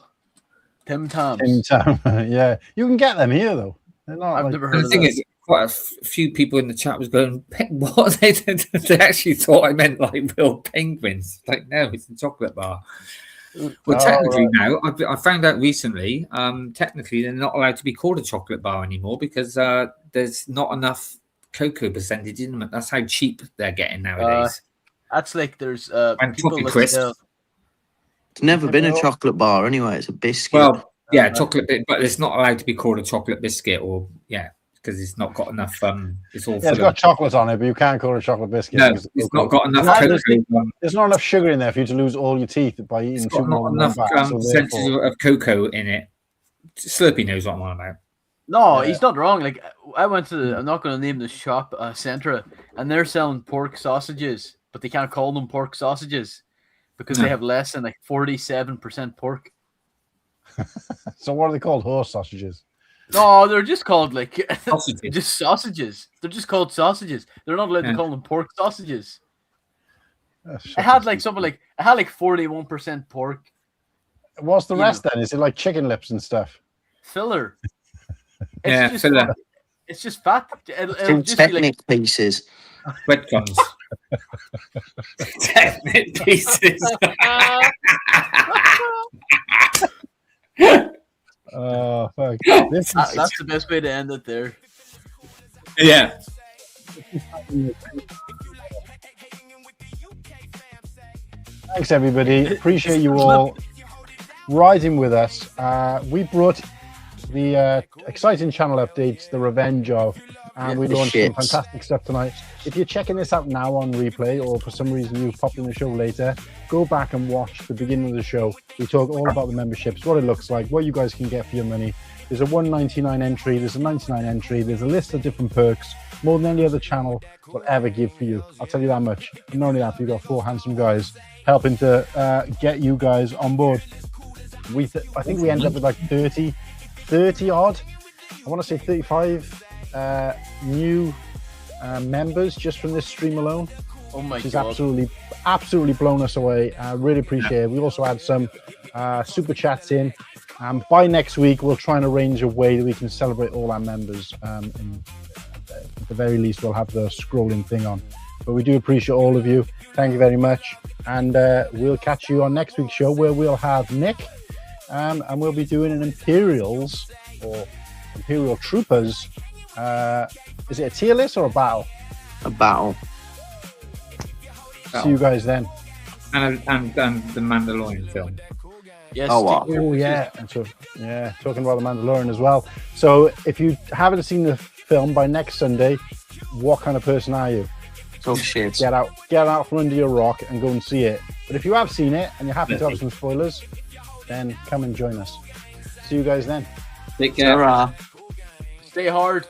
[SPEAKER 4] Tim Tams.
[SPEAKER 13] Tim Tam, yeah, you can get them here though.
[SPEAKER 4] I've never heard of
[SPEAKER 5] the thing
[SPEAKER 4] that.
[SPEAKER 5] is, quite a few people in the chat was going, what? They actually thought I meant like real penguins. Like, no, it's a chocolate bar. Well, technically now, I found out recently, technically they're not allowed to be called a chocolate bar anymore because there's not enough cocoa percentage in them. That's how cheap they're getting nowadays.
[SPEAKER 4] That's like there's
[SPEAKER 5] and chocolate crisp.
[SPEAKER 3] It's never been a chocolate bar anyway. It's a biscuit.
[SPEAKER 5] Well, yeah, chocolate bit, but it's not allowed to be called a chocolate biscuit or because it's not got enough. It's all.
[SPEAKER 13] Yeah, it's got chocolate on it, but you can't call it a chocolate biscuit.
[SPEAKER 5] No, it's not got enough cocoa.
[SPEAKER 13] There's not enough sugar in there for you to lose all your teeth by eating too
[SPEAKER 5] not enough percentage of cocoa in it. Slurpy knows what I'm on about.
[SPEAKER 4] No, he's not wrong. Like I went to I'm not going to name the shop, Centra, and they're selling pork sausages, but they can't call them pork sausages because they have less than like 47% pork.
[SPEAKER 13] So what are they called? Horse sausages?
[SPEAKER 4] No, they're just called like
[SPEAKER 5] sausages.
[SPEAKER 4] just sausages. They're just called sausages. They're not allowed to call them pork sausages. I had like something like 41% pork.
[SPEAKER 13] What's the rest then? Is it like chicken lips and stuff?
[SPEAKER 4] Filler. It's just
[SPEAKER 5] filler.
[SPEAKER 4] Fat. It's just fat. It'll just
[SPEAKER 3] technic
[SPEAKER 4] be like
[SPEAKER 3] pieces.
[SPEAKER 5] Breadcrumbs. Technic pieces.
[SPEAKER 13] Oh fuck!
[SPEAKER 4] That's the best way to end it there.
[SPEAKER 5] Yeah.
[SPEAKER 13] Thanks everybody. Appreciate you all riding with us. We brought the exciting channel updates, the revenge of, and we launched some fantastic stuff tonight. If you're checking this out now on replay, or for some reason you've popped in the show later, go back and watch the beginning of the show. We talk all about the memberships, what it looks like, what you guys can get for your money. There's a $1.99 entry, there's a $99 entry, there's a list of different perks, more than any other channel will ever give for you. I'll tell you that much. And not only that, you've got 4 handsome guys helping to get you guys on board. I think we ended up with like 30 odd, I want to say 35 new members just from this stream alone.
[SPEAKER 4] Oh my
[SPEAKER 13] which
[SPEAKER 4] god!
[SPEAKER 13] Is absolutely blown us away. Really appreciate it. We also had some super chats in. By next week, we'll try and arrange a way that we can celebrate all our members. And at the very least, we'll have the scrolling thing on. But we do appreciate all of you. Thank you very much. And we'll catch you on next week's show where we'll have Nick. And we'll be doing an Imperials or Imperial Troopers. Is it a tier list or a battle?
[SPEAKER 3] A battle.
[SPEAKER 13] See you guys then.
[SPEAKER 5] And the Mandalorian film.
[SPEAKER 4] Yes.
[SPEAKER 13] Oh yeah, and so talking about the Mandalorian as well. So if you haven't seen the film by next Sunday, what kind of person are you?
[SPEAKER 3] Talk shit.
[SPEAKER 13] Get out from under your rock and go and see it. But if you have seen it and you're happy to have some spoilers, then come and join us. See you guys then.
[SPEAKER 5] Take care.
[SPEAKER 4] Stay hard.